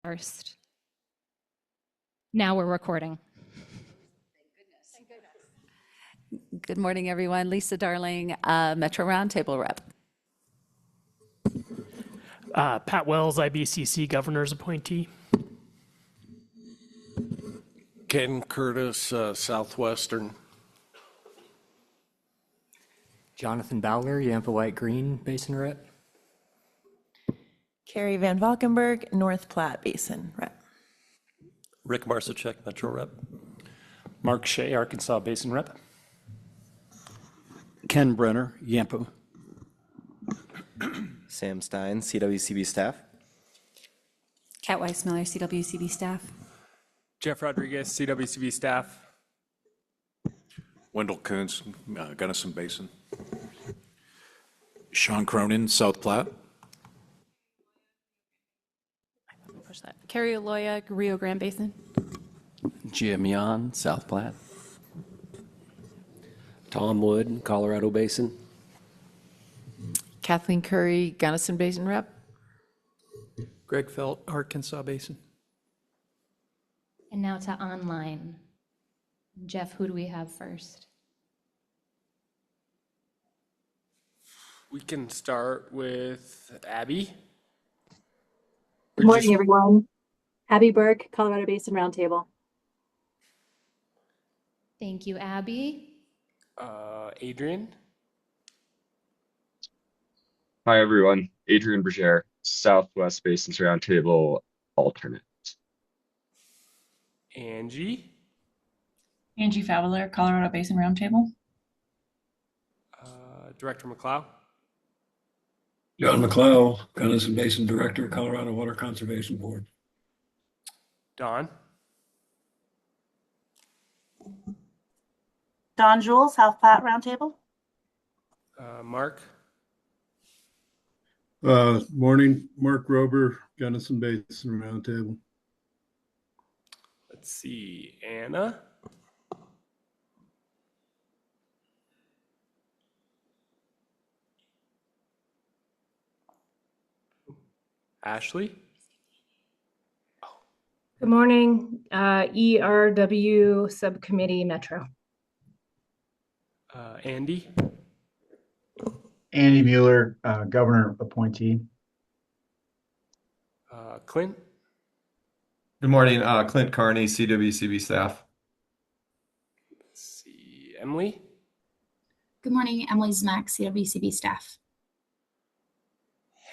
first. Now we're recording. Thank goodness. Good morning, everyone. Lisa Darling, Metro Roundtable rep. Pat Wells, IBCC Governor's appointee. Ken Curtis, Southwestern. Jonathan Bowler, Yampa White Green Basin rep. Carrie Van Valkenburg, North Platte Basin rep. Rick Marsachek, Metro rep. Mark Shea, Arkansas Basin rep. Ken Brenner, Yampa. Sam Stein, CWCB staff. Kat Weissmiller, CWCB staff. Jeff Rodriguez, CWCB staff. Wendell Coons, Gunnison Basin. Sean Cronin, South Platte. Push that. Carrie Aloya, Rio Grande Basin. Jim Yan, South Platte. Tom Wood, Colorado Basin. Kathleen Curry, Gunnison Basin rep. Greg Felt, Arkansas Basin. And now to online. Jeff, who do we have first? We can start with Abby. Good morning, everyone. Abby Burke, Colorado Basin Roundtable. Thank you, Abby. Adrian. Hi, everyone. Adrian Berger, Southwest Basins Roundtable alternate. Angie. Angie Fowler, Colorado Basin Roundtable. Director McLeod. John McLeod, Gunnison Basin Director, Colorado Water Conservation Board. Don. Don Jewell, South Platte Roundtable. Mark. Morning, Mark Rober, Gunnison Basin Roundtable. Let's see, Anna. Ashley. Good morning, ERW Subcommittee Metro. Andy. Andy Mueller, Governor appointee. Clint. Good morning, Clint Carney, CWCB staff. Let's see, Emily. Good morning, Emily Zmack, CWCB staff.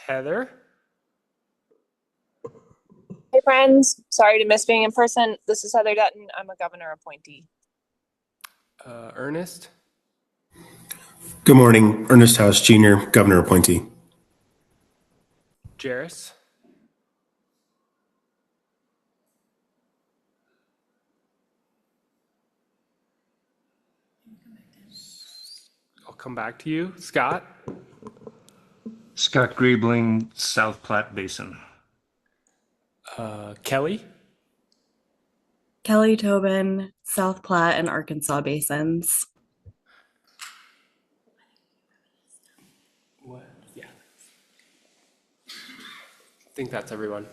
Heather. Hey friends, sorry to miss being in person. This is Heather Dutton. I'm a governor appointee. Ernest. Good morning, Ernest House Jr., Governor appointee. Jairus. I'll come back to you. Scott. Scott Griebling, South Platte Basin. Kelly. Kelly Tobin, South Platte and Arkansas Basins. What? Yeah. I think that's everyone.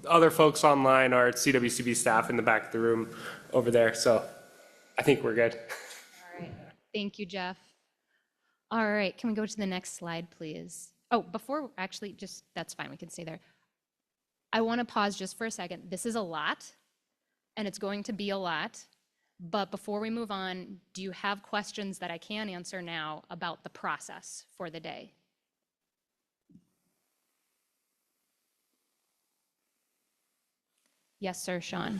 Other folks online are CWCB staff in the back of the room over there, so I think we're good. All right. Thank you, Jeff. All right. Can we go to the next slide, please? Oh, before actually, just that's fine. We can stay there. I want to pause just for a second. This is a lot, and it's going to be a lot. But before we move on, do you have questions that I can answer now about the process for the day? Yes, sir, Sean.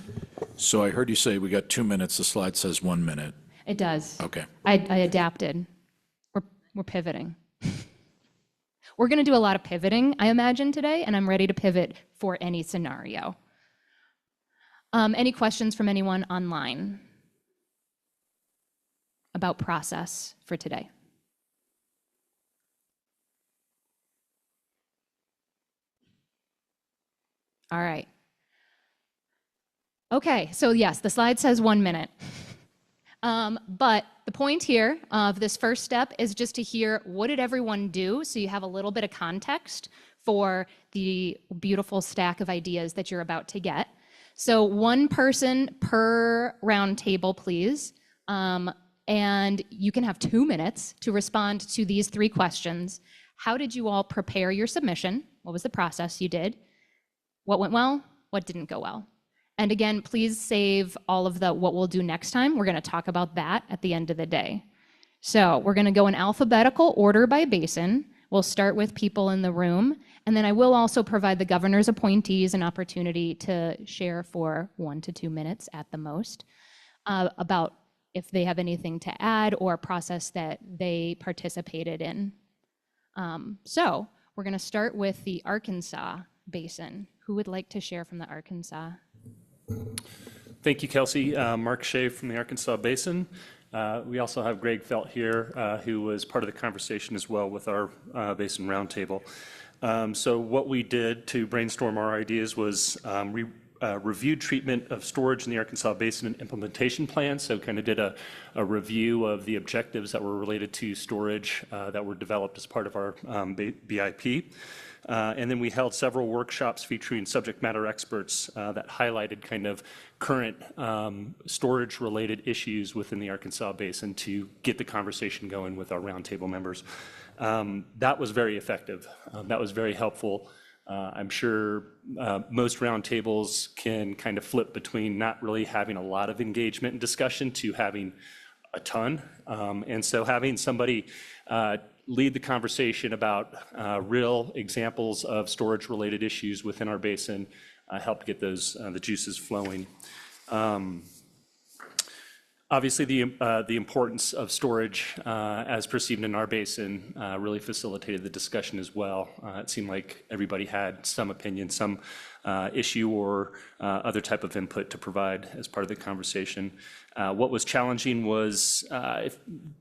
So I heard you say we got 2 minutes. The slide says 1 minute. It does. Okay. I adapted. We're pivoting. We're going to do a lot of pivoting, I imagine, today, and I'm ready to pivot for any scenario. Any questions from anyone online about process for today? All right. Okay, so yes, the slide says 1 minute. But the point here of this first step is just to hear what did everyone do, so you have a little bit of context for the beautiful stack of ideas that you're about to get. So one person per round table, please. And you can have 2 minutes to respond to these 3 questions. How did you all prepare your submission? What was the process you did? What went well? What didn't go well? And again, please save all of the what we'll do next time. We're going to talk about that at the end of the day. So we're going to go in alphabetical order by basin. We'll start with people in the room. And then I will also provide the governor's appointees an opportunity to share for 1 to 2 minutes at the most about if they have anything to add or a process that they participated in. So we're going to start with the Arkansas Basin. Who would like to share from the Arkansas? Thank you, Kelsey. Mark Shea from the Arkansas Basin. We also have Greg Felt here, who was part of the conversation as well with our Basin Roundtable. So what we did to brainstorm our ideas was reviewed treatment of storage in the Arkansas Basin and implementation plan. So kind of did a review of the objectives that were related to storage that were developed as part of our BIP. And then we held several workshops featuring subject matter experts that highlighted kind of current storage-related issues within the Arkansas Basin to get the conversation going with our roundtable members. That was very effective. That was very helpful. I'm sure most roundtables can kind of flip between not really having a lot of engagement and discussion to having a ton. And so having somebody lead the conversation about real examples of storage-related issues within our basin helped get those the juices flowing. Obviously, the importance of storage as perceived in our basin really facilitated the discussion as well. It seemed like everybody had some opinion, some issue or other type of input to provide as part of the conversation. What was challenging was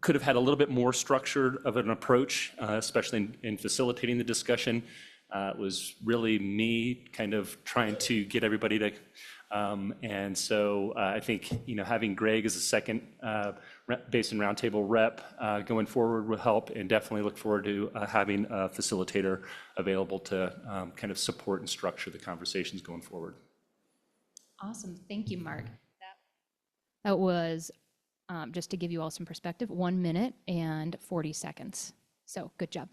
could have had a little bit more structured of an approach, especially in facilitating the discussion. It was really me kind of trying to get everybody to and so I think, having Greg as a second Basin Roundtable rep going forward will help, and definitely look forward to having a facilitator available to kind of support and structure the conversations going forward. Awesome. Thank you, Mark. That was, just to give you all some perspective, 1 minute and 40 seconds. So good job.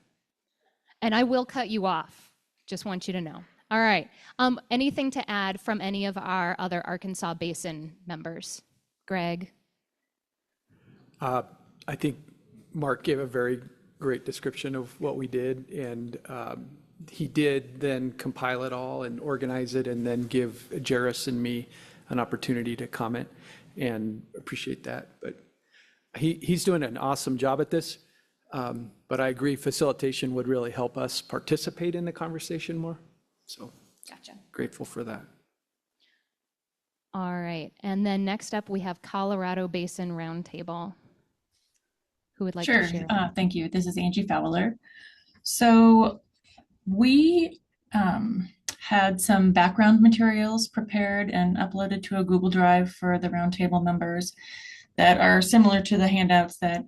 And I will cut you off. Just want you to know. All right. Anything to add from any of our other Arkansas Basin members? Greg? I think Mark gave a very great description of what we did, and he did then compile it all and organize it and then give Jairus and me an opportunity to comment, and appreciate that. But he's doing an awesome job at this. But I agree facilitation would really help us participate in the conversation more. So gotcha. Grateful for that. All right. And then next up, we have Colorado Basin Roundtable. Who would like to share? Sure. Thank you. This is Angie Fowler. So we had some background materials prepared and uploaded to a Google Drive for the Roundtable members that are similar to the handouts that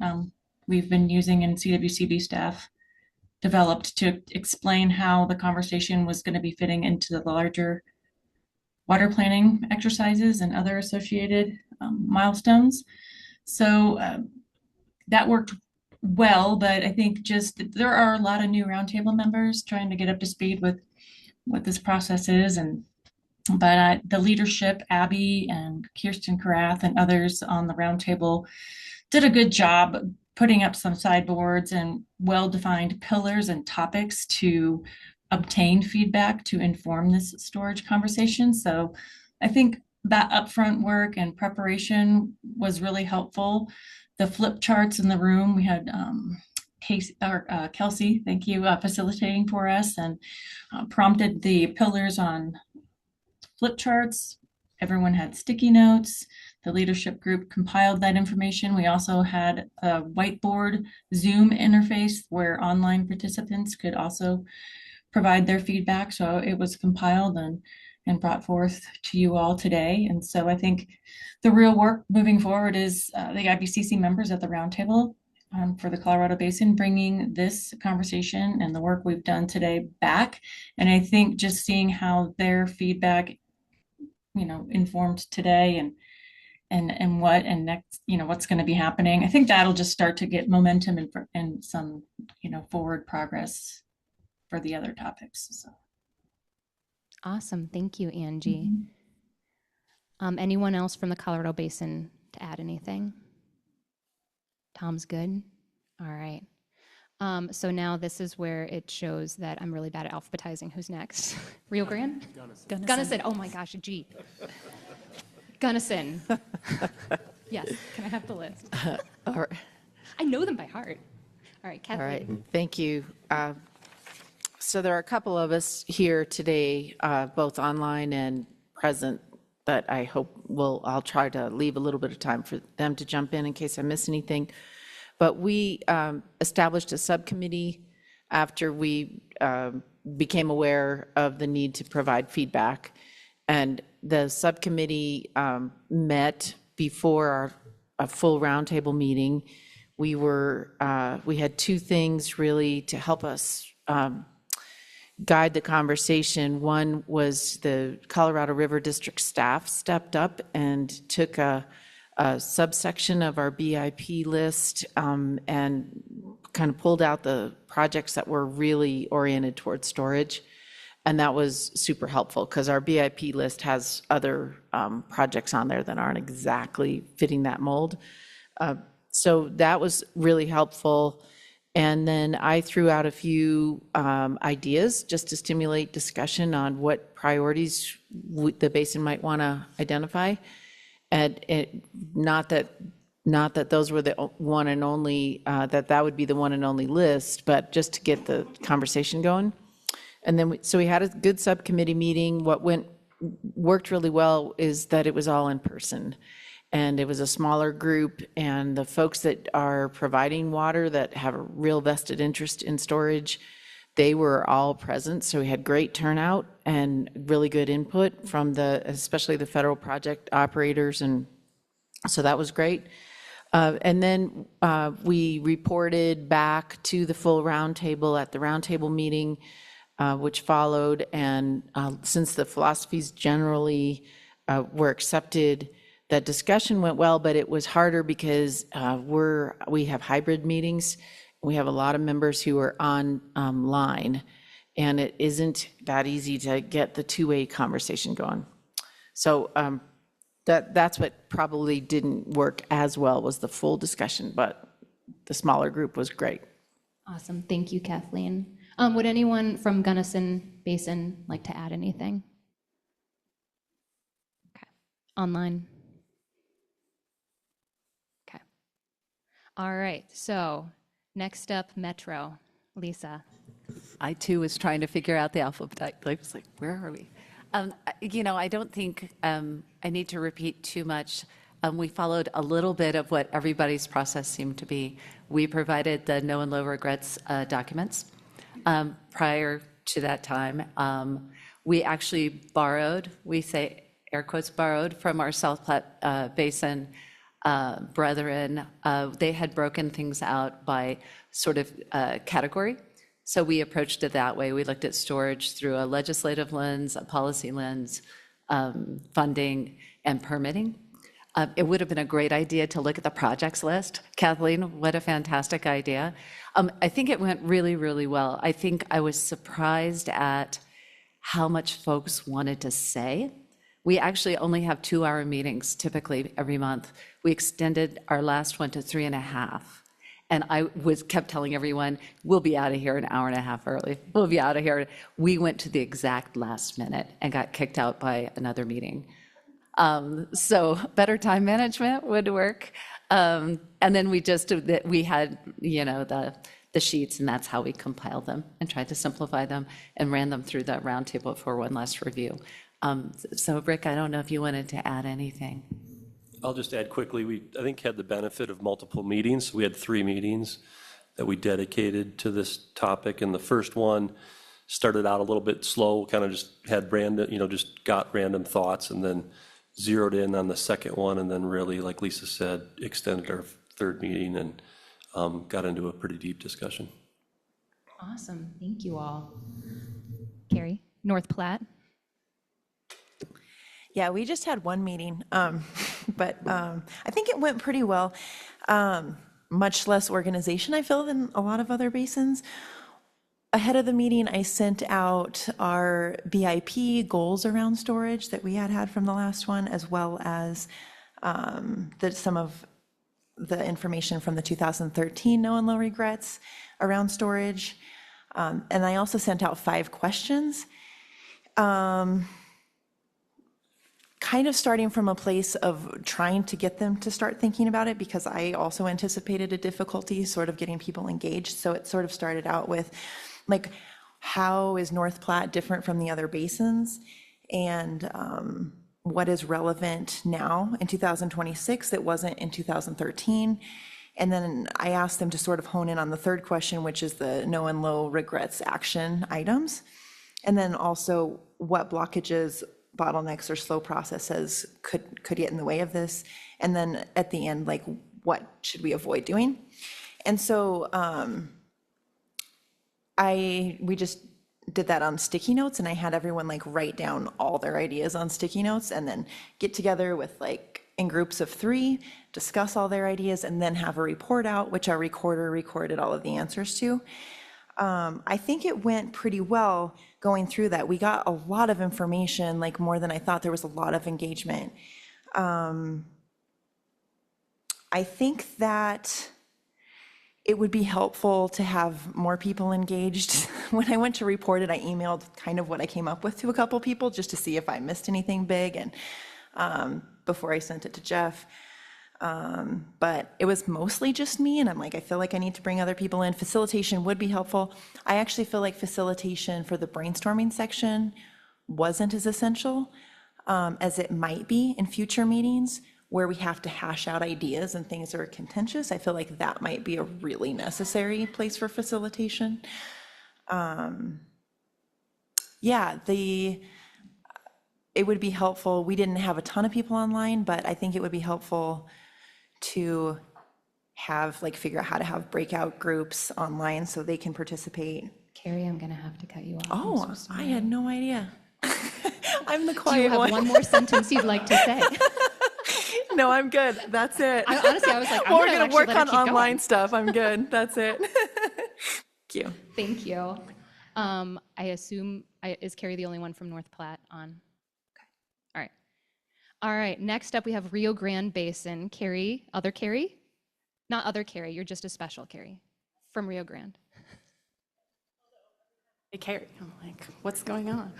we've been using in CWCB staff developed to explain how the conversation was going to be fitting into the larger water planning exercises and other associated milestones. So that worked well, but I think just there are a lot of new roundtable members trying to get up to speed with what this process is. But the leadership, Abby and Kirsten Karath and others on the roundtable did a good job putting up some sideboards and well-defined pillars and topics to obtain feedback to inform this storage conversation. So I think that upfront work and preparation was really helpful. The flip charts in the room, we had Kelsey, thank you, facilitating for us, and prompted the pillars on flip charts. Everyone had sticky notes. The leadership group compiled that information. We also had a whiteboard Zoom interface where online participants could also provide their feedback. So it was compiled and brought forth to you all today. And so I think the real work moving forward is the IBCC members at the roundtable for the Colorado Basin, bringing this conversation and the work we've done today back. And I think just seeing how their feedback, informed today and what and next, what's going to be happening. I think that'll just start to get momentum and some, forward progress for the other topics. So. Awesome. Thank you, Angie. Anyone else from the Colorado Basin to add anything? Tom's good. All right. So now this is where it shows that I'm really bad at alphabetizing. Who's next? Rio Grande? Gunnison. Oh my gosh, gee. Gunnison. Yes. Can I have the list? All right. I know them by heart. All right, Kathleen. All right. Thank you. So there are a couple of us here today, both online and present, that I hope I'll try to leave a little bit of time for them to jump in case I miss anything. But we established a subcommittee after we became aware of the need to provide feedback. And the subcommittee met before a full roundtable meeting. We had two things really to help us guide the conversation. One was the Colorado River District staff stepped up and took a subsection of our BIP list and kind of pulled out the projects that were really oriented towards storage. And that was super helpful because our BIP list has other projects on there that aren't exactly fitting that mold. So that was really helpful. And then I threw out a few ideas just to stimulate discussion on what priorities the basin might want to identify. And not that those were the one and only, that would be the one and only list, but just to get the conversation going. And then so we had a good subcommittee meeting. What worked really well is that it was all in person. And it was a smaller group, and the folks that are providing water that have a real vested interest in storage, they were all present. So we had great turnout and really good input from especially the federal project operators. And so that was great. And then we reported back to the full roundtable at the roundtable meeting, which followed. And since the philosophies generally were accepted, that discussion went well, but it was harder because we have hybrid meetings. We have a lot of members who are online, and it isn't that easy to get the two-way conversation going. So that's what probably didn't work as well, was the full discussion, but the smaller group was great. Awesome. Thank you, Kathleen. Would anyone from Gunnison Basin like to add anything? Okay. Online. All right, so next up, Metro. Lisa. I too was trying to figure out the alphabet. I was like, where are we? I don't think I need to repeat too much. We followed a little bit of what everybody's process seemed to be. We provided the no and low regrets documents. Prior to that time, we actually borrowed, we say air quotes borrowed, from our South Platte Basin brethren. They had broken things out by sort of category. So we approached it that way. We looked at storage through a legislative lens, a policy lens, funding, and permitting. It would have been a great idea to look at the projects list. Kathleen, what a fantastic idea. I think it went really, really well. I think I was surprised at how much folks wanted to say. We actually only have 2-hour meetings typically every month. We extended our last one to 3.5. And I kept telling everyone, we'll be out of here an hour and a half early. We'll be out of here. We went to the exact last minute and got kicked out by another meeting. So better time management would work. And then we had, the sheets, and that's how we compiled them and tried to simplify them and ran them through the roundtable for one last review. So Rick, I don't know if you wanted to add anything. I'll just add quickly, we, I think, had the benefit of multiple meetings. We had 3 meetings that we dedicated to this topic, and the first one started out a little bit slow, kind of just had random, just got random thoughts, and then zeroed in on the second one, and then really, like Lisa said, extended our third meeting and got into a pretty deep discussion. Awesome. Thank you all. Carrie, North Platte. Yeah, we just had one meeting, but I think it went pretty well. Much less organization, I feel, than a lot of other basins. Ahead of the meeting, I sent out our BIP goals around storage that we had from the last one, as well as some of the information from the 2013 no and low regrets around storage. And I also sent out 5 questions. Kind of starting from a place of trying to get them to start thinking about it, because I also anticipated a difficulty sort of getting people engaged. So it sort of started out with, like, how is North Platte different from the other basins? And what is relevant now in 2026 that wasn't in 2013? And then I asked them to sort of hone in on the third question, which is the no and low regrets action items. And then also what blockages, bottlenecks, or slow processes could get in the way of this. And then at the end, like, what should we avoid doing? And so we just did that on sticky notes, and I had everyone like write down all their ideas on sticky notes and then get together with like in groups of 3, discuss all their ideas, and then have a report out, which our recorder recorded all of the answers to. I think it went pretty well going through that. We got a lot of information, like more than I thought. There was a lot of engagement. I think that it would be helpful to have more people engaged. When I went to report it, I emailed kind of what I came up with to a couple people just to see if I missed anything big, and before I sent it to Jeff. But it was mostly just me, and I'm like, I feel like I need to bring other people in. Facilitation would be helpful. I actually feel like facilitation for the brainstorming section wasn't as essential as it might be in future meetings where we have to hash out ideas and things are contentious. I feel like that might be a really necessary place for facilitation. It would be helpful. We didn't have a ton of people online, but I think it would be helpful to have, like, figure out how to have breakout groups online so they can participate. Carrie, I'm going to have to cut you off. Oh, I'm so I sorry. had no idea. I'm the Do you quiet have one more sentence you'd like to say? No, I'm good. That's it. Honestly, I was like, I'm We're gonna going to actually work let her on keep online going. stuff. I'm good. That's it. Thank you. Thank you. I assume, is Carrie the only one from North Platte on? Okay. All right. All right. Next up, we have Rio Grande Basin. Carrie, other Carrie? Not other Carrie. You're just a special Carrie from Rio Grande. Hey, Carrie. I'm like, what's going on?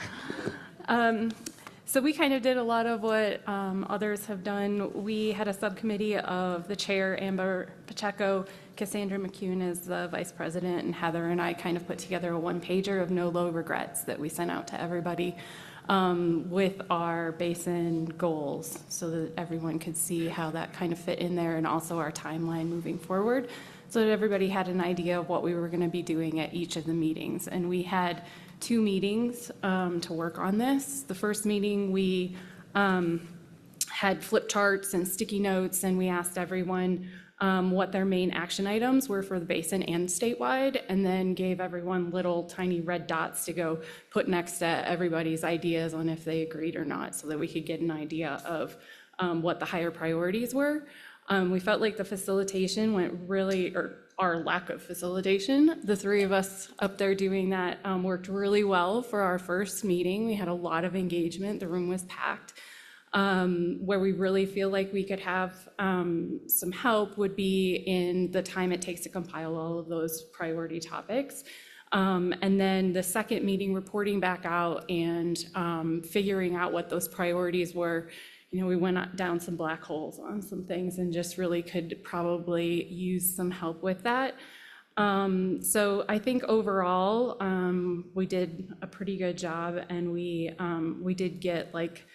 So we kind of did a lot of what others have done. We had a subcommittee of the chair, Amber Pacheco, Cassandra McCune is the vice president, and Heather and I kind of put together a one-pager of no low regrets that we sent out to everybody with our basin goals so that everyone could see how that kind of fit in there, and also our timeline moving forward, so that everybody had an idea of what we were going to be doing at each of the meetings. And we had 2 meetings to work on this. The first meeting, we had flip charts and sticky notes, and we asked everyone what their main action items were for the basin and statewide, and then gave everyone little tiny red dots to go put next to everybody's ideas on if they agreed or not, so that we could get an idea of what the higher priorities were. We felt like the facilitation went really, or our lack of facilitation, the 3 of us up there doing that worked really well for our first meeting. We had a lot of engagement. The room was packed. Where we really feel like we could have some help would be in the time it takes to compile all of those priority topics. And then the second meeting, reporting back out and figuring out what those priorities were. You know, we went down some black holes on some things and just really could probably use some help with that. So I think overall, we did a pretty good job, and we did get, like,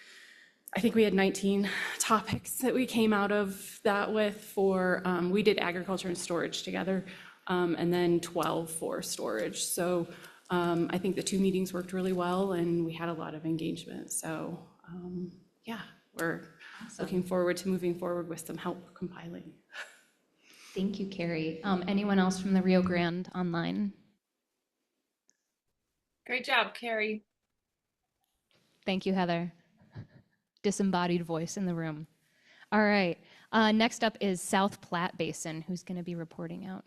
I think we had 19 topics that we came out of that with for, we did agriculture and storage together, and then 12 for storage. So I think the 2 meetings worked really well, and we had a lot of engagement. So yeah, we're looking forward to moving forward with some help compiling. Thank you, Carrie. Anyone else from the Rio Grande online? Great job, Carrie. Thank you, Heather. Disembodied voice in the room. All right. Next up is South Platte Basin. Who's going to be reporting out?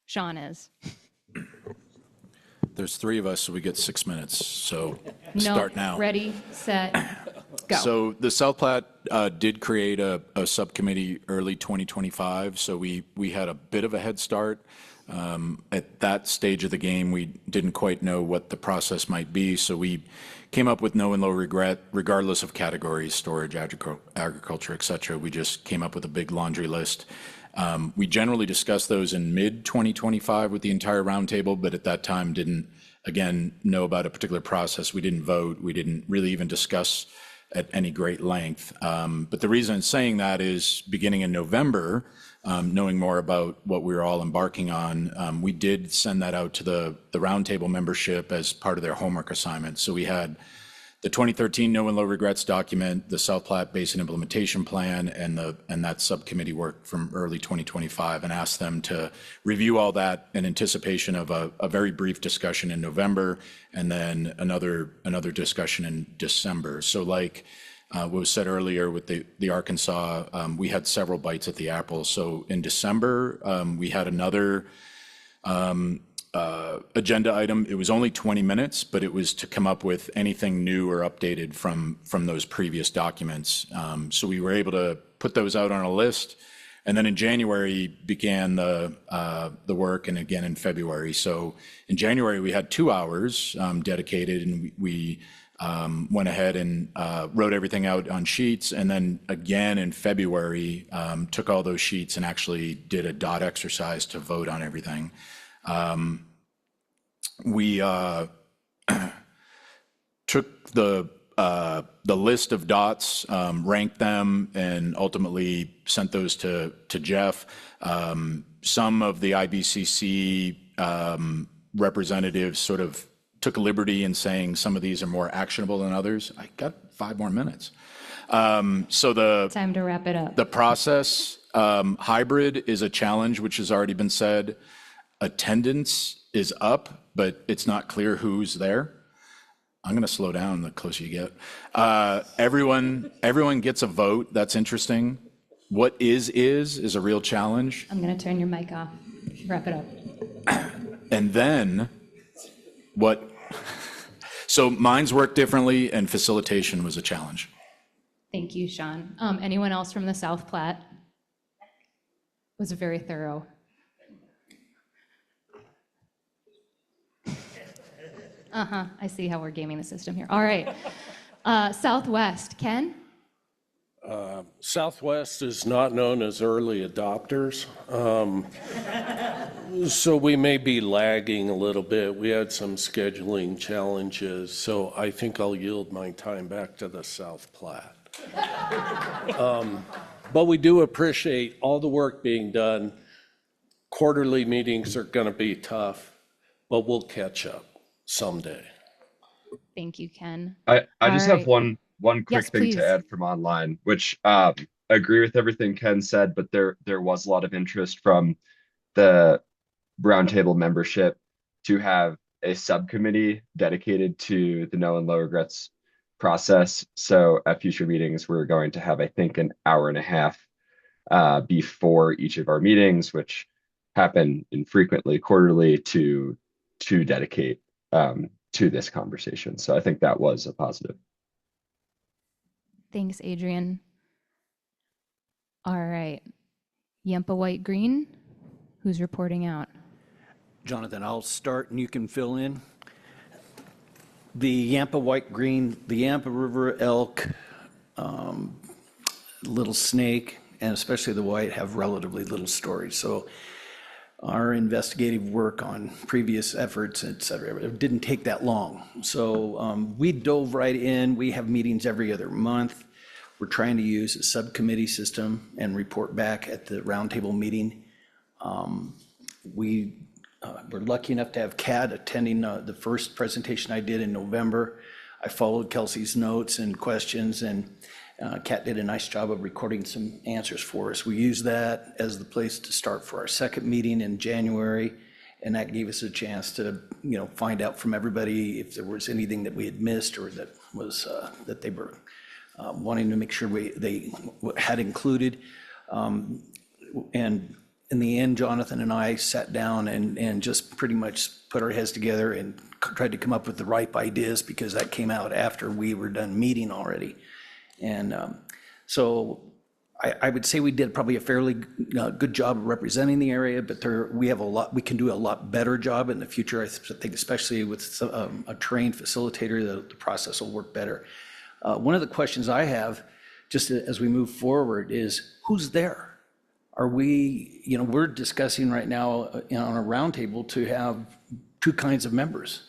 Sean is. There's three of us, so we get 6 minutes. So No, start now. Ready, set, go. So the South Platte did create a subcommittee early 2025. So we had a bit of a head start. At that stage of the game, we didn't quite know what the process might be. So we came up with no and low regret, regardless of categories, storage, agriculture, et cetera. We just came up with a big laundry list. We generally discussed those in mid-2025 with the entire roundtable, but at that time didn't, again, know about a particular process. We didn't vote. We didn't really even discuss at any great length. But the reason I'm saying that is beginning in November, knowing more about what we were all embarking on, we did send that out to the roundtable membership as part of their homework assignment. So we had the 2013 No and Low Regrets document, the South Platte Basin Implementation Plan, and that subcommittee work from early 2025, and asked them to review all that in anticipation of a very brief discussion in November, and then another discussion in December. So like what was said earlier with the Arkansas, we had several bites at the apple. So in December, we had another agenda item. It was only 20 minutes, but it was to come up with anything new or updated from those previous documents. So we were able to put those out on a list. And then in January began the work, and again in February. So in January, we had 2 hours dedicated, and we went ahead and wrote everything out on sheets. And then again in February, took all those sheets and actually did a dot exercise to vote on everything. We took the list of dots, ranked them, and ultimately sent those to Jeff. Some of the IBCC representatives sort of took a liberty in saying some of these are more actionable than others. I got 5 more minutes. So time to wrap it up. The process, hybrid is a challenge, which has already been said. Attendance is up, but it's not clear who's there. I'm going to slow down the closer you get. Everyone gets a vote. That's interesting. What is a real challenge. I'm going to turn your mic off. Wrap it up. And then what? So minds work differently, and facilitation was a challenge. Thank you, Sean. Anyone else from the South Platte? Was very thorough. I see how we're gaming the system here. All right. Southwest, Ken? Southwest is not known as early adopters. So we may be lagging a little bit. We had some scheduling challenges. So I think I'll yield my time back to the South Platte. But we do appreciate all the work being done. Quarterly meetings are going to be tough, but we'll catch up someday. Thank you, Ken. I just All have right. one quick Yes, thing please. to add from online, which I agree with everything Ken said, but there was a lot of interest from the roundtable membership to have a subcommittee dedicated to the no and low regrets process. So at future meetings, we're going to have, I think, an hour and a half before each of our meetings, which happen infrequently quarterly, to dedicate to this conversation. So I think that was a positive. Thanks, Adrian. All right. Yampa White Green, who's reporting out? Jonathan, I'll start and you can fill in. The Yampa White Green, the Yampa River elk, little snake, and especially the white have relatively little storage. So our investigative work on previous efforts, et cetera, it didn't take that long. So we dove right in. We have meetings every other month. We're trying to use a subcommittee system and report back at the roundtable meeting. We're lucky enough to have CAD attending the first presentation I did in November. I followed Kelsey's notes and questions, and Kat did a nice job of recording some answers for us. We used that as the place to start for our second meeting in January, and that gave us a chance to, find out from everybody if there was anything that we had missed or that was that they were wanting to make sure they had included. And in the end, Jonathan and I sat down and just pretty much put our heads together and tried to come up with the ripe ideas, because that came out after we were done meeting already. And so I would say we did probably a fairly good job of representing the area, but we can do a lot better job in the future. I think especially with a trained facilitator, the process will work better. One of the questions I have, just as we move forward, is who's there? Are we, we're discussing right now on a roundtable to have two kinds of members.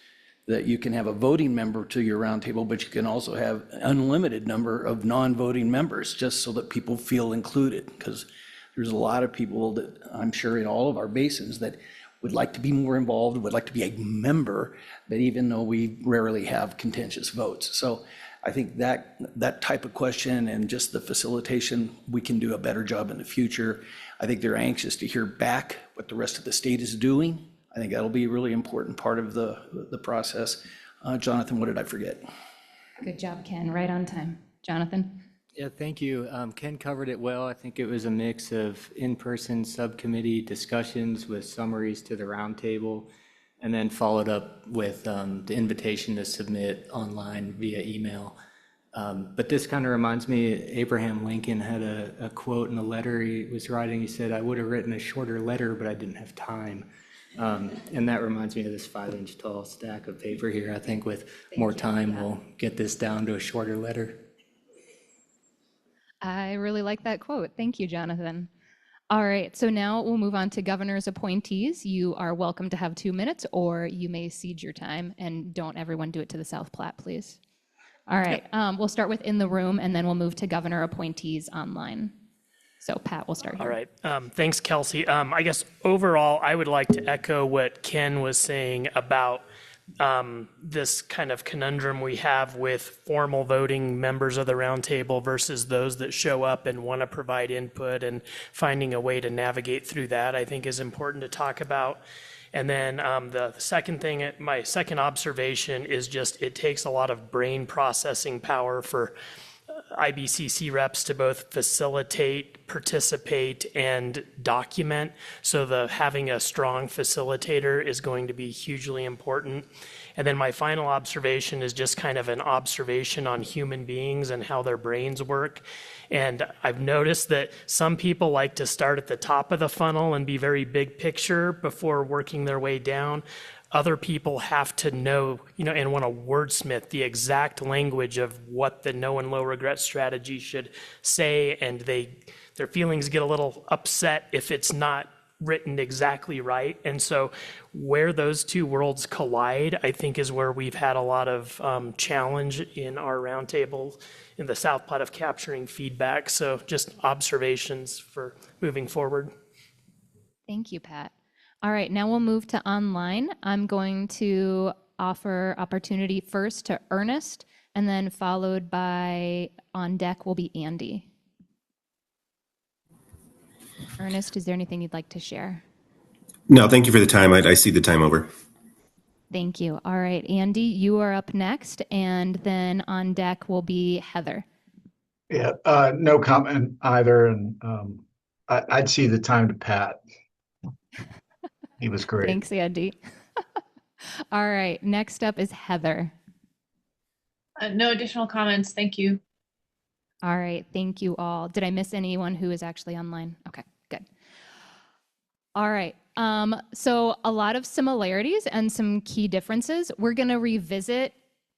That you can have a voting member to your roundtable, but you can also have an unlimited number of non-voting members, just so that people feel included. Because there's a lot of people that I'm sure in all of our basins that would like to be more involved, would like to be a member, but even though we rarely have contentious votes. So I think that type of question and just the facilitation, we can do a better job in the future. I think they're anxious to hear back what the rest of the state is doing. I think that'll be a really important part of the process. Jonathan, what did I forget? Good job, Ken. Right on time. Jonathan? Yeah, thank you. Ken covered it well. I think it was a mix of in-person subcommittee discussions with summaries to the roundtable, and then followed up with the invitation to submit online via email. But this kind of reminds me, Abraham Lincoln had a quote in a letter he was writing. He said, "I would have written a shorter letter, but I didn't have time." And that reminds me of this 5-inch tall stack of paper here. I think with more time, we'll get this down to a shorter letter. I really like that quote. Thank you, Jonathan. All right, so now we'll move on to governor's appointees. You are welcome to have 2 minutes, or you may cede your time, and don't everyone do it to the South Platte, please. All right, we'll start with in the room, and then we'll move to governor appointees online. So Pat, we'll start here. All right. Thanks, Kelsey. I guess overall, I would like to echo what Ken was saying about this kind of conundrum we have with formal voting members of the roundtable versus those that show up and want to provide input, and finding a way to navigate through that, I think, is important to talk about. And then the second thing, my second observation is just it takes a lot of brain processing power for IBCC reps to both facilitate, participate, and document. So having a strong facilitator is going to be hugely important. And then my final observation is just kind of an observation on human beings and how their brains work. And I've noticed that some people like to start at the top of the funnel and be very big picture before working their way down. Other people have to know, and want to wordsmith the exact language of what the no and low regret strategy should say, and their feelings get a little upset if it's not written exactly right. And so where those two worlds collide, I think, is where we've had a lot of challenge in our roundtable in the South Platte of capturing feedback. So just observations for moving forward. Thank you, Pat. All right, now we'll move to online. I'm going to offer opportunity first to Ernest, and then followed by on deck will be Andy. Ernest, is there anything you'd like to share? No, thank you for the time. I see the time over. Thank you. All right, Andy, you are up next, and then on deck will be Heather. Yeah, no comment either, and I'd see the time to Pat. He was great. Thanks, Andy. All right, next up is Heather. No additional comments. Thank you. All right, thank you all. Did I miss anyone who is actually online? Okay, good. All right, so a lot of similarities and some key differences. We're gonna revisit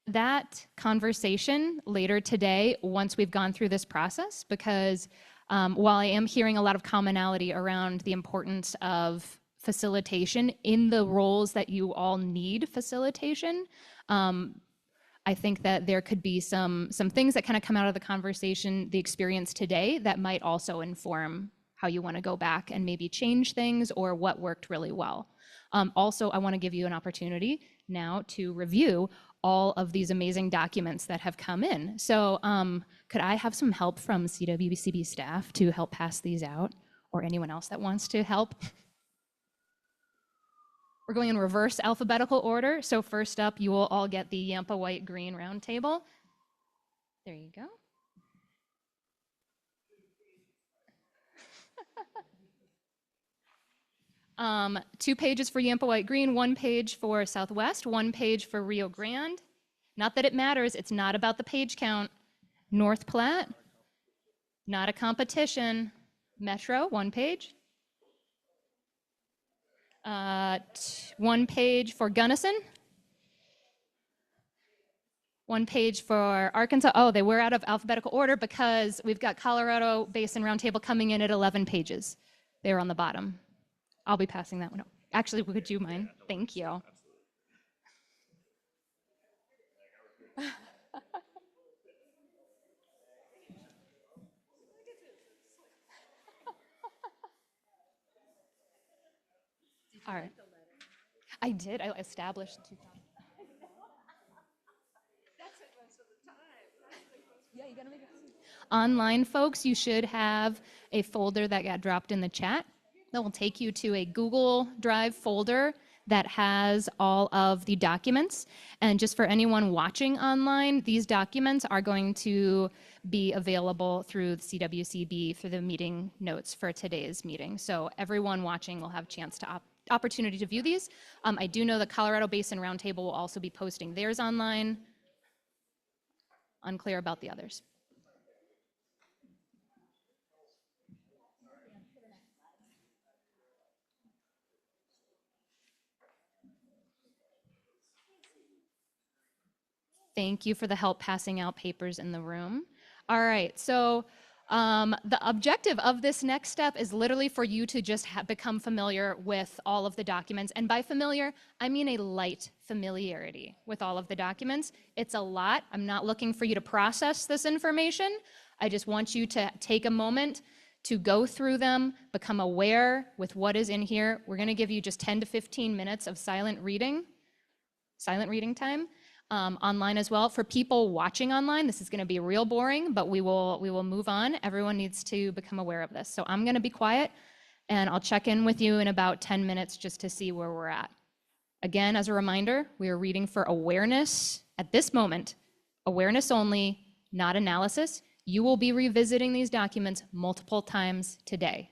that conversation later today once we've gone through this process, because while I am hearing a lot of commonality around the importance of facilitation in the roles that you all need facilitation, I think that there could be some things that kind of come out of the conversation, the experience today, that might also inform how you want to go back and maybe change things or what worked really well. Also, I want to give you an opportunity now to review all of these amazing documents that have come in. So could I have some help from CWCB staff to help pass these out, or anyone else that wants to help? We're going in reverse alphabetical order. So first up, you will all get the Yampa White Green Roundtable. There you go. Two pages for Yampa White Green, one page for Southwest, one page for Rio Grande. Not that it matters, it's not about the page count. North Platte, not a competition. Metro, one page. One page for Gunnison. One page for Arkansas. Oh, they were out of alphabetical order because we've got Colorado Basin Roundtable coming in at 11 pages. They were on the bottom. I'll be passing that one out. Actually, would you mind? Thank you. All right. I did. I established. Yeah, you gotta make it. Online folks, you should have a folder that got dropped in the chat that will take you to a Google Drive folder that has all of the documents. And just for anyone watching online, these documents are going to be available through the CWCB through the meeting notes for today's meeting. So everyone watching will have a chance to opportunity to view these. I do know the Colorado Basin Roundtable will also be posting theirs online. Unclear about the others. Thank you for the help passing out papers in the room. All right, so the objective of this next step is literally for you to just become familiar with all of the documents. And by familiar, I mean a light familiarity with all of the documents. It's a lot. I'm not looking for you to process this information. I just want you to take a moment to go through them, become aware with what is in here. We're gonna give you just 10 to 15 minutes of silent reading time. Online as well. For people watching online, this is going to be real boring, but we will move on. Everyone needs to become aware of this. So I'm going to be quiet, and I'll check in with you in about 10 minutes just to see where we're at. Again, as a reminder, we are reading for awareness at this moment, awareness only, not analysis. You will be revisiting these documents multiple times today.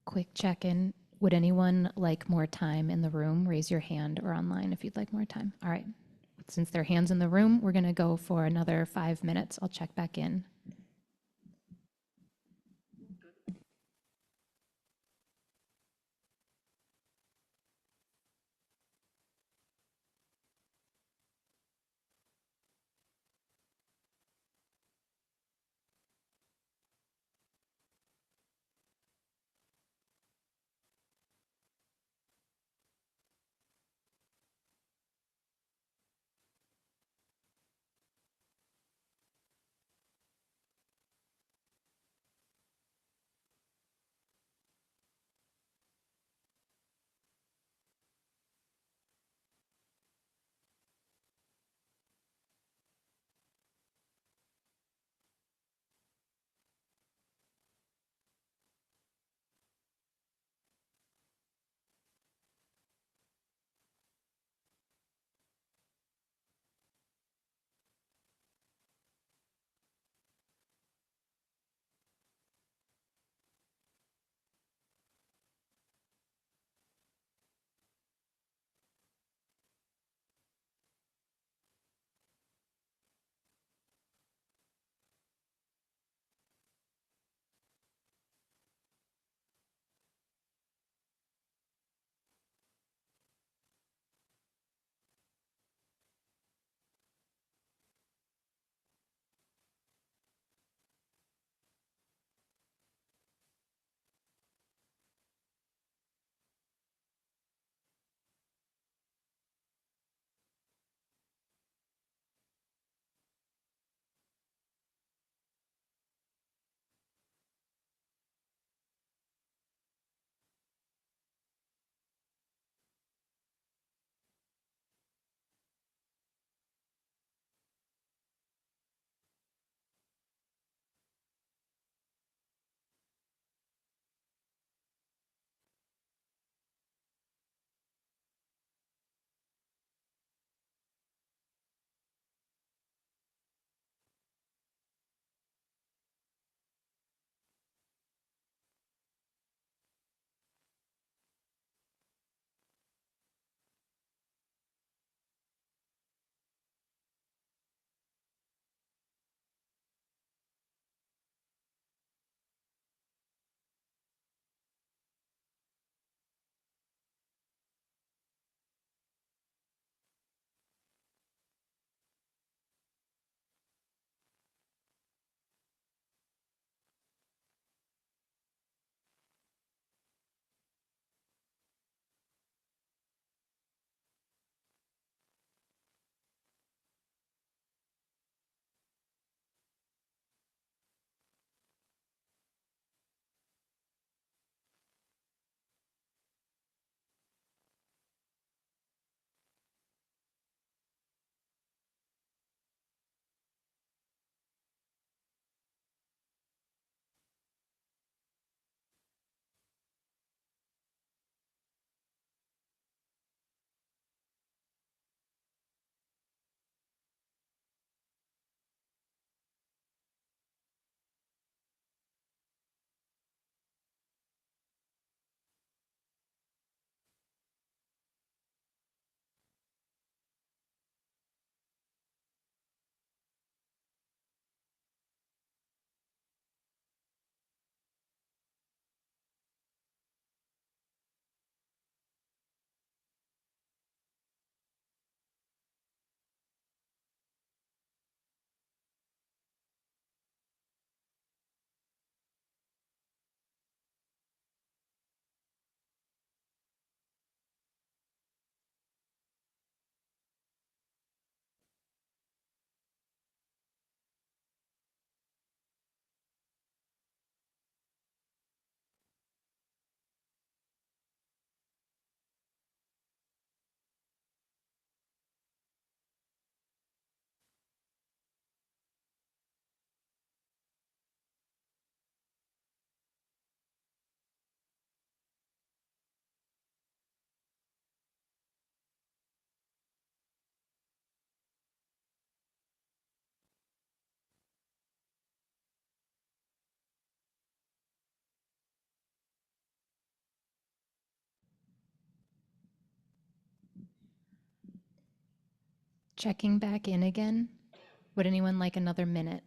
quick check-in. Would anyone like more time in the room? Raise your hand or online if you'd like more time. All right. Since there are hands in the room, we're going to go for another 5 minutes. I'll check back in. Checking back in again. Would anyone like another minute?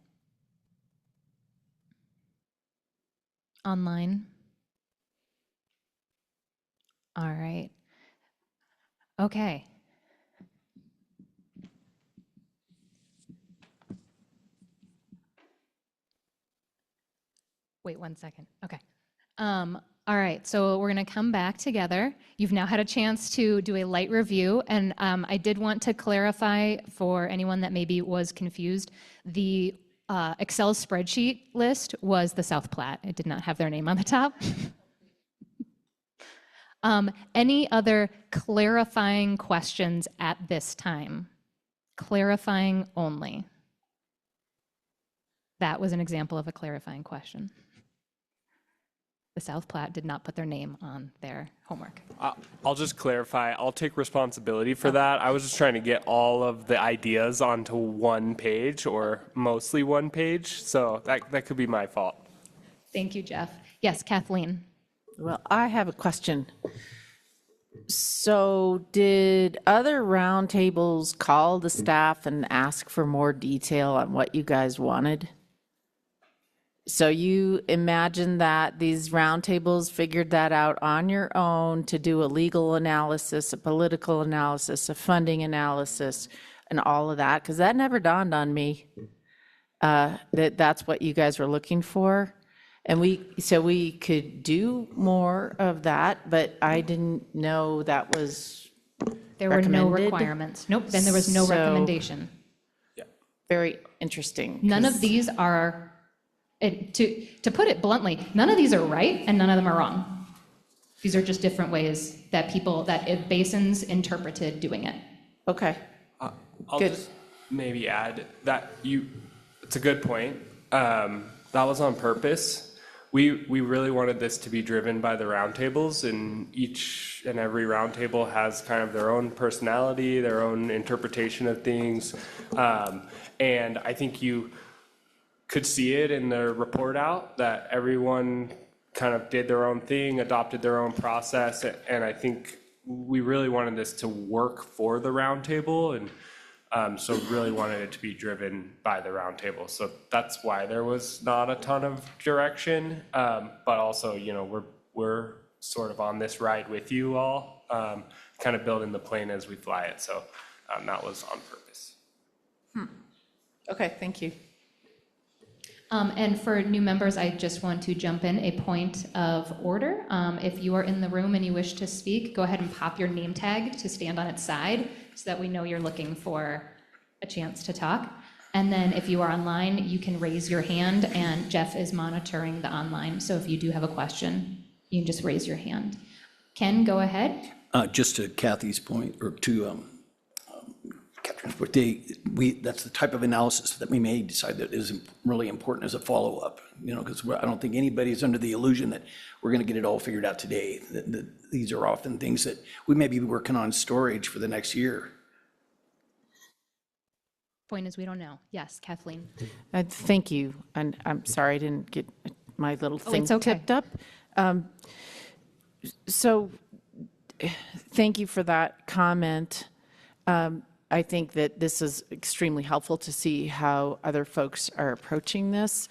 Online? All right. Okay. Wait 1 second. Okay. All right, so we're going to come back together. You've now had a chance to do a light review, and I did want to clarify for anyone that maybe was confused, the Excel spreadsheet list was the South Platte. It did not have their name on the top. Any other clarifying questions at this time? Clarifying only. That was an example of a clarifying question. The South Platte did not put their name on their homework. I'll just clarify. I'll take responsibility for that. I was just trying to get all of the ideas onto one page or mostly one page. So that could be my fault. Thank you, Jeff. Yes, Kathleen. Well, I have a question. So did other roundtables call the staff and ask for more detail on what you guys wanted? So you imagine that these roundtables figured that out on your own to do a legal analysis, a political analysis, a funding analysis, and all of that? Because that never dawned on me that's what you guys were looking for. And we could do more of that, but I didn't know that was There were no recommended. requirements. Nope, then there was no So- recommendation. Very interesting. None of these are, to put it bluntly, none of these are right and none of them are wrong. These are just different ways that basins interpreted doing it. Okay. I'll just maybe add that it's a good point. That was on purpose. We really wanted this to be driven by the roundtables, and each and every roundtable has kind of their own personality, their own interpretation of things. And I think you could see it in the report out that everyone kind of did their own thing, adopted their own process. And I think we really wanted this to work for the roundtable, and so really wanted it to be driven by the roundtable. So that's why there was not a ton of direction. But also, we're sort of on this ride with you all, kind of building the plane as we fly it. So that was on purpose. Okay, thank you. And for new members, I just want to jump in a point of order. If you are in the room and you wish to speak, go ahead and pop your name tag to stand on its side so that we know you're looking for a chance to talk. And then if you are online, you can raise your hand, and Jeff is monitoring the online. So if you do have a question, you can just raise your hand. Ken, go ahead. Just to Kathy's point, or to Catherine's point, that's the type of analysis that we may decide that is really important as a follow-up, because I don't think anybody's under the illusion that we're going to get it all figured out today. That these are often things that we may be working on storage for the next year. Point is, we don't know. Yes, Kathleen. Thank you. And I'm sorry I didn't get my little thing it's okay. tipped up. So thank you for that comment. I think that this is extremely helpful to see how other folks are approaching this.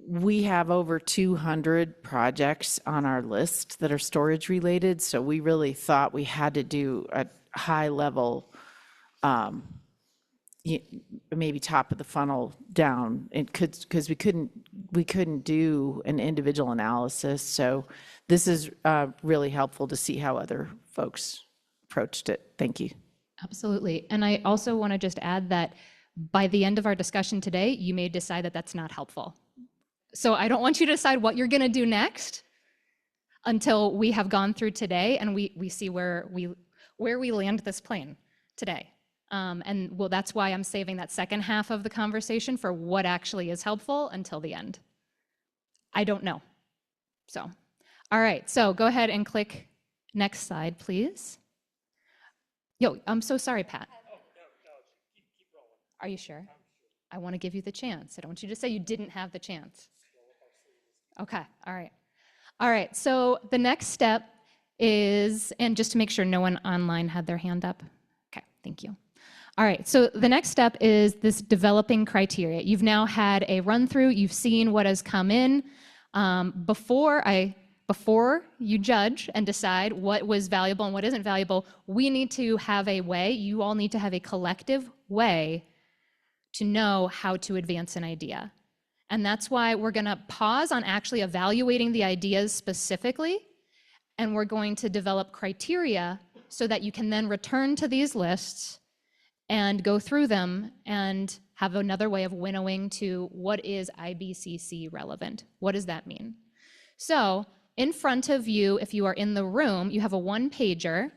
We have over 200 projects on our list that are storage related, so we really thought we had to do a high level, maybe top of the funnel down, because we couldn't do an individual analysis. So this is really helpful to see how other folks approached it. Thank you. Absolutely. And I also want to just add that by the end of our discussion today, you may decide that that's not helpful. So I don't want you to decide what you're going to do next until we have gone through today and we see where we land this plane today. And that's why I'm saving that second half of the conversation for what actually is helpful until the end. I don't know. So, all right. So go ahead and click next slide, please. Yo, I'm so sorry, Pat. Are you sure? I want to give you the chance. I don't want you to say you didn't have the chance. Okay, all right. All right, so the next step is, and just to make sure no one online had their hand up. Okay, thank you. All right, so the next step is this developing criteria. You've now had a run through, you've seen what has come in. Before you judge and decide what was valuable and what isn't valuable, we need to have a way, you all need to have a collective way to know how to advance an idea. And that's why we're gonna pause on actually evaluating the ideas specifically, and we're going to develop criteria so that you can then return to these lists and go through them and have another way of winnowing to what is IBCC relevant. What does that mean? So in front of you, if you are in the room, you have a one-pager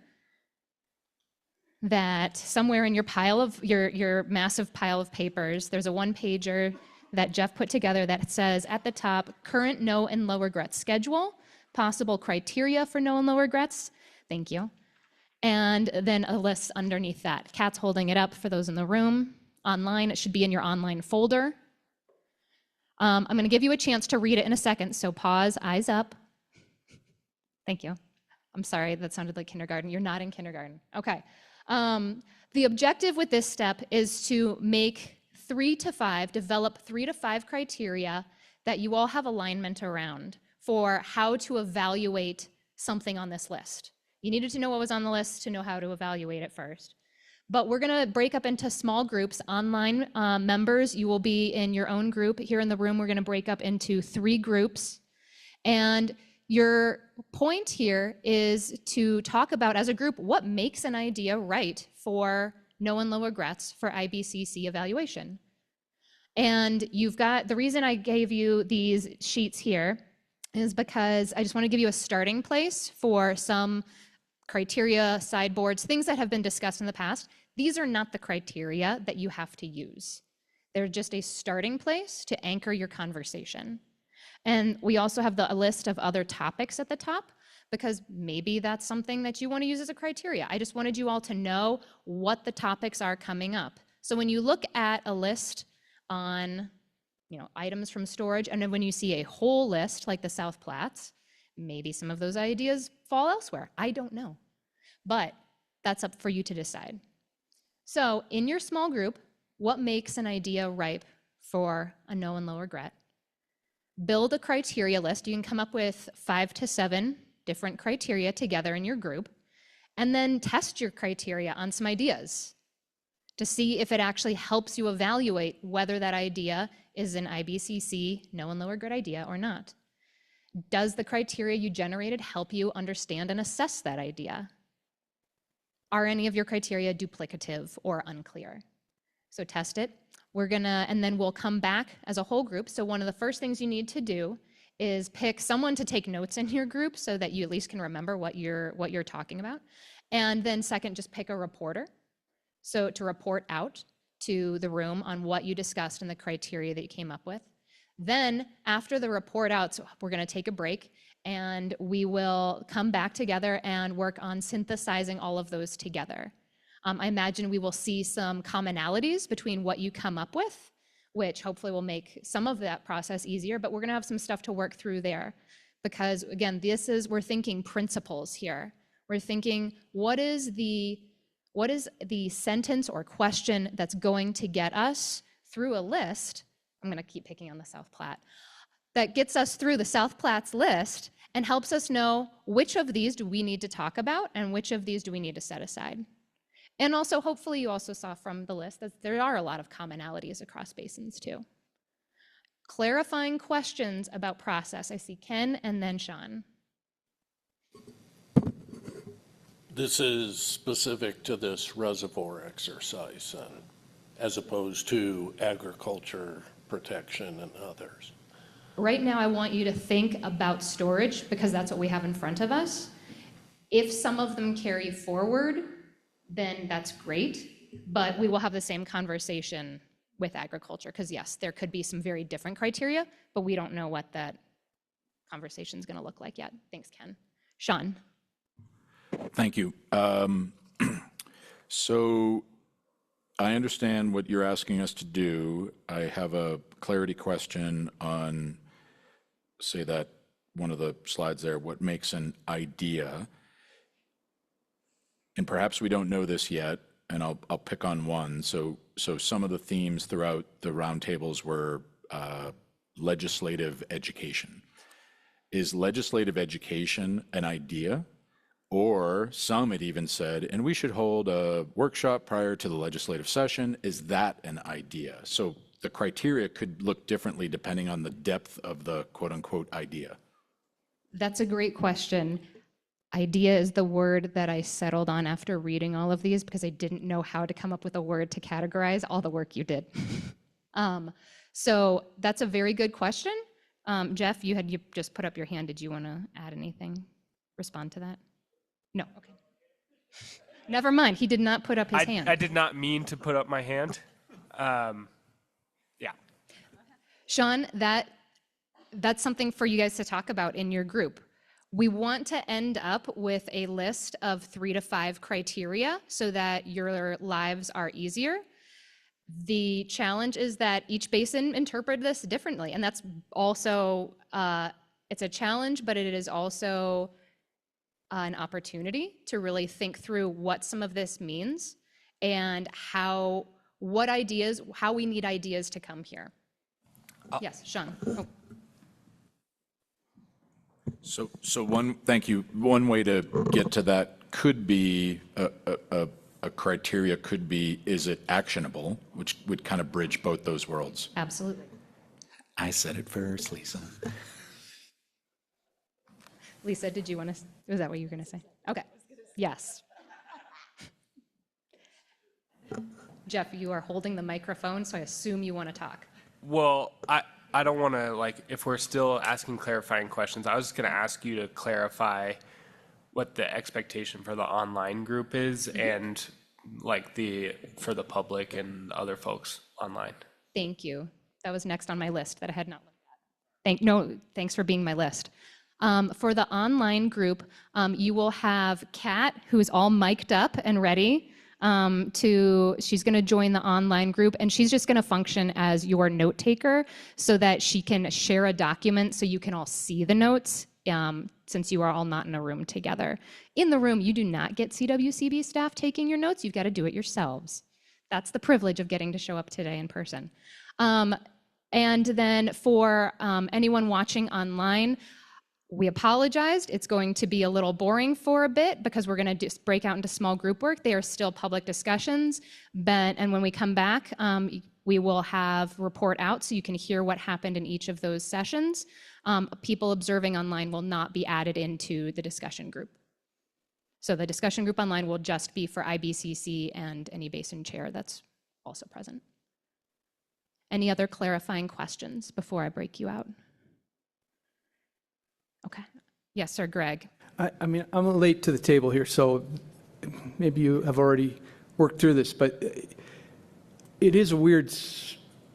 that somewhere in your pile of your massive pile of papers, there's a one-pager that Jeff put together that says at the top, current no and low regrets schedule, possible criteria for no and low regrets. Thank you. And then a list underneath that. Kat's holding it up for those in the room. Online, it should be in your online folder. I'm going to give you a chance to read it in a second, so pause, eyes up. Thank you. I'm sorry, that sounded like kindergarten. You're not in kindergarten. Okay. The objective with this step is to make develop 3 to 5 criteria that you all have alignment around for how to evaluate something on this list. You needed to know what was on the list to know how to evaluate it first. But we're going to break up into small groups. Online members, you will be in your own group. Here in the room, we're going to break up into 3 groups. And your point here is to talk about, as a group, what makes an idea right for no and low regrets for IBCC evaluation. And you've got, the reason I gave you these sheets here is because I just want to give you a starting place for some criteria, sideboards, things that have been discussed in the past. These are not the criteria that you have to use. They're just a starting place to anchor your conversation. And we also have a list of other topics at the top, because maybe that's something that you want to use as a criteria. I just wanted you all to know what the topics are coming up. So when you look at a list on, items from storage, and then when you see a whole list like the South Platts, maybe some of those ideas fall elsewhere. I don't know, but that's up for you to decide. So in your small group, what makes an idea ripe for a no and low regret? Build a criteria list. You can come up with 5 to 7 different criteria together in your group, and then test your criteria on some ideas to see if it actually helps you evaluate whether that idea is an IBCC no and low regret idea or not. Does the criteria you generated help you understand and assess that idea? Are any of your criteria duplicative or unclear? So test it. And then we'll come back as a whole group. So one of the first things you need to do is pick someone to take notes in your group so that you at least can remember what you're talking about. And then second, just pick a reporter. So to report out to the room on what you discussed and the criteria that you came up with. Then after the report out, so we're going to take a break and we will come back together and work on synthesizing all of those together. I imagine we will see some commonalities between what you come up with, which hopefully will make some of that process easier, but we're going to have some stuff to work through there. Because again, we're thinking principles here. We're thinking, what is the sentence or question that's going to get us through a list? I'm going to keep picking on the South Platte. That gets us through the South Platte's list and helps us know which of these do we need to talk about and which of these do we need to set aside. And also, hopefully you also saw from the list that there are a lot of commonalities across basins too. Clarifying questions about process. I see Ken and then Sean. This is specific to this reservoir exercise, as opposed to agriculture, protection, and others. Right now, I want you to think about storage because that's what we have in front of us. If some of them carry forward, then that's great, but we will have the same conversation with agriculture because yes, there could be some very different criteria, but we don't know what that conversation is going to look like yet. Thanks, Ken. Sean. Thank you. So I understand what you're asking us to do. I have a clarity question on, say that one of the slides there, what makes an idea? And perhaps we don't know this yet, and I'll pick on one. So some of the themes throughout the roundtables were legislative education. Is legislative education an idea? Or some had even said, and we should hold a workshop prior to the legislative session. Is that an idea? So the criteria could look differently depending on the depth of the quote unquote idea. That's a great question. Idea is the word that I settled on after reading all of these because I didn't know how to come up with a word to categorize all the work you did. So that's a very good question. Jeff, you just put up your hand. Did you want to add anything? Respond to that? No, okay. Never mind, he did not put up his hand. I did not mean to put up my hand. Yeah. Sean, that's something for you guys to talk about in your group. We want to end up with a list of 3 to 5 criteria so that your lives are easier. The challenge is that each basin interpreted this differently, and that's also, it's a challenge, but it is also an opportunity to really think through what some of this means and how we need ideas to come here. Yes, Sean. Oh. Thank you. One way to get to that could be a criteria could be, is it actionable, which would kind of bridge both those worlds. Absolutely. I said it first, Lisa. Lisa, did you want to, was that what you were going to say? Okay. Yes. Jeff, you are holding the microphone, so I assume you want to talk. Well, I don't want to, like, if we're still asking clarifying questions, I was just going to ask you to clarify what the expectation for the online group is and like for the public and other folks online. Thank you. That was next on my list that I had not looked at. Thanks for being my list. For the online group, you will have Kat, who's all mic'd up and ready. She's going to join the online group, and she's just going to function as your note taker so that she can share a document so you can all see the notes, since you are all not in a room together. In the room, you do not get CWCB staff taking your notes. You've got to do it yourselves. That's the privilege of getting to show up today in person. And then for anyone watching online, we apologized. It's going to be a little boring for a bit because we're going to just break out into small group work. They are still public discussions. And when we come back, we will have report out so you can hear what happened in each of those sessions. People observing online will not be added into the discussion group. So the discussion group online will just be for IBCC and any basin chair that's also present. Any other clarifying questions before I break you out? Okay. Yes, sir, Greg. I mean, I'm late to the table here, so maybe you have already worked through this, but it is a weird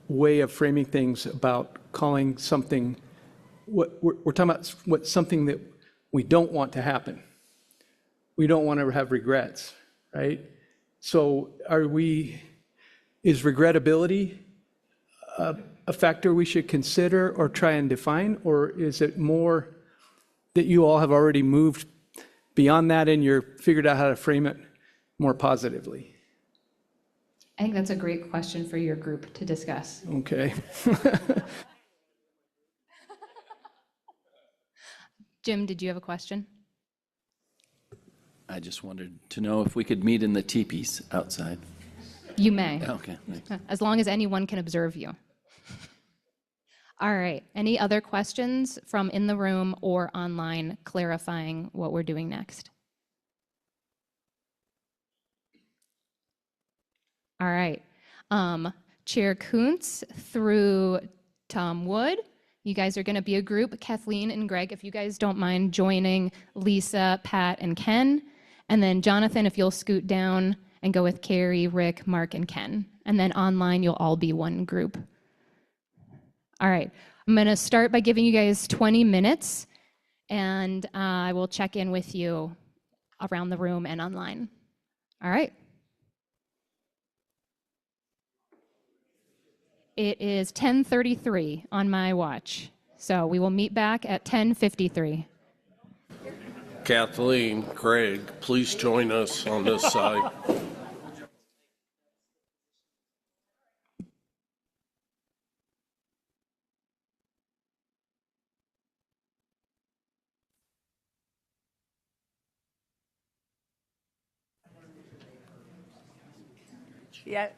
way of framing things about calling something, we're talking about something that we don't want to happen. We don't want to have regrets, right? So is regrettability a factor we should consider or try and define, or is it more that you all have already moved beyond that and you're figured out how to frame it more positively? I think that's a great question for your group to discuss. Okay. Jim, did you have a question? I just wanted to know if we could meet in the teepees outside. You may. Okay. Thanks. As long as anyone can observe you. All right. Any other questions from in the room or online clarifying what we're doing next? All right. Chair Kuntz through Tom Wood. You guys are going to be a group. Kathleen and Greg, if you guys don't mind joining Lisa, Pat, and Ken. And then Jonathan, if you'll scoot down and go with Carrie, Rick, Mark, and Ken. And then online, you'll all be one group. All right. I'm going to start by giving you guys 20 minutes, and I will check in with you around the room and online. All right. It is 10:33 on my watch, so we will meet back at 10:53. Kathleen, Craig, please join us on this side. Yeah.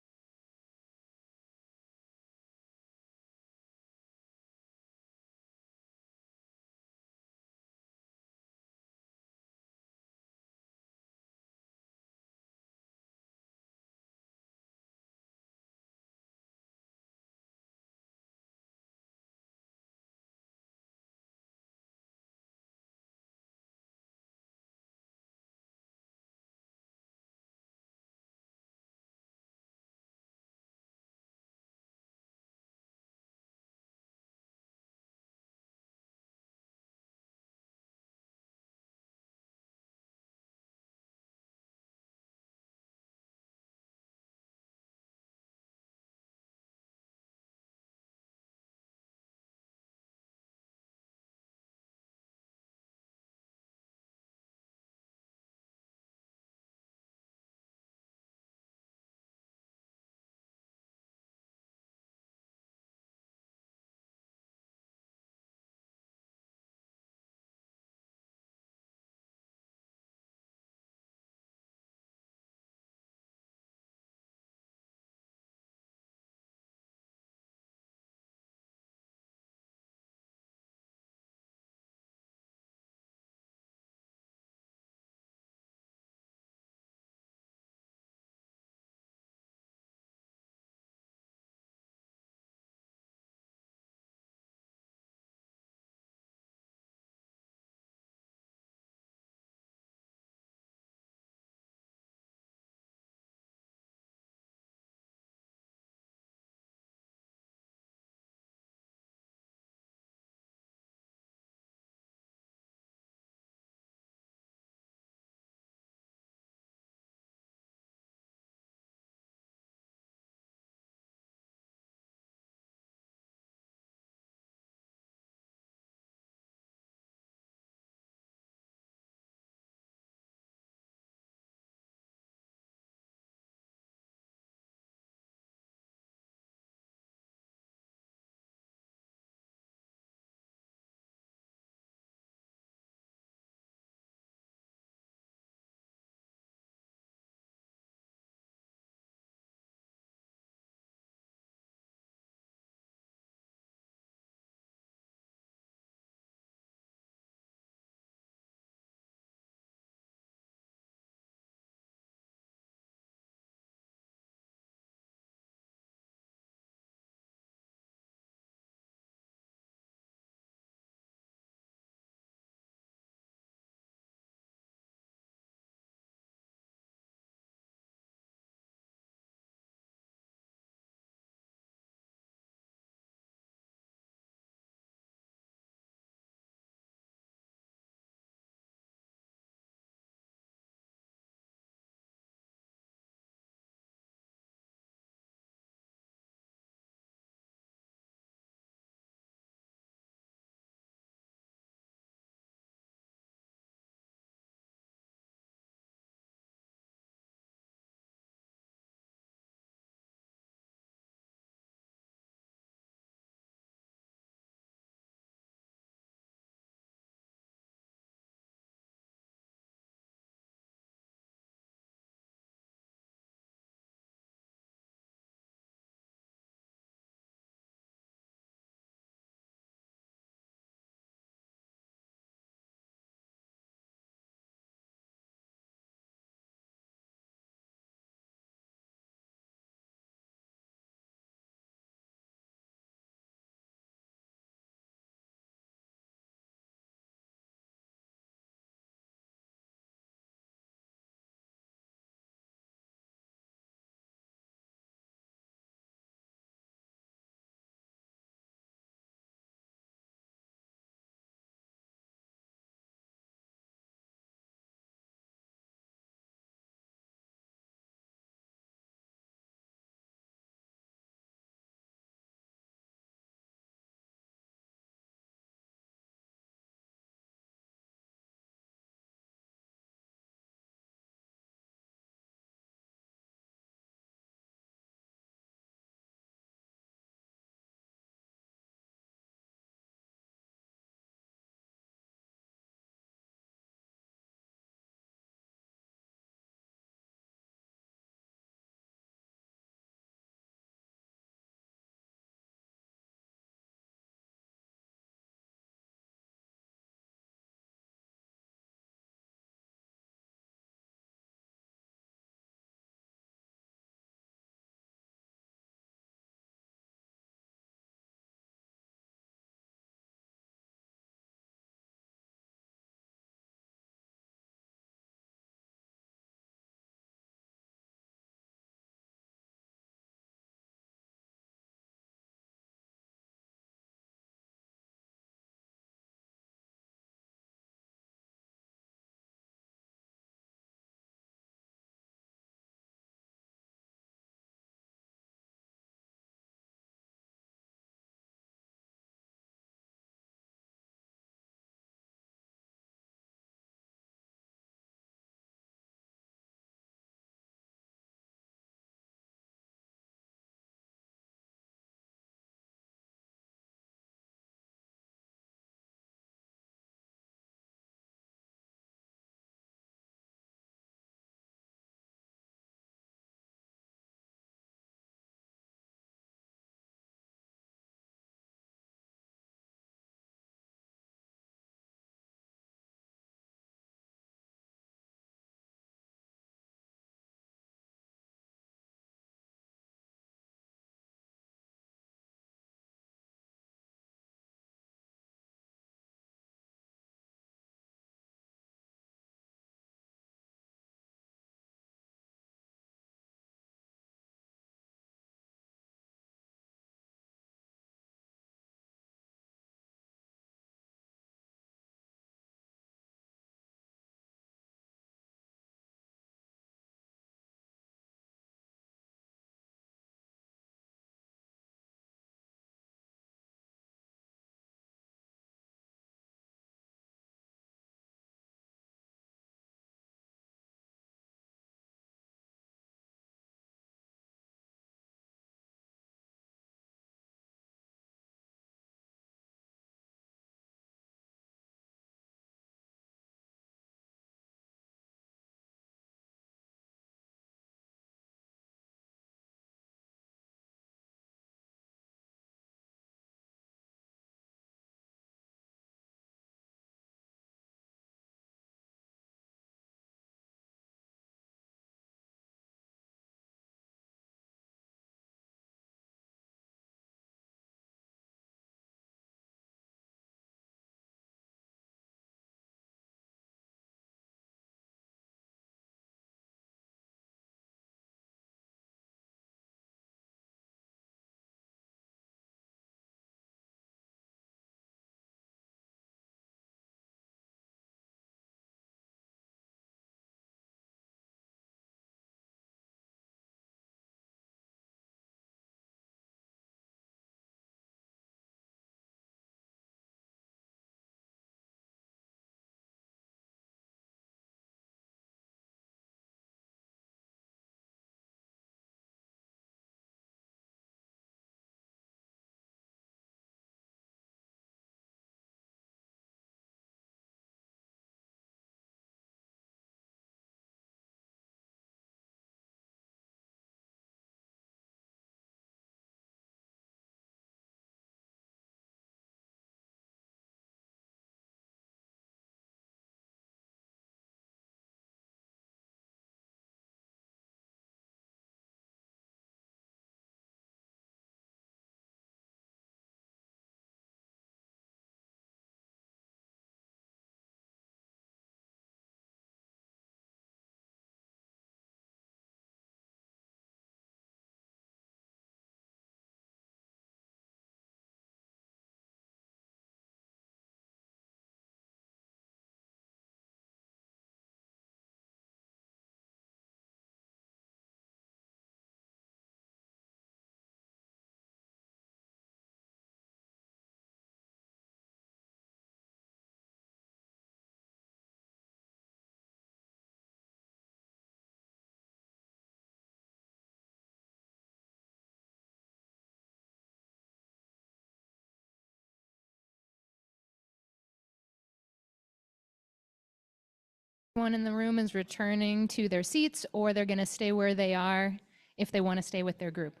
Everyone in the room is returning to their seats, or they're going to stay where they are if they want to stay with their group.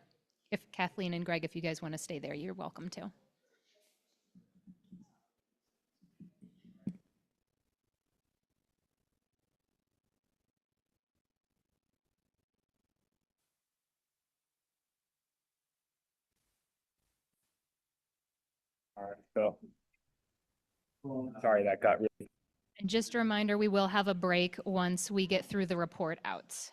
If Kathleen and Greg, if you guys want to stay there, you're welcome to. All right, so sorry that got really. And just a reminder, we will have a break once we get through the report outs.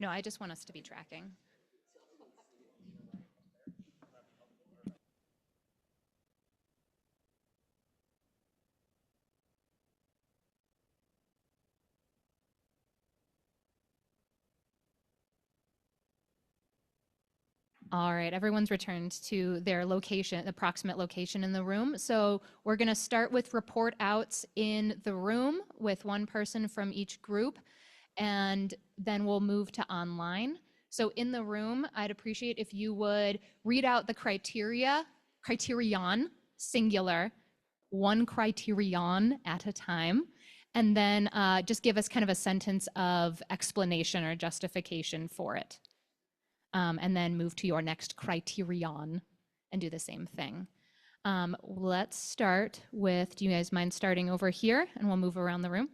No, I just want us to be tracking. All right, everyone's returned to their location, approximate location in the room. So we're going to start with report outs in the room with one person from each group, and then we'll move to online. So in the room, I'd appreciate if you would read out the criterion, singular, one criterion at a time, and then just give us kind of a sentence of explanation or justification for it. And then move to your next criterion and do the same thing. Let's start with, do you guys mind starting over here? And we'll move around the room.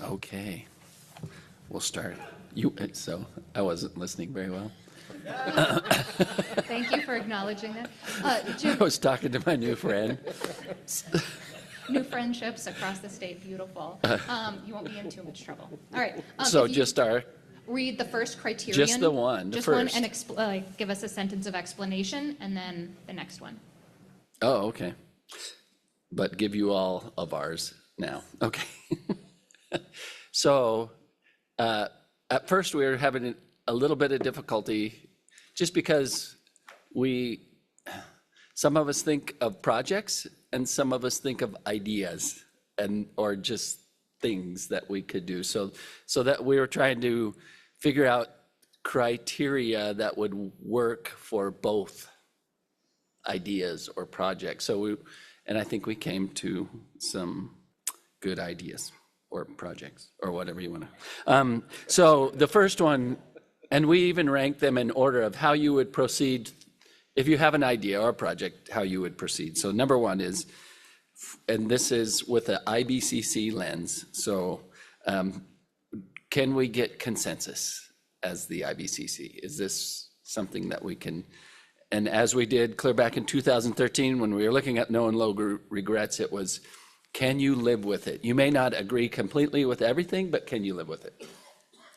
Okay, we'll start. So I wasn't listening very well. Thank you for acknowledging that. I was talking to my new friend. New friendships across the state, beautiful. You won't be in too much trouble. All right. So just read the first criterion. Just the one, the just first. One, and give us a sentence of explanation, and then the next one. Oh, okay. But give you all of ours now. Okay. So at first we were having a little bit of difficulty just because some of us think of projects and some of us think of ideas or just things that we could do. So that we were trying to figure out criteria that would work for both ideas or projects. And I think we came to some good ideas or projects or whatever you want to. So the first one, and we even ranked them in order of how you would proceed if you have an idea or a project, how you would proceed. So number one is, and this is with the IBCC lens. So can we get consensus as the IBCC? Is this something that we can, and as we did clear back in 2013, when we were looking at no and low regrets, it was, can you live with it? You may not agree completely with everything, but can you live with it?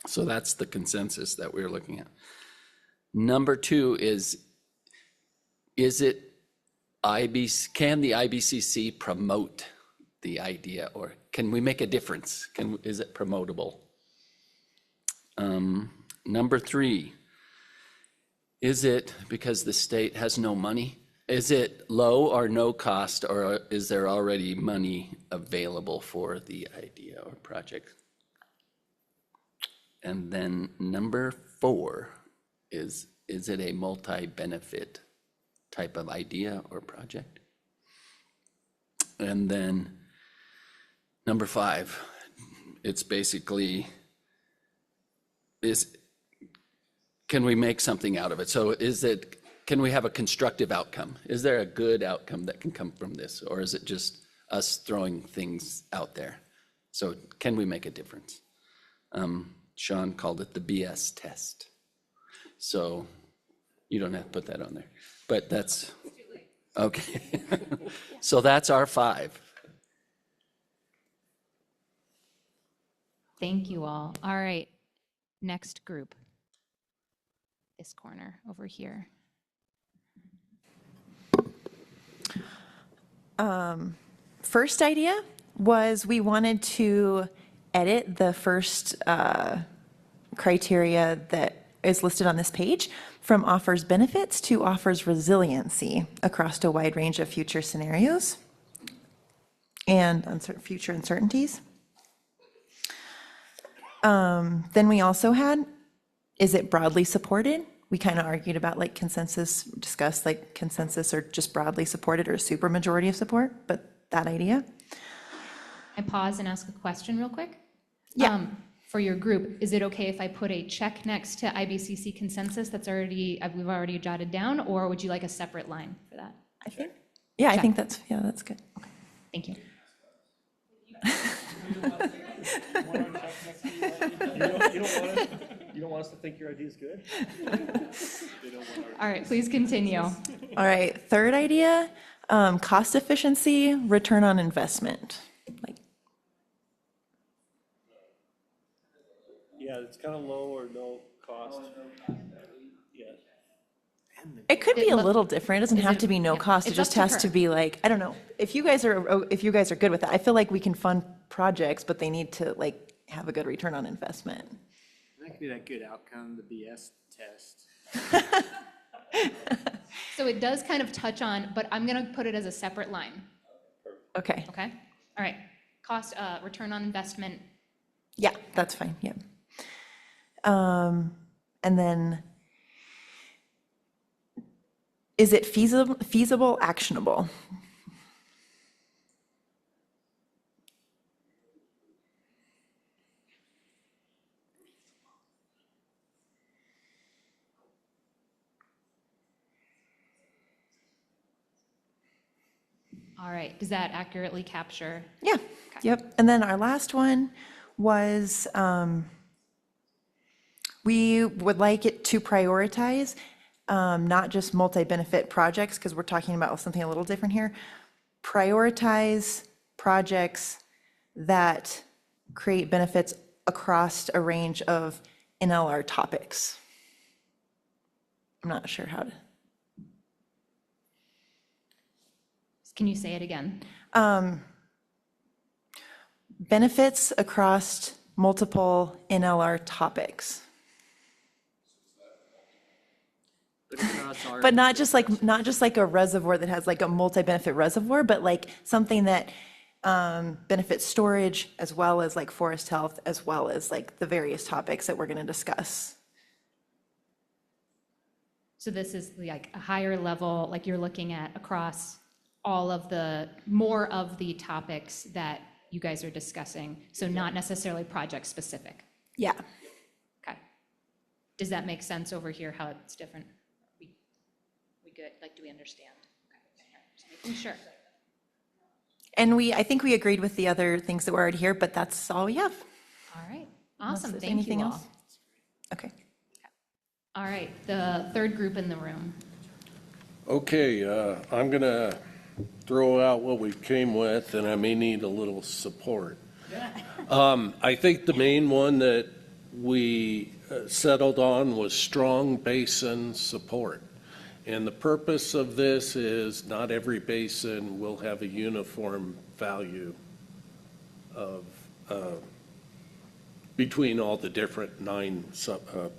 So that's the consensus that we're looking at. Number two is it can the IBCC promote the idea, or can we make a difference? Is it promotable? Number three, is it, because the state has no money, is it low or no cost, or is there already money available for the idea or project? And then number four is it a multi-benefit type of idea or project? And then number five, it's basically, can we make something out of it? So can we have a constructive outcome? Is there a good outcome that can come from this? Or is it just us throwing things out there? So can we make a difference? Sean called it the BS test. So you don't have to put that on there, but that's, okay. So that's our five. Thank you all. All right, next group. This corner over here. First idea was we wanted to edit the first criteria that is listed on this page from offers benefits to offers resiliency across a wide range of future scenarios and future uncertainties. Then we also had, is it broadly supported? We kind of argued about like consensus, discussed like consensus or just broadly supported or super majority of support, but that idea. I pause and ask a question real quick. Yeah. For your group, is it okay if I put a check next to IBCC consensus that's we've already jotted down, or would you like a separate line for that? I think. Yeah, Check. I think that's good. Okay. Thank you. You don't want us to think your idea is good? All right, please continue. All right, third idea, cost efficiency, return on investment. Yeah, it's kind of low or no cost. Yeah. It could be a little different. It doesn't have to be no cost. It it's just up to has her. to be like, I don't know. If you guys are good with that, I feel like we can fund projects, but they need to like have a good return on investment. That could be that good outcome, the BS test. So it does kind of touch on, but I'm going to put it as a separate line. Okay. Okay? All right. Cost, return on investment. Yeah, that's fine. Yeah. And then, is it feasible, actionable? All right. Does that accurately capture? Yeah. Yep. And then our last one was we would like it to prioritize not just multi-benefit projects, because we're talking about something a little different here. Prioritize projects that create benefits across a range of NLR topics. I'm not sure how to. Can you say it again? Benefits across multiple NLR topics. But not just like a reservoir that has like a multi-benefit reservoir, but like something that benefits storage as well as like forest health, as well as like the various topics that we're going to discuss. So this is like a higher level, like you're looking at across all of more of the topics that you guys are discussing. So not necessarily project specific. Yeah. Okay. Does that make sense over here, how it's different? We good? Like, do we understand? Okay. Just making sure. And I think we agreed with the other things that were already here, but that's all we have. All right. Unless Awesome. there's Thank anything you all. else? Okay. All right. The third group in the room. Okay, I'm going to throw out what we came with, and I may need a little support. I think the main one that we settled on was strong basin support. And the purpose of this is not every basin will have a uniform value of between all the different 9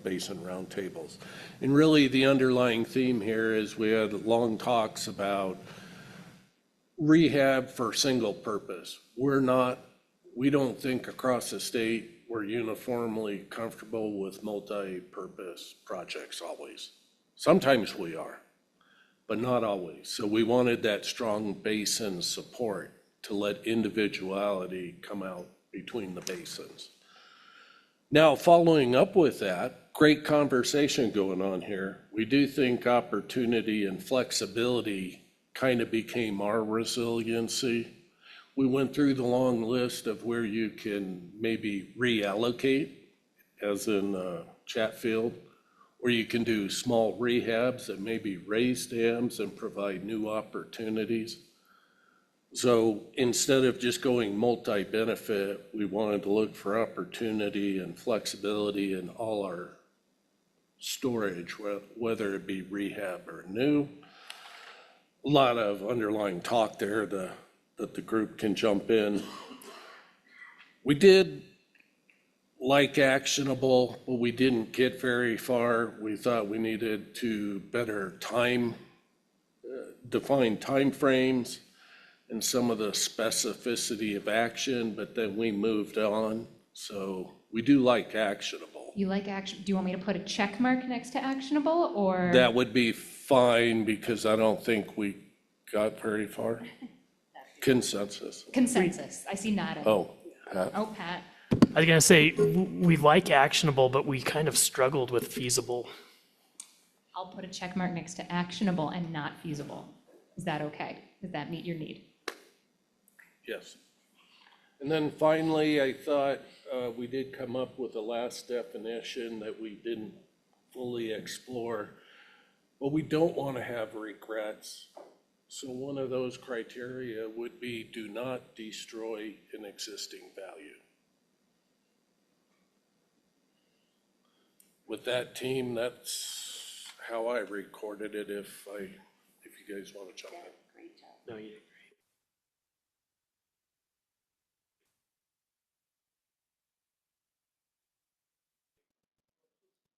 basin roundtables. And really the underlying theme here is we had long talks about rehab for single purpose. We don't think across the state we're uniformly comfortable with multi-purpose projects always. Sometimes we are, but not always. So we wanted that strong basin support to let individuality come out between the basins. Now, following up with that, great conversation going on here. We do think opportunity and flexibility kind of became our resiliency. We went through the long list of where you can maybe reallocate, as in Chatfield, or you can do small rehabs that maybe raise dams and provide new opportunities. So instead of just going multi-benefit, we wanted to look for opportunity and flexibility in all our storage, whether it be rehab or new. A lot of underlying talk there that the group can jump in. We did like actionable, but we didn't get very far. We thought we needed to better define timeframes and some of the specificity of action, but then we moved on. So we do like actionable. You like action? Do you want me to put a check mark next to actionable, or? That would be fine because I don't think we got very far. Consensus. Consensus. I see nodding. Oh, Pat. Oh, Pat. I was going to say, we like actionable, but we kind of struggled with feasible. I'll put a check mark next to actionable and not feasible. Is that okay? Does that meet your need? Yes. And then finally, I thought we did come up with a last definition that we didn't fully explore, but we don't want to have regrets. So one of those criteria would be do not destroy an existing value. With that team, that's how I recorded it if you guys want to jump in. Great job. No, you did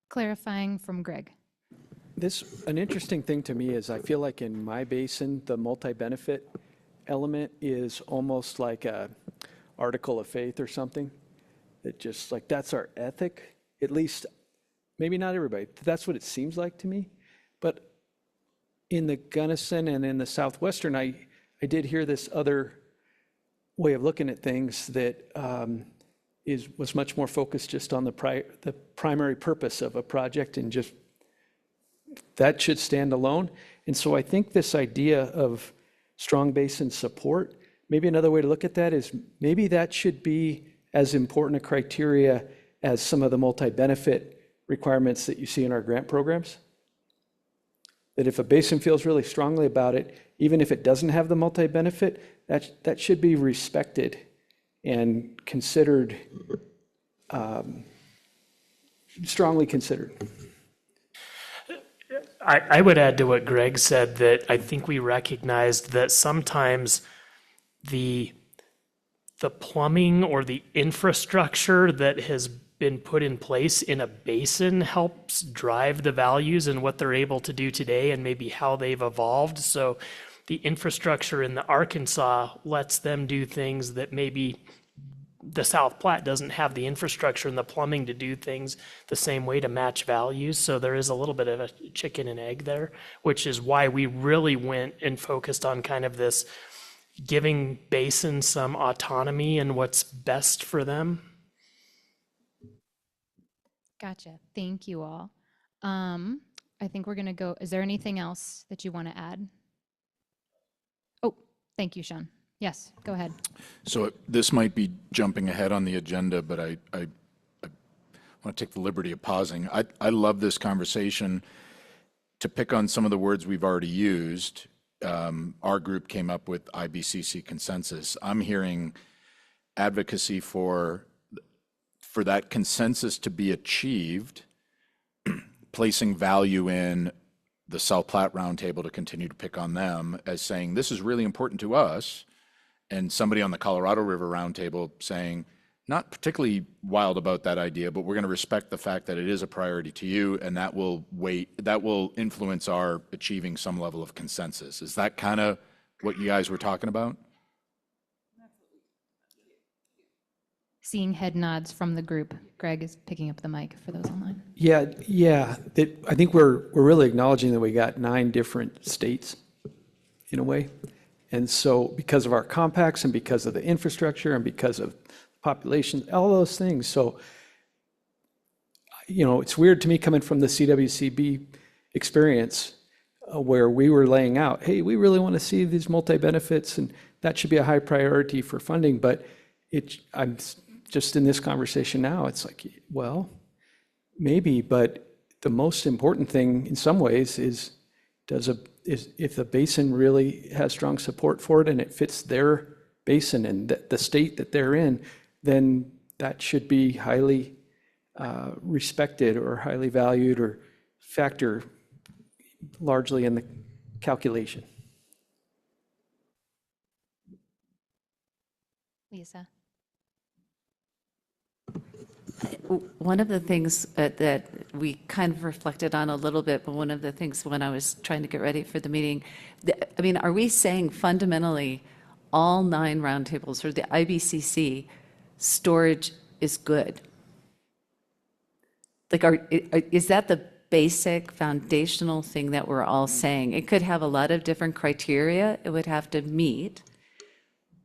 Clarifying from Greg. An interesting thing to me is I feel like in my basin, the multi-benefit element is almost like a article of faith or something. That just like, that's our ethic, at least, maybe not everybody, that's what it seems like to me. But in the Gunnison and in the Southwestern, I did hear this other way of looking at things that was much more focused just on the primary purpose of a project and just that should stand alone. And so I think this idea of strong basin support, maybe another way to look at that is maybe that should be as important a criteria as some of the multi-benefit requirements that you see in our grant programs. That if a basin feels really strongly about it, even if it doesn't have the multi-benefit, that should be respected and considered, strongly considered. I would add to what Greg said that I think we recognized that sometimes the plumbing or the infrastructure that has been put in place in a basin helps drive the values and what they're able to do today and maybe how they've evolved. So the infrastructure in the Arkansas lets them do things that maybe the South Platte doesn't have the infrastructure and the plumbing to do things the same way to match values. So there is a little bit of a chicken and egg there, which is why we really went and focused on kind of this giving basins some autonomy and what's best for them. Gotcha. Thank you all. I think we're going to go. Is there anything else that you want to add? Oh, thank you, Sean. Yes, go ahead. So this might be jumping ahead on the agenda, but I want to take the liberty of pausing. I love this conversation. To pick on some of the words we've already used, our group came up with IBCC consensus. I'm hearing advocacy for that consensus to be achieved, placing value in the South Platte Roundtable, to continue to pick on them as saying, this is really important to us, and somebody on the Colorado River Roundtable saying, not particularly wild about that idea, but we're going to respect the fact that it is a priority to you, and that will influence our achieving some level of consensus. Is that kind of what you guys were talking about? Seeing head nods from the group. Greg is picking up the mic for those online. Yeah. I think we're really acknowledging that we got 9 different states in a way. And so because of our compacts and because of the infrastructure and because of population, all those things. So, it's weird to me coming from the CWCB experience where we were laying out, hey, we really want to see these multi-benefits and that should be a high priority for funding. But I'm just in this conversation now, it's like, well, maybe, but the most important thing in some ways is if the basin really has strong support for it and it fits their basin and the state that they're in, then that should be highly respected or highly valued or factor largely in the calculation. Lisa. One of the things that we kind of reflected on a little bit, but one of the things when I was trying to get ready for the meeting, I mean, are we saying fundamentally all 9 roundtables or the IBCC storage is good? Like, is that the basic foundational thing that we're all saying? It could have a lot of different criteria it would have to meet,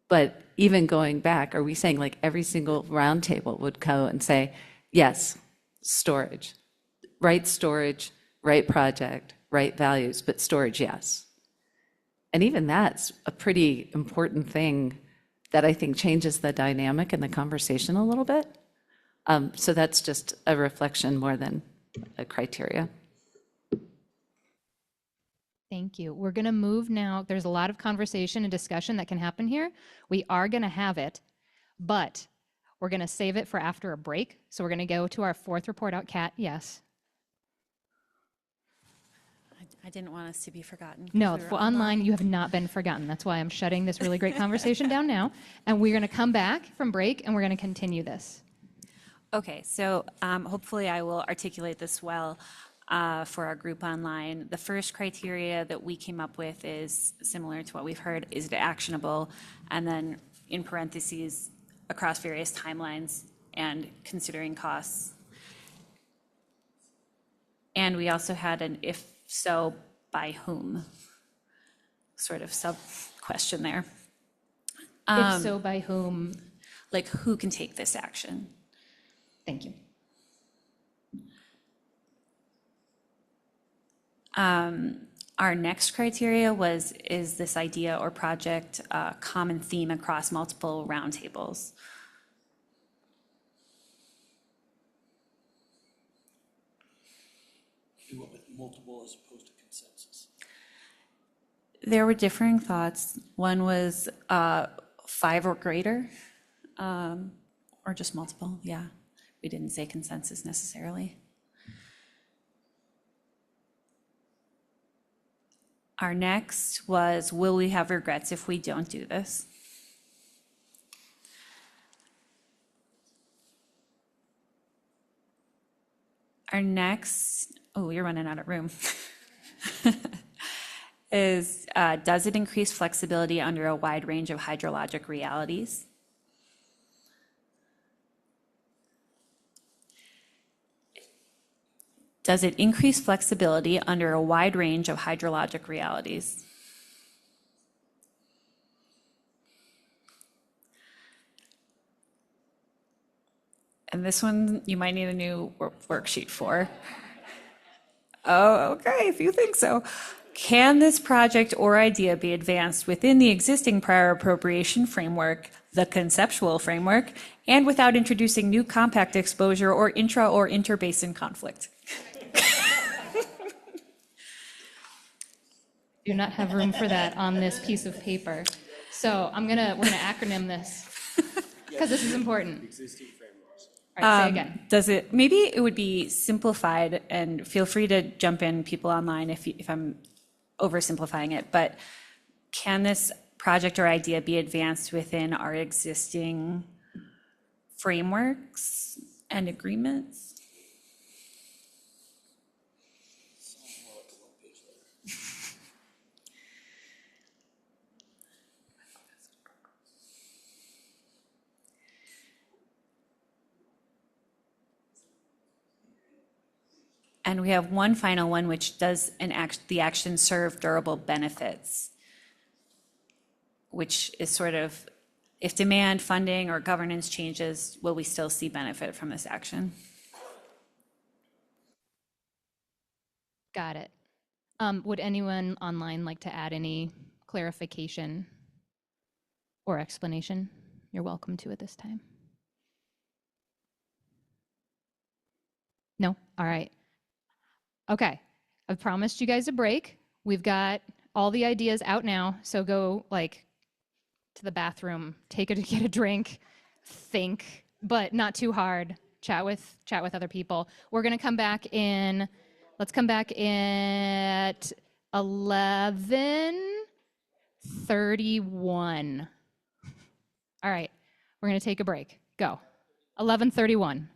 but even going back, are we saying like every single roundtable would go and say, yes, storage, right project, right values, but storage, yes. And even that's a pretty important thing that I think changes the dynamic and the conversation a little bit. So that's just a reflection more than a criteria. Thank you. We're going to move now. There's a lot of conversation and discussion that can happen here. We are going to have it, but we're going to save it for after a break. So we're going to go to our 4th report out. Kat, yes. I didn't want us to be forgotten. No, for online, you have not been forgotten. That's why I'm shutting this really great conversation down now. And we're going to come back from break and we're going to continue this. Okay, so hopefully I will articulate this well for our group online. The first criteria that we came up with is similar to what we've heard. Is it actionable? And then in parentheses, across various timelines and considering costs. And we also had an if so, by whom? Sort of sub-question there. If so, by whom? Like, who can take this action? Thank you. Our next criteria is this idea or project a common theme across multiple roundtables? You went with multiple as opposed to consensus. There were differing thoughts. One was 5 or greater, or just multiple, yeah. We didn't say consensus necessarily. Our next was, will we have regrets if we don't do this? Our next, oh, you're running out of room, is does it increase flexibility under a wide range of hydrologic realities? Does it increase flexibility under a wide range of hydrologic realities? And this one, you might need a new worksheet for. Oh, okay, if you think so. Can this project or idea be advanced within the existing prior appropriation framework, the conceptual framework, and without introducing new compact exposure or intra or interbasin conflict? Do not have room for that on this piece of paper. So we're gonna acronym this because this is important. All right, say again. Does it, maybe it would be simplified, and feel free to jump in, people online, if I'm oversimplifying it, but can this project or idea be advanced within our existing frameworks and agreements? And we have one final one, which does the action serve durable benefits, which is sort of, if demand, funding, or governance changes, will we still see benefit from this action? Got it. Would anyone online like to add any clarification or explanation? You're welcome to at this time. No? All right. Okay. I've promised you guys a break. We've got all the ideas out now. So go like to the bathroom, get a drink, think, but not too hard. Chat with other people. We're gonna come back in. Let's come back at 11:31. All right, we're gonna take a break. Go. 11:31.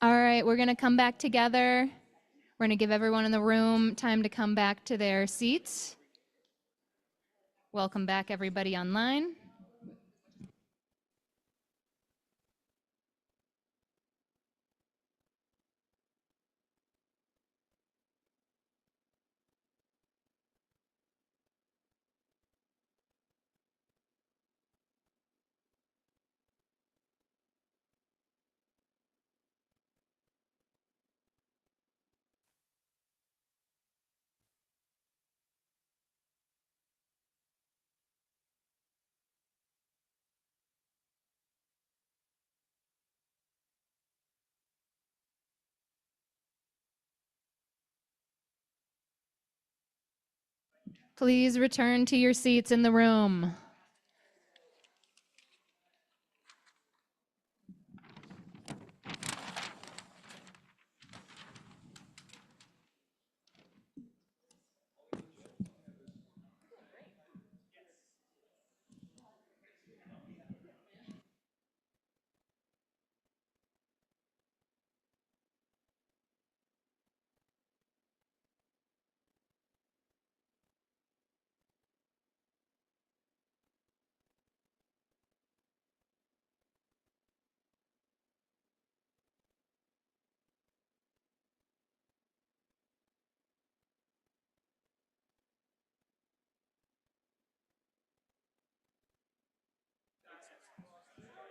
All right, we're going to come back together. We're going to give everyone in the room time to come back to their seats. Welcome back, everybody online. Please return to your seats in the room.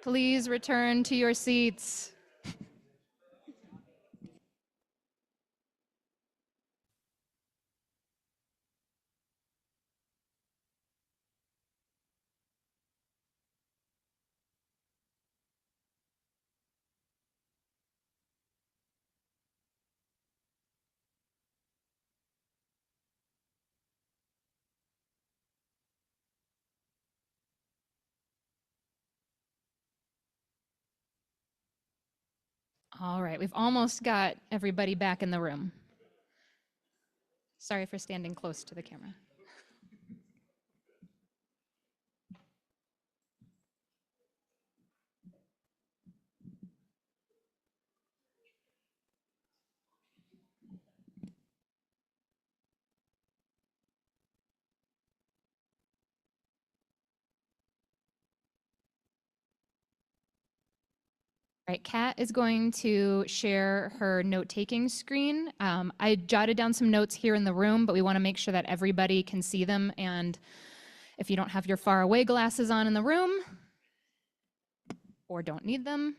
Please return to your seats. All right, we've almost got everybody back in the room. Sorry for standing close to the camera. All right, Kat is going to share her note-taking screen. I jotted down some notes here in the room, but we want to make sure that everybody can see them. And if you don't have your far away glasses on in the room or don't need them,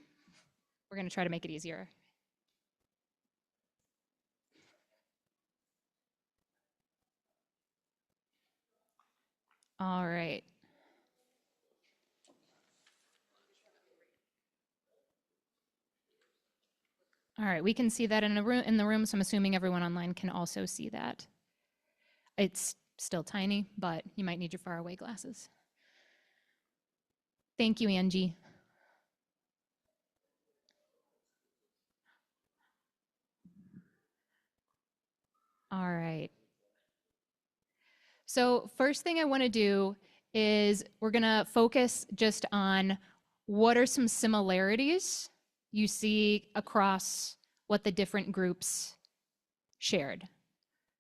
we're going to try to make it easier. All right. All right, we can see that in the room, so I'm assuming everyone online can also see that. It's still tiny, but you might need your far away glasses. Thank you, Angie. All right. So first thing I want to do is we're going to focus just on what are some similarities you see across what the different groups shared.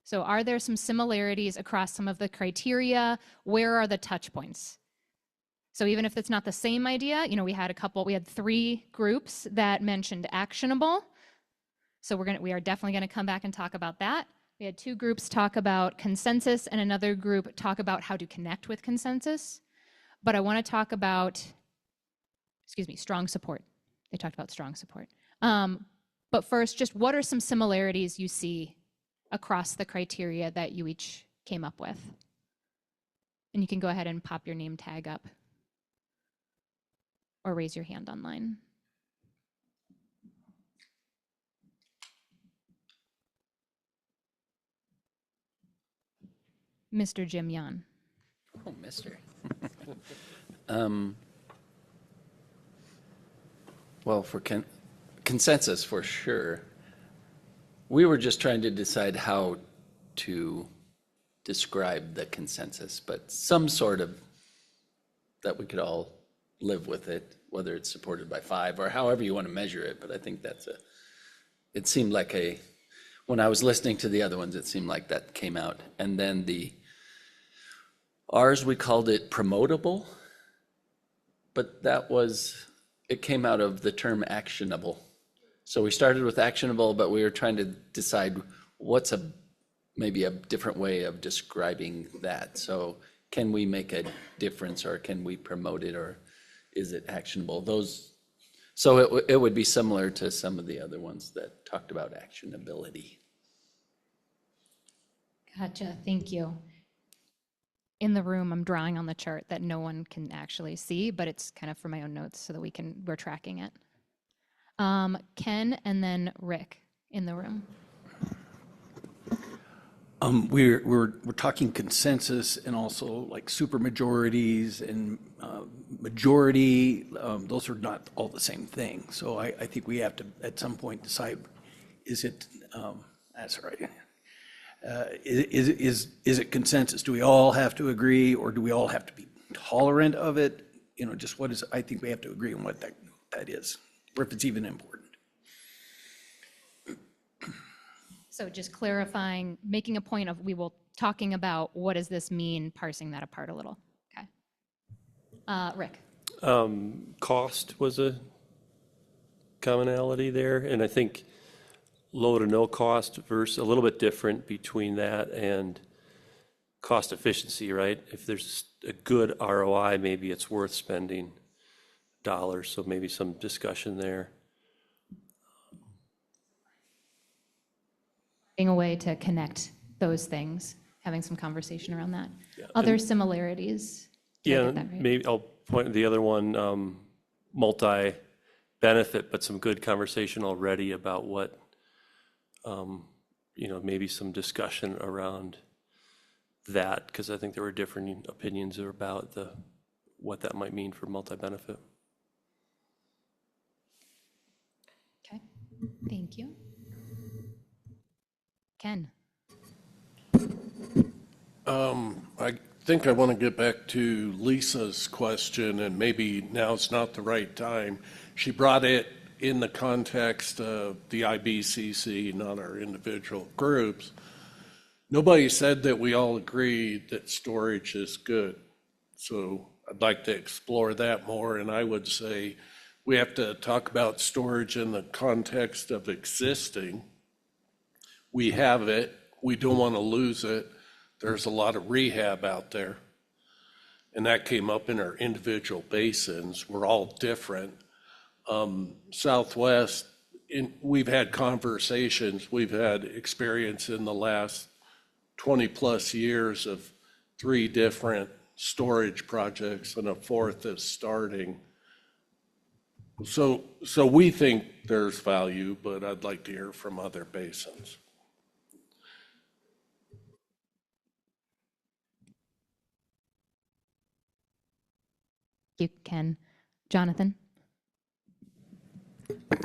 So are there some similarities across some of the criteria? Where are the touch points? So even if it's not the same idea, we had 3 groups that mentioned actionable. So we are definitely going to come back and talk about that. We had 2 groups talk about consensus and another group talk about how to connect with consensus. But I want to talk about, strong support. They talked about strong support. But first, just what are some similarities you see across the criteria that you each came up with? And you can go ahead and pop your name tag up or raise your hand online. Mr. Jim Yan. Oh, Mr. Well, for consensus, for sure. We were just trying to decide how to describe the consensus, but some sort of that we could all live with it, whether it's supported by 5 or however you want to measure it. But I think that's It seemed like when I was listening to the other ones, it seemed like that came out. And then ours, we called it promotable, but it came out of the term actionable. So we started with actionable, but we were trying to decide what's maybe a different way of describing that. So can we make a difference, or can we promote it, or is it actionable? So it would be similar to some of the other ones that talked about actionability. Gotcha, thank you. In the room, I'm drawing on the chart that no one can actually see, but it's kind of for my own notes so that we're tracking it. Ken and then Rick in the room. We're talking consensus and also like super majorities and majority. Those are not all the same thing. So I think we have to at some point decide: is it that's right? Is it consensus? Do we all have to agree, or do we all have to be tolerant of it? Just what is? I think we have to agree on what that is, or if it's even important. So just clarifying, making a point of talking about what does this mean, parsing that apart a little. Okay. Rick. Cost was a commonality there, and I think low to no cost versus a little bit different between that and cost efficiency, right? If there's a good ROI, maybe it's worth spending dollars, so maybe some discussion there. A way to connect those things, having some conversation around that. Yeah. Other similarities? Yeah, maybe I'll point to the other one, multi-benefit, but some good conversation already about what, maybe some discussion around that, because I think there were different opinions about what that might mean for multi-benefit. Okay, thank you. Ken. I think I want to get back to Lisa's question, and maybe now's not the right time. She brought it in the context of the IBCC, not our individual groups. Nobody said that we all agreed that storage is good. So I'd like to explore that more, and I would say we have to talk about storage in the context of existing. We have it. We don't want to lose it. There's a lot of rehab out there. And that came up in our individual basins. We're all different. Southwest, we've had conversations. We've had experience in the last 20 plus years of 3 different storage projects, and a 4th is starting. So we think there's value, but I'd like to hear from other basins. You can. Jonathan?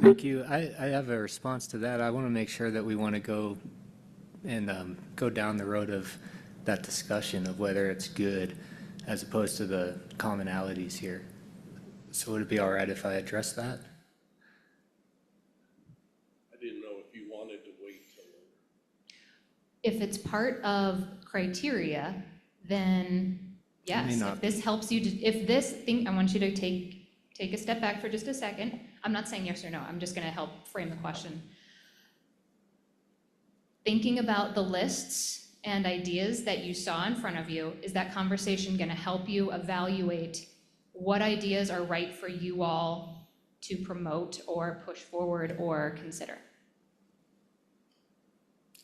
Thank you. I have a response to that. I want to make sure that we want to go down the road of that discussion of whether it's good as opposed to the commonalities here. So would it be all right if I address that? I didn't know if you wanted to wait till later. If it's part of criteria, then yes. If this helps you, I want you to take a step back for just a second. I'm not saying yes or no. I'm just going to help frame the question. Thinking about the lists and ideas that you saw in front of you, is that conversation going to help you evaluate what ideas are right for you all to promote or push forward or consider?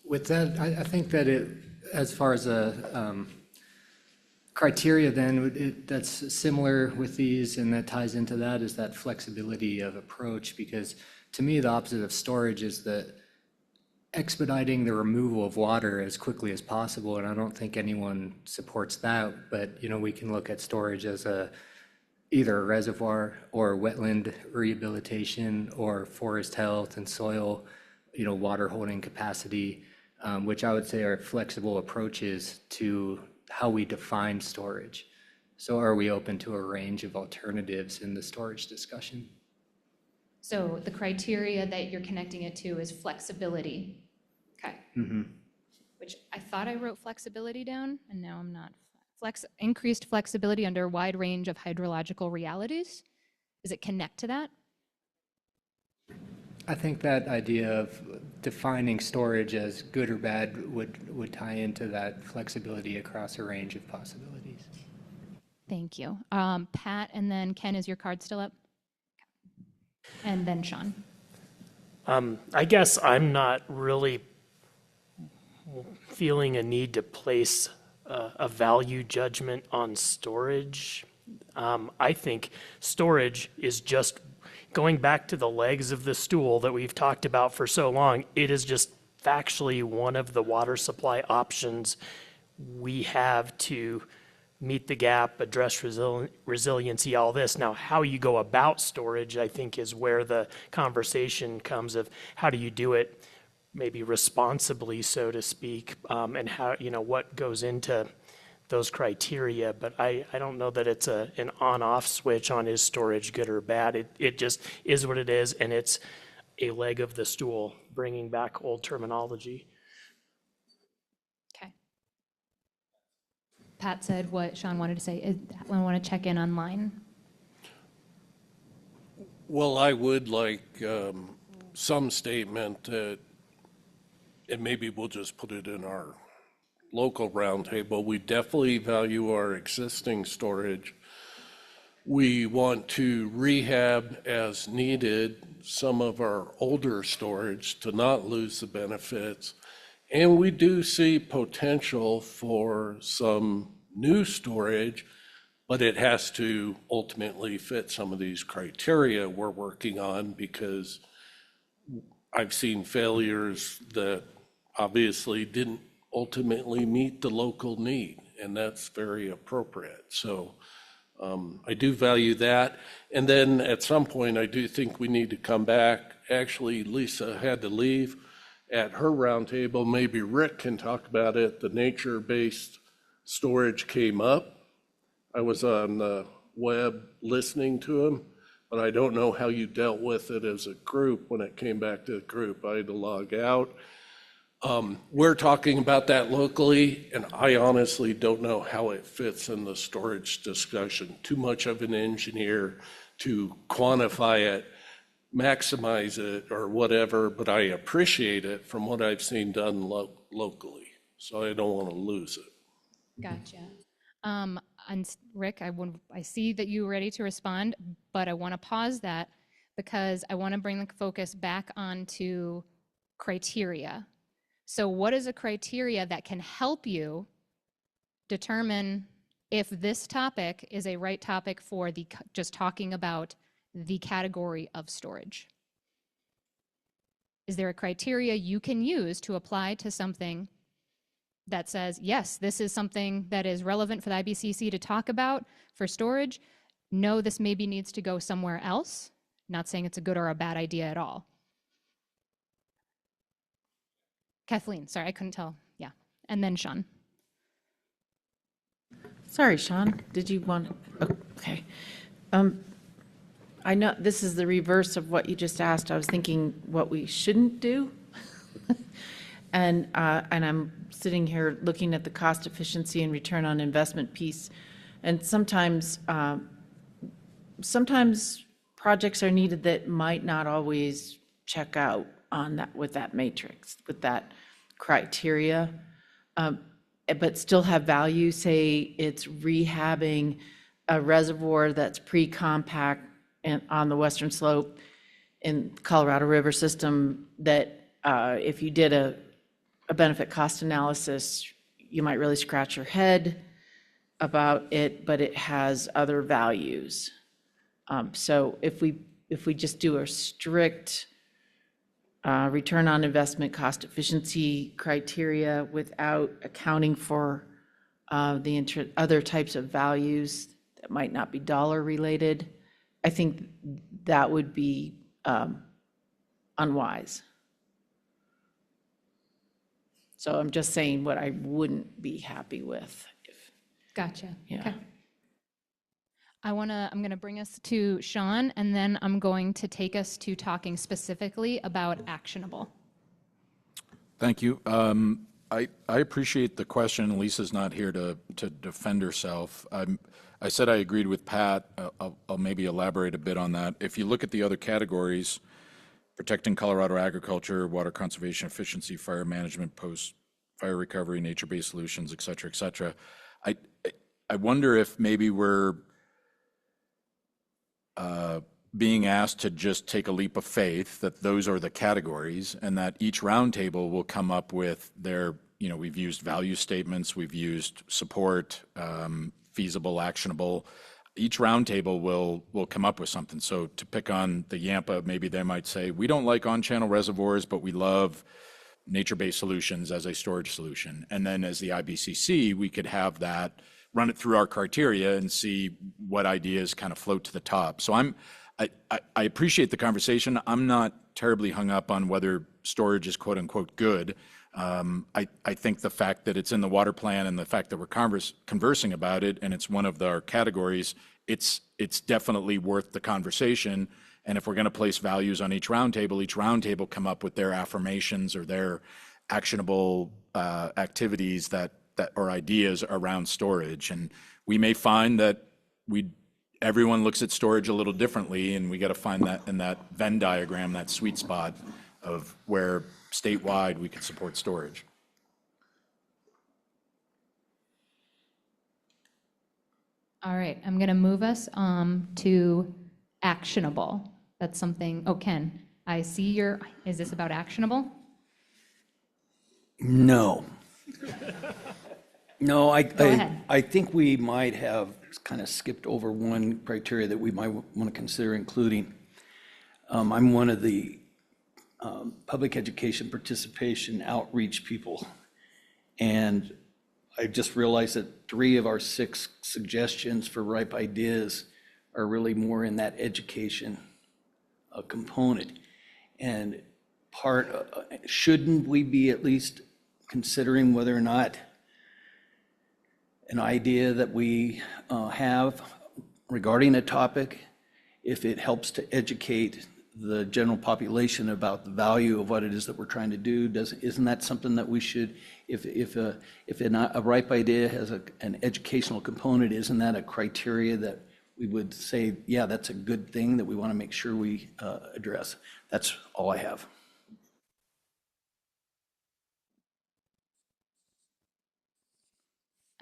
With that, I think that as far as a criteria, then that's similar with these, and that ties into that, is that flexibility of approach. Because to me, the opposite of storage is that expediting the removal of water as quickly as possible, and I don't think anyone supports that. But we can look at storage as either a reservoir or wetland rehabilitation or forest health and soil, water holding capacity, which I would say are flexible approaches to how we define storage. So are we open to a range of alternatives in the storage discussion? So the criteria that you're connecting it to is flexibility. Okay. Which I thought I wrote flexibility down, and now I'm not. Increased flexibility under a wide range of hydrological realities. Does it connect to that? I think that idea of defining storage as good or bad would tie into that flexibility across a range of possibilities. Thank you. Pat, and then Ken, is your card still up? And then Sean. I guess I'm not really feeling a need to place a value judgment on storage. I think storage is just going back to the legs of the stool that we've talked about for so long. It is just factually one of the water supply options we have to meet the gap, address resiliency, all this. Now, how you go about storage, I think, is where the conversation comes of how do you do it maybe responsibly, so to speak, and how, what goes into those criteria. But I don't know that it's an on-off switch on is storage good or bad. It just is what it is, and it's a leg of the stool, bringing back old terminology. Okay. Pat said what Sean wanted to say. I want to check in online. Well, I would like some statement that, and maybe we'll just put it in our local roundtable. We definitely value our existing storage. We want to rehab as needed some of our older storage to not lose the benefits. And we do see potential for some new storage, but it has to ultimately fit some of these criteria we're working on, because I've seen failures that obviously didn't ultimately meet the local need, and that's very appropriate. So I do value that. And then at some point, I do think we need to come back. Actually, Lisa had to leave at her roundtable. Maybe Rick can talk about it. The nature-based storage came up. I was on the web listening to him, but I don't know how you dealt with it as a group when it came back to the group. I had to log out. We're talking about that locally, and I honestly don't know how it fits in the storage discussion. Too much of an engineer to quantify it, maximize it, or whatever, but I appreciate it from what I've seen done locally. So I don't want to lose it. Gotcha. And Rick, I see that you're ready to respond, but I want to pause that because I want to bring the focus back onto criteria. So what is a criteria that can help you determine if this topic is a right topic for just talking about the category of storage? Is there a criteria you can use to apply to something that says, yes, this is something that is relevant for the IBCC to talk about for storage? No, this maybe needs to go somewhere else. Not saying it's a good or a bad idea at all. Kathleen, sorry, I couldn't tell. Yeah. And then Sean. Sorry, Sean, did you want, okay. I know this is the reverse of what you just asked. I was thinking what we shouldn't do. And I'm sitting here looking at the cost efficiency and return on investment piece. And sometimes projects are needed that might not always check out on that, with that matrix, with that criteria, but still have value. Say it's rehabbing a reservoir that's pre-compact and on the western slope in Colorado River system that if you did a benefit cost analysis, you might really scratch your head about it, but it has other values. So if we just do a strict return on investment cost efficiency criteria without accounting for the other types of values that might not be dollar related, I think that would be unwise. So I'm just saying what I wouldn't be happy with. Gotcha. Yeah. Okay. I'm gonna bring us to Sean, and then I'm going to take us to talking specifically about actionable. Thank you. I appreciate the question. Lisa's not here to defend herself. I said I agreed with Pat. I'll maybe elaborate a bit on that. If you look at the other categories, protecting Colorado agriculture, water conservation efficiency, fire management, post-fire recovery, nature-based solutions, et cetera, et cetera. I wonder if maybe we're being asked to just take a leap of faith that those are the categories and that each roundtable will come up with their, we've used value statements, we've used support, feasible, actionable. Each roundtable will come up with something. So to pick on the Yampa, maybe they might say, we don't like on-channel reservoirs, but we love nature-based solutions as a storage solution. And then as the IBCC, we could have that, run it through our criteria and see what ideas kind of float to the top. So I appreciate the conversation. I'm not terribly hung up on whether storage is quote unquote good. I think the fact that it's in the water plan and the fact that we're conversing about it and it's one of our categories, it's definitely worth the conversation. And if we're going to place values on each roundtable come up with their affirmations or their actionable activities that or ideas around storage. And we may find that everyone looks at storage a little differently, and we got to find that in that Venn diagram, that sweet spot of where statewide we can support storage. All right, I'm going to move us to actionable. That's something, Ken, I see is this about actionable? No. No, Go ahead. I think we might have kind of skipped over one criteria that we might want to consider including. I'm one of the public education participation outreach people. And I just realized that 3 of our 6 suggestions for ripe ideas are really more in that education component. And shouldn't we be at least considering whether or not an idea that we have regarding a topic, if it helps to educate the general population about the value of what it is that we're trying to do, isn't that something that we should, if a ripe idea has an educational component, isn't that a criteria that we would say, yeah, that's a good thing that we want to make sure we address? That's all I have.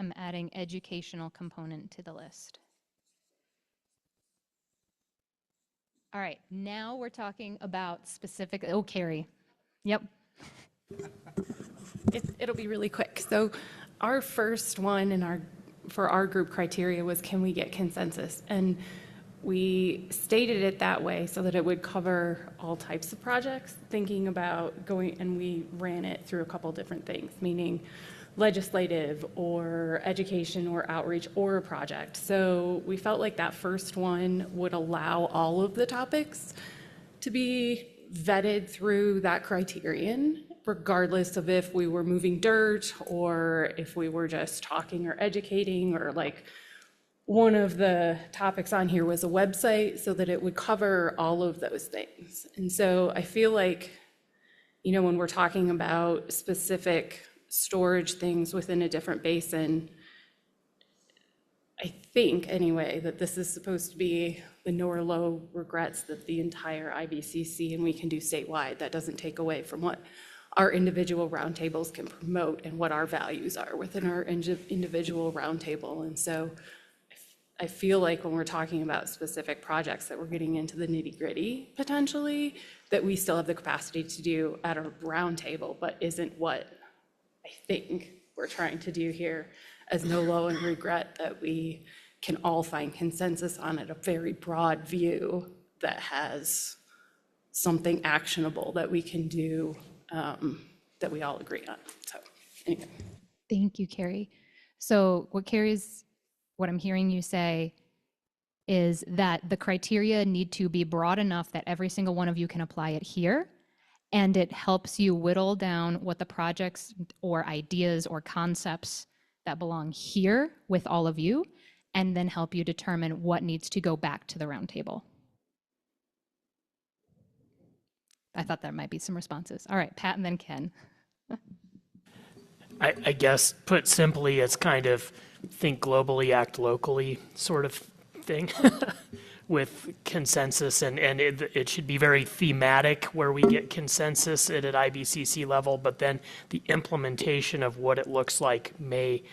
I'm adding educational component to the list. All right, now we're talking about specific, Carrie. Yep. It'll be really quick. So our first one for our group criteria was, can we get consensus? And we stated it that way so that it would cover all types of projects, thinking about and we ran it through a couple different things, meaning legislative or education or outreach or a project. So we felt like that first one would allow all of the topics to be vetted through that criterion, regardless of if we were moving dirt or if we were just talking or educating, or like one of the topics on here was a website, so that it would cover all of those things. And so I feel like, when we're talking about specific storage things within a different basin, I think anyway that this is supposed to be the no or low regrets that the entire IBCC and we can do statewide. That doesn't take away from what our individual roundtables can promote and what our values are within our individual roundtable. And so I feel like when we're talking about specific projects that we're getting into the nitty-gritty potentially, that we still have the capacity to do at a roundtable, but isn't what I think we're trying to do here as no low and regret, that we can all find consensus on it, a very broad view that has something actionable that we can do, that we all agree on. So anyway. Thank you, Carrie. So what I'm hearing you say is that the criteria need to be broad enough that every single one of you can apply it here, and it helps you whittle down what the projects or ideas or concepts that belong here with all of you, and then help you determine what needs to go back to the roundtable. I thought there might be some responses. All right, Pat and then Ken. I guess put simply, it's kind of think globally, act locally sort of thing with consensus, and it should be very thematic where we get consensus at an IBCC level, but then the implementation of what it looks like may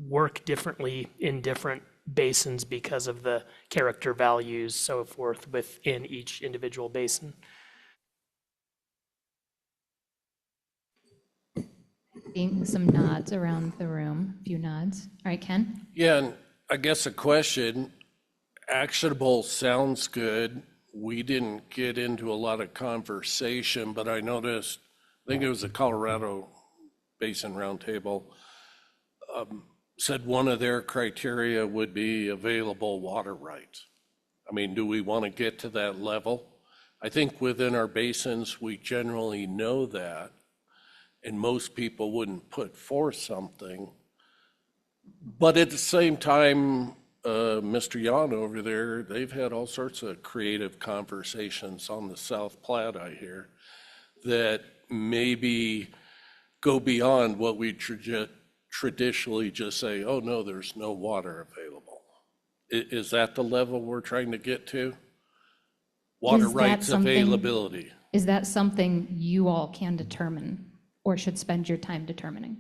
work differently in different basins because of the character values, so forth, within each individual basin. Seeing some nods around the room, a few nods. All right, Ken? Yeah, and I guess a question, actionable sounds good. We didn't get into a lot of conversation, but I noticed, I think it was the Colorado Basin Roundtable, said one of their criteria would be available water rights. I mean, do we want to get to that level? I think within our basins, we generally know that, and most people wouldn't put forth something. But at the same time, Mr. Yan over there, they've had all sorts of creative conversations on the South Platte, I hear, that maybe go beyond what we traditionally just say, oh no, there's no water available. Is that the level we're trying to get to? Water rights availability. Is that something you all can determine or should spend your time determining?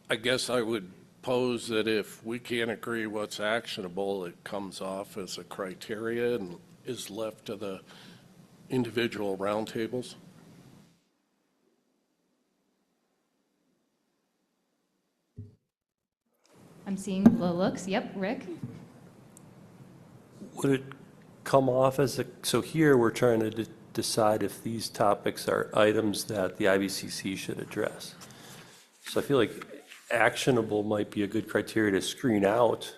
I guess I would pose that if we can't agree what's actionable, it comes off as a criteria and is left to the individual roundtables. I'm seeing the looks. Yep, Rick? Would it come off as a, so here we're trying to decide if these topics are items that the IBCC should address. So I feel like actionable might be a good criteria to screen out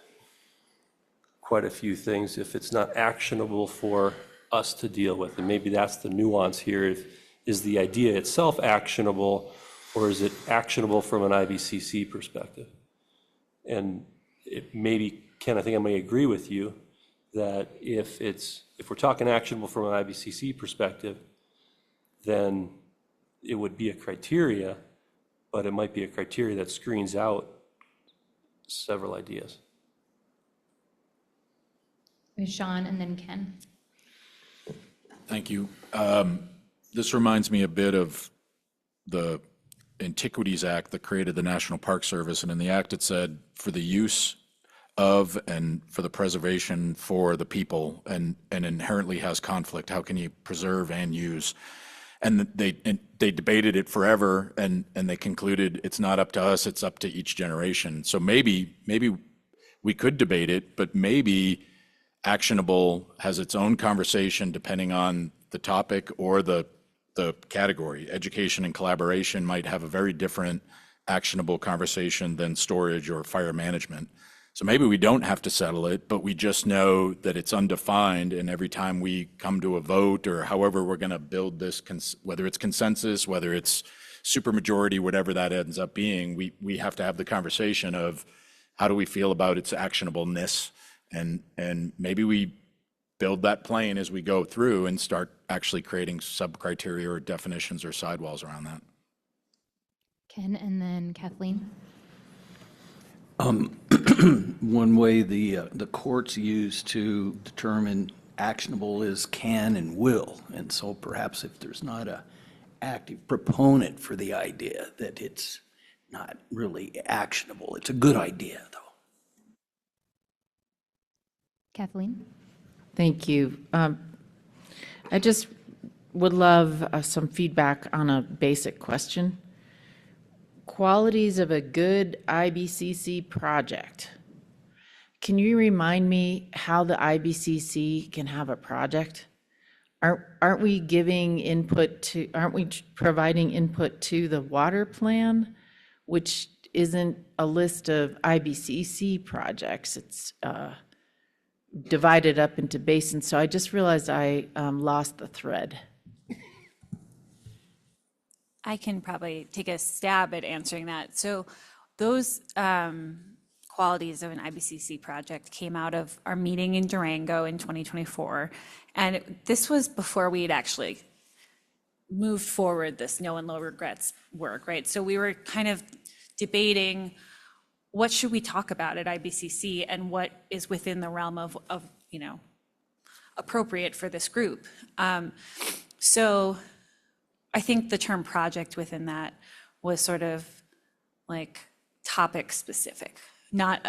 quite a few things if it's not actionable for us to deal with. And maybe that's the nuance here. Is the idea itself actionable, or is it actionable from an IBCC perspective? And it maybe, Ken, I think I may agree with you that if we're talking actionable from an IBCC perspective, then it would be a criteria, but it might be a criteria that screens out several ideas. Sean and then Ken. Thank you. This reminds me a bit of the Antiquities Act that created the National Park Service, and in the act it said for the use of and for the preservation for the people, and inherently has conflict. How can you preserve and use? And they debated it forever, and they concluded it's not up to us, it's up to each generation. So maybe we could debate it, but maybe actionable has its own conversation depending on the topic or the category. Education and collaboration might have a very different actionable conversation than storage or fire management. So maybe we don't have to settle it, but we just know that it's undefined, and every time we come to a vote or however we're going to build this, whether it's consensus, whether it's supermajority, whatever that ends up being, we have to have the conversation of how do we feel about its actionableness, and maybe we build that plane as we go through and start actually creating sub-criteria or definitions or sidewalls around that. Ken and then Kathleen. One way the courts use to determine actionable is can and will. And so perhaps if there's not an active proponent for the idea, that it's not really actionable. It's a good idea, though. Kathleen. Thank you. I just would love some feedback on a basic question. Qualities of a good IBCC project. Can you remind me how the IBCC can have a project? Aren't we giving input to, aren't we providing input to the water plan, which isn't a list of IBCC projects? It's divided up into basins. So I just realized I lost the thread. I can probably take a stab at answering that. So those qualities of an IBCC project came out of our meeting in Durango in 2024. And this was before we had actually moved forward this no and low regrets work, right? So we were kind of debating what should we talk about at IBCC and what is within the realm of appropriate for this group. So I think the term project within that was sort of like topic specific, not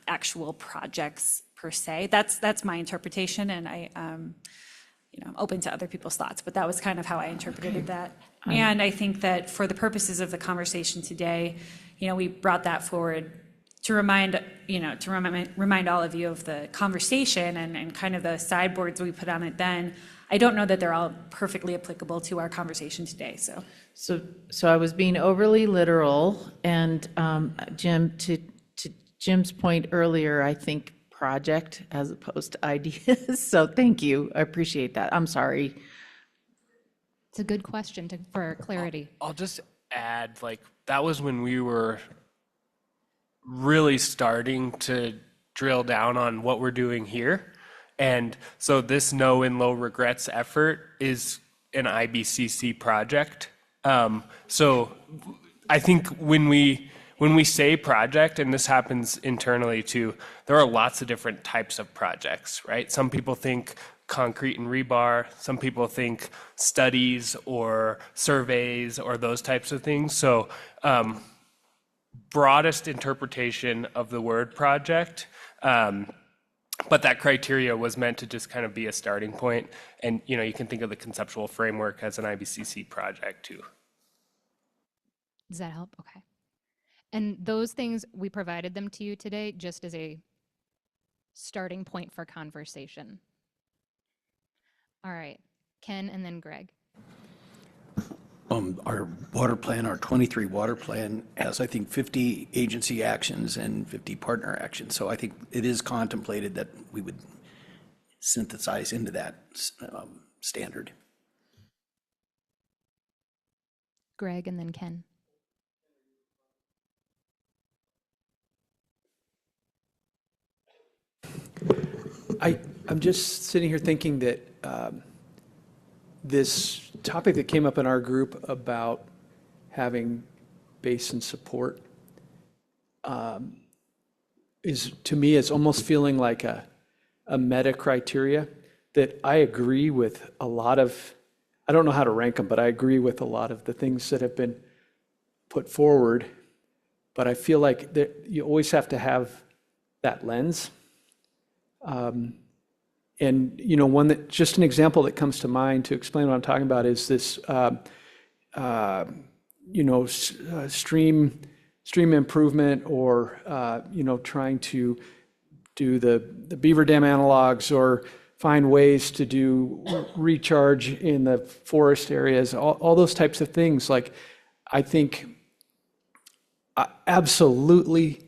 actual projects per se. That's my interpretation, and I'm open to other people's thoughts, but that was kind of how I interpreted that. And I think that for the purposes of the conversation today, we brought that forward to remind all of you of the conversation and kind of the sideboards we put on it then. I don't know that they're all perfectly applicable to our conversation today, So I was being overly literal, and Jim, to Jim's point earlier, I think project as opposed to ideas. So thank you. I appreciate that. I'm sorry. It's a good question for clarity. I'll just add, that was when we were really starting to drill down on what we're doing here. And so this no and low regrets effort is an IBCC project. So I think when we say project, and this happens internally too, there are lots of different types of projects, right? Some people think concrete and rebar, some people think studies or surveys or those types of things. So broadest interpretation of the word project, but that criteria was meant to just kind of be a starting point. And you can think of the conceptual framework as an IBCC project too. Does that help? Okay. And those things, we provided them to you today just as a starting point for conversation. All right, Ken and then Greg. Our water plan, our 23 water plan has, I think, 50 agency actions and 50 partner actions. So I think it is contemplated that we would synthesize into that standard. Greg and then Ken. I'm just sitting here thinking that this topic that came up in our group about having basin support is, to me, it's almost feeling like a meta criteria that I agree with a lot of. I don't know how to rank them, but I agree with a lot of the things that have been put forward. But I feel like you always have to have that lens. And one that, just an example that comes to mind to explain what I'm talking about is this, stream improvement, or trying to do the beaver dam analogs, or find ways to do recharge in the forest areas, all those types of things. Like, I think I absolutely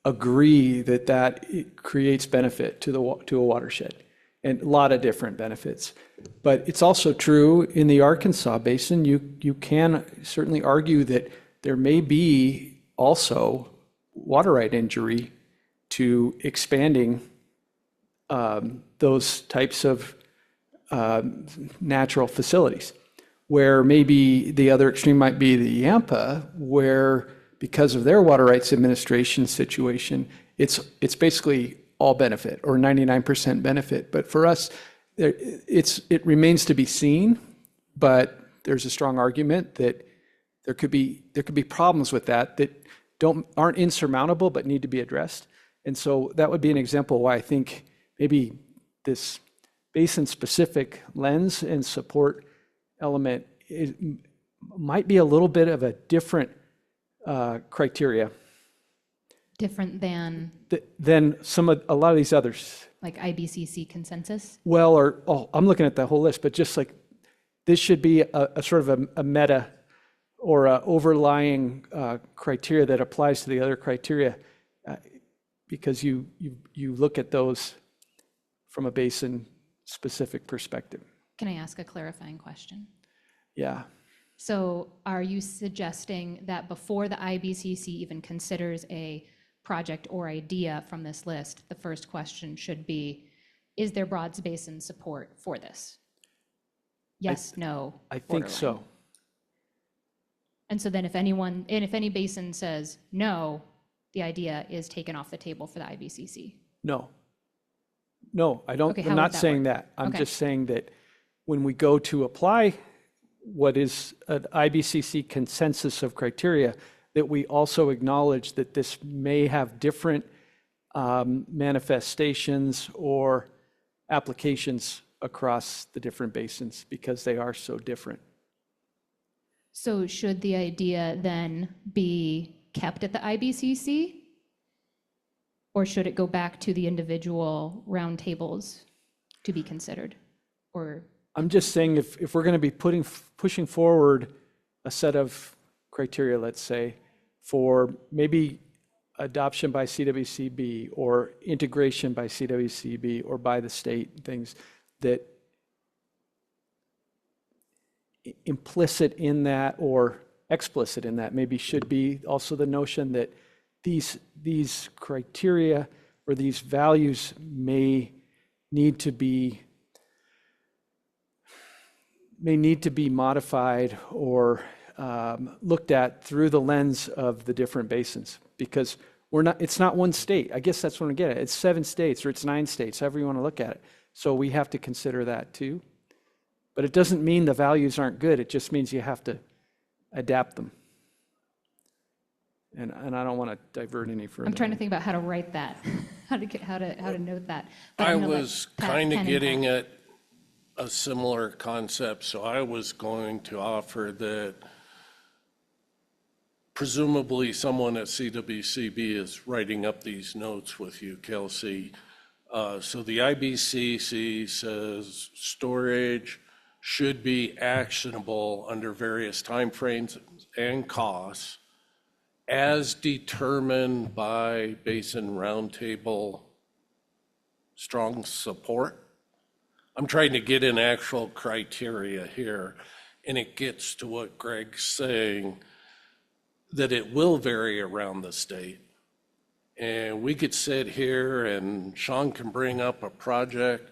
agree that it creates benefit to a watershed, and a lot of different benefits. But it's also true in the Arkansas Basin, you can certainly argue that there may be also water right injury to expanding those types of natural facilities, where maybe the other extreme might be the Yampa, where because of their water rights administration situation, it's basically all benefit, or 99% benefit. But for us, it remains to be seen. But there's a strong argument that there could be problems with that aren't insurmountable but need to be addressed. And so that would be an example why I think maybe this basin-specific lens and support element might be a little bit of a different criteria. Different than? Than a lot of these others. Like IBCC consensus? Well, I'm looking at the whole list, but just like this should be a sort of a meta or a overlying criteria that applies to the other criteria, because you look at those from a basin-specific perspective. Can I ask a clarifying question? Yeah. So are you suggesting that before the IBCC even considers a project or idea from this list, the first question should be, is there broad basin support for this? Yes, no, I think borderline. so. And so then if any basin says no, the idea is taken off the table for the IBCC. No. No, I don't, Okay, how I'm would not that saying work? that. I'm Okay. just saying that when we go to apply what is an IBCC consensus of criteria, that we also acknowledge that this may have different manifestations or applications across the different basins because they are so different. So should the idea then be kept at the IBCC? Or should it go back to the individual roundtables to be considered? Or I'm just saying if we're going to be pushing forward a set of criteria, let's say, for maybe adoption by CWCB or integration by CWCB or by the state, things that implicit in that or explicit in that maybe should be also the notion that these criteria or these values may need to be modified or looked at through the lens of the different basins, because it's not one state. I guess that's what I'm getting at. It's 7 states or it's 9 states, however you want to look at it. So we have to consider that too. But it doesn't mean the values aren't good. It just means you have to adapt them. And I don't want to divert any further. I'm trying to think about how to write that, how to note that. But I know that was Pat, kind Ken, of and getting Pat- at a similar concept, so I was going to offer that presumably someone at CWCB is writing up these notes with you, Kelsey. So the IBCC says storage should be actionable under various timeframes and costs as determined by Basin Roundtable strong support. I'm trying to get in actual criteria here, and it gets to what Greg's saying, that it will vary around the state. And we could sit here and Sean can bring up a project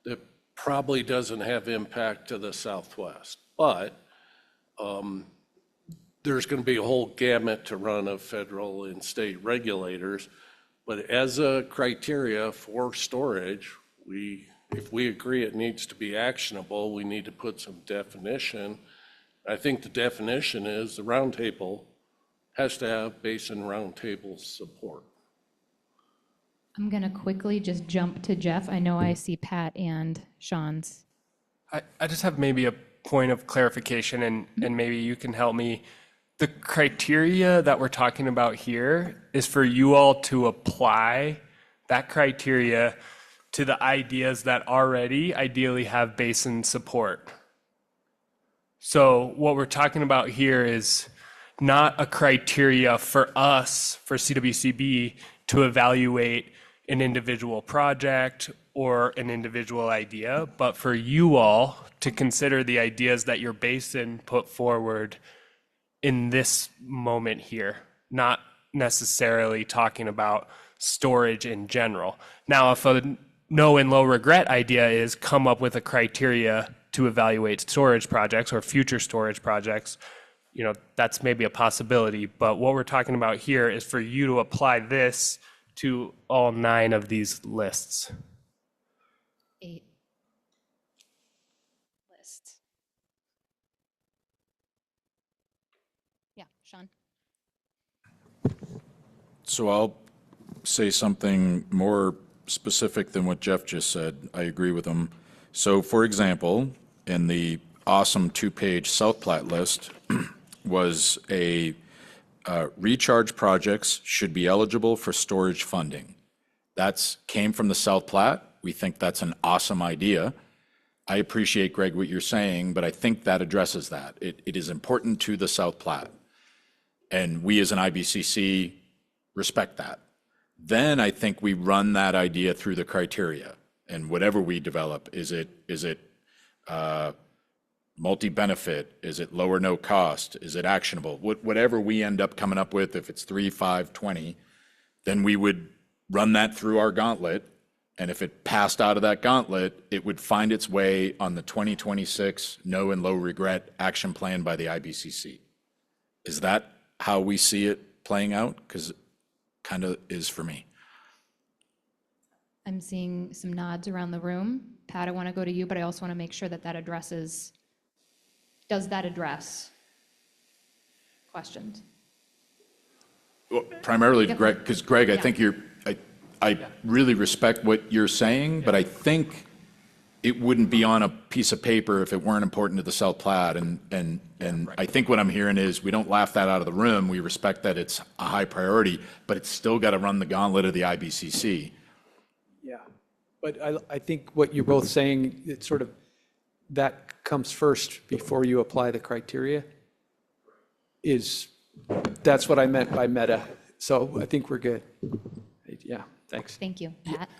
that probably doesn't have impact to the Southwest, but there's going to be a whole gamut to run of federal and state regulators. But as a criteria for storage, if we agree it needs to be actionable, we need to put some definition. I think the definition is the roundtable has to have Basin Roundtable support. I'm going to quickly just jump to Jeff. I know I see Pat and Sean's. I just have maybe a point of clarification, and maybe you can help me. The criteria that we're talking about here is for you all to apply that criteria to the ideas that already ideally have basin support. So what we're talking about here is not a criteria for us, for CWCB, to evaluate an individual project or an individual idea, but for you all to consider the ideas that your basin put forward in this moment here, not necessarily talking about storage in general. Now, if a no and low regret idea is come up with a criteria to evaluate storage projects or future storage projects, that's maybe a possibility. But what we're talking about here is for you to apply this to all 9 of these lists. 8 lists. Yeah, Sean. So I'll say something more specific than what Jeff just said. I agree with him. So for example, in the awesome 2-page South Platte list was a recharge projects should be eligible for storage funding. That's came from the South Platte. We think that's an awesome idea. I appreciate, Greg, what you're saying, but I think that addresses that. It is important to the South Platte. And we as an IBCC respect that. Then I think we run that idea through the criteria and whatever we develop, is it multi-benefit? Is it lower no cost? Is it actionable? Whatever we end up coming up with, if it's 3, 5, 20, then we would run that through our gauntlet. And if it passed out of that gauntlet, it would find its way on the 2026 no and low regret action plan by the IBCC. Is that how we see it playing out? Because it kind of is for me. I'm seeing some nods around the room. Pat, I want to go to you, but I also want to make sure that that addresses, does that address questions? Well, primarily to Greg, because Greg, I think I really respect what you're saying, but I think it wouldn't be on a piece of paper if it weren't important to the South Platte. And I think what I'm hearing is we don't laugh that out of the room. We respect that it's a high priority, but it's still got to run the gauntlet of the IBCC. Yeah, but I think what you're both saying, it's sort of, that comes first before you apply the criteria, that's what I meant by meta. So I think we're good. Yeah, thanks. Thank you. Pat?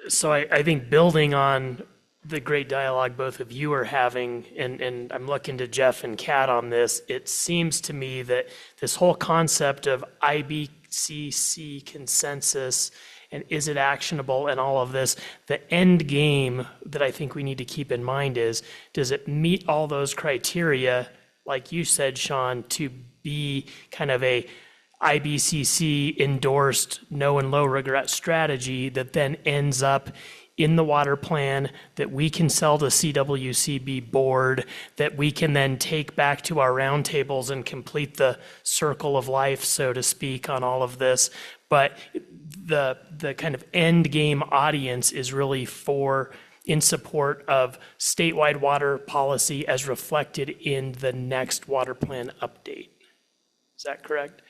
So I think building on the great dialogue both of you are having, and I'm looking to Jeff and Kat on this, it seems to me that this whole concept of IBCC consensus and is it actionable and all of this, the end game that I think we need to keep in mind is, does it meet all those criteria, like you said, Sean, to be kind of a IBCC endorsed no and low regret strategy that then ends up in the water plan that we can sell to CWCB board, that we can then take back to our roundtables and complete the circle of life, so to speak, on all of this. But the kind of end game audience is really in support of statewide water policy as reflected in the next water plan update. Is that correct?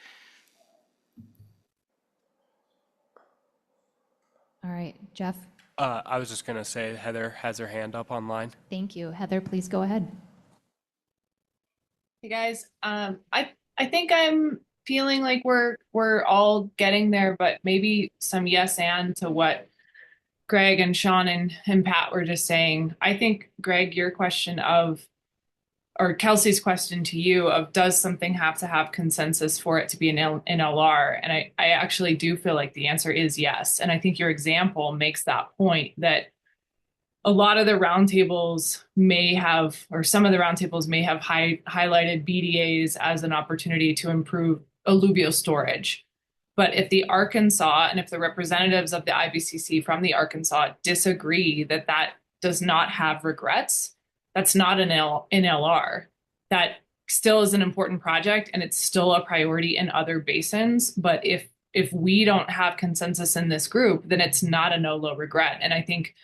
All right, Jeff? I was just going to say Heather has her hand up online. Thank you. Heather, please go ahead. Hey guys, I think I'm feeling like we're all getting there, but maybe some yes and to what Greg and Sean and Pat were just saying. I think, Greg, your question or Kelsey's question to you of does something have to have consensus for it to be an NLR? And I actually do feel like the answer is yes. And I think your example makes that point that a lot of the roundtables may have, or some of the roundtables may have highlighted BDAs as an opportunity to improve alluvial storage. But if the Arkansas and if the representatives of the IBCC from the Arkansas disagree that that does not have regrets, that's not an NLR. That still is an important project and it's still a priority in other basins. But if we don't have consensus in this group, then it's not a no low regret. And I think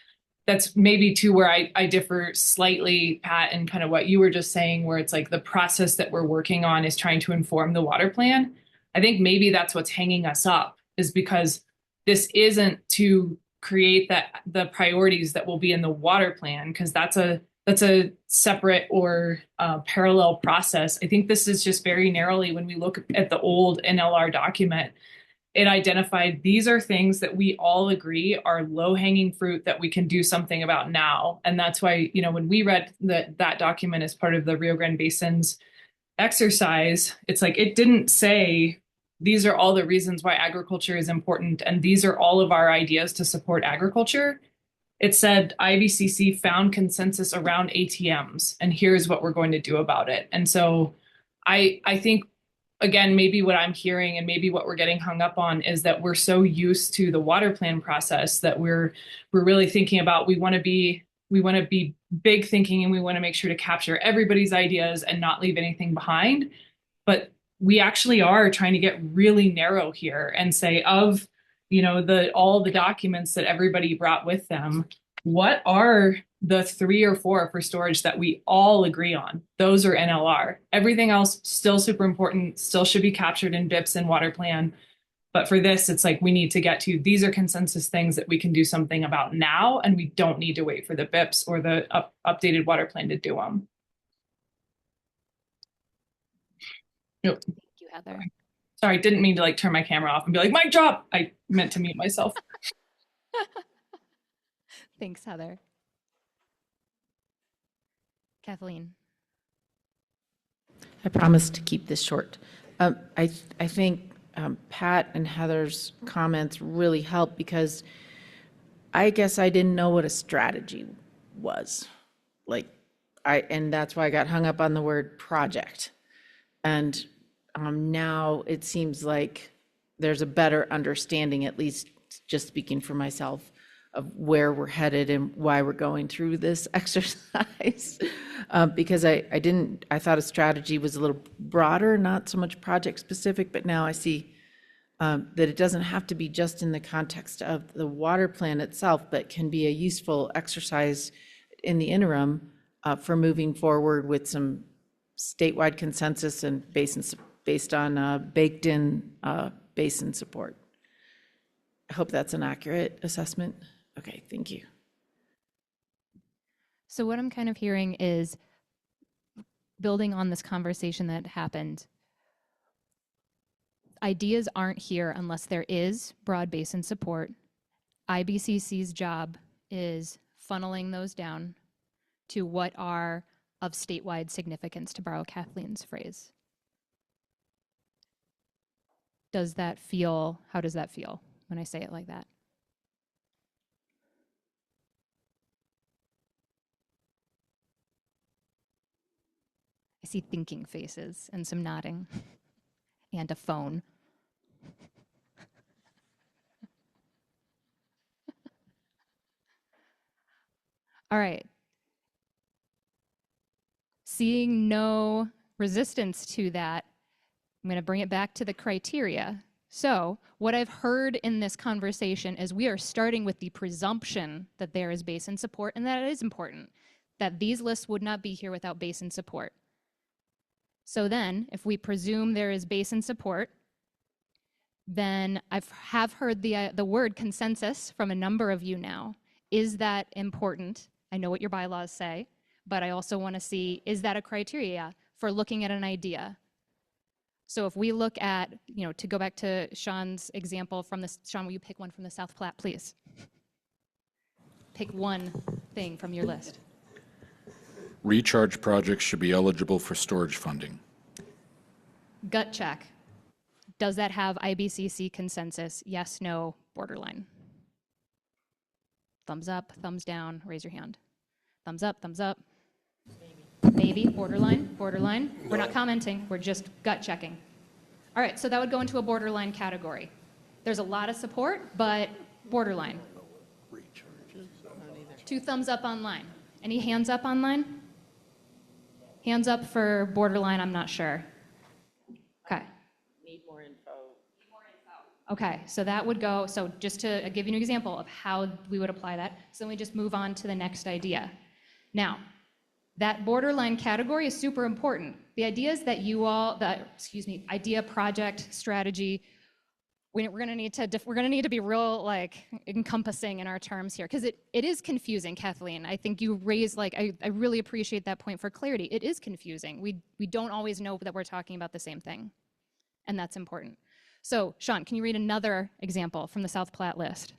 that's maybe too where I differ slightly, Pat, and kind of what you were just saying, where it's like the process that we're working on is trying to inform the water plan. I think maybe that's what's hanging us up, is because this isn't to create the priorities that will be in the water plan, because that's a separate or parallel process. I think this is just very narrowly, when we look at the old NLR document, it identified these are things that we all agree are low-hanging fruit that we can do something about now. And that's why, when we read that document as part of the Rio Grande Basin's exercise, it's like it didn't say these are all the reasons why agriculture is important and these are all of our ideas to support agriculture. It said IBCC found consensus around ATMs and here's what we're going to do about it. And so I think, again, maybe what I'm hearing and maybe what we're getting hung up on is that we're so used to the water plan process that we're really thinking about, we want to be big thinking and we want to make sure to capture everybody's ideas and not leave anything behind. But we actually are trying to get really narrow here and say of, all the documents that everybody brought with them, what are the 3 or 4 for storage that we all agree on? Those are NLR. Everything else still super important, still should be captured in BIPs and water plan. But for this, it's like we need to get to, these are consensus things that we can do something about now, and we don't need to wait for the BIPs or the updated water plan to do them. Nope. Thank you, Heather. Sorry, didn't mean to turn my camera off and be like, mic drop. I meant to mute myself. Thanks, Heather. Kathleen. I promise to keep this short. I think Pat and Heather's comments really help because I guess I didn't know what a strategy was. And that's why I got hung up on the word project. And now it seems like there's a better understanding, at least just speaking for myself, of where we're headed and why we're going through this exercise. Because I thought a strategy was a little broader, not so much project specific, but now I see that it doesn't have to be just in the context of the water plan itself, but can be a useful exercise in the interim for moving forward with some statewide consensus and based on baked in basin support. I hope that's an accurate assessment. Okay, thank you. So what I'm kind of hearing is, building on this conversation that happened, ideas aren't here unless there is broad basin support. IBCC's job is funneling those down to what are of statewide significance, to borrow Kathleen's phrase. How does that feel when I say it like that? I see thinking faces and some nodding and a phone. All right. Seeing no resistance to that, I'm going to bring it back to the criteria. So what I've heard in this conversation is we are starting with the presumption that there is basin support, and that it is important, that these lists would not be here without basin support. So then, if we presume there is basin support, then I have heard the word consensus from a number of you now. Is that important? I know what your bylaws say, but I also want to see, is that a criteria for looking at an idea? So if we look at, to go back to Sean's example from this, Sean, will you pick one from the South Platte, please? Pick one thing from your list. Recharge projects should be eligible for storage funding. Gut check. Does that have IBCC consensus? Yes, no, borderline. Thumbs up, thumbs down, raise your hand. Thumbs up, thumbs up. Maybe, borderline. We're not commenting, we're just gut checking. All right, so that would go into a borderline category. There's a lot of support, but borderline. 2 thumbs up online. Any hands up online? Hands up for borderline, I'm not sure. Okay. Need more info. Okay, so that would go, so just to give you an example of how we would apply that, so then we just move on to the next idea. Now, that borderline category is super important. The ideas that idea, project, strategy, we're going to need to be real encompassing in our terms here, because it is confusing, Kathleen. I think you raised, I really appreciate that point for clarity. It is confusing. We don't always know that we're talking about the same thing, and that's important. So, Sean, can you read another example from the South Platte list?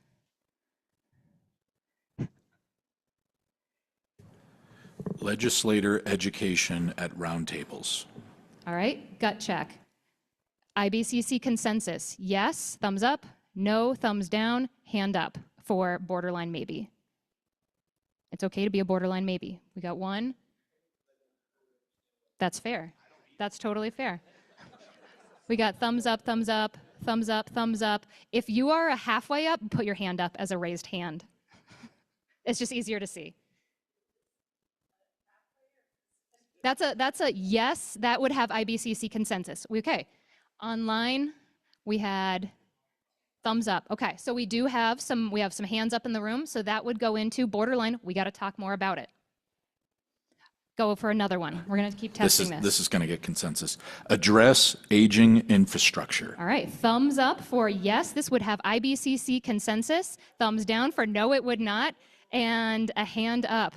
Legislator education at roundtables. All right, gut check. IBCC consensus, yes, thumbs up, no, thumbs down, hand up for borderline maybe. It's okay to be a borderline maybe. We got one. That's fair. That's totally fair. We got thumbs up, thumbs up, thumbs up, thumbs up. If you are a halfway up, put your hand up as a raised hand. It's just easier to see. That's a yes, that would have IBCC consensus. Okay, online we had thumbs up. Okay, so we have some hands up in the room, so that would go into borderline. We got to talk more about it. Go for another one. We're going to keep testing this. This is going to get consensus. Address aging infrastructure. All right, thumbs up for yes, this would have IBCC consensus. Thumbs down for no, it would not. And a hand up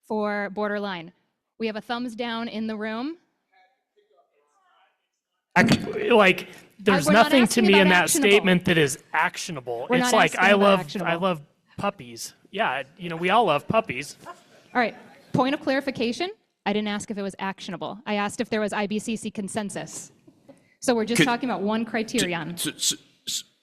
for borderline. We have a thumbs down in the room. There's nothing to me in that statement that is actionable. It's like I love puppies. Yeah, we all love puppies. All right, point of clarification. I didn't ask if it was actionable. I asked if there was IBCC consensus. So we're just talking about one criterion.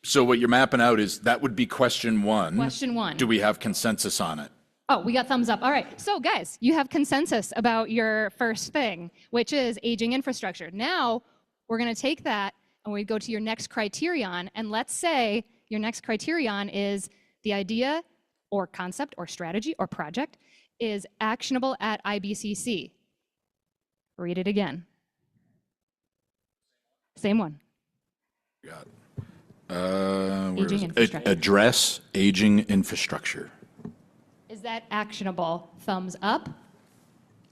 So what you're mapping out is that would be question one. Question one. Do we have consensus on it? Oh, we got thumbs up. All right. So guys, you have consensus about your first thing, which is aging infrastructure. Now we're going to take that and we go to your next criterion. And let's say your next criterion is the idea or concept or strategy or project is actionable at IBCC. Read it again. Same one. Got Aging infrastructure. Address aging infrastructure. Is that actionable? Thumbs up.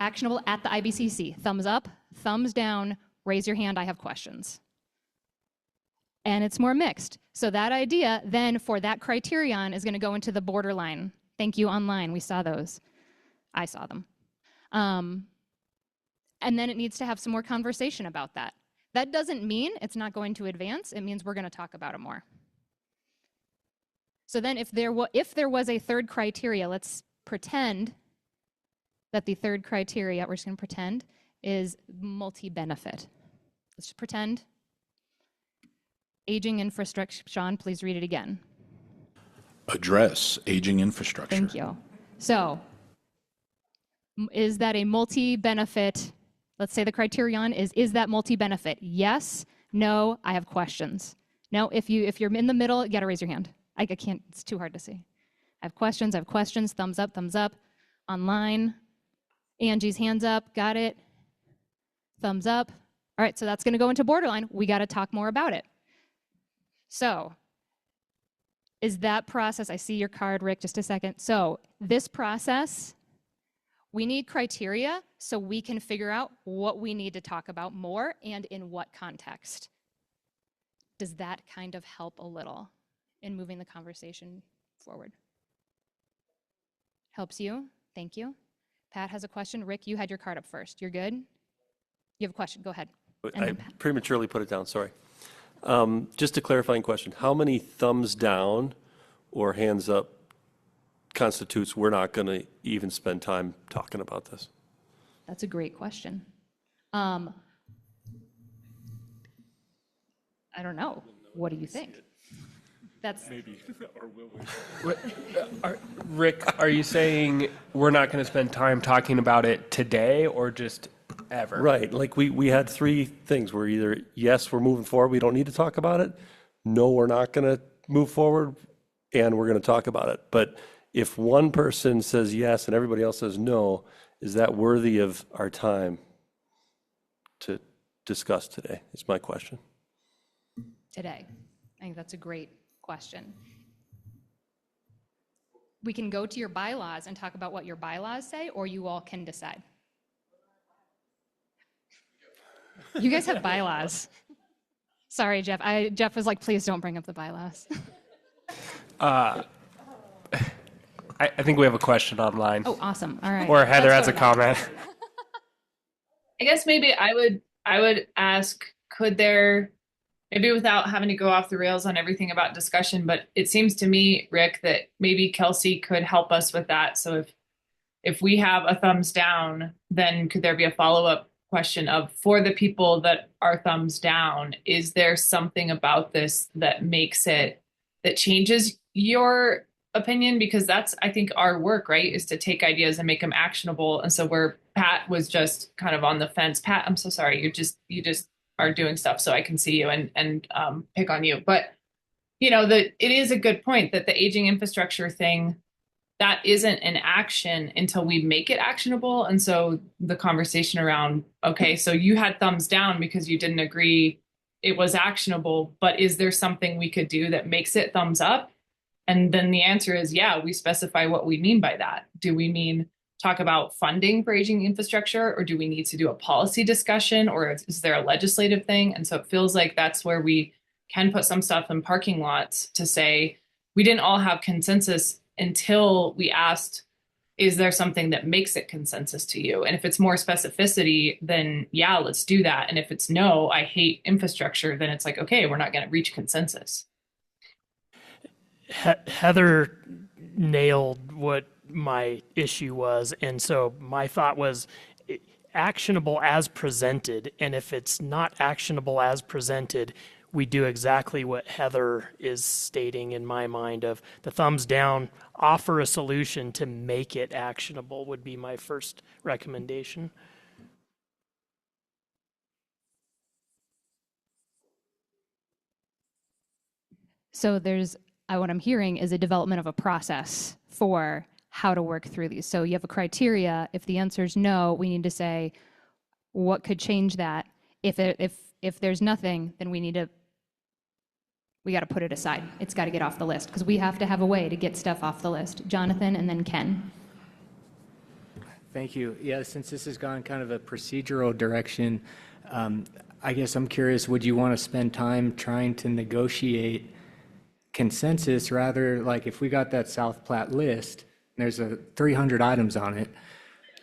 Actionable at the IBCC. Thumbs up, thumbs down, raise your hand, I have questions. And it's more mixed. So that idea then for that criterion is going to go into the borderline. Thank you online, we saw those. I saw them. And then it needs to have some more conversation about that. That doesn't mean it's not going to advance. It means we're going to talk about it more. So then if there was a third criteria, let's pretend that the third criteria, we're just going to pretend, is multi-benefit. Let's just pretend. Aging infrastructure. Sean, please read it again. Address aging infrastructure. Thank you. So is that a multi-benefit? Let's say the criterion is that multi-benefit? Yes, no, I have questions. No, if you're in the middle, you got to raise your hand. I can't, it's too hard to see. I have questions, thumbs up, online. Angie's hands up, got it. Thumbs up. All right, so that's gonna go into borderline. We gotta talk more about it. So, is that process, I see your card, Rick, just a second. So, this process, we need criteria so we can figure out what we need to talk about more and in what context. Does that kind of help a little in moving the conversation forward? Helps you? Thank you. Pat has a question. Rick, you had your card up first. You're good? You have a question. Go ahead. I prematurely put it down, sorry. Just a clarifying question. How many thumbs down or hands up constitutes we're not going to even spend time talking about this? That's a great question. I don't know. What do you think? That's maybe, or will we? Rick, are you saying we're not going to spend time talking about it today or just ever? Right, like we had three things where either, yes, we're moving forward, we don't need to talk about it. No, we're not going to move forward and we're going to talk about it. But if one person says yes and everybody else says no, is that worthy of our time to discuss today? Is my question. Today. I think that's a great question. We can go to your bylaws and talk about what your bylaws say, or you all can decide. You guys have bylaws. Sorry, Jeff. Jeff was like, please don't bring up the bylaws. I think we have a question online. Oh, awesome. All right. Or Heather has a comment. I guess maybe I would ask, could there, maybe without having to go off the rails on everything about discussion, but it seems to me, Rick, that maybe Kelsey could help us with that. So if we have a thumbs down, then could there be a follow-up question of, for the people that are thumbs down, is there something about this that makes it, that changes your opinion? Because that's, I think, our work, right, is to take ideas and make them actionable. And so where Pat was just kind of on the fence, Pat, I'm so sorry, you just are doing stuff so I can see you and pick on you. But, it is a good point that the aging infrastructure thing, that isn't an action until we make it actionable. And so the conversation around, okay, so you had thumbs down because you didn't agree it was actionable, but is there something we could do that makes it thumbs up? And then the answer is, yeah, we specify what we mean by that. Do we mean talk about funding for aging infrastructure, or do we need to do a policy discussion, or is there a legislative thing? And so it feels like that's where we can put some stuff in parking lots to say, we didn't all have consensus until we asked, is there something that makes it consensus to you? And if it's more specificity, then yeah, let's do that. And if it's no, I hate infrastructure, then it's like, okay, we're not going to reach consensus. Heather nailed what my issue was. And so my thought was actionable as presented. And if it's not actionable as presented, we do exactly what Heather is stating in my mind of the thumbs down, offer a solution to make it actionable would be my first recommendation. So what I'm hearing is a development of a process for how to work through these. So you have a criteria. If the answer is no, we need to say, what could change that? If there's nothing, then we got to put it aside. It's got to get off the list because we have to have a way to get stuff off the list. Jonathan and then Ken. Thank you. Yeah, since this has gone kind of a procedural direction, I guess I'm curious, would you want to spend time trying to negotiate consensus rather, like if we got that South Platte list, and there's 300 items on it,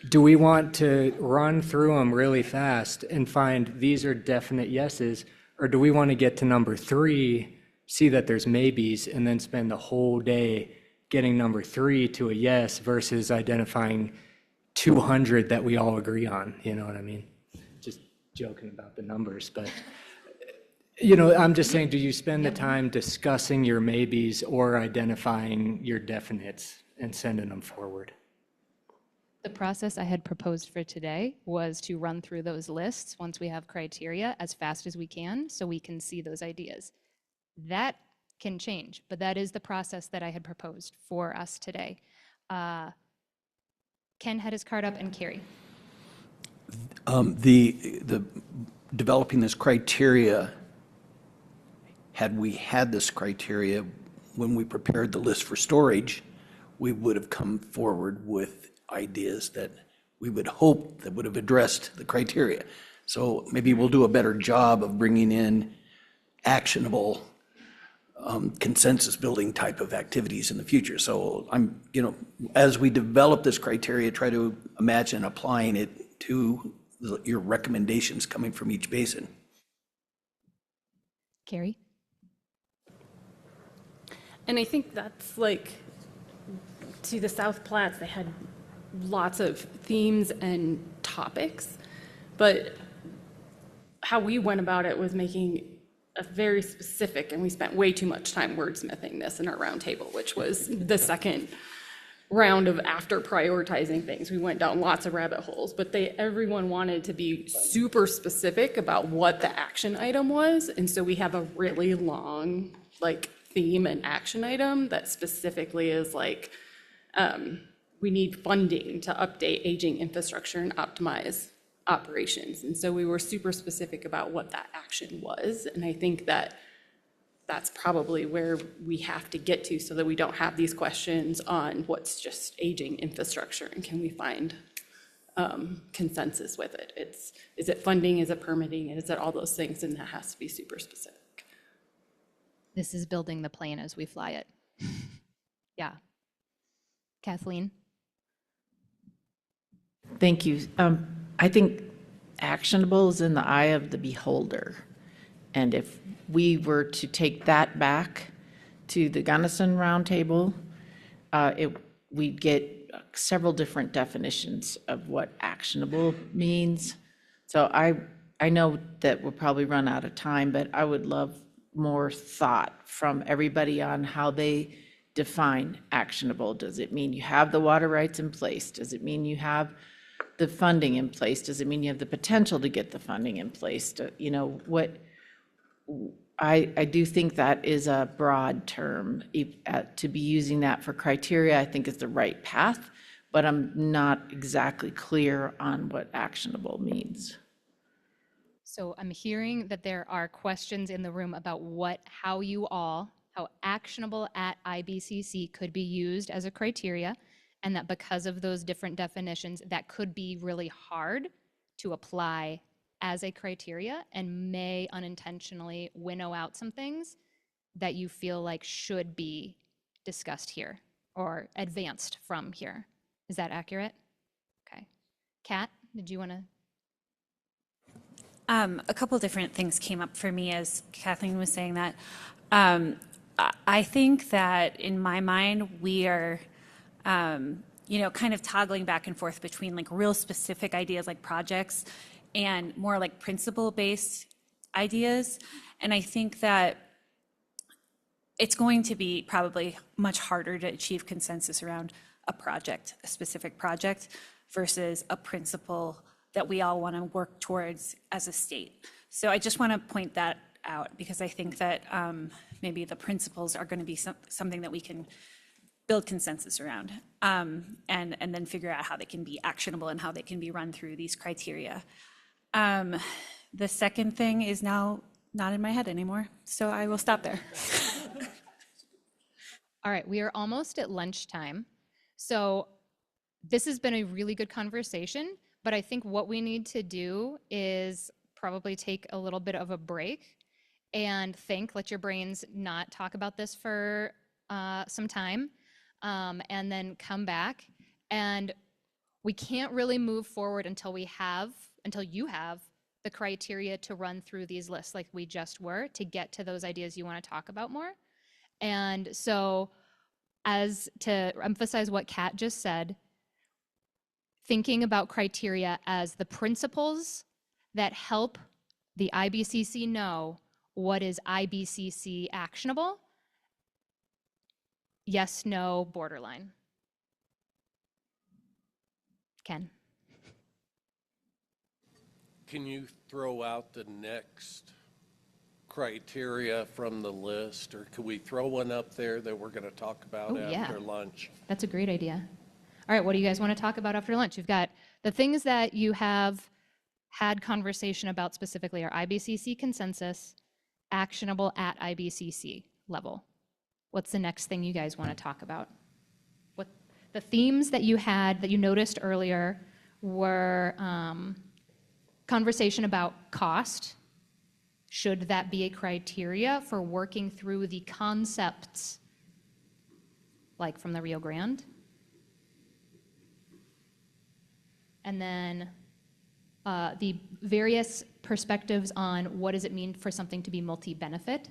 do we want to run through them really fast and find these are definite yeses, or do we want to get to number 3, see that there's maybes, and then spend the whole day getting number 3 to a yes versus identifying 200 that we all agree on? You know what I mean? Just joking about the numbers, but I'm just saying, do you spend the time discussing your maybes or identifying your definites and sending them forward? The process I had proposed for today was to run through those lists once we have criteria as fast as we can so we can see those ideas. That can change, but that is the process that I had proposed for us today. Ken had his card up and Carrie. The developing this criteria, had we had this criteria when we prepared the list for storage, we would have come forward with ideas that we would hope that would have addressed the criteria. So maybe we'll do a better job of bringing in actionable consensus building type of activities in the future. So as we develop this criteria, try to imagine applying it to your recommendations coming from each basin. Carrie? And I think that's like, to the South Platts, they had lots of themes and topics, but how we went about it was making a very specific, and we spent way too much time wordsmithing this in our roundtable, which was the second round of after prioritizing things. We went down lots of rabbit holes, but everyone wanted to be super specific about what the action item was. And so we have a really long theme and action item that specifically is we need funding to update aging infrastructure and optimize operations. And so we were super specific about what that action was. And I think that's probably where we have to get to so that we don't have these questions on what's just aging infrastructure and can we find consensus with it. Is it funding, is it permitting, is it all those things? And that has to be super specific. This is building the plane as we fly it. Yeah. Kathleen? Thank you. I think actionable is in the eye of the beholder. And if we were to take that back to the Gunnison Roundtable, we'd get several different definitions of what actionable means. So I know that we'll probably run out of time, but I would love more thought from everybody on how they define actionable. Does it mean you have the water rights in place? Does it mean you have the funding in place? Does it mean you have the potential to get the funding in place? I do think that is a broad term. To be using that for criteria, I think is the right path, but I'm not exactly clear on what actionable means. So I'm hearing that there are questions in the room about how actionable at IBCC could be used as a criteria, and that because of those different definitions, that could be really hard to apply as a criteria and may unintentionally winnow out some things that you feel like should be discussed here or advanced from here. Is that accurate? Okay. Kat, did you want to? A couple different things came up for me as Kathleen was saying that. I think that in my mind, we are, kind of toggling back and forth between like real specific ideas like projects and more like principle-based ideas. And I think that it's going to be probably much harder to achieve consensus around a project, a specific project, versus a principle that we all want to work towards as a state. So I just want to point that out because I think that maybe the principles are going to be something that we can build consensus around, and then figure out how they can be actionable and how they can be run through these criteria. The second thing is now not in my head anymore, so I will stop there. All right, we are almost at lunchtime. So this has been a really good conversation, but I think what we need to do is probably take a little bit of a break and think, let your brains not talk about this for some time, and then come back. And we can't really move forward until you have the criteria to run through these lists like we just were to get to those ideas you want to talk about more. And so, as to emphasize what Kat just said, thinking about criteria as the principles that help the IBCC know what is IBCC actionable, yes, no, borderline. Ken. Can you throw out the next criteria from the list, or can we throw one up there that we're going to talk about after lunch? That's a great idea. All right, what do you guys want to talk about after lunch? You've got the things that you have had conversation about specifically are IBCC consensus, actionable at IBCC level. What's the next thing you guys want to talk about? What the themes that you had that you noticed earlier were conversation about cost. Should that be a criteria for working through the concepts, like from the Rio Grande? And then the various perspectives on what does it mean for something to be multi-benefit.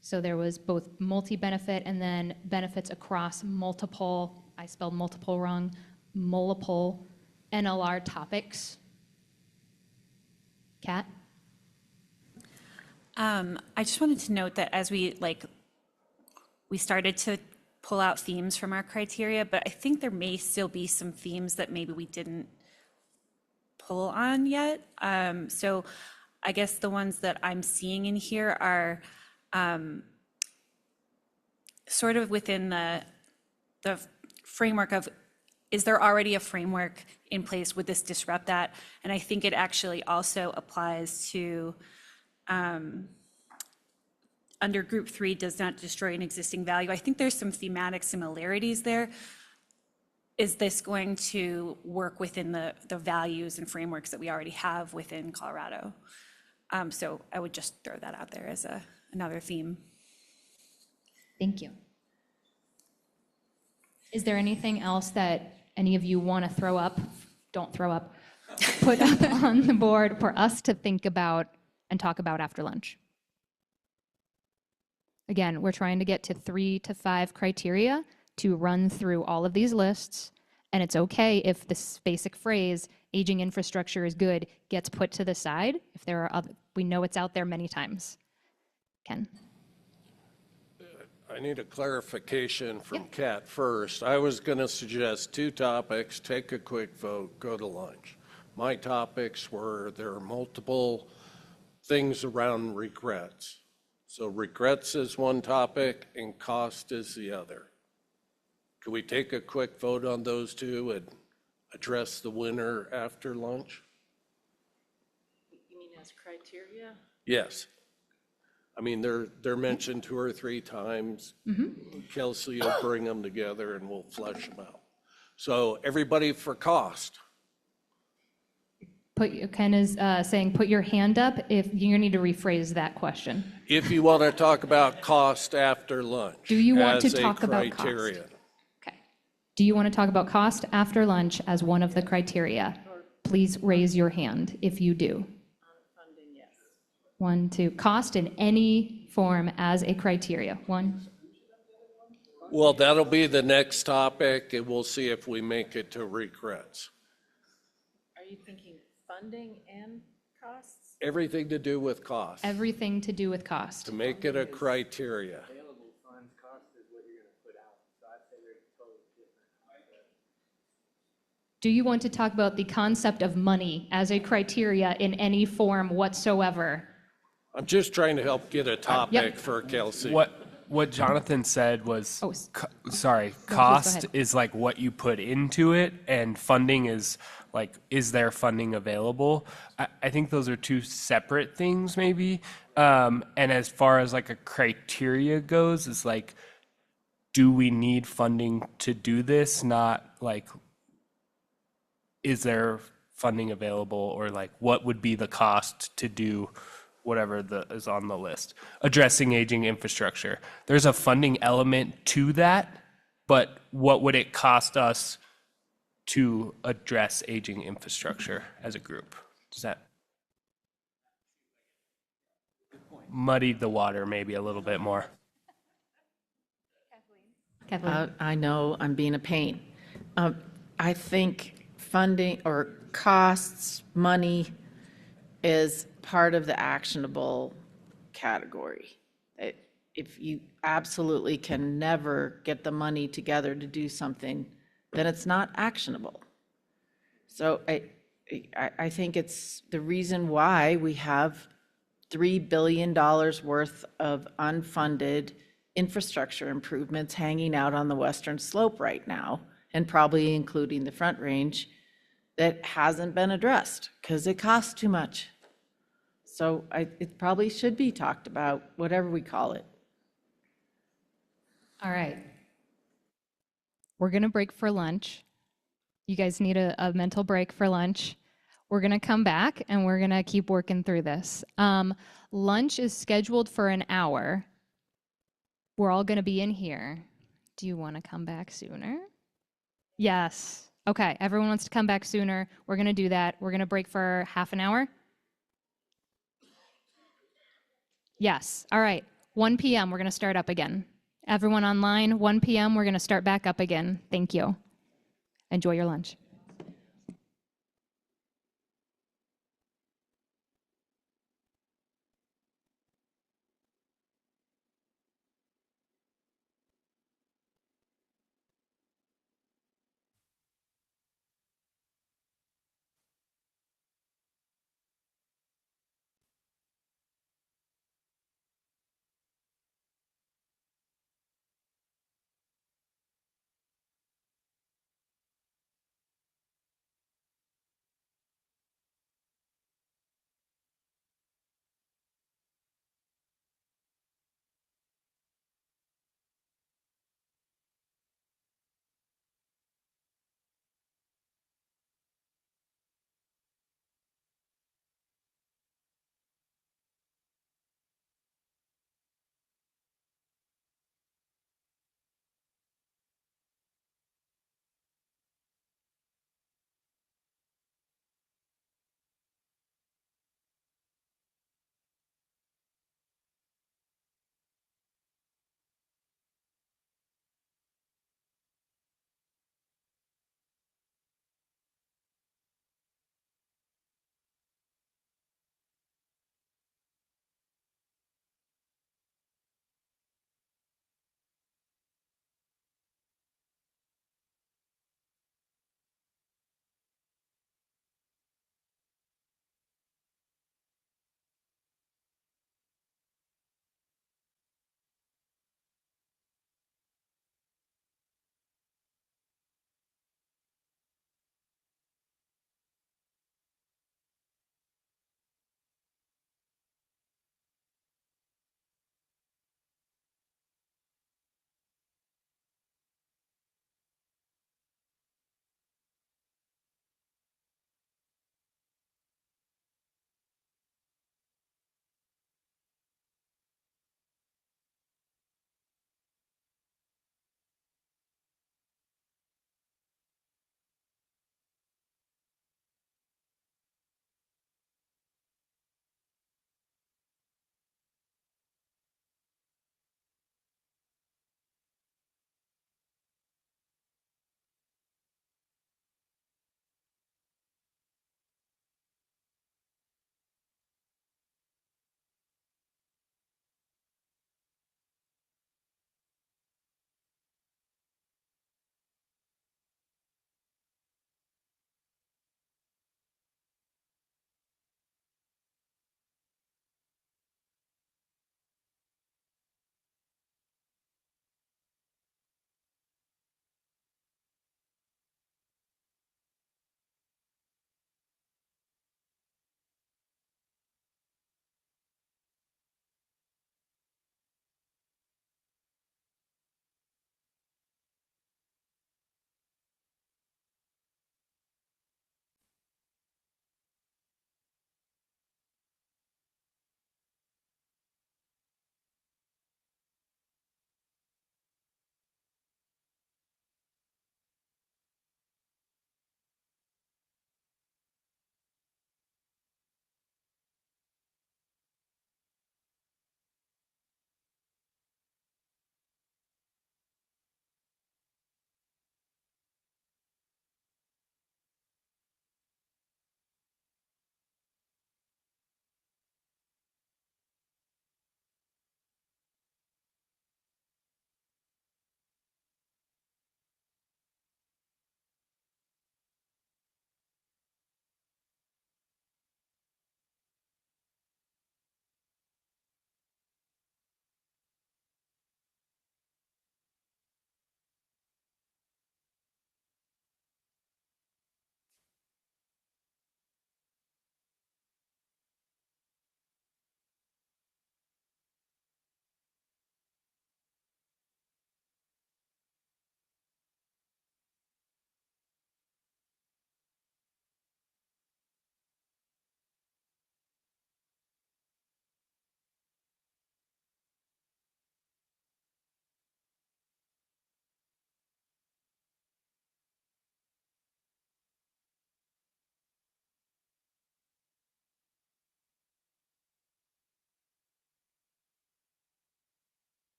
So there was both multi-benefit and then benefits across multiple, I spelled multiple wrong, multiple NLR topics. Kat? I just wanted to note that as we started to pull out themes from our criteria, but I think there may still be some themes that maybe we didn't pull on yet. So I guess the ones that I'm seeing in here are sort of within the framework of, is there already a framework in place? Would this disrupt that? And I think it actually also applies to under group 3, does not destroy an existing value. I think there's some thematic similarities there. Is this going to work within the values and frameworks that we already have within Colorado? So I would just throw that out there as another theme. Thank you. Is there anything else that any of you want to throw up? Don't throw up. Put up on the board for us to think about and talk about after lunch? Again, we're trying to get to 3 to 5 criteria to run through all of these lists. And it's okay if this basic phrase, aging infrastructure is good, gets put to the side. If there are other, we know it's out there many times. Ken? I need a clarification from Kat first. I was going to suggest 2 topics, take a quick vote, go to lunch. My topics were there are multiple things around regrets. So regrets is one topic and cost is the other. Can we take a quick vote on those 2 and address the winner after lunch? You mean as criteria? Yes. I mean, they're mentioned 2 or 3 times. Kelsey will bring them together and we'll flesh them out. So everybody for cost. Ken is saying put your hand up if you need to rephrase that question. If you want to talk about cost after lunch. Do you want to as a talk about cost? criterion. Okay. Do you want to talk about cost after lunch as one of the criteria? Please raise your hand if you do. 1, 2. Cost in any form as a criteria. 1. Well, that'll be the next topic, and we'll see if we make it to regrets. Are you thinking funding and costs? Everything to do with cost, Everything to do with cost. to make it a criteria. Available funds, cost is what you're gonna put out, so I'd say they're totally different. Do you want to talk about the concept of money as a criteria in any form whatsoever? I'm just trying to help get a topic for Kelsey. What Jonathan said was, sorry, please go cost ahead. is like what you put into it, and funding is like, is there funding available? I think those are two separate things, maybe. And as far as like a criteria goes, it's like, do we need funding to do this? Not like, is there funding available, or like, what would be the cost to do whatever is on the list? Addressing aging infrastructure. There's a funding element to that, but what would it cost us to address aging infrastructure as a group? Does that muddy the water maybe a little bit more? Kathleen? I know I'm being a pain. I think funding or costs, money is part of the actionable category. If you absolutely can never get the money together to do something, then it's not actionable. So I think it's the reason why we have $3 billion worth of unfunded infrastructure improvements hanging out on the western slope right now, and probably including the Front Range, that hasn't been addressed because it costs too much. So it probably should be talked about, whatever we call it. All right. We're going to break for lunch. You guys need a mental break for lunch. We're going to come back and we're going to keep working through this. Lunch is scheduled for an hour. We're all going to be in here. Do you want to come back sooner? Yes. Okay. Everyone wants to come back sooner. We're going to do that. We're going to break for half an hour. Yes. All right. 1 p.m. We're going to start up again. Everyone online, 1 p.m. We're going to start back up again. Thank you. Enjoy your lunch.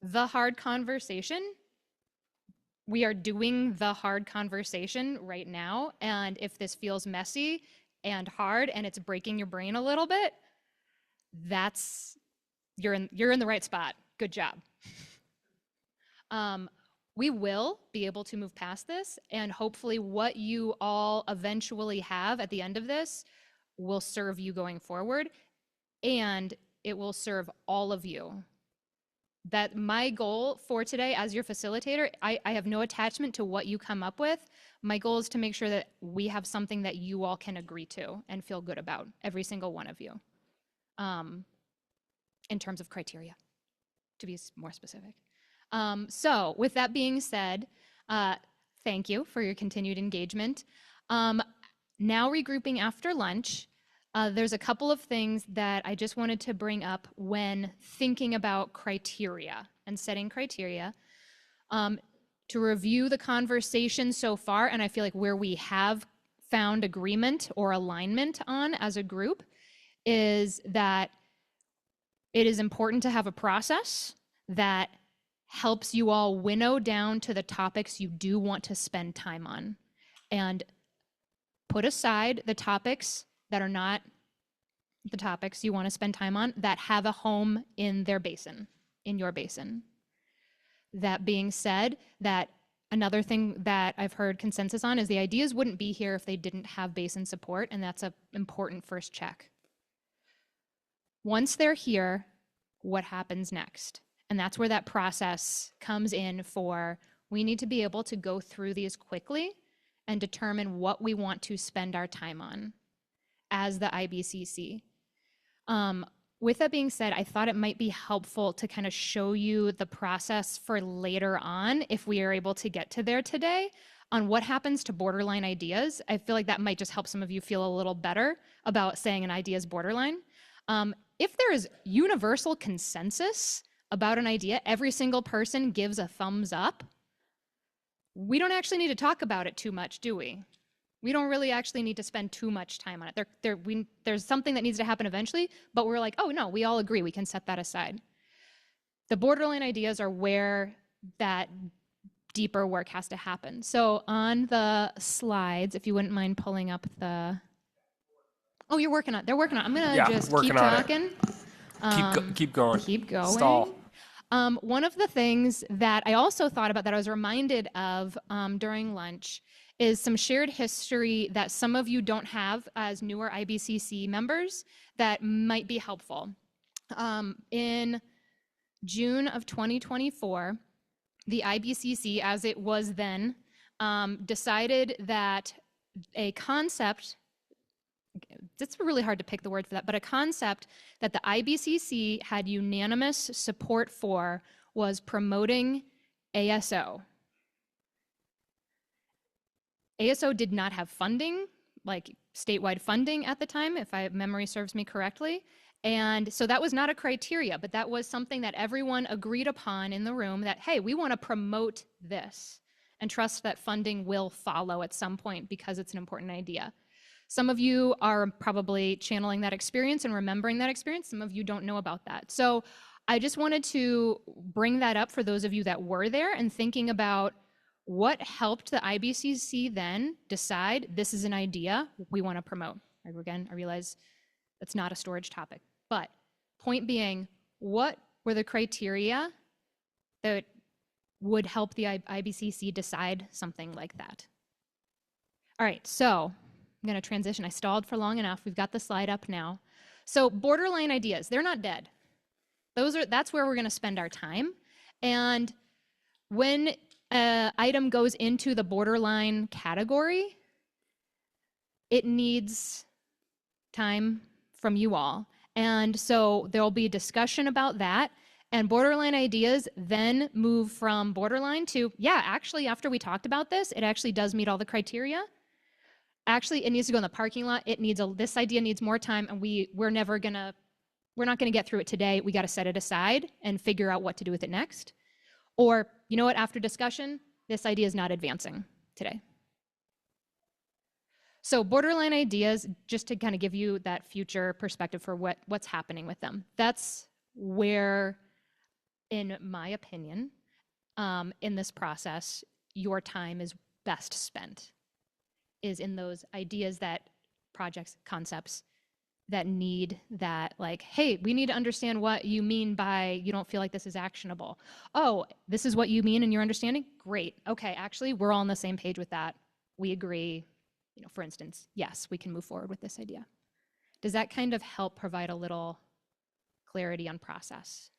the hard conversation. We are doing the hard conversation right now. And if this feels messy and hard and it's breaking your brain a little bit, you're in the right spot. Good job. We will be able to move past this, and hopefully what you all eventually have at the end of this will serve you going forward, and it will serve all of you. That my goal for today as your facilitator, I have no attachment to what you come up with. My goal is to make sure that we have something that you all can agree to and feel good about, every single one of you, in terms of criteria, to be more specific. So with that being said, thank you for your continued engagement. Now regrouping after lunch, there's a couple of things that I just wanted to bring up when thinking about criteria and setting criteria. To review the conversation so far, and I feel like where we have found agreement or alignment on as a group is that it is important to have a process that helps you all winnow down to the topics you do want to spend time on, and put aside the topics that are not the topics you want to spend time on that have a home in their basin, in your basin. That being said, that another thing that I've heard consensus on is the ideas wouldn't be here if they didn't have basin support, and that's an important first check. Once they're here, what happens next? And that's where that process comes in for, we need to be able to go through these quickly and determine what we want to spend our time on as the IBCC. With that being said, I thought it might be helpful to kind of show you the process for later on, if we are able to get to there today, on what happens to borderline ideas. I feel like that might just help some of you feel a little better about saying an idea is borderline. If there is universal consensus about an idea, every single person gives a thumbs up, we don't actually need to talk about it too much, do we? We don't really actually need to spend too much time on it. There's something that needs to happen eventually, but we're like, oh no, we all agree, we can set that aside. The borderline ideas are where that deeper work has to happen. So on the slides, if you wouldn't mind pulling up the... Oh, you're working on it. They're working on it. I'm gonna just keep talking. Keep going. Keep going. Stall. One of the things that I also thought about that I was reminded of during lunch is some shared history that some of you don't have as newer IBCC members that might be helpful. In June of 2024, the IBCC, as it was then, decided that a concept, it's really hard to pick the word for that, but a concept that the IBCC had unanimous support for was promoting ASO. ASO did not have funding, like statewide funding at the time, if memory serves me correctly. And so that was not a criteria, but that was something that everyone agreed upon in the room that, hey, we want to promote this and trust that funding will follow at some point because it's an important idea. Some of you are probably channeling that experience and remembering that experience. Some of you don't know about that. So I just wanted to bring that up for those of you that were there and thinking about what helped the IBCC then decide this is an idea we want to promote. Again, I realize that's not a storage topic, but point being, what were the criteria that would help the IBCC decide something like that? All right, so I'm going to transition. I stalled for long enough. We've got the slide up now. So borderline ideas, they're not dead. That's where we're going to spend our time. And when an item goes into the borderline category, it needs time from you all. And so there'll be discussion about that. And borderline ideas then move from borderline to, yeah, actually, after we talked about this, it actually does meet all the criteria. Actually, it needs to go in the parking lot. This idea needs more time, and we're not gonna get through it today. We got to set it aside and figure out what to do with it next. Or, you know what, after discussion, this idea is not advancing today. So borderline ideas, just to kind of give you that future perspective for what's happening with them. That's where in my opinion, in this process, your time is best spent is in those ideas, that projects, concepts that need that, like, hey, we need to understand what you mean by you don't feel like this is actionable. Oh, this is what you mean and your understanding? Great. Okay, actually, we're all on the same page with that. We agree, for instance, yes, we can move forward with this idea. Does that kind of help provide a little clarity on process?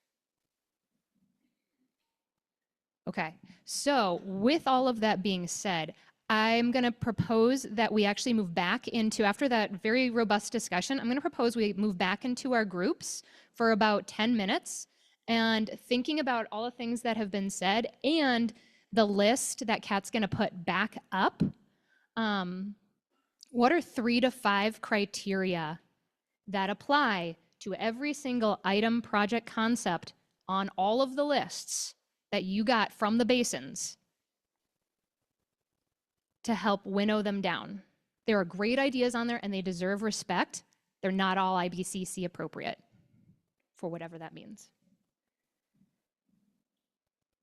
Okay, so with all of that being said, I'm going to propose that we actually move back into, after that very robust discussion, I'm going to propose we move back into our groups for about 10 minutes and thinking about all the things that have been said and the list that Kat's going to put back up. What are 3 to 5 criteria that apply to every single item, project, concept on all of the lists that you got from the basins to help winnow them down? There are great ideas on there and they deserve respect. They're not all IBCC appropriate, for whatever that means.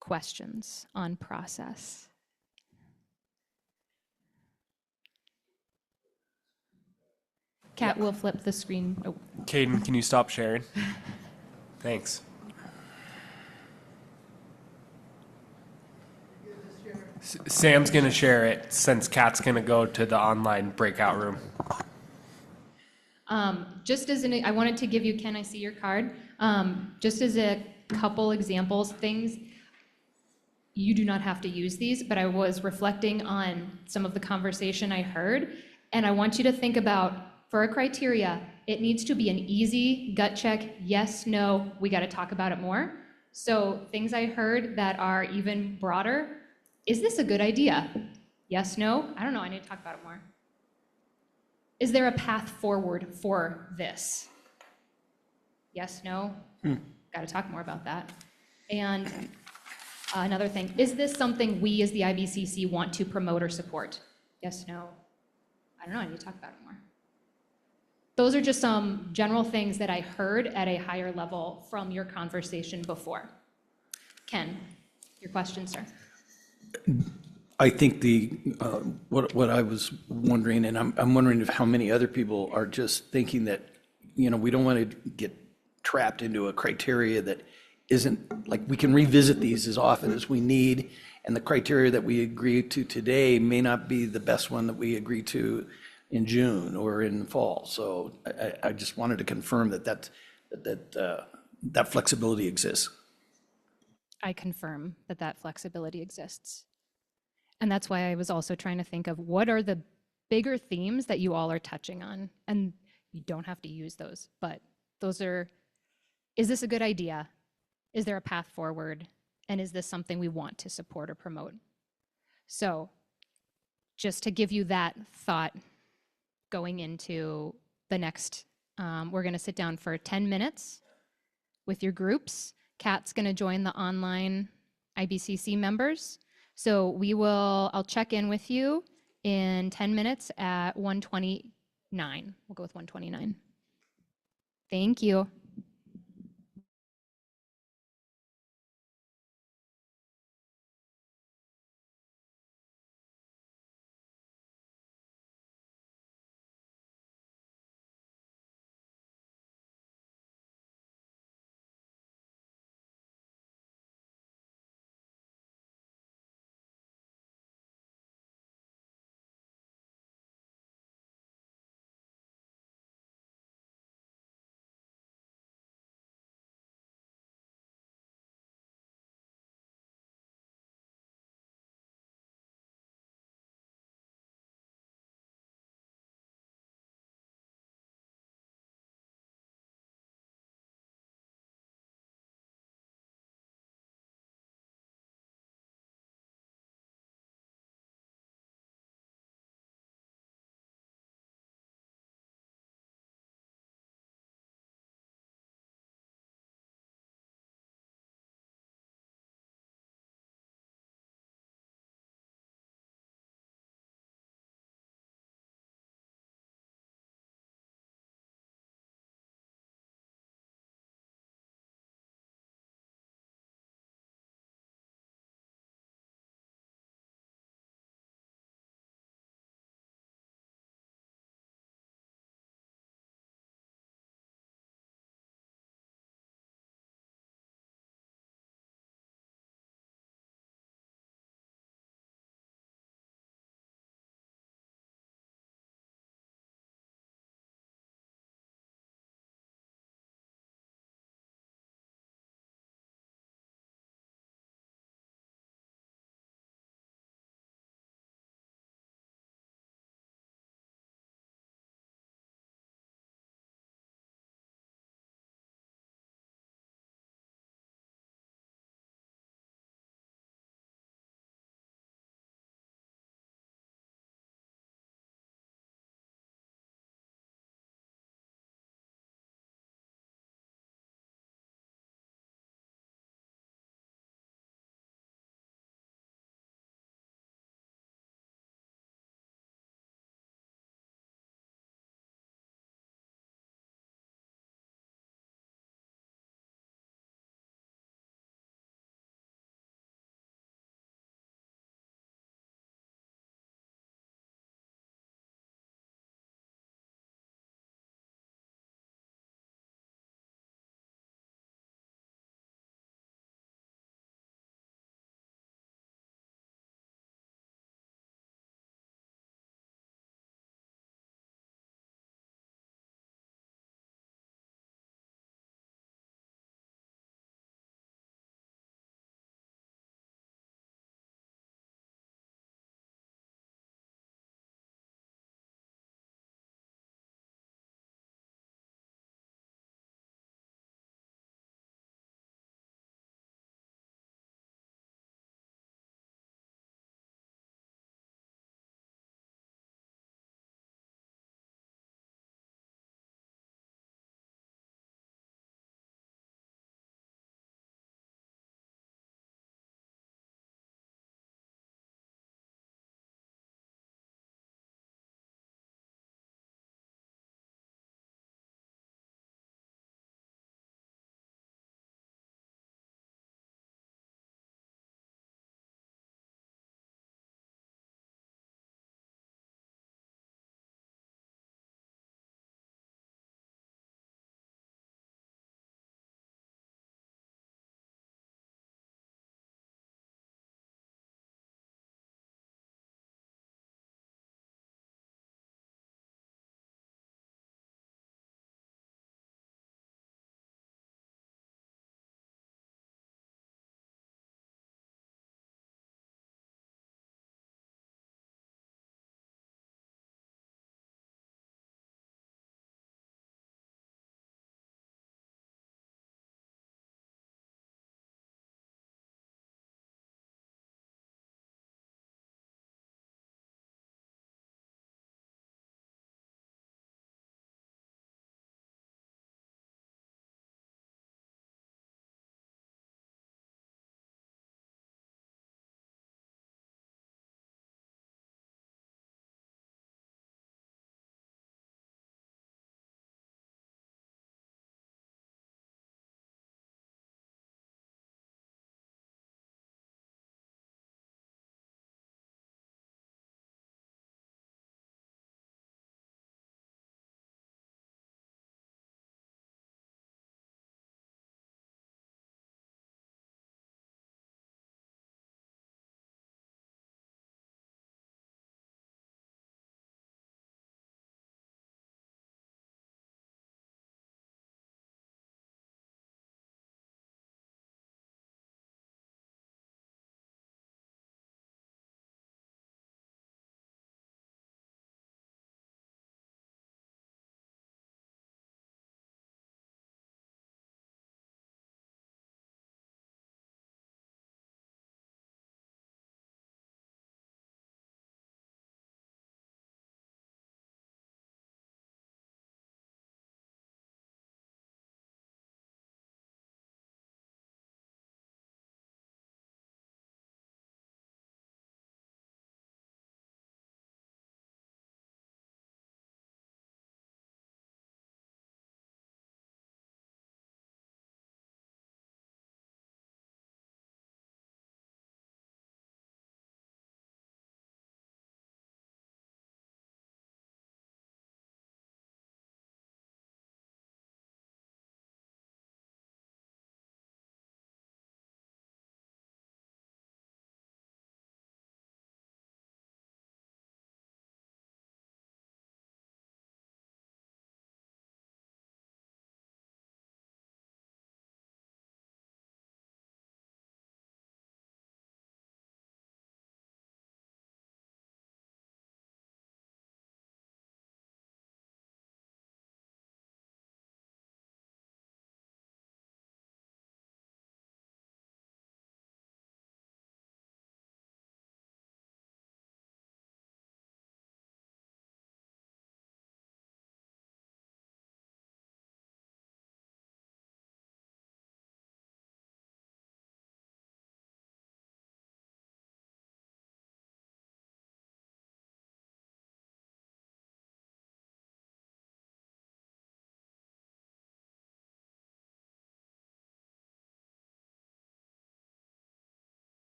Questions on process? Kat will flip the screen. Oh. Caden, can you stop sharing? Thanks. Sam's going to share it since Kat's going to go to the online breakout room. Just as I wanted to give you, can I see your card? Just as a couple examples, things, you do not have to use these, but I was reflecting on some of the conversation I heard, and I want you to think about, for a criteria, it needs to be an easy gut check, yes, no, we got to talk about it more. So things I heard that are even broader, is this a good idea? Yes, no, I don't know, I need to talk about it more. Is there a path forward for this? Yes, no, got to talk more about that. And another thing, is this something we as the IBCC want to promote or support? Yes, no, I don't know, I need to talk about it more. Those are just some general things that I heard at a higher level from your conversation before. Ken, your question, sir. I think what I was wondering, and I'm wondering if how many other people are just thinking that, we don't want to get trapped into a criteria that isn't, like, we can revisit these as often as we need, and the criteria that we agree to today may not be the best one that we agree to in June or in fall. So I just wanted to confirm that flexibility exists. I confirm that flexibility exists. And that's why I was also trying to think of what are the bigger themes that you all are touching on. And you don't have to use those, but those are, is this a good idea? Is there a path forward? And is this something we want to support or promote? So just to give you that thought going into the next, we're going to sit down for 10 minutes with your groups. Kat's going to join the online IBCC members. So I'll check in with you in 10 minutes at 1:29. We'll go with 1:29. Thank you.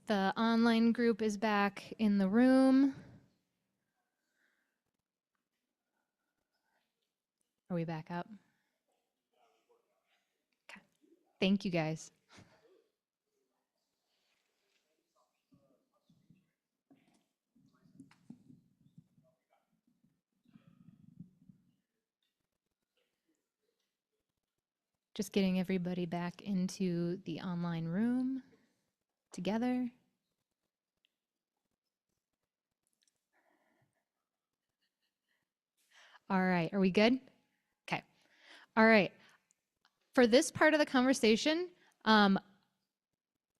The online group is back in the room. Are we back up? Okay. Thank you, guys. Just getting everybody back into the online room together. All right, are we good? Okay. All right. For this part of the conversation, we're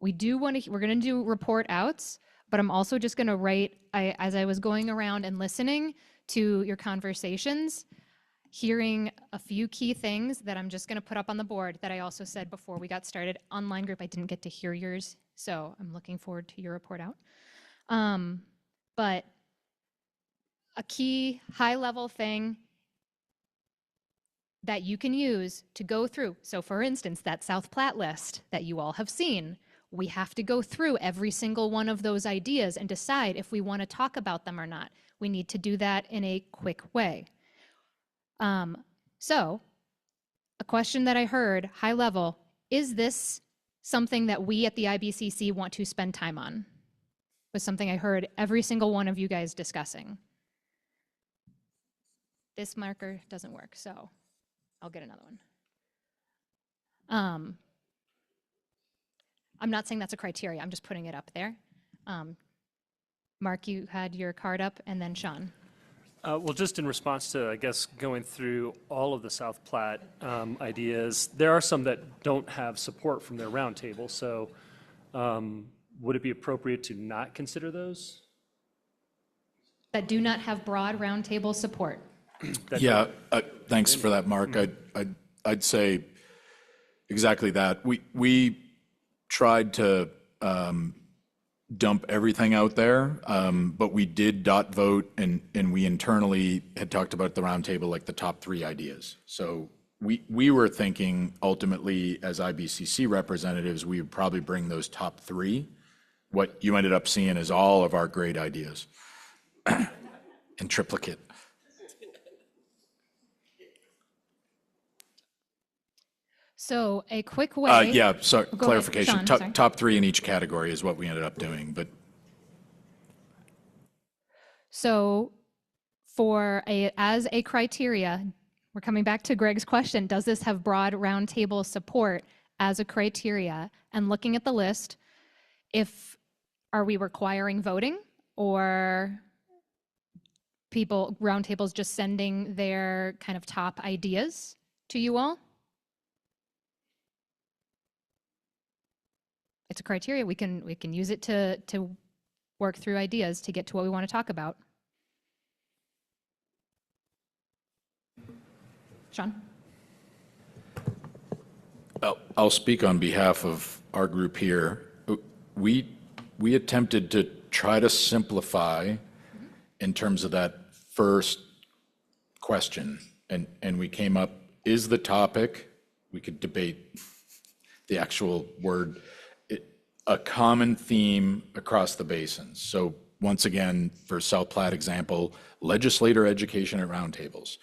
going to do report outs, but I'm also just going to write, as I was going around and listening to your conversations, hearing a few key things that I'm just going to put up on the board that I also said before we got started. Online group, I didn't get to hear yours, so I'm looking forward to your report out. But a key high-level thing that you can use to go through. So for instance, that South Platte list that you all have seen, we have to go through every single one of those ideas and decide if we want to talk about them or not. We need to do that in a quick way. So a question that I heard, high level, is this something that we at the IBCC want to spend time on? Was something I heard every single one of you guys discussing. This marker doesn't work, so I'll get another one. I'm not saying that's a criteria, I'm just putting it up there. Mark, you had your card up, and then Sean. Well, just in response to, I guess, going through all of the South Platte ideas, there are some that don't have support from their roundtable. So would it be appropriate to not consider those? That do not have broad roundtable support. Yeah, thanks for that, Mark. I'd say exactly that. We tried to dump everything out there, but we did dot vote, and we internally had talked about the roundtable, like the top 3 ideas. So we were thinking ultimately, as IBCC representatives, we would probably bring those top 3. What you ended up seeing is all of our great ideas in triplicate. So a quick way. Yeah, sorry, Go clarification. ahead, Sean, Top 3 in each category is what we ended up doing, but. So as a criteria, we're coming back to Greg's question, does this have broad roundtable support as a criteria? And looking at the list, are we requiring voting, or roundtables just sending their kind of top ideas to you all? It's a criteria. We can use it to work through ideas to get to what we want to talk about. Sean? I'll speak on behalf of our group here. We attempted to try to simplify in terms of that first question, and we came up, is the topic, we could debate the actual word, a common theme across the basins. So once again, for South Platte example, legislator education at roundtables.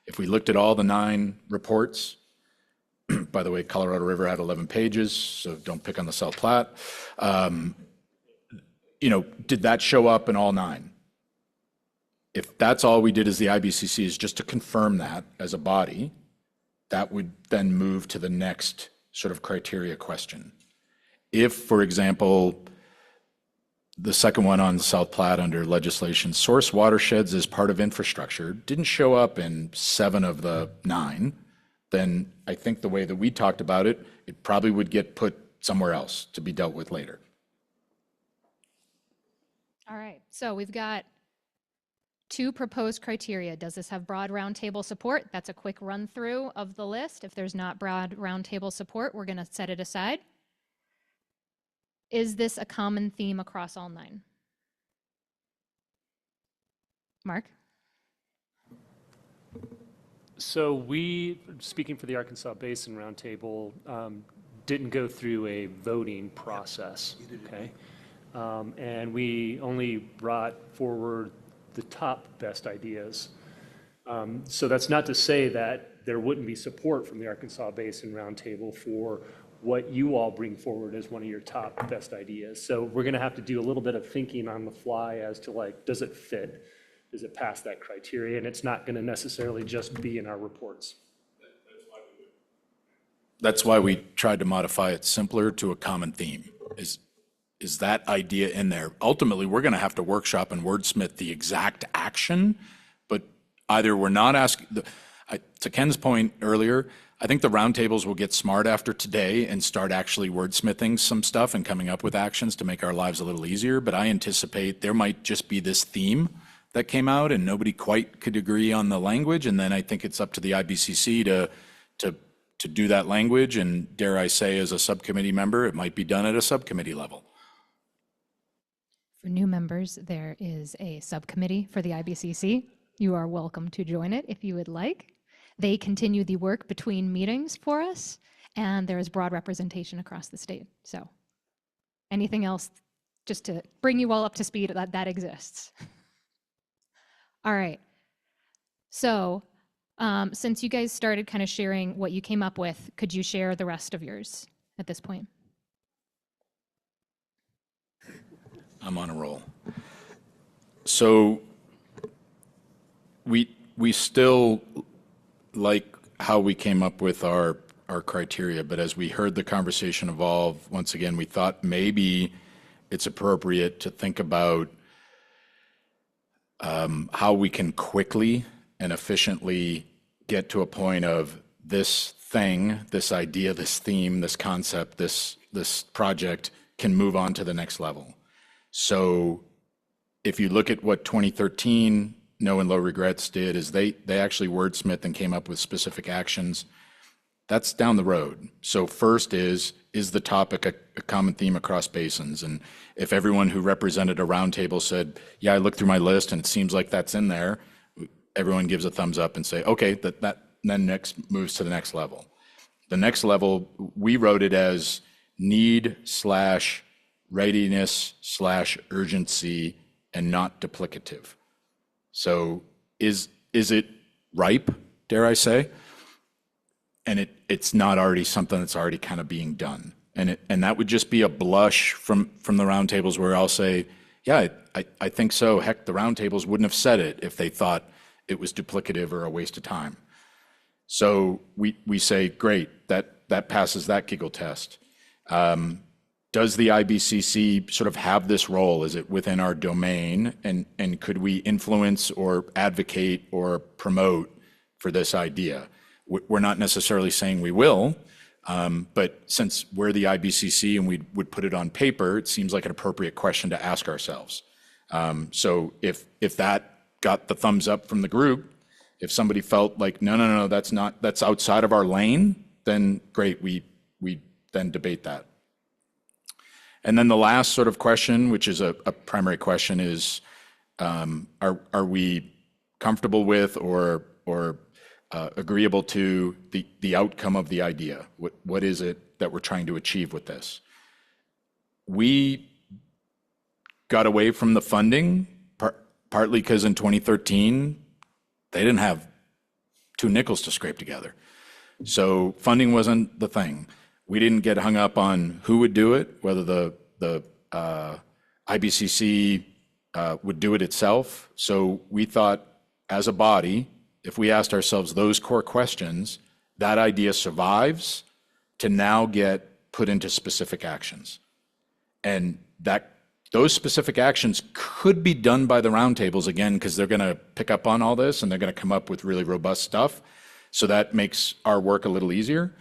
If we looked at all the 9 reports, by the way, Colorado River had 11 pages, so don't pick on the South Platte. Did that show up in all 9? If that's all we did as the IBCC is just to confirm that as a body, that would then move to the next sort of criteria question. If, for example, the second one on South Platte under legislation, source watersheds as part of infrastructure, didn't show up in 7 of the 9, then I think the way that we talked about it, it probably would get put somewhere else to be dealt with later. All right, so we've got 2 proposed criteria. Does this have broad roundtable support? That's a quick run through of the list. If there's not broad roundtable support, we're going to set it aside. Is this a common theme across all 9? Mark? So we, speaking for the Arkansas Basin Roundtable, didn't go through a voting process, okay? And we only brought forward the top best ideas. So that's not to say that there wouldn't be support from the Arkansas Basin Roundtable for what you all bring forward as one of your top best ideas. So we're going to have to do a little bit of thinking on the fly as to like, does it fit? Does it pass that criteria? And it's not going to necessarily just be in our reports. That's why we tried to modify it simpler to a common theme. Is that idea in there? Ultimately, we're going to have to workshop and wordsmith the exact action, but either we're not asking, to Ken's point earlier, I think the roundtables will get smart after today and start actually wordsmithing some stuff and coming up with actions to make our lives a little easier. But I anticipate there might just be this theme that came out and nobody quite could agree on the language. And then I think it's up to the IBCC to do that language. And dare I say, as a subcommittee member, it might be done at a subcommittee level. For new members, there is a subcommittee for the IBCC. You are welcome to join it if you would like. They continue the work between meetings for us, and there is broad representation across the state. So anything else, just to bring you all up to speed, that exists. All right. So since you guys started kind of sharing what you came up with, could you share the rest of yours at this point? I'm on a roll. So we still like how we came up with our criteria, but as we heard the conversation evolve, once again, we thought maybe it's appropriate to think about how we can quickly and efficiently get to a point of this thing, this idea, this theme, this concept, this project can move on to the next level. So if you look at what 2013 No and Low Regrets did, is they actually wordsmithed and came up with specific actions. That's down the road. So first is the topic a common theme across basins? And if everyone who represented a roundtable said, yeah, I looked through my list and it seems like that's in there, everyone gives a thumbs up and say, okay, that then next moves to the next level. The next level, we wrote it as need/readiness/urgency and not duplicative. So is it ripe, dare I say? And it's not already something that's already kind of being done. And that would just be a blush from the roundtables where I'll say, yeah, I think so. Heck, the roundtables wouldn't have said it if they thought it was duplicative or a waste of time. So we say, great, that passes that giggle test. Does the IBCC sort of have this role? Is it within our domain? And could we influence or advocate or promote for this idea? We're not necessarily saying we will, but since we're the IBCC and we would put it on paper, it seems like an appropriate question to ask ourselves. So if that got the thumbs up from the group, if somebody felt like, no, that's outside of our lane, then great, we then debate that. And then the last sort of question, which is a primary question, is are we comfortable with or agreeable to the outcome of the idea? What is it that we're trying to achieve with this? We got away from the funding, partly because in 2013, they didn't have 2 nickels to scrape together. So funding wasn't the thing. We didn't get hung up on who would do it, whether the IBCC would do it itself. So we thought, as a body, if we asked ourselves those core questions, that idea survives to now get put into specific actions. And those specific actions could be done by the roundtables, again, because they're going to pick up on all this and they're going to come up with really robust stuff. So that makes our work a little easier.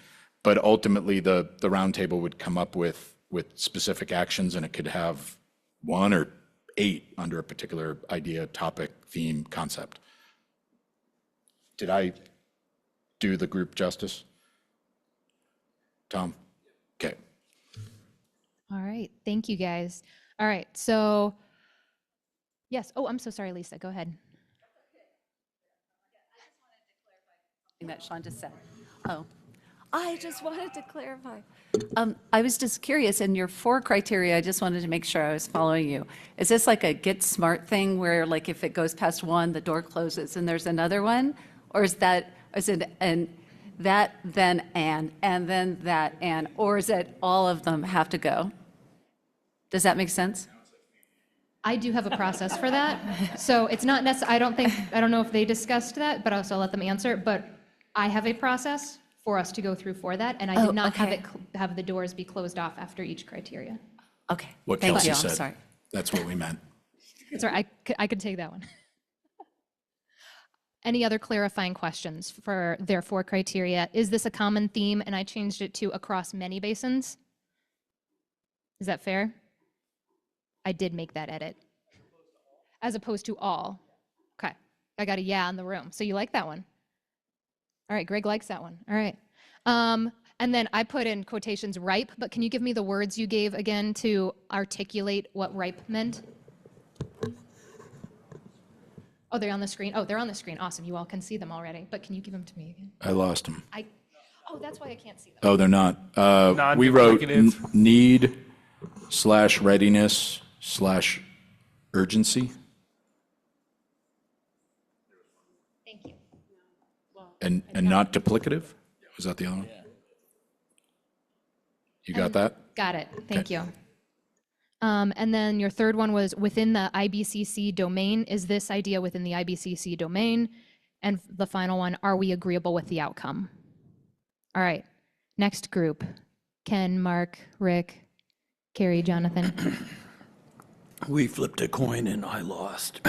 But ultimately, the roundtable would come up with specific actions, and it could have 1 or 8 under a particular idea, topic, theme, concept. Did I do the group justice? Tom? Okay. All right. Thank you, guys. All right. So, yes. Oh, I'm so sorry, Lisa. Go ahead. That Sean just said. Oh, I just wanted to clarify. I was just curious, in your 4 criteria, I just wanted to make sure I was following you. Is this like a get smart thing where like if it goes past 1, the door closes and there's another one? Or is it and that, then and then that, and, or is it all of them have to go? Does that make sense? I do have a process for that. So it's not necessarily, I don't know if they discussed that, but also I'll let them answer. But I have a process for us to go through for that, and I did not have the doors be closed off after each criteria. Okay. What Thank Kelsey you. said. I'm sorry. That's what we meant. Sorry, I could take that one. Any other clarifying questions for their 4 criteria? Is this a common theme? And I changed it to across many basins. Is that fair? I did make that edit. As opposed to all. Okay. I got a yeah in the room. So you like that one? All right. Greg likes that one. All right. And then I put in quotations ripe, but can you give me the words you gave again to articulate what ripe meant? Oh, they're on the screen. Oh, they're on the screen. Awesome. You all can see them already. But can you give them to me again? I lost them. Oh, that's why I can't see them. Oh, they're not. We wrote need / readiness / urgency. Thank you. And not duplicative? Was that the other one? You got that? Got it. Thank you. And then your third one was within the IBCC domain. Is this idea within the IBCC domain? And the final one, are we agreeable with the outcome? All right. Next group. Ken, Mark, Rick, Carrie, Jonathan. We flipped a coin and I lost.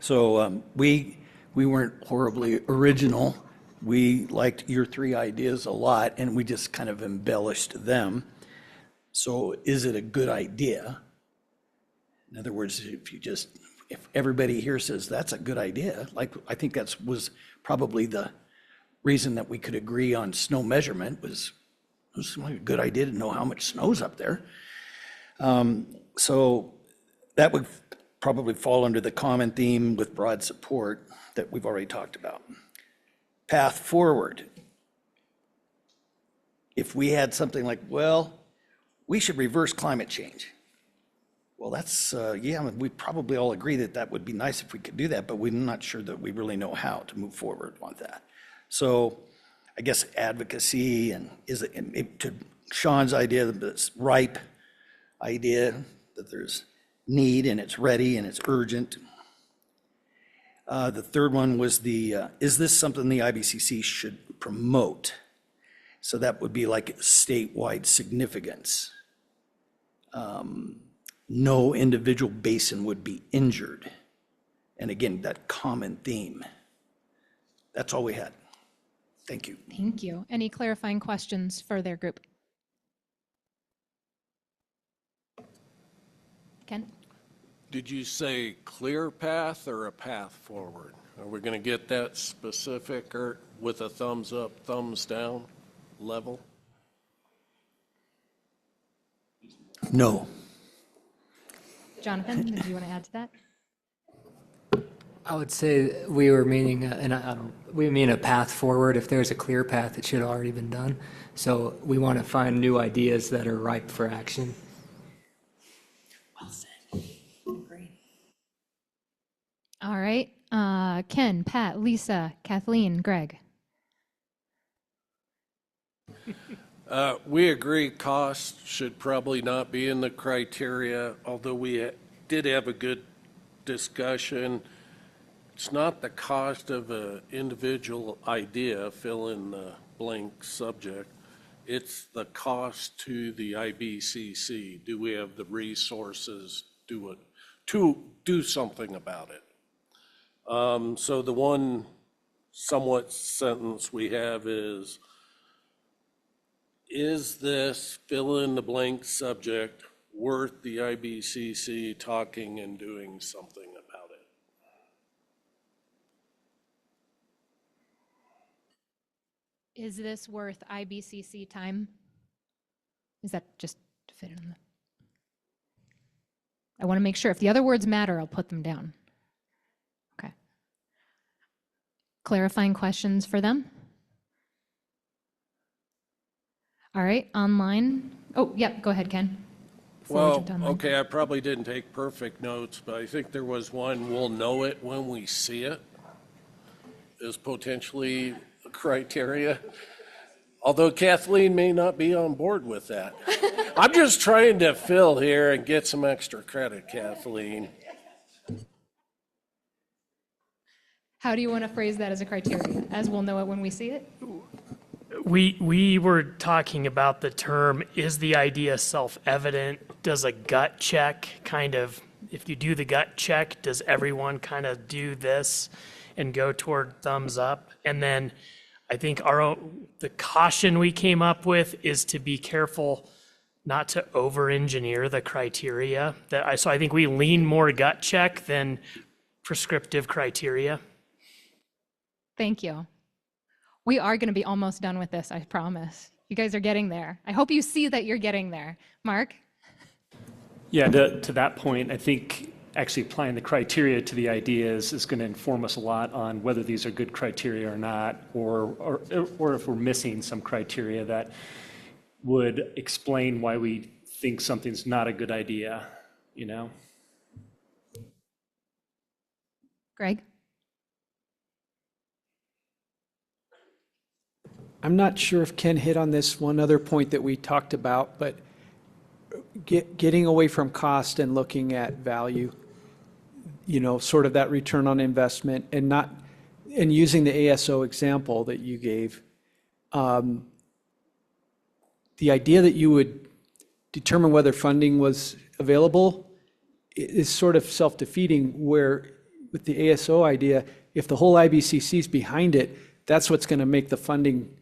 So we weren't horribly original. We liked your 3 ideas a lot, and we just kind of embellished them. So is it a good idea? In other words, if everybody here says that's a good idea, like I think was probably the reason that we could agree on snow measurement was it was like a good idea to know how much snow's up there. So that would probably fall under the common theme with broad support that we've already talked about. Path forward. If we had something like, well, we should reverse climate change. Well, that's, yeah, we probably all agree that that would be nice if we could do that, but we're not sure that we really know how to move forward on that. So I guess advocacy and to Sean's idea, this ripe idea that there's need and it's ready and it's urgent. The third one was is this something the IBCC should promote? So that would be like statewide significance. No individual basin would be injured. And again, that common theme. That's all we had. Thank you. Thank you. Any clarifying questions for their group? Ken? Did you say clear path or a path forward? Are we going to get that specific or with a thumbs up, thumbs down level? No. Jonathan, did you want to add to that? I would say we were meaning, we mean a path forward. If there's a clear path, it should have already been done. So we want to find new ideas that are ripe for action. Well said. Great. All right. Ken, Pat, Lisa, Kathleen, Greg. We agree cost should probably not be in the criteria, although we did have a good discussion. It's not the cost of an individual idea, fill in the blank subject. It's the cost to the IBCC. Do we have the resources to do something about it? So the one somewhat sentence we have is this fill in the blank subject worth the IBCC talking and doing something about it? Is this worth IBCC time? Is that just to fit in the... I want to make sure. If the other words matter, I'll put them down. Okay. Clarifying questions for them? All right, online. Oh, yep, go ahead, Ken. Before we Well, jump to online. okay, I probably didn't take perfect notes, but I think there was one, we'll know it when we see it, is potentially a criteria. Although Kathleen may not be on board with that. I'm just trying to fill here and get some extra credit, Kathleen. How do you want to phrase that as a criteria? As we'll know it when we see it? We were talking about the term, is the idea self-evident? Does a gut check kind of, if you do the gut check, does everyone kind of do this and go toward thumbs up? And then I think the caution we came up with is to be careful not to over-engineer the criteria. So I think we lean more gut check than prescriptive criteria. Thank you. We are going to be almost done with this, I promise. You guys are getting there. I hope you see that you're getting there. Mark? Yeah, to that point, I think actually applying the criteria to the ideas is going to inform us a lot on whether these are good criteria or not, or if we're missing some criteria that would explain why we think something's not a good idea, you know? Greg? I'm not sure if Ken hit on this one other point that we talked about, but getting away from cost and looking at value, you know, sort of that return on investment, and using the ASO example that you gave. The idea that you would determine whether funding was available is sort of self-defeating, where with the ASO idea, if the whole IBCC is behind it, that's what's going to make the funding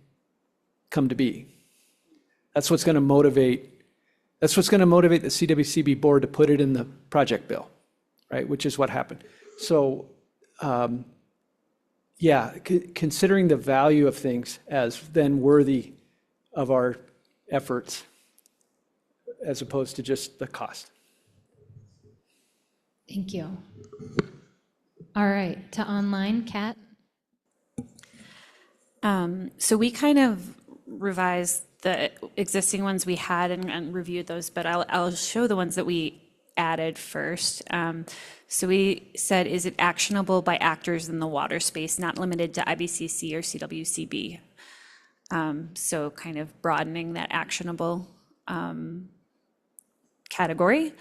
come to be. That's what's going to motivate the CWCB board to put it in the project bill, right? Which is what happened. So, yeah, considering the value of things as then worthy of our efforts, as opposed to just the cost. Thank you. All right, to online, Kat? So we kind of revised the existing ones we had and reviewed those, but I'll show the ones that we added first. So we said, is it actionable by actors in the water space, not limited to IBCC or CWCB? So kind of broadening that actionable category.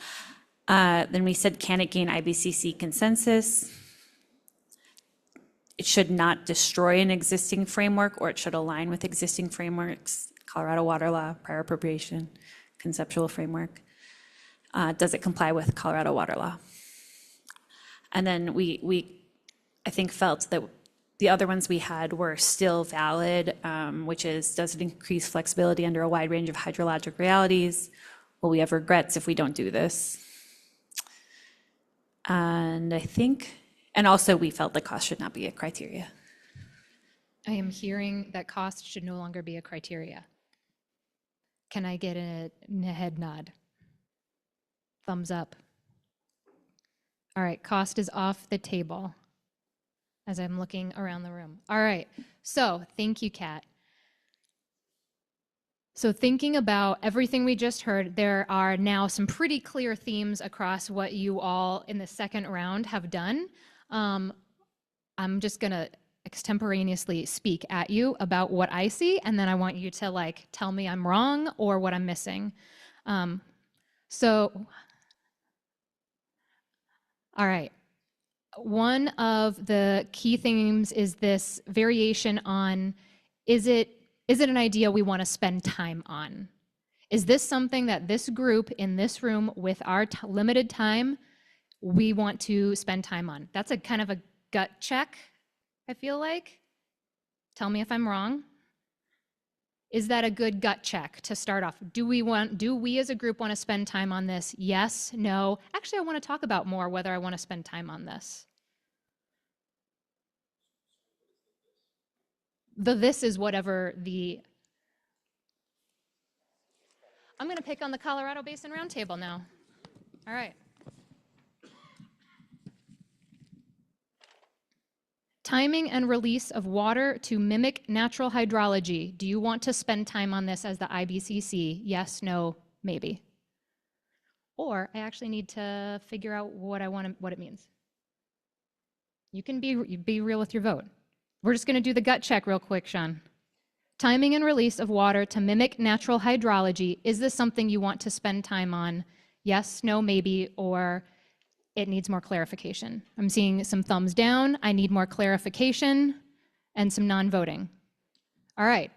Then we said, can it gain IBCC consensus? It should not destroy an existing framework, or it should align with existing frameworks, Colorado water law, prior appropriation, conceptual framework. Does it comply with Colorado water law? And then we I think, felt that the other ones we had were still valid, which is, does it increase flexibility under a wide range of hydrologic realities? Will we have regrets if we don't do this? And I think, and also we felt that cost should not be a criteria. I am hearing that cost should no longer be a criteria. Can I get a head nod? Thumbs up. All right, cost is off the table as I'm looking around the room. All right, so thank you, Kat. So thinking about everything we just heard, there are now some pretty clear themes across what you all in the second round have done. I'm just gonna extemporaneously speak at you about what I see, and then I want you to like tell me I'm wrong or what I'm missing. All right. One of the key themes is this variation on, is it an idea we want to spend time on? Is this something that this group in this room with our limited time, we want to spend time on? That's a kind of a gut check, I feel like. Tell me if I'm wrong. Is that a good gut check to start off? Do we as a group want to spend time on this? Yes, no. Actually, I want to talk about more whether I want to spend time on this. This is whatever the... I'm going to pick on the Colorado Basin Roundtable now. All right. Timing and release of water to mimic natural hydrology. Do you want to spend time on this as the IBCC? Yes, no, maybe. Or I actually need to figure out what it means. You can be real with your vote. We're just going to do the gut check real quick, Sean. Timing and release of water to mimic natural hydrology. Is this something you want to spend time on? Yes, no, maybe, or it needs more clarification. I'm seeing some thumbs down. I need more clarification and some non-voting. All right.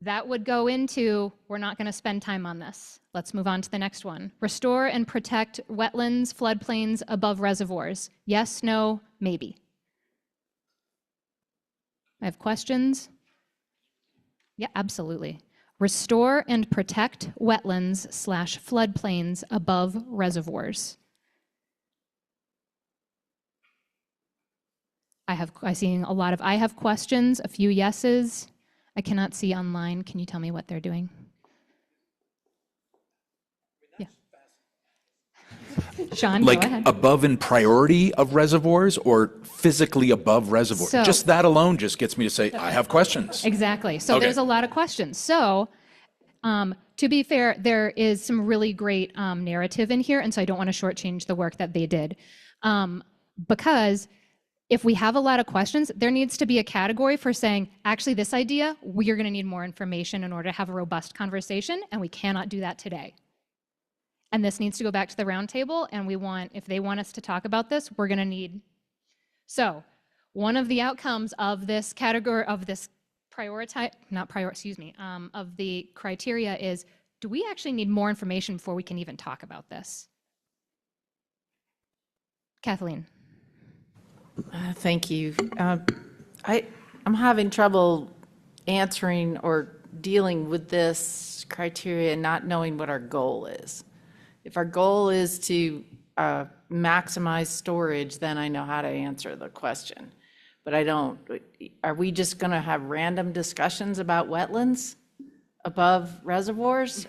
That would go into, we're not going to spend time on this. Let's move on to the next one. Restore and protect wetlands, floodplains above reservoirs. Yes, no, maybe. I have questions. Yeah, absolutely. Restore and protect wetlands / floodplains above reservoirs. I'm seeing a lot of I have questions, a few yeses. I cannot see online. Can you tell me what they're doing? Yeah. Sean, Like go ahead. above in priority of reservoirs or physically above reservoirs? So- Just that alone just gets me to say, I have questions. Exactly. So Okay. there's a lot of questions. So to be fair, there is some really great narrative in here, and so I don't want to shortchange the work that they did. Because if we have a lot of questions, there needs to be a category for saying, actually, this idea, we are going to need more information in order to have a robust conversation, and we cannot do that today. And this needs to go back to the roundtable, and if they want us to talk about this, we're going to need. So one of the outcomes of this category, of this of the criteria is, do we actually need more information before we can even talk about this? Kathleen. Thank you. I'm having trouble answering or dealing with this criteria, not knowing what our goal is. If our goal is to maximize storage, then I know how to answer the question. But I don't. Are we just going to have random discussions about wetlands above reservoirs?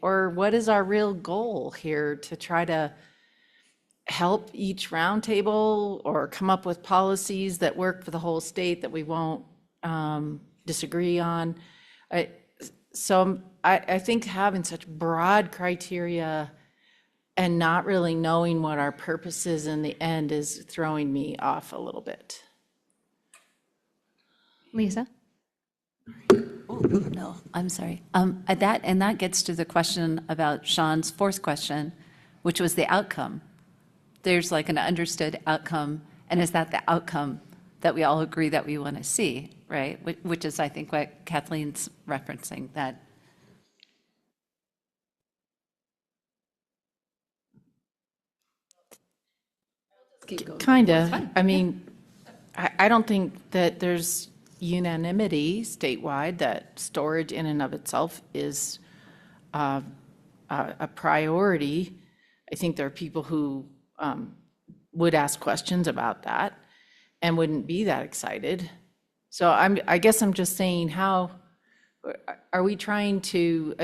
Or what is our real goal here, to try to help each roundtable or come up with policies that work for the whole state that we won't disagree on? So I think having such broad criteria and not really knowing what our purpose is in the end is throwing me off a little bit. Lisa? Oh, no, I'm sorry. That gets to the question about Sean's fourth question, which was the outcome. There's like an understood outcome, and is that the outcome that we all agree that we want to see, right? Which is, I think, what Kathleen's referencing, that. Kind of. I mean, I don't think that there's unanimity statewide that storage in and of itself is a priority. I think there are people who would ask questions about that and wouldn't be that excited. So I guess I'm just saying, how are we trying to,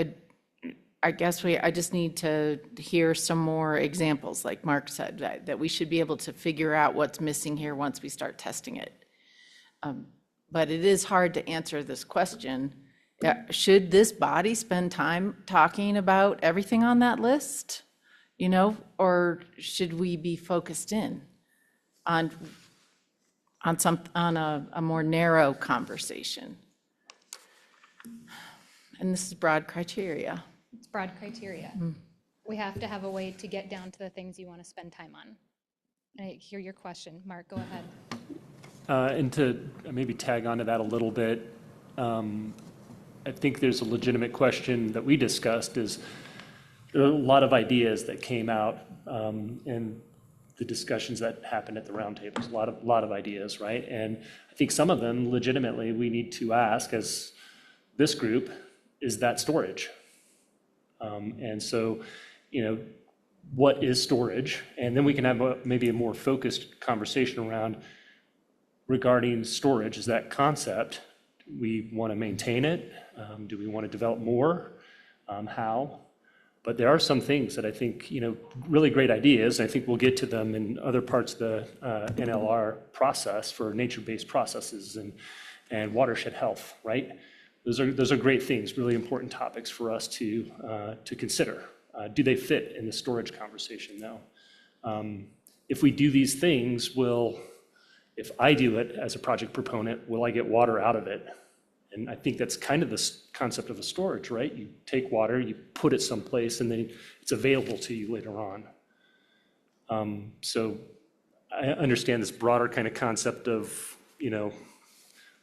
I just need to hear some more examples, like Mark said, that we should be able to figure out what's missing here once we start testing it. But it is hard to answer this question. Should this body spend time talking about everything on that list? Or should we be focused in on a more narrow conversation? And this is broad criteria. It's broad criteria. We have to have a way to get down to the things you want to spend time on. I hear your question. Mark, go ahead. And to maybe tag onto that a little bit, I think there's a legitimate question that we discussed is, there are a lot of ideas that came out in the discussions that happened at the roundtables, a lot of ideas, right? And I think some of them legitimately we need to ask as this group, is that storage? And so, what is storage? And then we can have maybe a more focused conversation around regarding storage. Is that concept, we want to maintain it? Do we want to develop more? How? But there are some things that I think, really great ideas. I think we'll get to them in other parts of the NLR process for nature-based processes and watershed health, right? Those are great things, really important topics for us to consider. Do they fit in the storage conversation? No. If we do these things, if I do it as a project proponent, will I get water out of it? And I think that's kind of the concept of a storage, right? You take water, you put it someplace, and then it's available to you later on. So I understand this broader kind of concept of,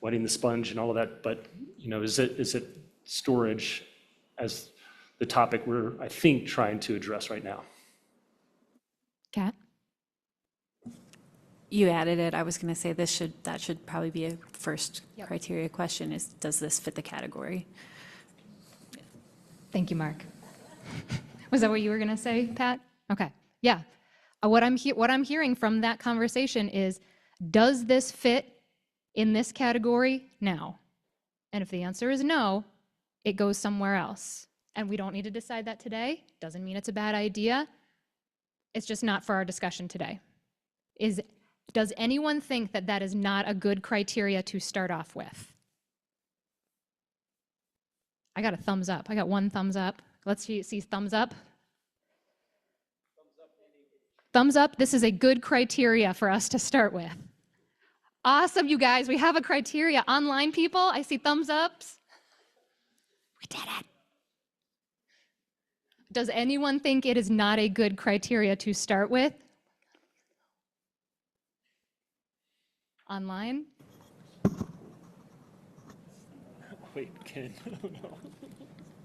wetting the sponge and all of that, but, is it storage as the topic we're, I think, trying to address right now? Kat? You added it. I was going to say that should probably be a first criteria question is, does this fit the category? Thank you, Mark. Was that what you were going to say, Pat? Okay. Yeah. What I'm hearing from that conversation is, does this fit in this category now? And if the answer is no, it goes somewhere else. And we don't need to decide that today. Doesn't mean it's a bad idea. It's just not for our discussion today. Does anyone think that that is not a good criteria to start off with? I got a thumbs up. I got one thumbs up. Let's see thumbs up. Thumbs up. This is a good criteria for us to start with. Awesome, you guys. We have a criteria. Online people, I see thumbs ups. We did it. Does anyone think it is not a good criteria to start with? Online? Wait, Ken, I don't know.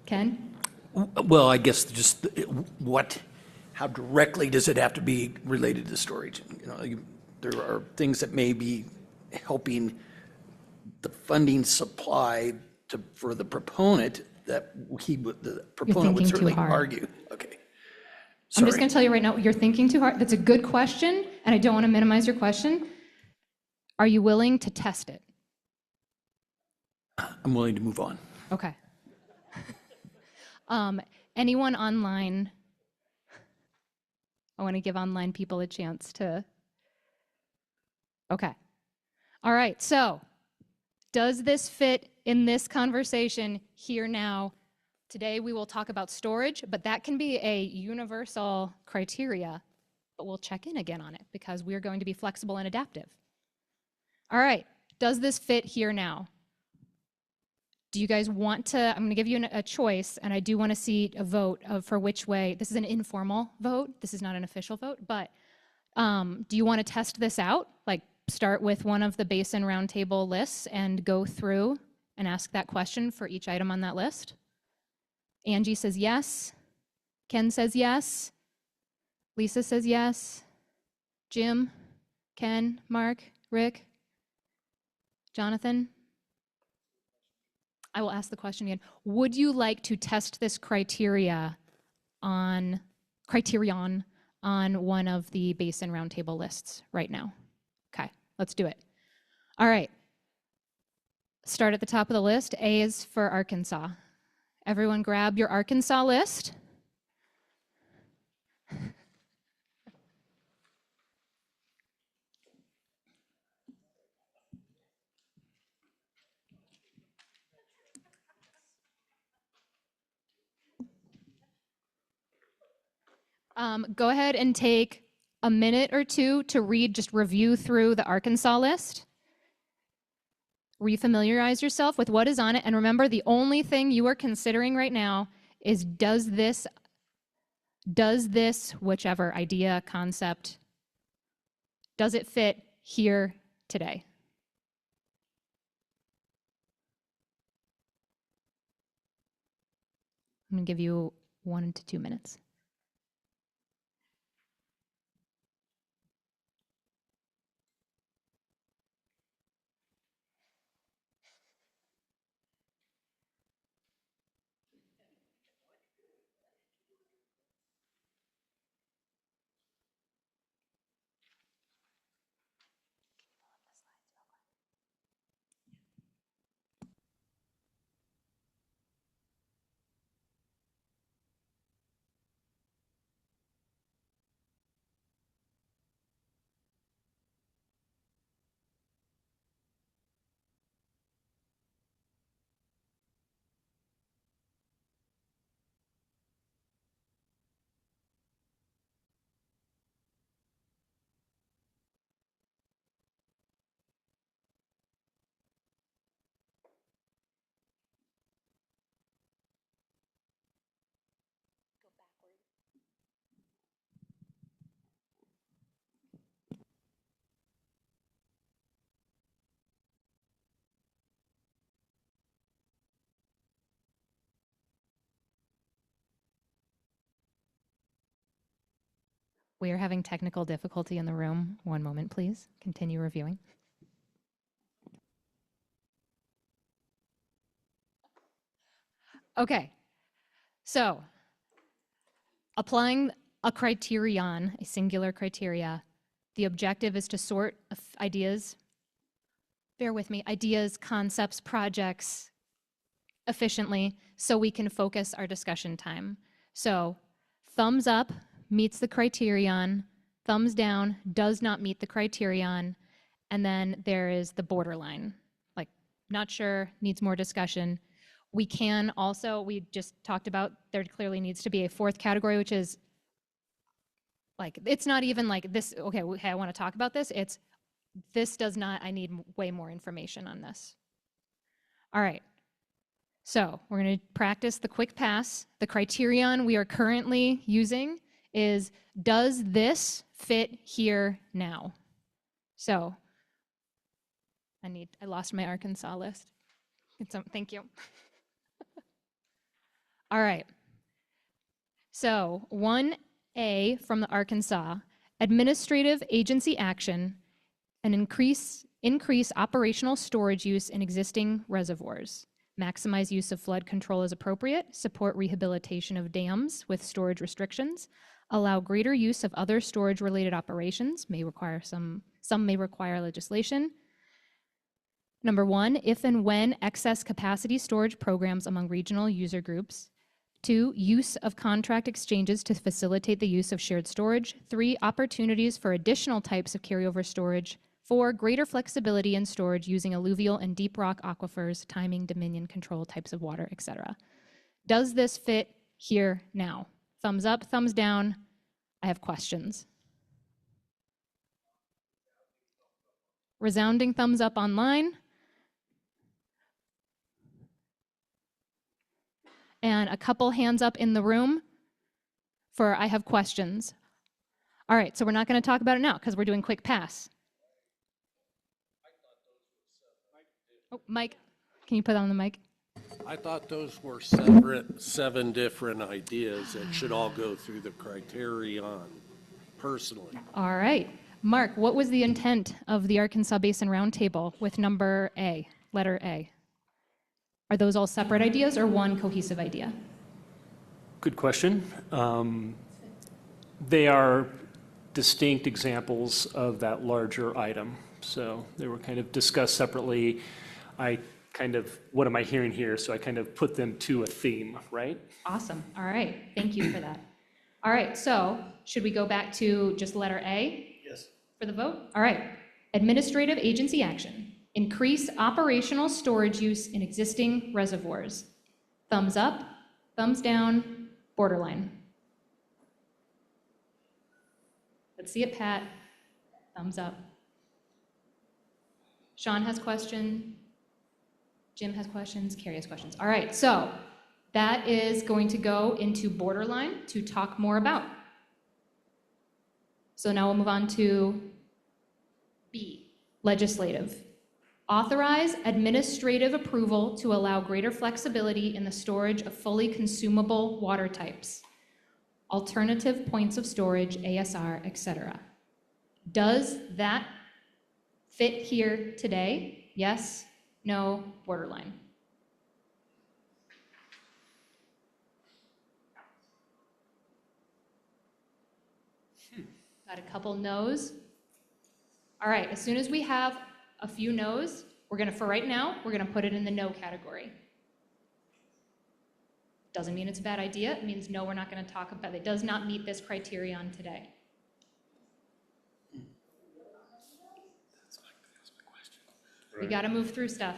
Ken? Well, I guess just how directly does it have to be related to storage? There are things that may be helping the funding supply for the proponent that the proponent would certainly argue. Okay. I'm just going to tell you right now, you're thinking too hard. That's a good question, and I don't want to minimize your question. Are you willing to test it? I'm willing to move on. Okay. Anyone online? I want to give online people a chance to. Okay. All right. So, does this fit in this conversation here now? Today we will talk about storage, but that can be a universal criteria, but we'll check in again on it because we're going to be flexible and adaptive. All right. Does this fit here now? Do you guys want to, I'm going to give you a choice, and I do want to see a vote for which way. This is an informal vote. This is not an official vote, but do you want to test this out? Like start with one of the Basin Roundtable lists and go through and ask that question for each item on that list? Angie says yes. Ken says yes. Lisa says yes. Jim, Ken, Mark, Rick, Jonathan? I will ask the question again. Would you like to test this criterion on one of the Basin Roundtable lists right now? Okay, let's do it. All right. Start at the top of the list. A is for Arkansas. Everyone grab your Arkansas list. Go ahead and take a minute or two to review through the Arkansas list. Refamiliarize yourself with what is on it. And remember, the only thing you are considering right now is does this, whichever idea, concept, does it fit here today? I'm going to give you 1 to 2 minutes. We are having technical difficulty in the room. One moment, please. Continue reviewing. Okay, so applying a criterion, a singular criteria, the objective is to sort ideas, bear with me, ideas, concepts, projects efficiently so we can focus our discussion time. So thumbs up meets the criterion, thumbs down does not meet the criterion, and then there is the borderline, like not sure, needs more discussion. We can also, we just talked about, there clearly needs to be a fourth category, which is like, it's not even like this, okay, I want to talk about this. It's, this does not, I need way more information on this. All right. So we're going to practice the quick pass. The criterion we are currently using is, does this fit here now? So I lost my Arkansas list. Thank you. All right. So 1A from the Arkansas, administrative agency action and increase operational storage use in existing reservoirs. Maximize use of flood control as appropriate, support rehabilitation of dams with storage restrictions, allow greater use of other storage-related operations, some may require legislation. Number 1, if and when excess capacity storage programs among regional user groups. 2, use of contract exchanges to facilitate the use of shared storage. 3, opportunities for additional types of carryover storage. 4, greater flexibility in storage using alluvial and deep rock aquifers, timing, dominion, control, types of water, etc. Does this fit here now? Thumbs up, thumbs down. I have questions. Resounding thumbs up online. And a couple hands up in the room for I have questions. All right, so we're not going to talk about it now because we're doing quick pass. Oh, Mike, can you put on the mic? I thought those were seven different ideas that should all go through the criterion personally. All right. Mark, what was the intent of the Arkansas Basin Roundtable with number A, letter A? Are those all separate ideas or one cohesive idea? Good question. They are distinct examples of that larger item. So they were kind of discussed separately. What am I hearing here? So I kind of put them to a theme, right? Awesome. All right. Thank you for that. All right. So should we go back to just letter A? Yes. For the vote? All right. Administrative agency action. Increase operational storage use in existing reservoirs. Thumbs up, thumbs down, borderline. Let's see it, Pat. Thumbs up. Sean has question. Jim has questions. Carrie has questions. All right, so that is going to go into borderline to talk more about. So now we'll move on to B, legislative. Authorize administrative approval to allow greater flexibility in the storage of fully consumable water types, alternative points of storage, ASR, etc. Does that fit here today? Yes, no, borderline. Got a couple no's. All right, as soon as we have a few no's, for right now, we're gonna put it in the no category. Doesn't mean it's a bad idea, it means no, we're not gonna talk about it. It does not meet this criterion today. We gotta move through stuff.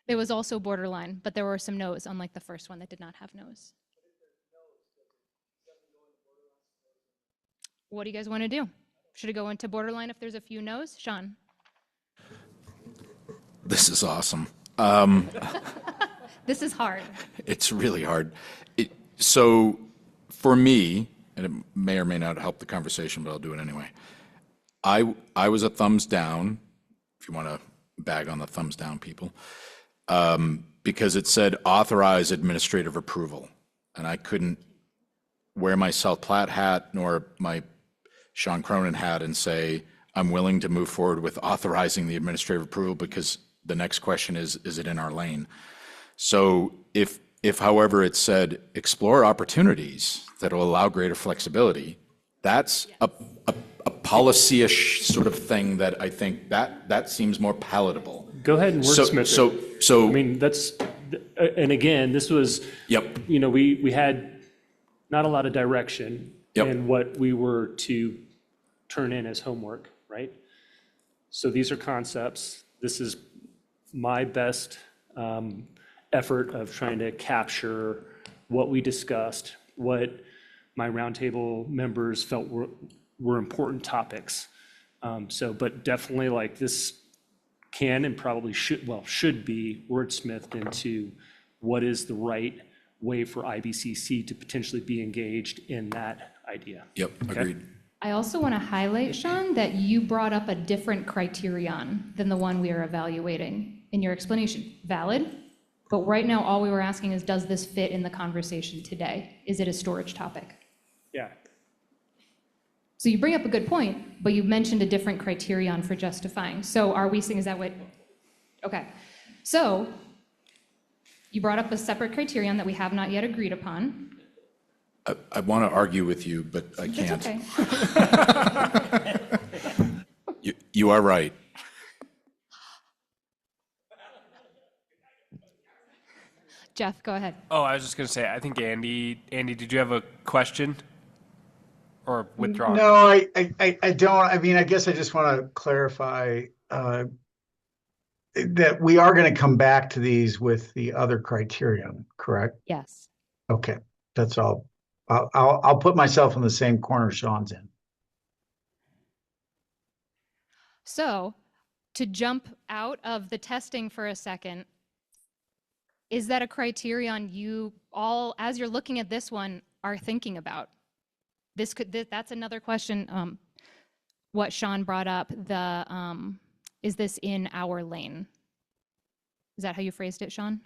There was also borderline, but there were some no's, unlike the first one that did not have no's. What do you guys wanna do? Should it go into borderline if there's a few no's? Sean? This is awesome. This is hard. It's really hard. So for me, and it may or may not help the conversation, but I'll do it anyway. I was a thumbs down, if you want to bag on the thumbs down people, because it said authorize administrative approval. And I couldn't wear my South Platte hat nor my Sean Cronin hat and say, I'm willing to move forward with authorizing the administrative approval because the next question is it in our lane? So if however it said, explore opportunities that will allow greater flexibility, that's a policy-ish sort of thing that I think that seems more palatable. Go ahead and wordsmith it. So I mean, that's, and again, this was, yep. you know, we had not a lot of direction Yep. in what we were to turn in as homework, right? So these are concepts. This is my best effort of trying to capture what we discussed, what my roundtable members felt were important topics. But definitely like this can and probably should be wordsmithed into what is the right way for IBCC to potentially be engaged in that idea. Yep, Okay? agreed. I also want to highlight, Sean, that you brought up a different criterion than the one we are evaluating in your explanation. Valid, but right now all we were asking is, does this fit in the conversation today? Is it a storage topic? Yeah. So you bring up a good point, but you mentioned a different criterion for justifying. So are we saying, is that what, okay. So you brought up a separate criterion that we have not yet agreed upon. I want to argue with you, but I can't. It's okay. You are right. Jeff, go ahead. Oh, I was just going to say, I think Andy, did you have a question or withdraw? No, I don't. I mean, I guess I just want to clarify that we are going to come back to these with the other criterion, correct? Yes. Okay, that's all. I'll put myself in the same corner Sean's in. So to jump out of the testing for a second, is that a criterion you all, as you're looking at this one, are thinking about? That's another question. What Sean brought up, is this in our lane? Is that how you phrased it, Sean?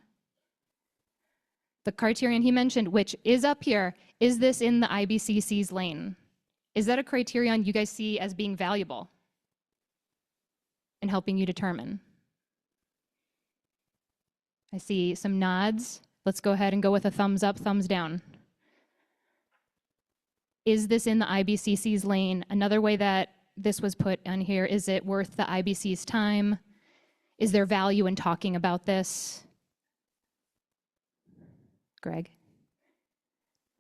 The criterion he mentioned, which is up here, is this in the IBCC's lane? Is that a criterion you guys see as being valuable in helping you determine? I see some nods. Let's go ahead and go with a thumbs up, thumbs down. Is this in the IBCC's lane? Another way that this was put on here, is it worth the IBC's time? Is there value in talking about this? Greg?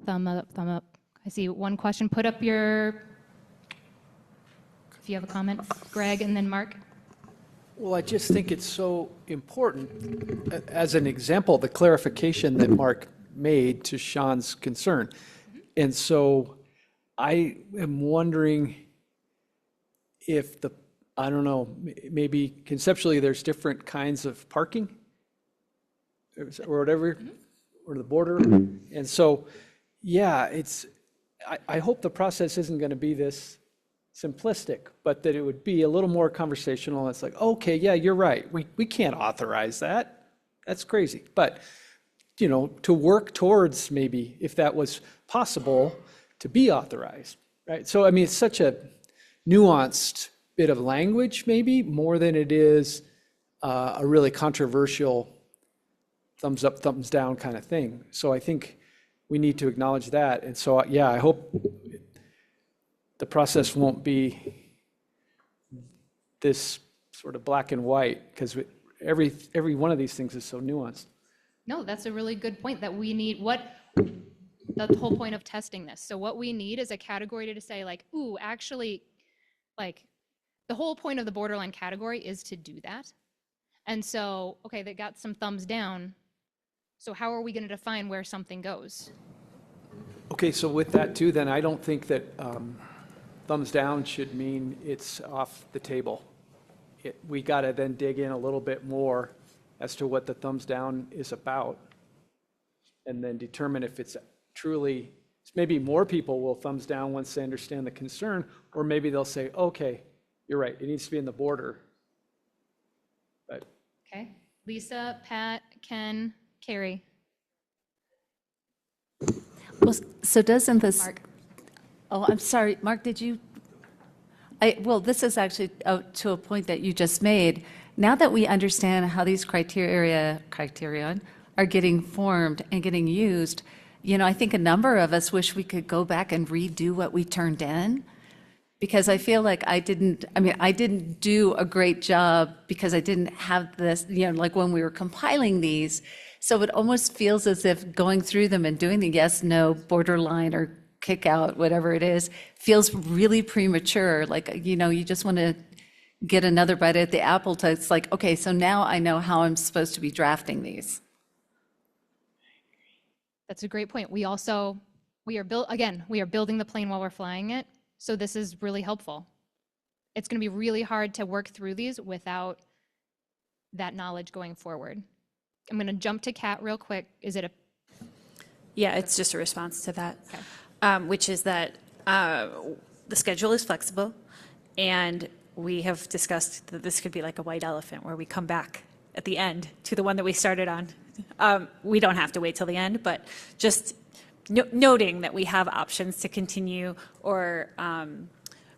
Thumb up, thumb up. I see one question. Put up your, if you have a comment, Greg, and then Mark. Well, I just think it's so important. As an example, the clarification that Mark made to Sean's concern. And so I am wondering if I don't know, maybe conceptually there's different kinds of parking or whatever, or the border. And so, yeah, I hope the process isn't going to be this simplistic, but that it would be a little more conversational. It's like, okay, yeah, you're right. We can't authorize that. That's crazy. But, to work towards maybe, if that was possible, to be authorized, right? So, I mean, it's such a nuanced bit of language, maybe, more than it is a really controversial thumbs up, thumbs down kind of thing. So I think we need to acknowledge that. And so, yeah, I hope the process won't be this sort of black and white, because every one of these things is so nuanced. No, that's a really good point, that we need the whole point of testing this. So what we need is a category to say like, ooh, actually, like the whole point of the borderline category is to do that. And so, okay, they got some thumbs down. So how are we going to define where something goes? Okay, so with that too, then I don't think that thumbs down should mean it's off the table. We got to then dig in a little bit more as to what the thumbs down is about, and then determine if it's truly, maybe more people will thumbs down once they understand the concern, or maybe they'll say, okay, you're right, it needs to be in the border. But Okay, Lisa, Pat, Ken, Carrie. So doesn't this? Mark. Oh, I'm sorry, Mark, did you? Well, this is actually to a point that you just made. Now that we understand how these criterion are getting formed and getting used, I think a number of us wish we could go back and redo what we turned in, because I feel like I didn't do a great job because I didn't have this, like when we were compiling these. So it almost feels as if going through them and doing the yes, no, borderline, or kick out, whatever it is, feels really premature. Like, you just want to get another bite at the apple to, it's like, okay, so now I know how I'm supposed to be drafting these. That's a great point. We are building the plane while we're flying it. So this is really helpful. It's going to be really hard to work through these without that knowledge going forward. I'm going to jump to Kat real quick. Is it a? Yeah, it's just a response to that, Okay. which is that the schedule is flexible, and we have discussed that this could be like a white elephant where we come back at the end to the one that we started on. We don't have to wait till the end, but just noting that we have options to continue or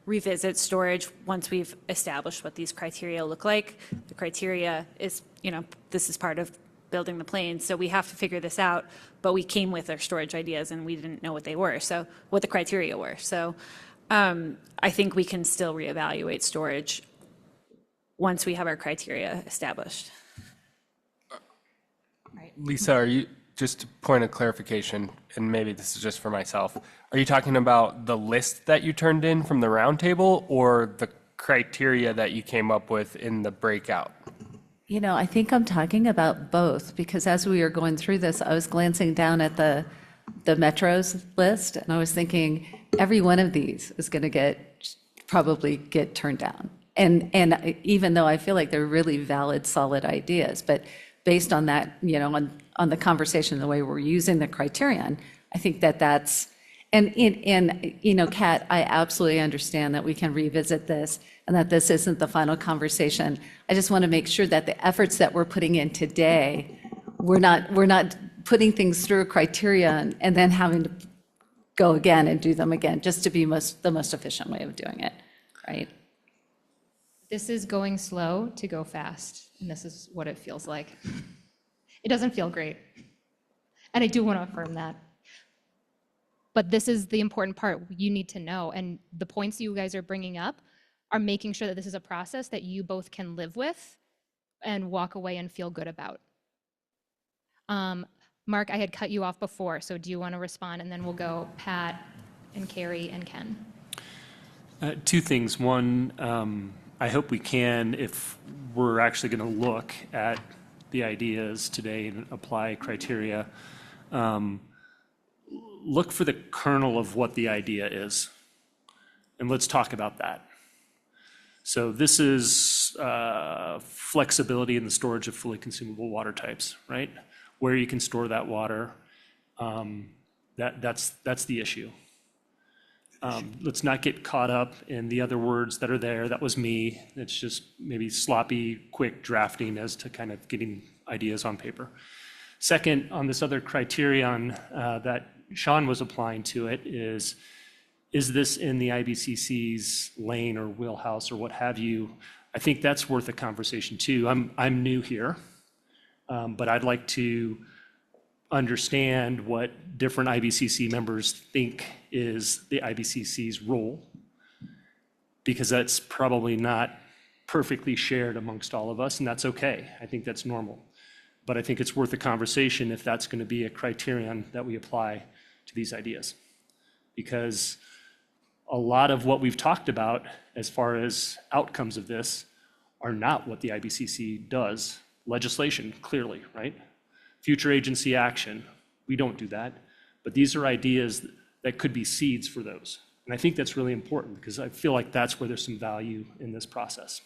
revisit storage once we've established what these criteria look like. The criteria is, this is part of building the plane, so we have to figure this out, but we came with our storage ideas and we didn't know what they were, so what the criteria were. So I think we can still reevaluate storage once we have our criteria established. Lisa, are you, just a point of clarification, and maybe this is just for myself, are you talking about the list that you turned in from the roundtable or the criteria that you came up with in the breakout? I think I'm talking about both, because as we were going through this, I was glancing down at the metros list, and I was thinking every one of these is going to probably get turned down. And even though I feel like they're really valid, solid ideas, but based on that, on the conversation, the way we're using the criterion, I think that's, and Kat, I absolutely understand that we can revisit this and that this isn't the final conversation. I just want to make sure that the efforts that we're putting in today, we're not putting things through a criterion and then having to go again and do them again, just to be the most efficient way of doing it, right? This is going slow to go fast, and this is what it feels like. It doesn't feel great, and I do want to affirm that. But this is the important part you need to know, and the points you guys are bringing up are making sure that this is a process that you both can live with and walk away and feel good about. Mark, I had cut you off before, so do you want to respond? And then we'll go Pat and Carrie and Ken. Two things. One, I hope we can, if we're actually going to look at the ideas today and apply criteria, look for the kernel of what the idea is. And let's talk about that. So this is flexibility in the storage of fully consumable water types, right? Where you can store that water, that's the issue. Let's not get caught up in the other words that are there. That was me. It's just maybe sloppy, quick drafting as to kind of getting ideas on paper. Second, on this other criterion that Sean was applying to it is this in the IBCC's lane or wheelhouse or what have you? I think that's worth a conversation too. I'm new here, but I'd like to understand what different IBCC members think is the IBCC's role, because that's probably not perfectly shared amongst all of us, and that's okay. I think that's normal. But I think it's worth a conversation if that's going to be a criterion that we apply to these ideas. Because a lot of what we've talked about as far as outcomes of this are not what the IBCC does. Legislation, clearly, right? Future agency action, we don't do that. But these are ideas that could be seeds for those. And I think that's really important because I feel like that's where there's some value in this process.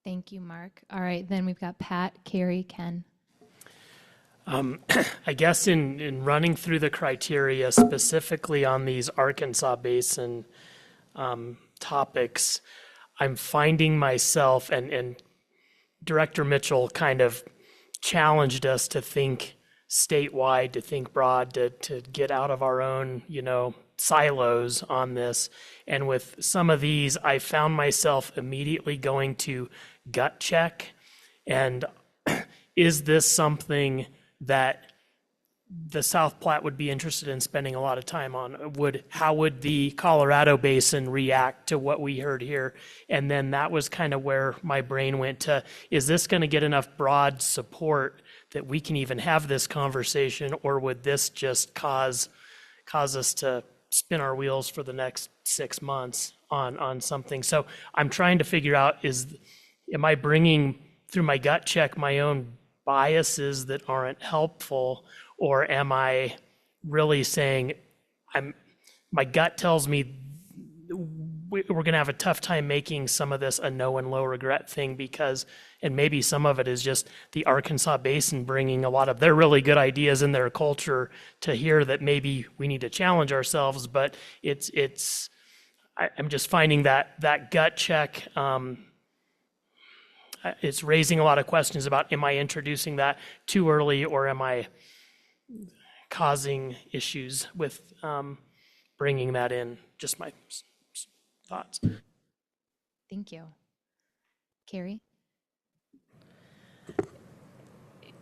Thank you, Mark. All right, then we've got Pat, Carrie, Ken. I guess in running through the criteria specifically on these Arkansas Basin topics, I'm finding myself, and Director Mitchell kind of challenged us to think statewide, to think broad, to get out of our own, silos on this. And with some of these, I found myself immediately going to gut check. And is this something that the South Platte would be interested in spending a lot of time on? How would the Colorado Basin react to what we heard here? And then that was kind of where my brain went to, is this going to get enough broad support that we can even have this conversation, or would this just cause us to spin our wheels for the next 6 months on something? So I'm trying to figure out, am I bringing through my gut check my own biases that aren't helpful, or am I really saying my gut tells me we're going to have a tough time making some of this a no and low regret thing, and maybe some of it is just the Arkansas Basin bringing a lot of their really good ideas in their culture to here that maybe we need to challenge ourselves, but I'm just finding that gut check, it's raising a lot of questions about, am I introducing that too early, or am I causing issues with bringing that in? Just my thoughts. Thank you. Carrie?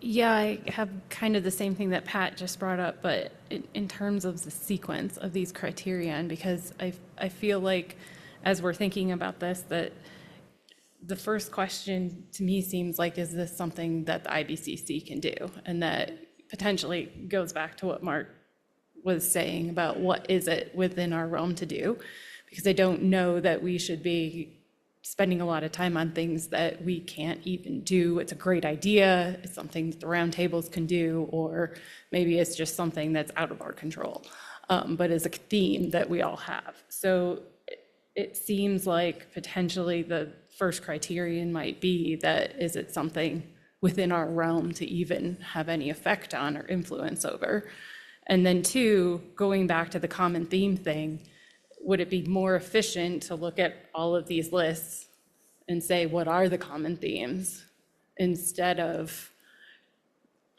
Yeah, I have kind of the same thing that Pat just brought up, but in terms of the sequence of these criterion, because I feel like as we're thinking about this, that the first question to me seems like, is this something that the IBCC can do? And that potentially goes back to what Mark was saying about what is it within our realm to do? Because I don't know that we should be spending a lot of time on things that we can't even do. It's a great idea, it's something that the roundtables can do, or maybe it's just something that's out of our control, but is a theme that we all have. So it seems like potentially the first criterion might be that, is it something within our realm to even have any effect on or influence over? And then two, going back to the common theme thing, would it be more efficient to look at all of these lists and say, what are the common themes, instead of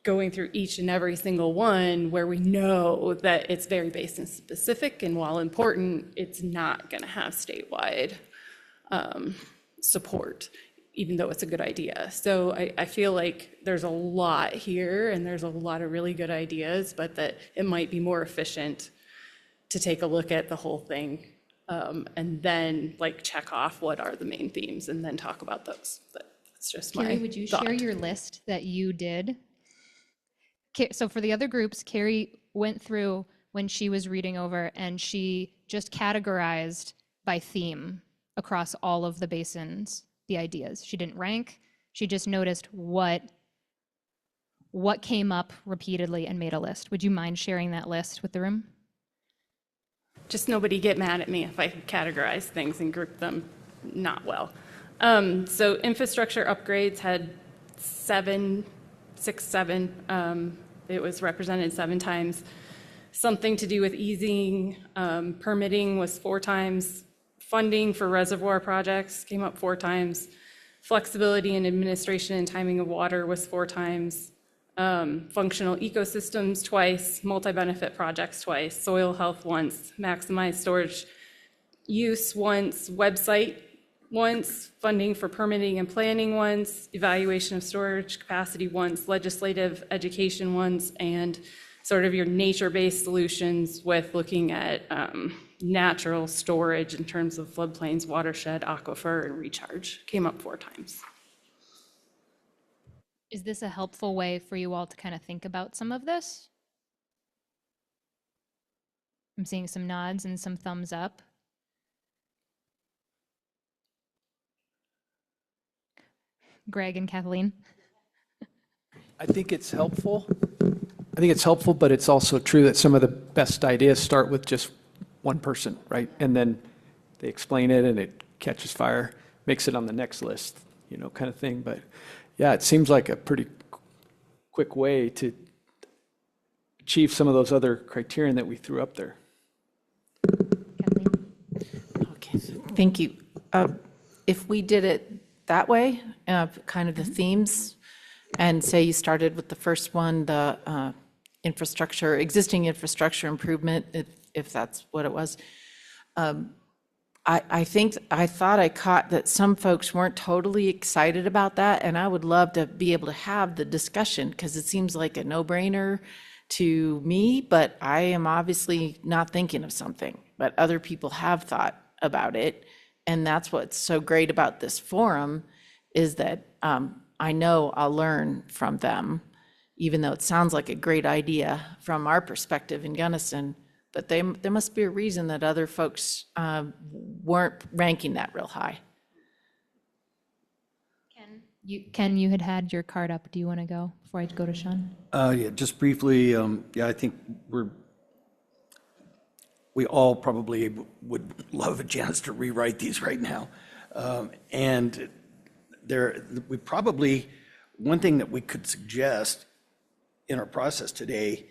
going through each and every single one where we know that it's very basin specific, and while important, it's not going to have statewide support, even though it's a good idea. So I feel like there's a lot here, and there's a lot of really good ideas, but that it might be more efficient to take a look at the whole thing, and then check off what are the main themes, and then talk about those. That's just my Carrie, would you thought. share your list that you did? So for the other groups, Carrie went through when she was reading over, and she just categorized by theme across all of the basins, the ideas. She didn't rank. She just noticed what came up repeatedly and made a list. Would you mind sharing that list with the room? Just nobody get mad at me if I categorize things and group them not well. So infrastructure upgrades had 7. It was represented 7 times. Something to do with easing permitting was 4 times. Funding for reservoir projects came up 4 times. Flexibility in administration and timing of water was 4 times. Functional ecosystems twice, multi-benefit projects twice, soil health once, maximize storage use once, website once, funding for permitting and planning once, evaluation of storage capacity once, legislative education once, and sort of your nature-based solutions with looking at natural storage in terms of floodplains, watershed, aquifer, and recharge came up 4 times. Is this a helpful way for you all to kind of think about some of this? I'm seeing some nods and some thumbs up. Greg and Kathleen? I think it's helpful. But it's also true that some of the best ideas start with just one person, right? And then they explain it and it catches fire, makes it on the next list, kind of thing. But yeah, it seems like a pretty quick way to achieve some of those other criterion that we threw up there. Okay, thank you. If we did it that way, kind of the themes, and say you started with the first one, the existing infrastructure improvement, if that's what it was. I thought I caught that some folks weren't totally excited about that, and I would love to be able to have the discussion, because it seems like a no-brainer to me, but I am obviously not thinking of something, but other people have thought about it. And that's what's so great about this forum, is that I know I'll learn from them, even though it sounds like a great idea from our perspective in Gunnison, but there must be a reason that other folks weren't ranking that real high. Ken, you had your card up. Do you want to go before I go to Sean? Yeah, just briefly, I think we all probably would love a chance to rewrite these right now. And one thing that we could suggest in our process today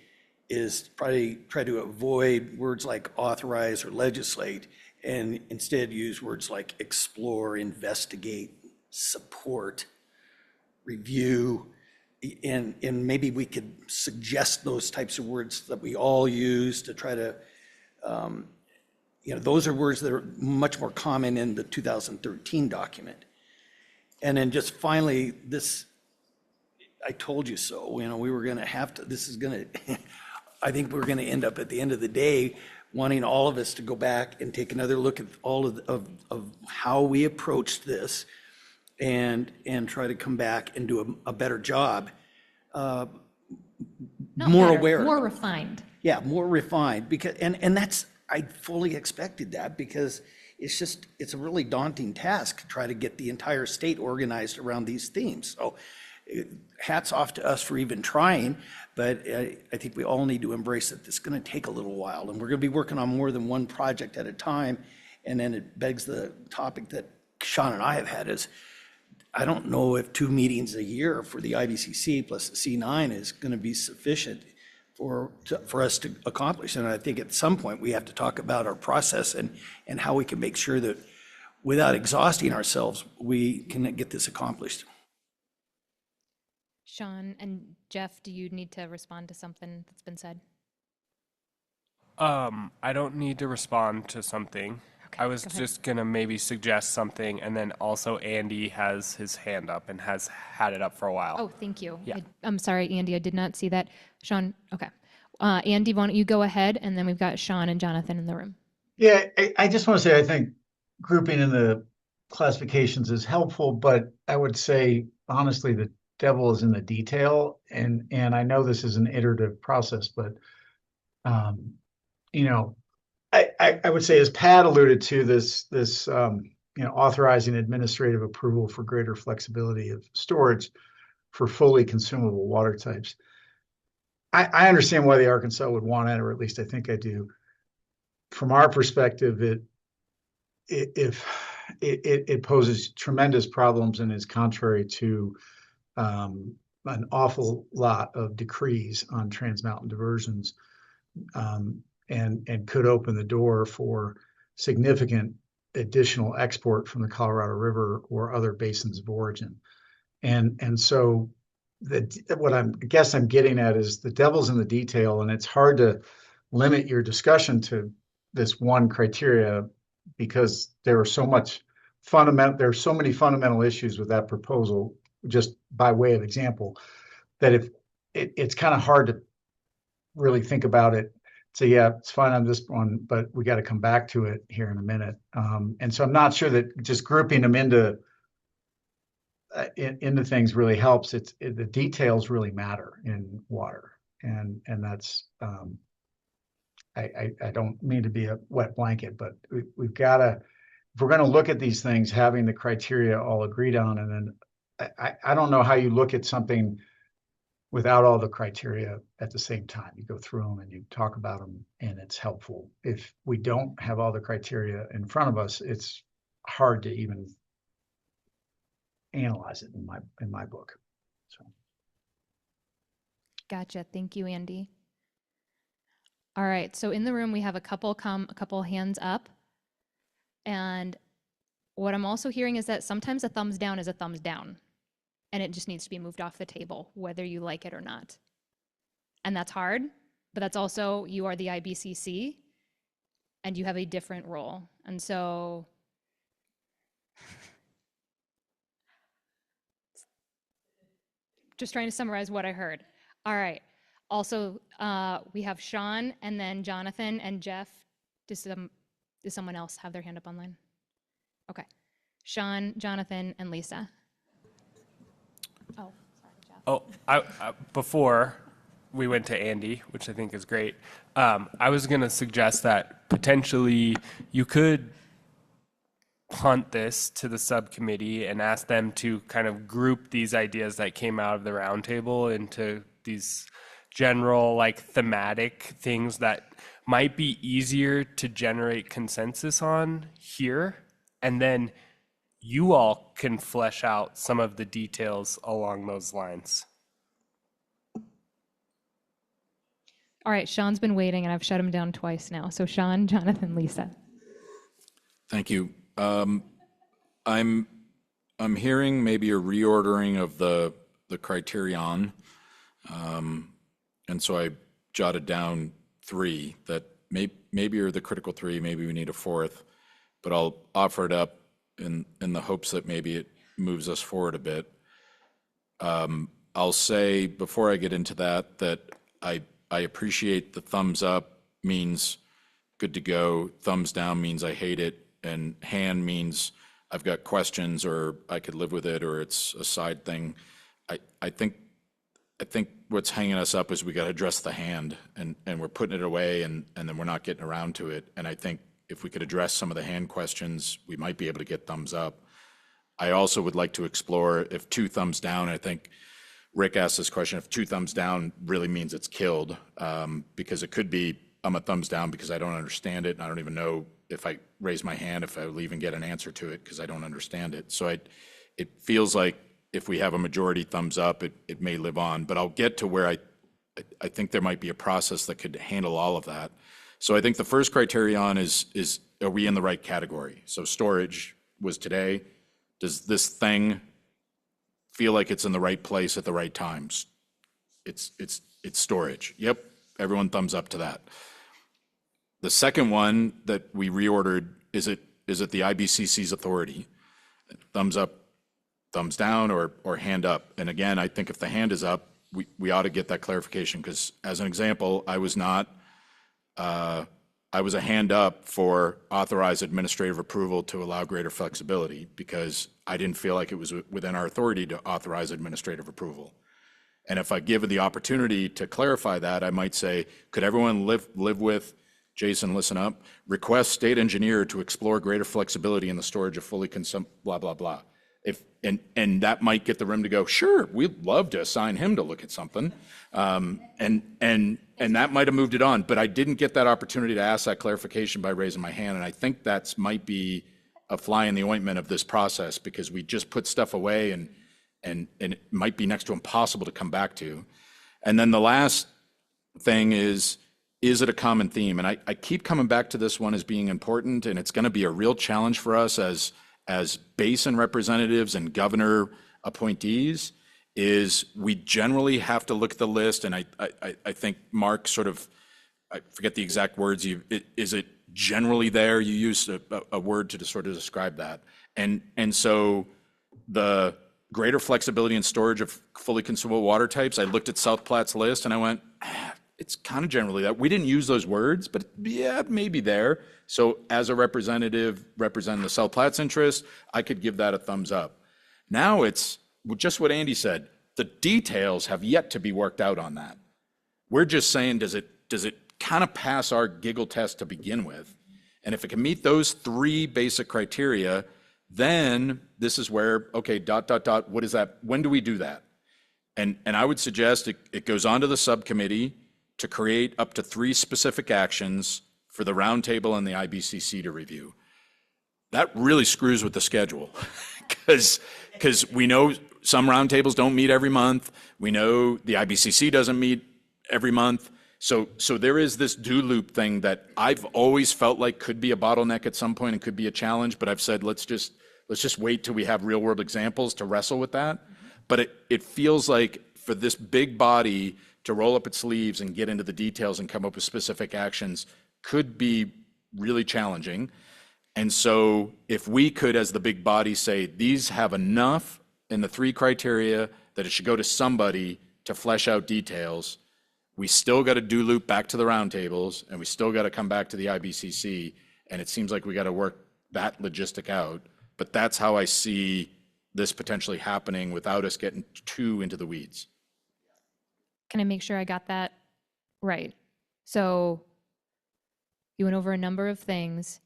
is probably try to avoid words like authorize or legislate, and instead use words like explore, investigate, support, review, and maybe we could suggest those types of words that we all use to try to, those are words that are much more common in the 2013 document. And then just finally, this, I told you so, we were gonna have to, I think we're gonna end up at the end of the day wanting all of us to go back and take another look at all of how we approached this, and try to come back and do a better job, more aware. More refined. Yeah, more refined, because, and that's, I fully expected that, because it's a really daunting task to try to get the entire state organized around these themes. So hats off to us for even trying, but I think we all need to embrace that it's going to take a little while, and we're going to be working on more than one project at a time. And then it begs the topic that Sean and I have had is, I don't know if 2 meetings a year for the IBCC plus the C9 is going to be sufficient for us to accomplish. And I think at some point we have to talk about our process and how we can make sure that without exhausting ourselves, we can get this accomplished. Sean and Jeff, do you need to respond to something that's been said? I don't need to respond to something. I was just gonna maybe suggest something, and then also Andy has his hand up and has had it up for a while. Oh, thank you. Yeah. I'm sorry, Andy, I did not see that. Sean, okay. Andy, why don't you go ahead, and then we've got Sean and Jonathan in the room. Yeah, I just want to say, I think grouping in the classifications is helpful, but I would say, honestly, the devil is in the detail. And I know this is an iterative process, but, I would say, as Pat alluded to, this authorizing administrative approval for greater flexibility of storage for fully consumable water types. I understand why the Arkansas would want it, or at least I think I do. From our perspective, it poses tremendous problems and is contrary to an awful lot of decrees on trans mountain diversions, and could open the door for significant additional export from the Colorado River or other basins of origin. And so what I guess I'm getting at is the devil's in the detail, and it's hard to limit your discussion to this one criteria, because there are so many fundamental issues with that proposal, just by way of example, that if it's kind of hard to really think about it. So yeah, it's fine on this one, but we got to come back to it here in a minute. And so I'm not sure that just grouping them into things really helps. The details really matter in water, and that's I don't mean to be a wet blanket, but we've got to, if we're going to look at these things, having the criteria all agreed on, and then I don't know how you look at something without all the criteria at the same time. You go through them and you talk about them, and it's helpful. If we don't have all the criteria in front of us, it's hard to even analyze it in my book. So. Gotcha. Thank you, Andy. All right. So in the room, we have a couple hands up. And what I'm also hearing is that sometimes a thumbs down is a thumbs down. and it just needs to be moved off the table, whether you like it or not. And that's hard, but that's also, you are the IBCC, and you have a different role. And so just trying to summarize what I heard. All right. Also, we have Sean and then Jonathan and Jeff. Does someone else have their hand up online? Okay. Sean, Jonathan, and Lisa. Oh, sorry, Jeff. Oh, before we went to Andy, which I think is great, I was going to suggest that potentially you could punt this to the subcommittee and ask them to kind of group these ideas that came out of the roundtable into these general, like, thematic things that might be easier to generate consensus on here, and then you all can flesh out some of the details along those lines. All right, Sean's been waiting, and I've shut him down twice now. So Sean, Jonathan, Lisa. Thank you. I'm hearing maybe a reordering of the criterion, and so I jotted down 3 that maybe are the critical 3. Maybe we need a 4th, but I'll offer it up in the hopes that maybe it moves us forward a bit. I'll say before I get into that I appreciate the thumbs up means good to go, thumbs down means I hate it, and hand means I've got questions or I could live with it or it's a side thing. I think what's hanging us up is we got to address the hand, and we're putting it away and then we're not getting around to it. And I think if we could address some of the hand questions, we might be able to get thumbs up. I also would like to explore if 2 thumbs down. I think Rick asked this question, if 2 thumbs down really means it's killed, because it could be I'm a thumbs down because I don't understand it, and I don't even know if I raise my hand if I will even get an answer to it because I don't understand it. So it feels like if we have a majority thumbs up, it may live on. But I'll get to where I think there might be a process that could handle all of that. So I think the first criterion is are we in the right category? So storage was today. Does this thing feel like it's in the right place at the right times? It's storage. Yep, everyone thumbs up to that. The second one that we reordered, is it the IBCC's authority? Thumbs up, thumbs down, or hand up? And again, I think if the hand is up, we ought to get that clarification, because as an example, I was a hand up for authorized administrative approval to allow greater flexibility because I didn't feel like it was within our authority to authorize administrative approval. And if I give the opportunity to clarify that, I might say, could everyone live with, Jason, listen up, request state engineer to explore greater flexibility in the storage of fully blah, blah, blah. And that might get the room to go, sure, we'd love to assign him to look at something. And that might have moved it on, but I didn't get that opportunity to ask that clarification by raising my hand. And I think that's might be a fly in the ointment of this process, because we just put stuff away and it might be next to impossible to come back to. And then the last thing is it a common theme? And I keep coming back to this one as being important, and it's going to be a real challenge for us as basin representatives and governor appointees, is we generally have to look at the list. And I think Mark sort of, I forget the exact words, is it generally there? You used a word to sort of describe that. And so the greater flexibility and storage of fully consumable water types, I looked at South Platte's list and I went, it's kind of generally that. We didn't use those words, but yeah, maybe there. So as a representative representing the South Platte's interest, I could give that a thumbs up. Now it's just what Andy said. The details have yet to be worked out on that. We're just saying, does it kind of pass our giggle test to begin with? And if it can meet those 3 basic criteria, then this is where, okay, ... what is that? When do we do that? And I would suggest it goes on to the subcommittee to create up to 3 specific actions for the roundtable and the IBCC to review. That really screws with the schedule, because we know some roundtables don't meet every month. We know the IBCC doesn't meet every month. So there is this do loop thing that I've always felt like could be a bottleneck at some point and could be a challenge, but I've said let's just wait till we have real world examples to wrestle with that. But it feels like for this big body to roll up its sleeves and get into the details and come up with specific actions could be really challenging. And so if we could, as the big body, say, these have enough in the 3 criteria that it should go to somebody to flesh out details, we still got to do loop back to the roundtables, and we still got to come back to the IBCC, and it seems like we got to work that logistic out. But that's how I see this potentially happening without us getting too into the weeds. Can I make sure I got that right? So you went over a number of things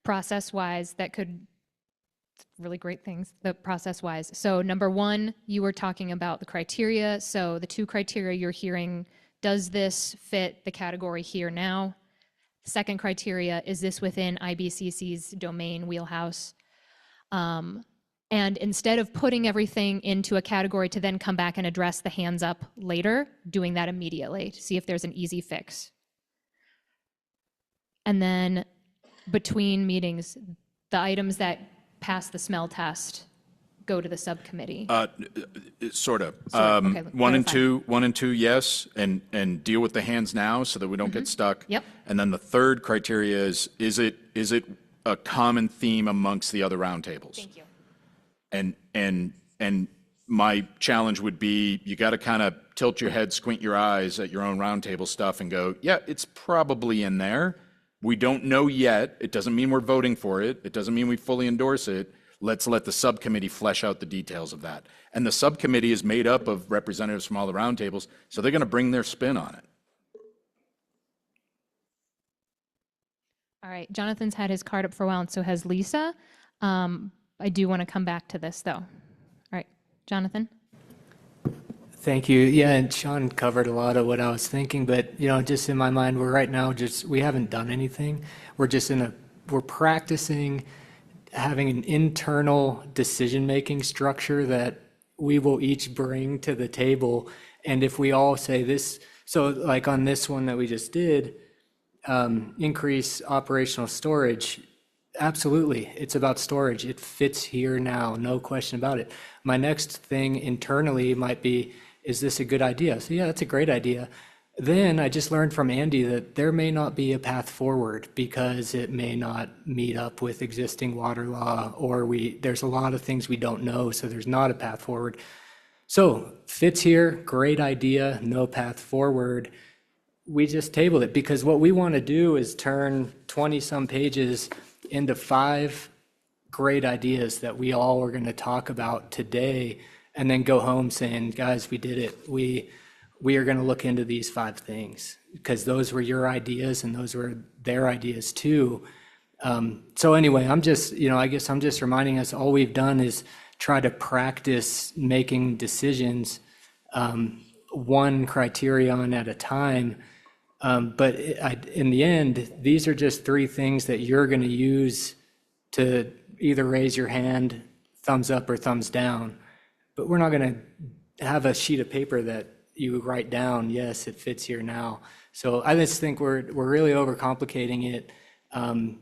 process-wise that could, really great things, the process-wise. So number 1, you were talking about the criteria. So the 2 criteria you're hearing, does this fit the category here now? Second criteria, is this within IBCC's domain wheelhouse? And instead of putting everything into a category to then come back and address the hands up later, doing that immediately to see if there's an easy fix. And then between meetings, the items that pass the smell test go to the subcommittee. Sort of. Okay, 1 and 2, yes, and deal with the hands now so that we don't get stuck. Yep. And then the third criteria is it a common theme amongst the other roundtables? Thank you. And my challenge would be, you got to kind of tilt your head, squint your eyes at your own roundtable stuff and go, yeah, it's probably in there. We don't know yet. It doesn't mean we're voting for it. It doesn't mean we fully endorse it. Let's let the subcommittee flesh out the details of that. And the subcommittee is made up of representatives from all the roundtables, so they're going to bring their spin on it. All right, Jonathan's had his card up for a while, and so has Lisa. I do want to come back to this, though. All right, Jonathan? Thank you. Yeah, and Sean covered a lot of what I was thinking, but, just in my mind, we're right now we haven't done anything. We're just we're practicing having an internal decision-making structure that we will each bring to the table. And if we all say this, so like on this one that we just did, increase operational storage, absolutely, it's about storage. It fits here now, no question about it. My next thing internally might be, is this a good idea? So yeah, that's a great idea. Then I just learned from Andy that there may not be a path forward because it may not meet up with existing water law, or there's a lot of things we don't know, so there's not a path forward. So fits here, great idea, no path forward. We just tabled it because what we want to do is turn 20-some pages into 5 great ideas that we all are going to talk about today, and then go home saying, guys, we did it. We are going to look into these 5 things because those were your ideas and those were their ideas too. So anyway, I guess I'm just reminding us all we've done is try to practice making decisions one criterion at a time. But in the end, these are just 3 things that you're going to use to either raise your hand, thumbs up or thumbs down. But we're not going to have a sheet of paper that you write down, yes, it fits here now. So I just think we're really overcomplicating it. And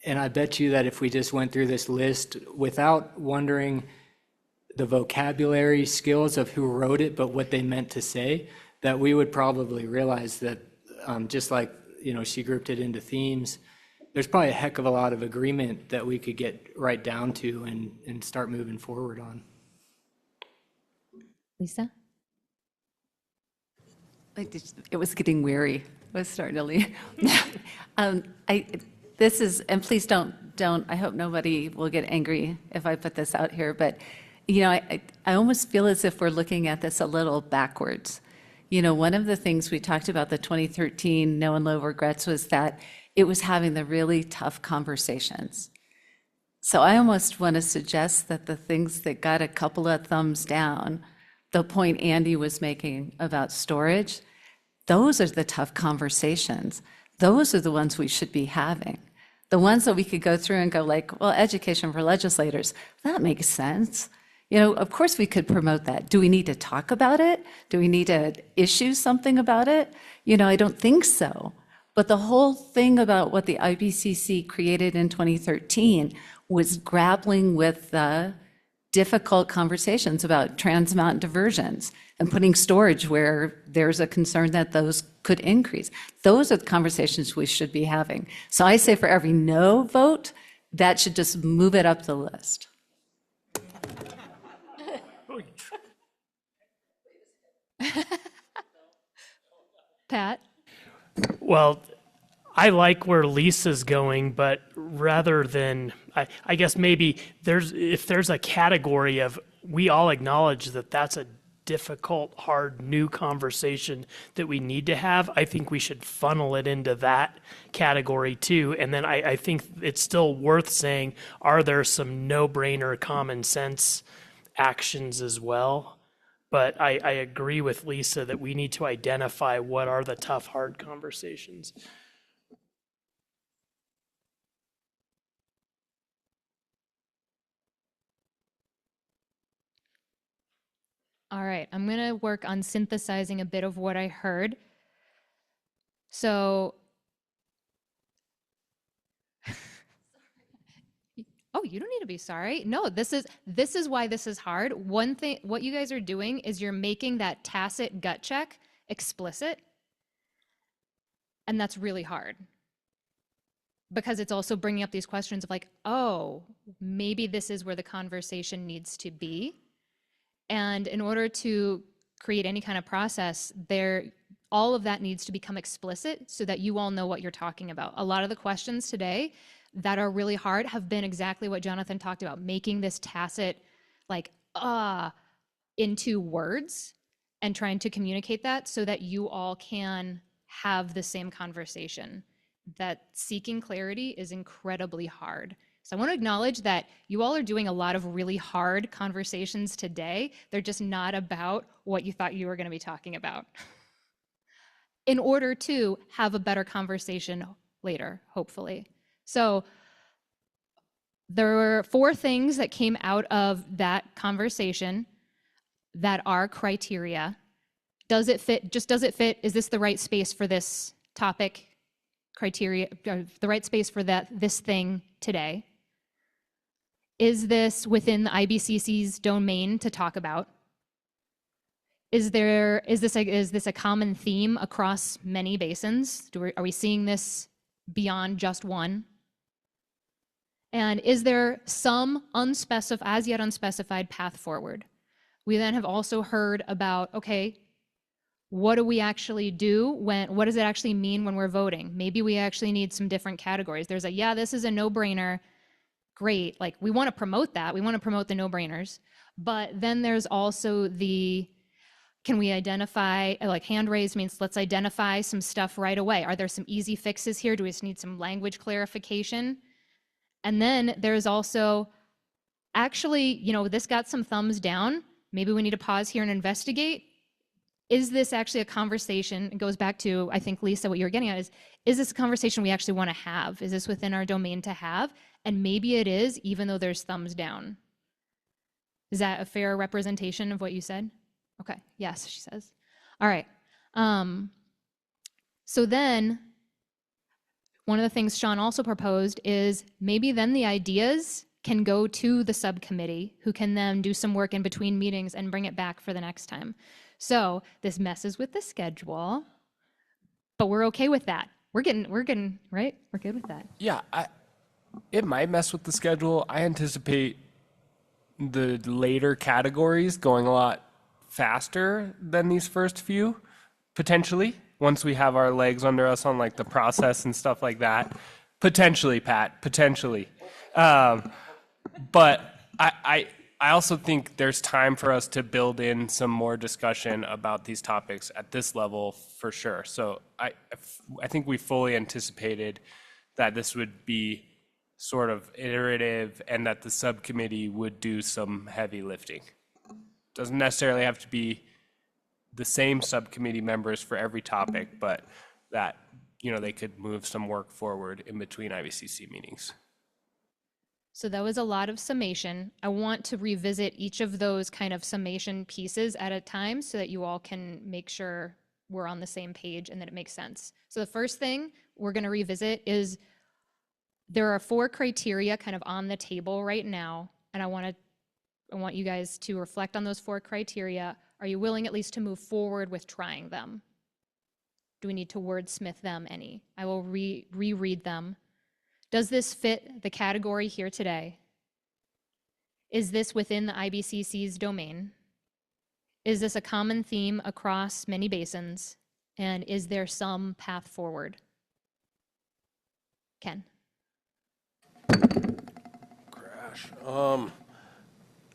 I bet you that if we just went through this list without wondering the vocabulary skills of who wrote it, but what they meant to say, that we would probably realize that just like, she grouped it into themes, there's probably a heck of a lot of agreement that we could get right down to and start moving forward on. Lisa? It was getting weary. I was starting to leave. This is, and please don't, I hope nobody will get angry if I put this out here, but, I almost feel as if we're looking at this a little backwards. One of the things we talked about the 2013 No and Low Regrets was that it was having the really tough conversations. So I almost want to suggest that the things that got a couple of thumbs down, the point Andy was making about storage, those are the tough conversations. Those are the ones we should be having. The ones that we could go through and go like, well, education for legislators, that makes sense. Of course we could promote that. Do we need to talk about it? Do we need to issue something about it? I don't think so. But the whole thing about what the IBCC created in 2013 was grappling with the difficult conversations about Trans Mountain diversions and putting storage where there's a concern that those could increase. Those are the conversations we should be having. So I say for every no vote, that should just move it up the list. Pat? Well, I like where Lisa's going, but rather than, I guess maybe if there's a category of, we all acknowledge that that's a difficult, hard, new conversation that we need to have, I think we should funnel it into that category too. And then I think it's still worth saying, are there some no-brainer common sense actions as well? But I agree with Lisa that we need to identify what are the tough, hard conversations. All right, I'm going to work on synthesizing a bit of what I heard. So, oh, you don't need to be sorry. No, this is why this is hard. One thing, what you guys are doing is you're making that tacit gut check explicit. And that's really hard. Because it's also bringing up these questions of like, oh, maybe this is where the conversation needs to be. And in order to create any kind of process, all of that needs to become explicit so that you all know what you're talking about. A lot of the questions today that are really hard have been exactly what Jonathan talked about, making this tacit, like, into words and trying to communicate that so that you all can have the same conversation. That seeking clarity is incredibly hard. So I want to acknowledge that you all are doing a lot of really hard conversations today. They're just not about what you thought you were going to be talking about. In order to have a better conversation later, hopefully. So there were 4 things that came out of that conversation that are criteria. Does it fit? Just does it fit? Is this the right space for this topic? Criteria, the right space for this thing today? Is this within the IBCC's domain to talk about? Is this a common theme across many basins? Are we seeing this beyond just one? And is there some as yet unspecified path forward? We then have also heard about, okay, what do we actually do what does it actually mean when we're voting? Maybe we actually need some different categories. There's this is a no-brainer. Great, like we want to promote that. We want to promote the no-brainers. But then there's also can we identify, like hand raised means let's identify some stuff right away. Are there some easy fixes here? Do we just need some language clarification? And then there's also, actually, this got some thumbs down. Maybe we need to pause here and investigate. Is this actually a conversation? It goes back to, I think, Lisa, what you were getting at is this a conversation we actually want to have? Is this within our domain to have? And maybe it is, even though there's thumbs down. Is that a fair representation of what you said? Okay, yes, she says. All right. So then, one of the things Sean also proposed is maybe then the ideas can go to the subcommittee, who can then do some work in between meetings and bring it back for the next time. So this messes with the schedule, but we're okay with that. We're getting right. We're good with that. Yeah, it might mess with the schedule. I anticipate the later categories going a lot faster than these first few, potentially, once we have our legs under us on like the process and stuff like that. Potentially, Pat, potentially. But I also think there's time for us to build in some more discussion about these topics at this level for sure. So I think we fully anticipated that this would be sort of iterative and that the subcommittee would do some heavy lifting. Doesn't necessarily have to be the same subcommittee members for every topic, but that, they could move some work forward in between IBCC meetings. So that was a lot of summation. I want to revisit each of those kind of summation pieces at a time so that you all can make sure we're on the same page and that it makes sense. So the first thing we're going to revisit is there are 4 criteria kind of on the table right now, and I want to I want you guys to reflect on those 4 criteria. Are you willing at least to move forward with trying them? Do we need to wordsmith them any? I will reread them. Does this fit the category here today? Is this within the IBCC's domain? Is this a common theme across many basins? And is there some path forward? Ken. Crash.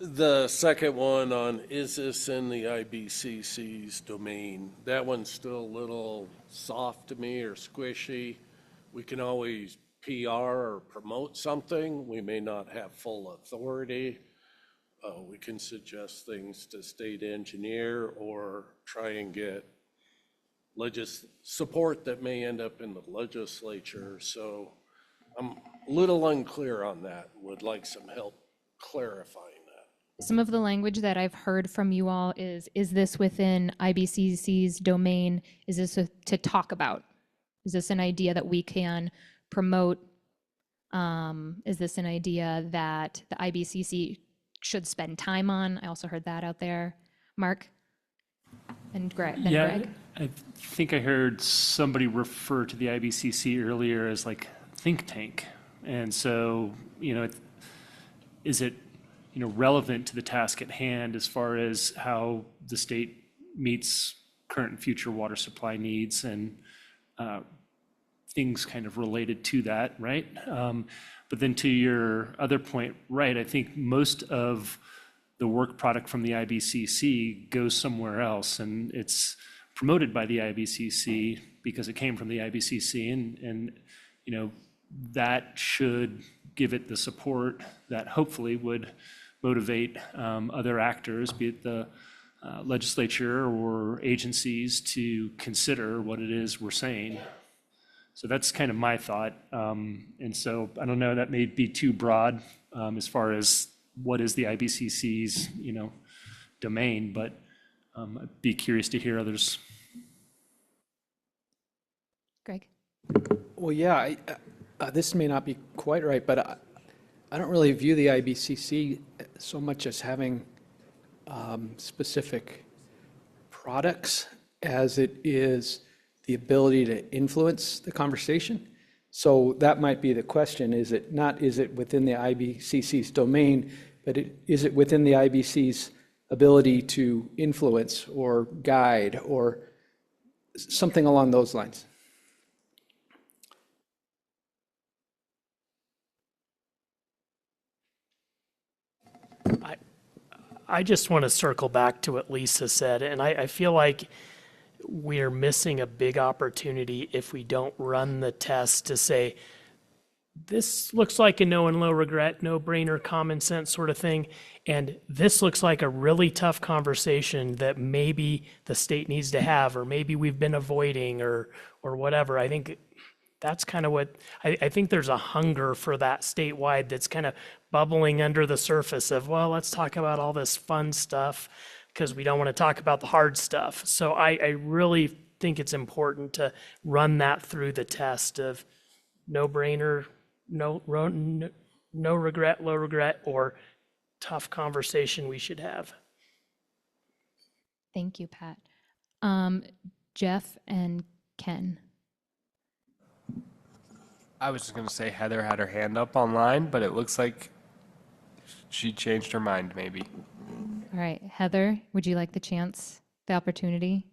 The second one on, is this in the IBCC's domain? That one's still a little soft to me or squishy. We can always PR or promote something. We may not have full authority. We can suggest things to state engineer or try and get support that may end up in the legislature. So I'm a little unclear on that. Would like some help clarifying that. Some of the language that I've heard from you all is this within IBCC's domain? Is this to talk about? Is this an idea that we can promote? Is this an idea that the IBCC should spend time on? I also heard that out there. Mark and Greg. Yeah, I think I heard somebody refer to the IBCC earlier as like think tank. And so, is it, relevant to the task at hand as far as how the state meets current and future water supply needs and things kind of related to that, right? But then to your other point, right, I think most of the work product from the IBCC goes somewhere else, and it's promoted by the IBCC because it came from the IBCC, and that should give it the support that hopefully would motivate other actors, be it the legislature or agencies, to consider what it is we're saying. So that's kind of my thought. And so I don't know, that may be too broad as far as what is the IBCC's, domain, but I'd be curious to hear others. Greg? Well, yeah, this may not be quite right, but I don't really view the IBCC so much as having specific products as it is the ability to influence the conversation. So that might be the question. Is it within the IBCC's domain, but is it within the IBC's ability to influence or guide or something along those lines? I just want to circle back to what Lisa said, and I feel like we're missing a big opportunity if we don't run the test to say, this looks like a no and low regret, no brainer, common sense sort of thing, and this looks like a really tough conversation that maybe the state needs to have, or maybe we've been avoiding, or whatever. I think that's kind of what, I think there's a hunger for that statewide that's kind of bubbling under the surface of, well, let's talk about all this fun stuff because we don't want to talk about the hard stuff. So I really think it's important to run that through the test of no brainer, no regret, low regret, or tough conversation we should have. Thank you, Pat. Jeff and Ken. I was just going to say Heather had her hand up online, but it looks like she changed her mind maybe. All right, Heather, would you like the opportunity?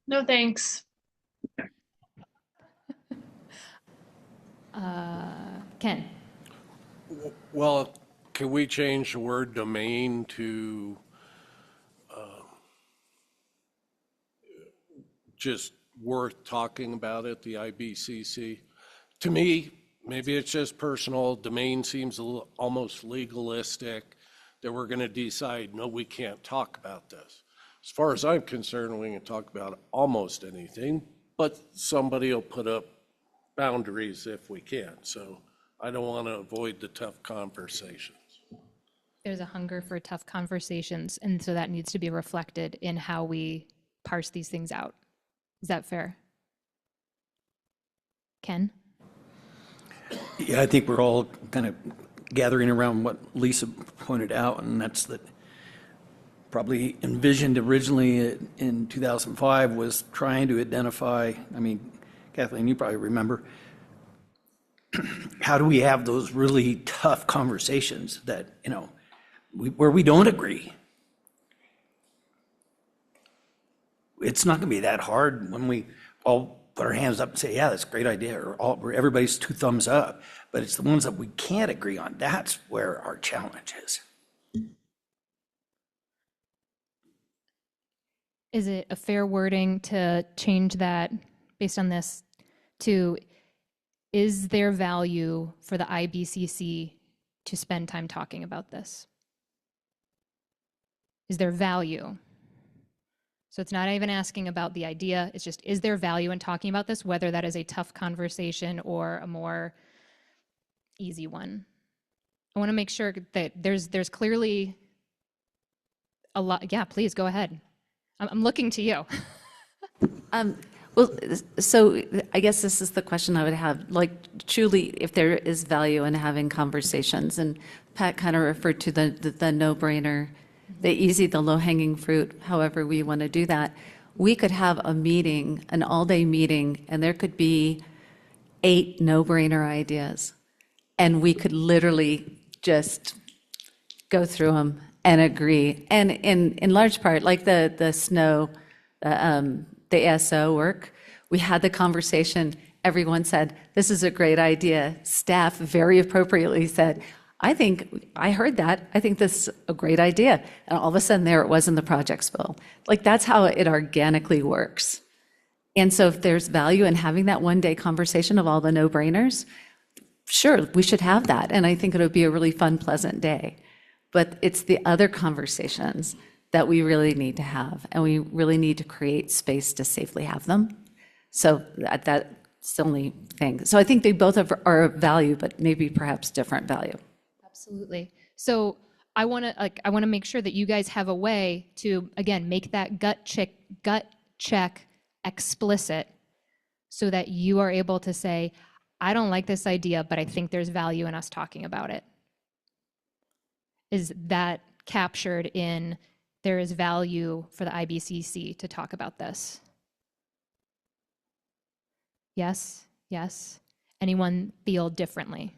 No, thanks. Ken? Well, can we change the word domain to just worth talking about at the IBCC? To me, maybe it's just personal, domain seems a little, almost legalistic, that we're going to decide, no, we can't talk about this. As far as I'm concerned, we can talk about almost anything, but somebody will put up boundaries if we can. So I don't want to avoid the tough conversations. There's a hunger for tough conversations, and so that needs to be reflected in how we parse these things out. Is that fair? Ken? Yeah, I think we're all kind of gathering around what Lisa pointed out, and that's that probably envisioned originally in 2005 was trying to identify, I mean, Kathleen, you probably remember, how do we have those really tough conversations that, where we don't agree? It's not going to be that hard when we all put our hands up and say, yeah, that's a great idea, or everybody's 2 thumbs up. But it's the ones that we can't agree on. That's where our challenge is. Is it a fair wording to change that based on this to, is there value for the IBCC to spend time talking about this? Is there value? So it's not even asking about the idea, it's just, is there value in talking about this, whether that is a tough conversation or a more easy one? I want to make sure that there's clearly a lot. Yeah, please go ahead. I'm looking to you. Well, so I guess this is the question I would have, like, truly, if there is value in having conversations, and Pat kind of referred to the no-brainer, the easy, the low-hanging fruit, however we want to do that. We could have a meeting, an all-day meeting, and there could be 8 no-brainer ideas, and we could literally just go through them and agree. And in large part, like the snow, the ASO work, we had the conversation, everyone said, this is a great idea. Staff very appropriately said, I heard that, I think this is a great idea. And all of a sudden there it was in the project spill. Like, that's how it organically works. And so if there's value in having that one-day conversation of all the no-brainers, sure, we should have that. And I think it'll be a really fun, pleasant day. But it's the other conversations that we really need to have, and we really need to create space to safely have them. So that's the only thing. So I think they both are of value, but maybe perhaps different value. Absolutely. So I want to make sure that you guys have a way to, again, make that gut check explicit, so that you are able to say, I don't like this idea, but I think there's value in us talking about it. Is that captured in, there is value for the IBCC to talk about this? Yes, yes. Anyone feel differently?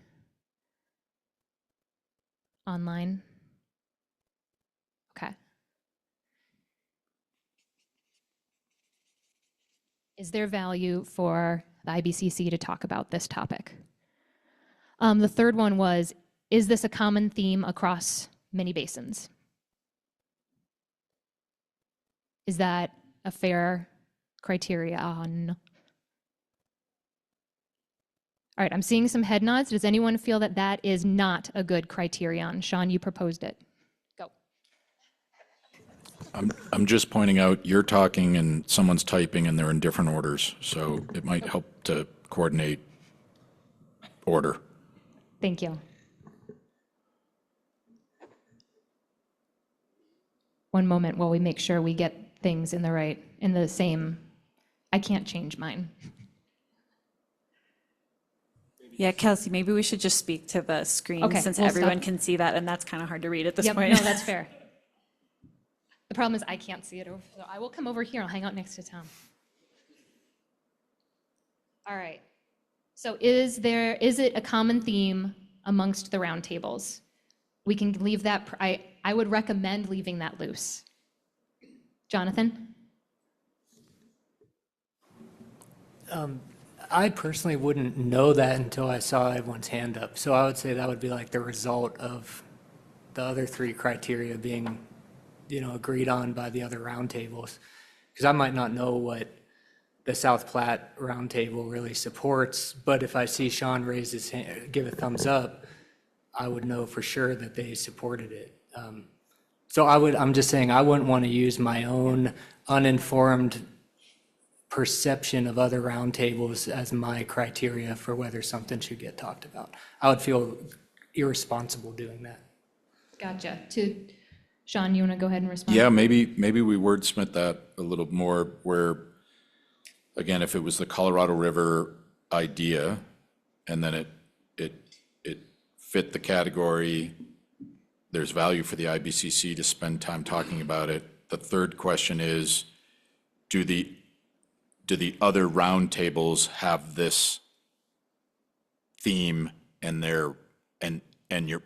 Online? Okay. Is there value for the IBCC to talk about this topic? The third one was, is this a common theme across many basins? Is that a fair criterion? All right, I'm seeing some head nods. Does anyone feel that that is not a good criterion? Sean, you proposed it. Go. I'm just pointing out, you're talking and someone's typing and they're in different orders, so it might help to coordinate order. Thank you. One moment while we make sure we get things in the same, I can't change mine. Yeah, Kelsey, maybe we should just speak to the screen, Okay, since we'll everyone stop. can see that, and that's kind of hard to read at this Yep, point. no, that's fair. The problem is I can't see it over, so I will come over here. I'll hang out next to Tom. All right. So is it a common theme amongst the roundtables? We can leave that, I would recommend leaving that loose. Jonathan? I personally wouldn't know that until I saw everyone's hand up. So I would say that would be like the result of the other 3 criteria being, agreed on by the other roundtables. Because I might not know what the South Platte roundtable really supports, but if I see Sean raise his hand, give a thumbs up, I would know for sure that they supported it. So I'm just saying, I wouldn't want to use my own uninformed perception of other roundtables as my criteria for whether something should get talked about. I would feel irresponsible doing that. Gotcha. Sean, you want to go ahead and respond? Yeah, maybe we wordsmith that a little more, where, again, if it was the Colorado River idea, and then it fit the category. There's value for the IBCC to spend time talking about it. The third question is, do the other roundtables have this theme and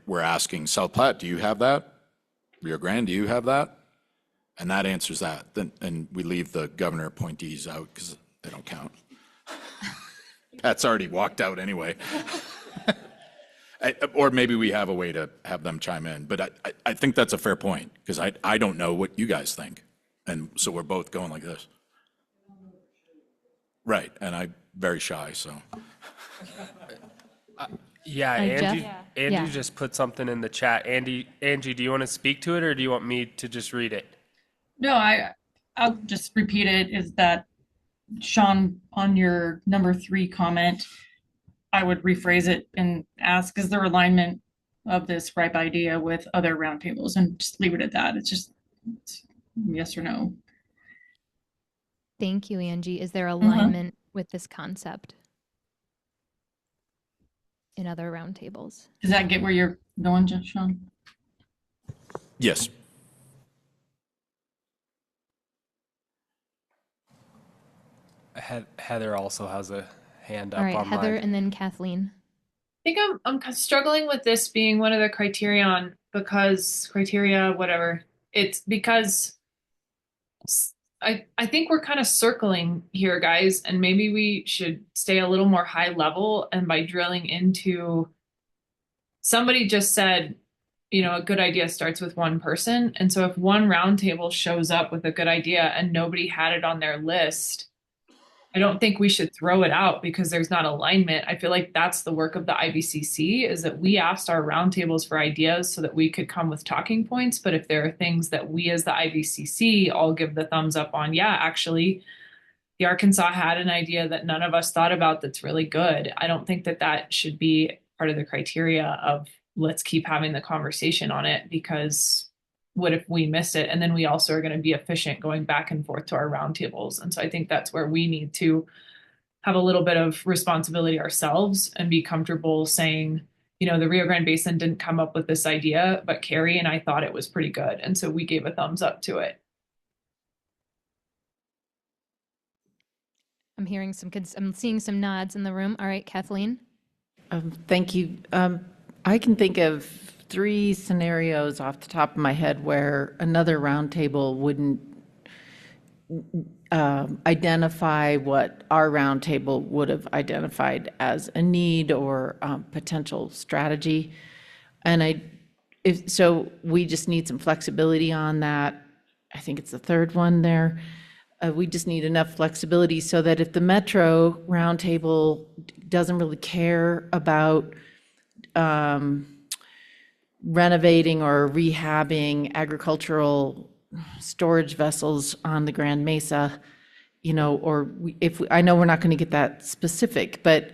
we're asking South Platte, do you have that? Rio Grande, do you have that? And that answers that. Then, and we leave the governor appointees out because they don't count. Pat's already walked out anyway. Or maybe we have a way to have them chime in. But I think that's a fair point, because I don't know what you guys think. And so we're both going like this. Right, and I'm very shy, so. Yeah, Angie just put something in the chat. Angie, do you want to speak to it, or do you want me to just read it? No, I'll just repeat it, is that, Sean, on your number 3 comment, I would rephrase it and ask, is there alignment of this ripe idea with other roundtables? And just leave it at that. It's yes or no. Thank you, Angie. Is there alignment with this concept in other roundtables? Does that get where you're going, Sean? Yes. Heather also has a hand up. All right, on Heather, mine. and then Kathleen. I think I'm struggling with this being one of the criteria, whatever. It's because I think we're kind of circling here, guys, and maybe we should stay a little more high level. And by drilling into, somebody just said, a good idea starts with one person. And so if one roundtable shows up with a good idea and nobody had it on their list, I don't think we should throw it out because there's not alignment. I feel like that's the work of the IBCC, is that we asked our roundtables for ideas so that we could come with talking points. But if there are things that we as the IBCC all give the thumbs up on, yeah, actually, the Arkansas had an idea that none of us thought about that's really good. I don't think that should be part of the criteria of let's keep having the conversation on it, because what if we miss it? And then we also are going to be efficient going back and forth to our roundtables. And so I think that's where we need to have a little bit of responsibility ourselves and be comfortable saying, the Rio Grande Basin didn't come up with this idea, but Carrie and I thought it was pretty good. And so we gave a thumbs up to it. I'm seeing some nods in the room. All right, Kathleen. Thank you. I can think of 3 scenarios off the top of my head where another roundtable wouldn't identify what our roundtable would have identified as a need or potential strategy. And so we just need some flexibility on that. I think it's the third one there. We just need enough flexibility so that if the Metro roundtable doesn't really care about renovating or rehabbing agricultural storage vessels on the Grand Mesa, I know we're not going to get that specific, but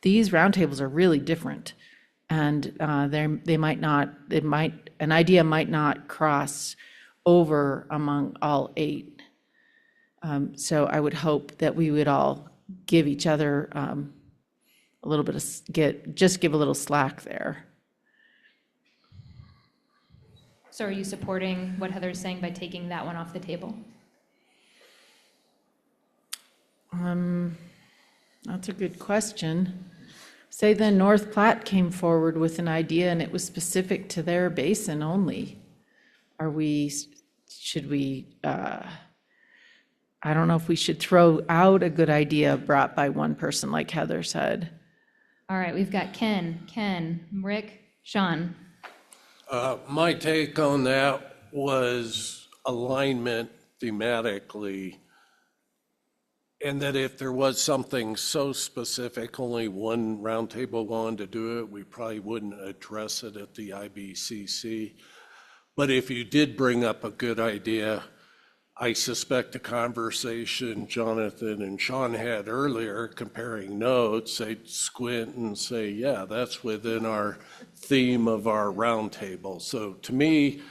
these roundtables are really different, and an idea might not cross over among all 8. So I would hope that we would all give each other a little bit of give a little slack there. So are you supporting what Heather's saying by taking that one off the table? That's a good question. Say the North Platte came forward with an idea and it was specific to their basin only. Should we, I don't know if we should throw out a good idea brought by one person like Heather said. All right, we've got Ken, Rick, Sean. My take on that was alignment thematically, and that if there was something so specific, only one roundtable wanted to do it, we probably wouldn't address it at the IBCC. But if you did bring up a good idea, I suspect the conversation Jonathan and Sean had earlier, comparing notes, they'd squint and say, yeah, that's within our theme of our roundtable. So to me,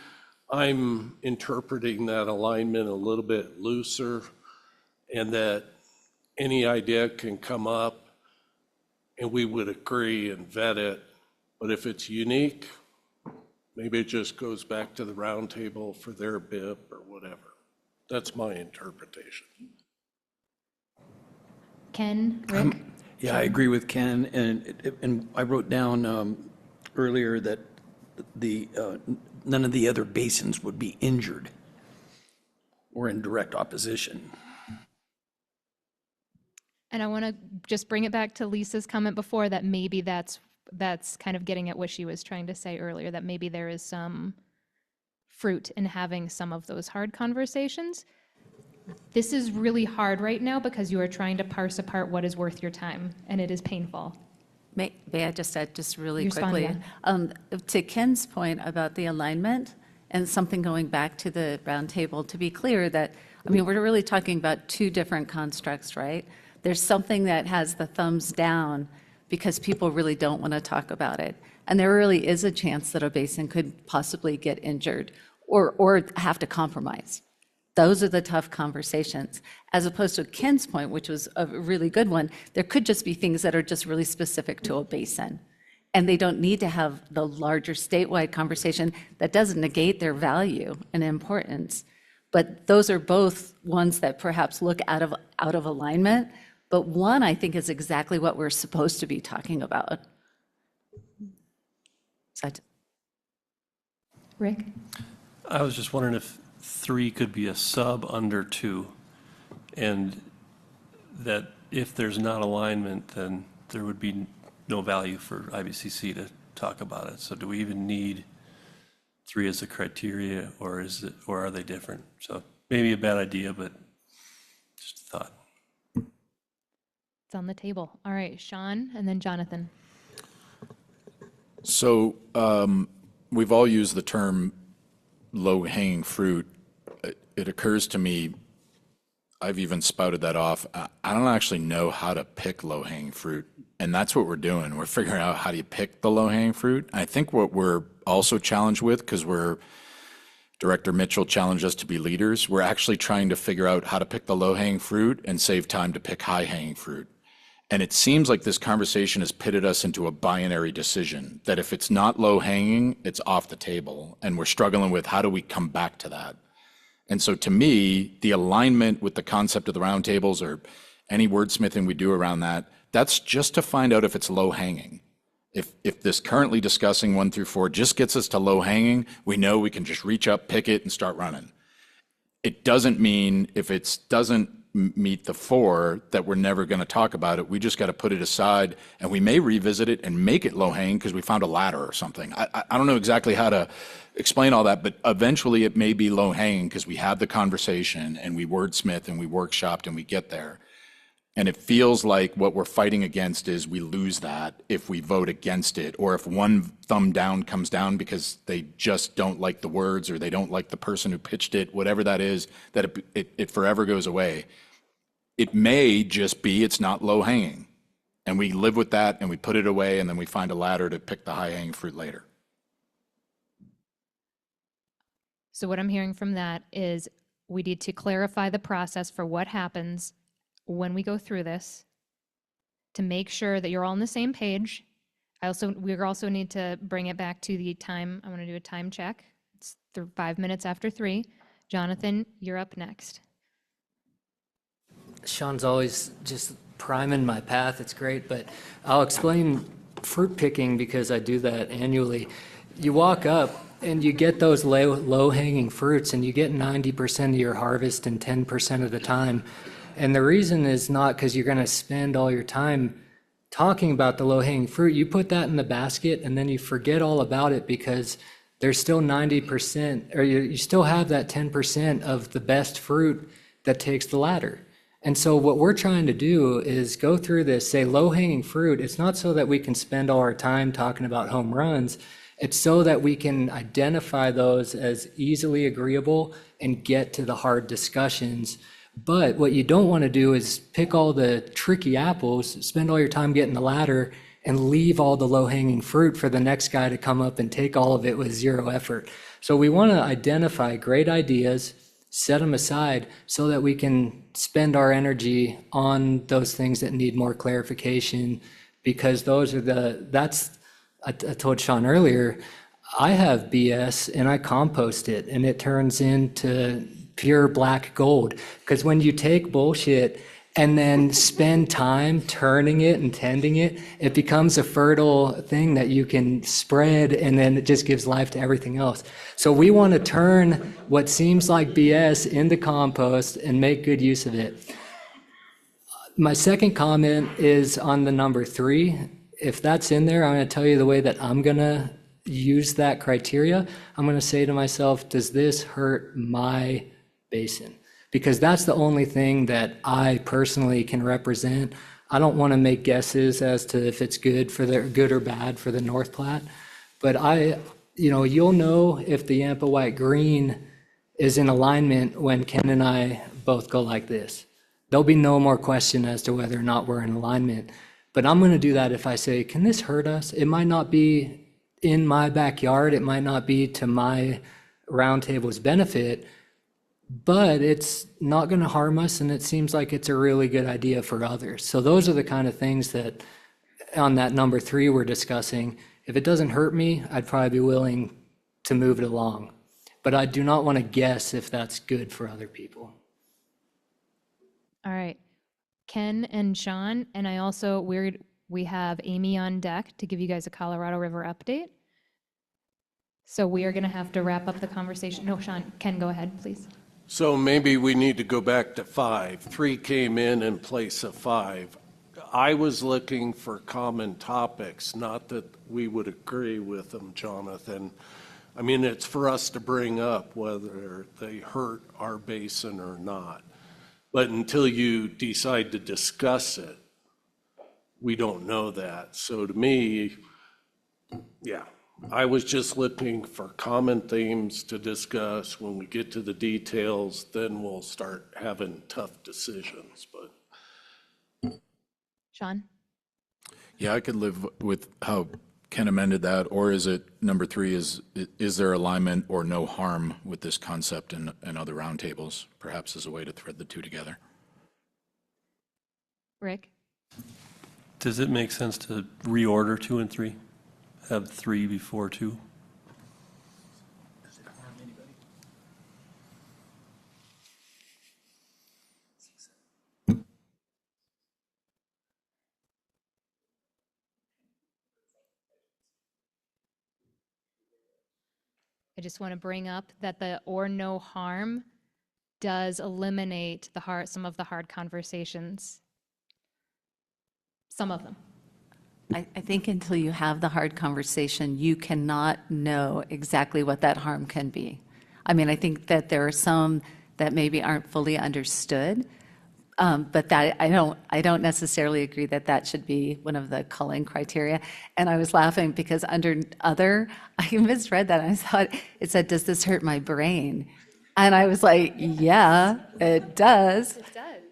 I'm interpreting that alignment a little bit looser, and that any idea can come up and we would agree and vet it But if it's unique, maybe it just goes back to the roundtable for their BIP or whatever. That's my interpretation. Ken, Rick? Yeah, I agree with Ken, and I wrote down earlier that none of the other basins would be injured or in direct opposition. And I want to just bring it back to Lisa's comment before that maybe that's kind of getting at what she was trying to say earlier, that maybe there is some fruit in having some of those hard conversations. This is really hard right now because you are trying to parse apart what is worth your time, and it is painful. May I just add just really Respond, quickly? To Ken's point about the alignment and something going back to the roundtable, to be clear that, I mean, we're really talking about two different constructs, right? There's something that has the thumbs down because people really don't want to talk about it. And there really is a chance that a basin could possibly get injured or have to compromise. Those are the tough conversations. As opposed to Ken's point, which was a really good one, there could just be things that are just really specific to a basin. And they don't need to have the larger statewide conversation that doesn't negate their value and importance. But those are both ones that perhaps look out of alignment. But one, I think, is exactly what we're supposed to be talking about. Rick? I was just wondering if 3 could be a sub under 2, and that if there's not alignment, then there would be no value for IBCC to talk about it. So do we even need 3 as a criteria, or are they different? So maybe a bad idea, but just a thought. It's on the table. All right, Sean, and then Jonathan. So we've all used the term low-hanging fruit. It occurs to me, I've even spouted that off. I don't actually know how to pick low-hanging fruit, and that's what we're doing. We're figuring out how do you pick the low-hanging fruit. I think what we're also challenged with, because Director Mitchell challenged us to be leaders, we're actually trying to figure out how to pick the low-hanging fruit and save time to pick high-hanging fruit. And it seems like this conversation has pitted us into a binary decision, that if it's not low-hanging, it's off the table. And we're struggling with how do we come back to that? And so to me, the alignment with the concept of the roundtables or any wordsmithing we do around that, that's just to find out if it's low-hanging. If this currently discussing 1 through 4 just gets us to low-hanging, we know we can just reach up, pick it, and start running. It doesn't mean if it doesn't meet the 4 that we're never going to talk about it. We just got to put it aside, and we may revisit it and make it low-hanging because we found a ladder or something. I don't know exactly how to explain all that, but eventually it may be low-hanging because we had the conversation and we wordsmith and we workshopped and we get there. And it feels like what we're fighting against is we lose that if we vote against it, or if one thumb down comes down because they just don't like the words or they don't like the person who pitched it, whatever that is, that it forever goes away. It may just be it's not low hanging, and we live with that and we put it away and then we find a ladder to pick the high hanging fruit later. So what I'm hearing from that is we need to clarify the process for what happens when we go through this to make sure that you're all on the same page. We also need to bring it back to the time. I want to do a time check. It's 5 minutes after 3. Jonathan, you're up next. Sean's always just priming my path. It's great, but I'll explain fruit picking because I do that annually. You walk up and you get those low-hanging fruits, and you get 90% of your harvest in 10% of the time. And the reason is not because you're going to spend all your time talking about the low-hanging fruit. You put that in the basket and then you forget all about it because there's still 90%, or you still have that 10% of the best fruit that takes the ladder. And so what we're trying to do is go through this, say low-hanging fruit. It's not so that we can spend all our time talking about home runs. It's so that we can identify those as easily agreeable and get to the hard discussions. But what you don't want to do is pick all the tricky apples, spend all your time getting the ladder, and leave all the low-hanging fruit for the next guy to come up and take all of it with zero effort. So we want to identify great ideas, set them aside so that we can spend our energy on those things that need more clarification, because that's I told Sean earlier, I have BS and I compost it and it turns into pure black gold. Because when you take bullshit and then spend time turning it and tending it, it becomes a fertile thing that you can spread, and then it just gives life to everything else. So we want to turn what seems like BS into compost and make good use of it. My second comment is on the number 3. If that's in there, I'm going to tell you the way that I'm going to use that criteria. I'm going to say to myself, does this hurt my basin? Because that's the only thing that I personally can represent. I don't want to make guesses as to if it's good or bad for the North Platte. But you'll know if the Yampa White Green is in alignment when Ken and I both go like this. There'll be no more question as to whether or not we're in alignment. But I'm going to do that if I say, can this hurt us? It might not be in my backyard. It might not be to my roundtable's benefit, but it's not going to harm us, and it seems like it's a really good idea for others. So those are the kind of things that on that number 3 we're discussing. If it doesn't hurt me, I'd probably be willing to move it along. But I do not want to guess if that's good for other people. All right. Ken and Sean, and we have Amy on deck to give you guys a Colorado River update. So we are going to have to wrap up the conversation. No, Sean, Ken, go ahead, please. So maybe we need to go back to 5. 3 came in place of 5. I was looking for common topics, not that we would agree with them, Jonathan. I mean, it's for us to bring up whether they hurt our basin or not. But until you decide to discuss it, we don't know that. So to me, yeah, I was just looking for common themes to discuss. When we get to the details, then we'll start having tough decisions. But Sean? Yeah, I could live with how Ken amended that. Or is it number 3 is there alignment or no harm with this concept and other roundtables, perhaps as a way to thread the two together? Rick? Does it make sense to reorder 2 and 3? Have 3 before 2? I just want to bring up that the or no harm does eliminate some of the hard conversations. Some of them. I think until you have the hard conversation, you cannot know exactly what that harm can be. I mean, I think that there are some that maybe aren't fully understood, but that I don't necessarily agree that that should be one of the culling criteria. And I was laughing because under other, I misread that. I thought it said, "Does this hurt my brain?" And I was like, "Yeah, it does." It does.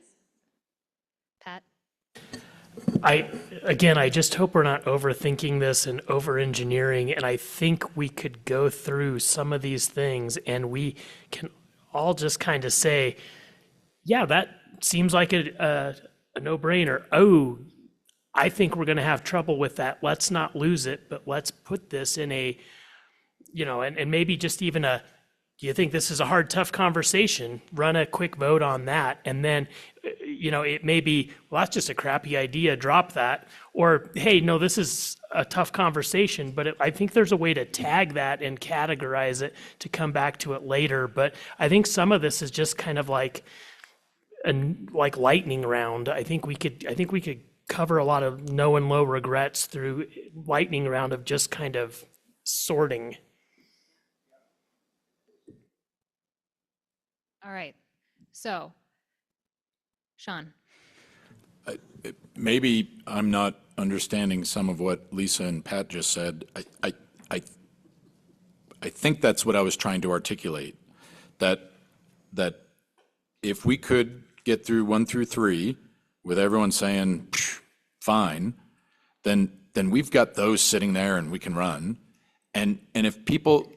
Pat? I just hope we're not overthinking this and over-engineering, and I think we could go through some of these things and we can all just kind of say, yeah, that seems like a no-brainer. Oh, I think we're going to have trouble with that. Let's not lose it, but let's put this in a, and maybe just even do you think this is a hard, tough conversation? Run a quick vote on that. And then, it may be, well, that's just a crappy idea, drop that. Or, hey, no, this is a tough conversation, but I think there's a way to tag that and categorize it to come back to it later. But I think some of this is just kind of like lightning round. I think we could cover a lot of no and low regrets through lightning round of just kind of sorting. All right. So, Sean. Maybe I'm not understanding some of what Lisa and Pat just said. I think that's what I was trying to articulate, that if we could get through 1 through 3 with everyone saying fine, then we've got those sitting there and we can run. And if people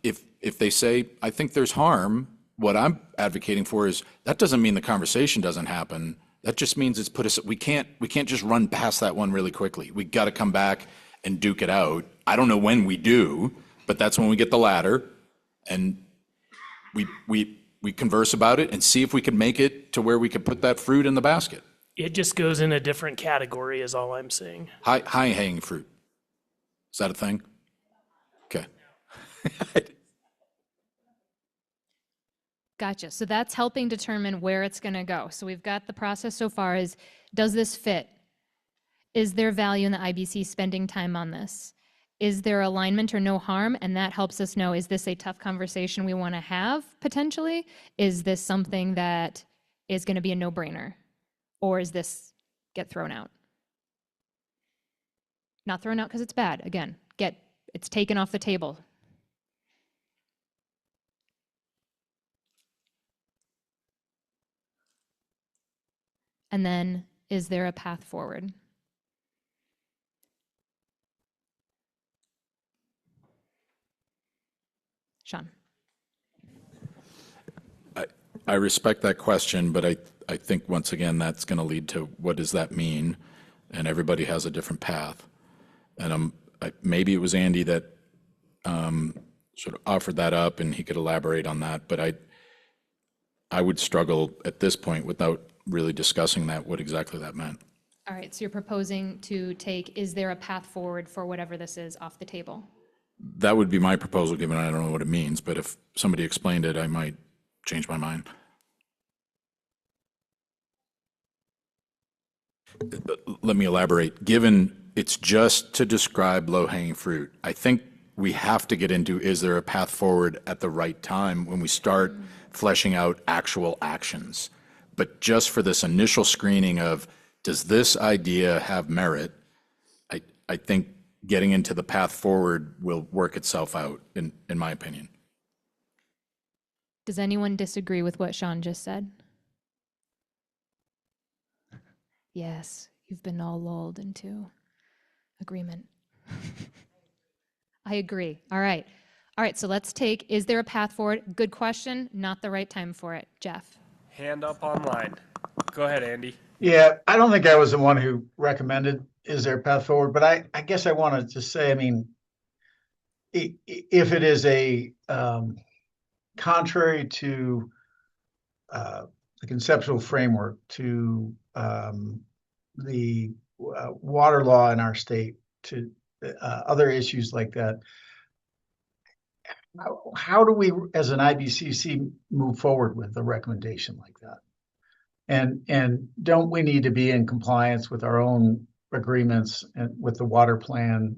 if they say I think there's harm, what I'm advocating for is that doesn't mean the conversation doesn't happen. That just means we can't just run past that one really quickly. We got to come back and duke it out. I don't know when we do, but that's when we get the ladder, and we converse about it and see if we can make it to where we can put that fruit in the basket. It just goes in a different category is all I'm saying. High hanging fruit. Is that a thing? Okay. Gotcha. So that's helping determine where it's going to go. So we've got the process so far is, does this fit? Is there value in the IBC spending time on this? Is there alignment or no harm? And that helps us know, is this a tough conversation we want to have potentially? Is this something that is going to be a no-brainer? Or is this get thrown out? Not thrown out because it's bad. Again, it's taken off the table. And then, is there a path forward? Sean. I respect that question, but I think once again, that's going to lead to what does that mean? And everybody has a different path. And maybe it was Andy that sort of offered that up and he could elaborate on that, but I would struggle at this point without really discussing what exactly that meant. All right, so you're proposing to take, is there a path forward for whatever this is off the table? That would be my proposal, given I don't know what it means, but if somebody explained it, I might change my mind. Let me elaborate. Given it's just to describe low-hanging fruit, I think we have to get into, is there a path forward at the right time when we start fleshing out actual actions? But just for this initial screening of, does this idea have merit? I think getting into the path forward will work itself out, in my opinion. Does anyone disagree with what Sean just said? Yes, you've been all lulled into agreement. I agree. All right. All right, so let's take, is there a path forward? Good question, not the right time for it. Jeff. Hand up online. Go ahead, Andy. Yeah, I don't think I was the one who recommended is there a path forward, but I guess I wanted to say, I mean, if it is a contrary to the conceptual framework, to the water law in our state, to other issues like that, how do we, as an IBCC, move forward with a recommendation like that? And don't we need to be in compliance with our own agreements and with the water plan,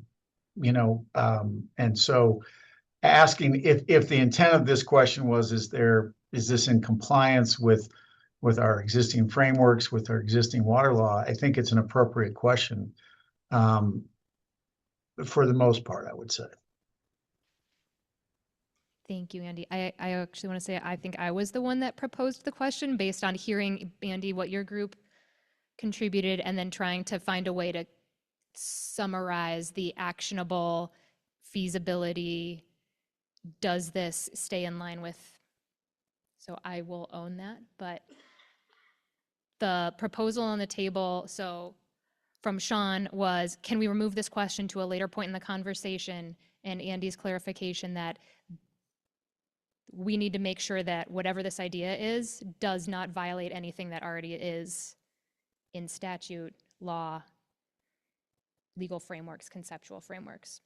and so asking if the intent of this question was, is this in compliance with our existing frameworks, with our existing water law? I think it's an appropriate question, for the most part, I would say. Thank you, Andy. I actually want to say I think I was the one that proposed the question based on hearing, Andy, what your group contributed and then trying to find a way to summarize the actionable feasibility. Does this stay in line with? So I will own that. But the proposal on the table, so from Sean, was can we remove this question to a later point in the conversation? And Andy's clarification that we need to make sure that whatever this idea is does not violate anything that already is in statute, law, legal frameworks, conceptual frameworks.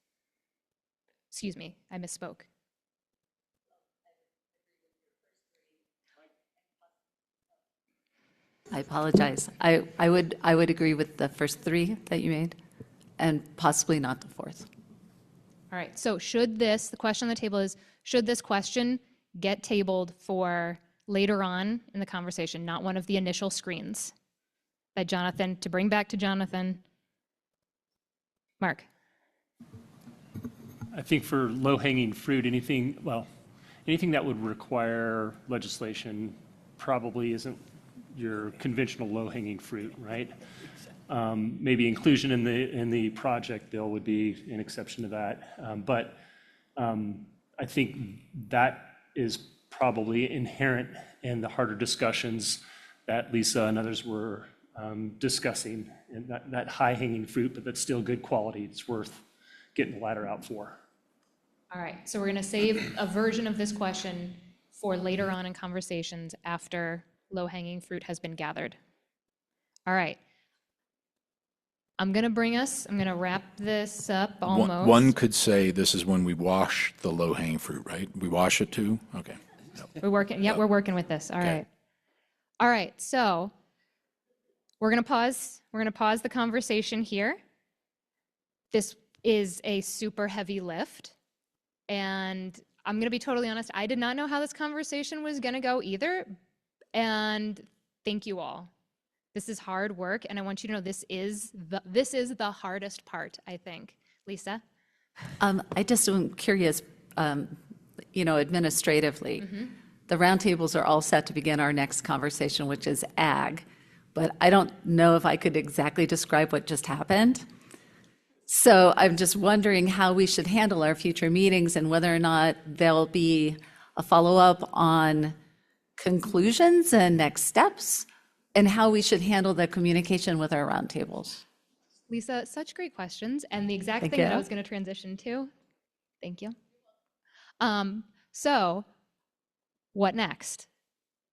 Excuse me, I misspoke. I apologize. I would agree with the first three that you made, and possibly not the fourth. All right, so the question on the table is, should this question get tabled for later on in the conversation, not one of the initial screens? By Jonathan, to bring back to Jonathan. Mark. I think for low-hanging fruit, anything that would require legislation probably isn't your conventional low-hanging fruit, right? Maybe inclusion in the project bill would be an exception to that. But I think that is probably inherent in the harder discussions that Lisa and others were discussing, and that high-hanging fruit, but that's still good quality. It's worth getting the ladder out for. All right, so we're going to save a version of this question for later on in conversations after low-hanging fruit has been gathered. All right. I'm going to wrap this up almost. One could say this is when we wash the low-hanging fruit, right? We wash it too? Okay. Yep. We're working with this. All right. All right, so we're going to pause. We're going to pause the conversation here. This is a super heavy lift. And I'm going to be totally honest, I did not know how this conversation was going to go either. And thank you all. This is hard work, and I want you to know this is the hardest part, I think. Lisa? I just am curious, administratively. The roundtables are all set to begin our next conversation, which is ag. But I don't know if I could exactly describe what just happened. So I'm just wondering how we should handle our future meetings and whether or not there'll be a follow-up on conclusions and next steps, and how we should handle the communication with our roundtables. Lisa, such great questions, and the exact Thank thing that you. I was going to transition to. Thank you. So, what next?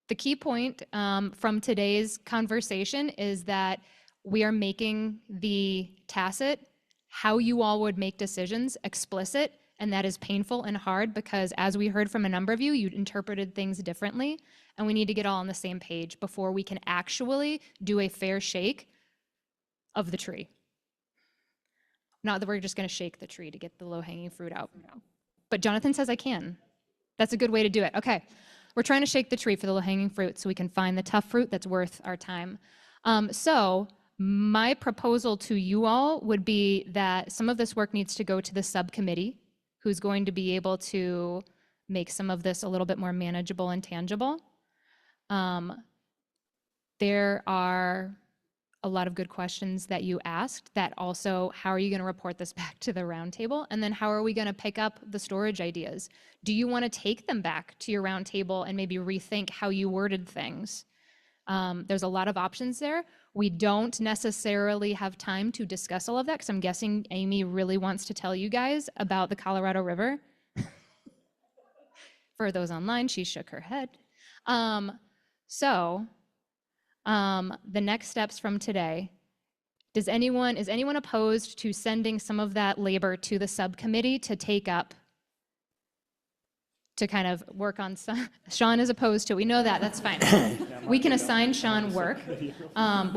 The key point from today's conversation is that we are making the tacit, how you all would make decisions, explicit, and that is painful and hard because, as we heard from a number of you, you interpreted things differently, and we need to get all on the same page before we can actually do a fair shake of the tree. Not that we're just going to shake the tree to get the low-hanging fruit out. But Jonathan says I can. That's a good way to do it. Okay, we're trying to shake the tree for the low-hanging fruit so we can find the tough fruit that's worth our time. So my proposal to you all would be that some of this work needs to go to the subcommittee, who's going to be able to make some of this a little bit more manageable and tangible. There are a lot of good questions that you asked that also, how are you going to report this back to the roundtable? And then how are we going to pick up the storage ideas? Do you want to take them back to your roundtable and maybe rethink how you worded things? There's a lot of options there. We don't necessarily have time to discuss all of that because I'm guessing Amy really wants to tell you guys about the Colorado River. For those online, she shook her head. The next steps from today, is anyone opposed to sending some of that labor to the subcommittee to take up, to kind of work on some? Sean is opposed to it. We know that. That's fine. We can assign Sean work. We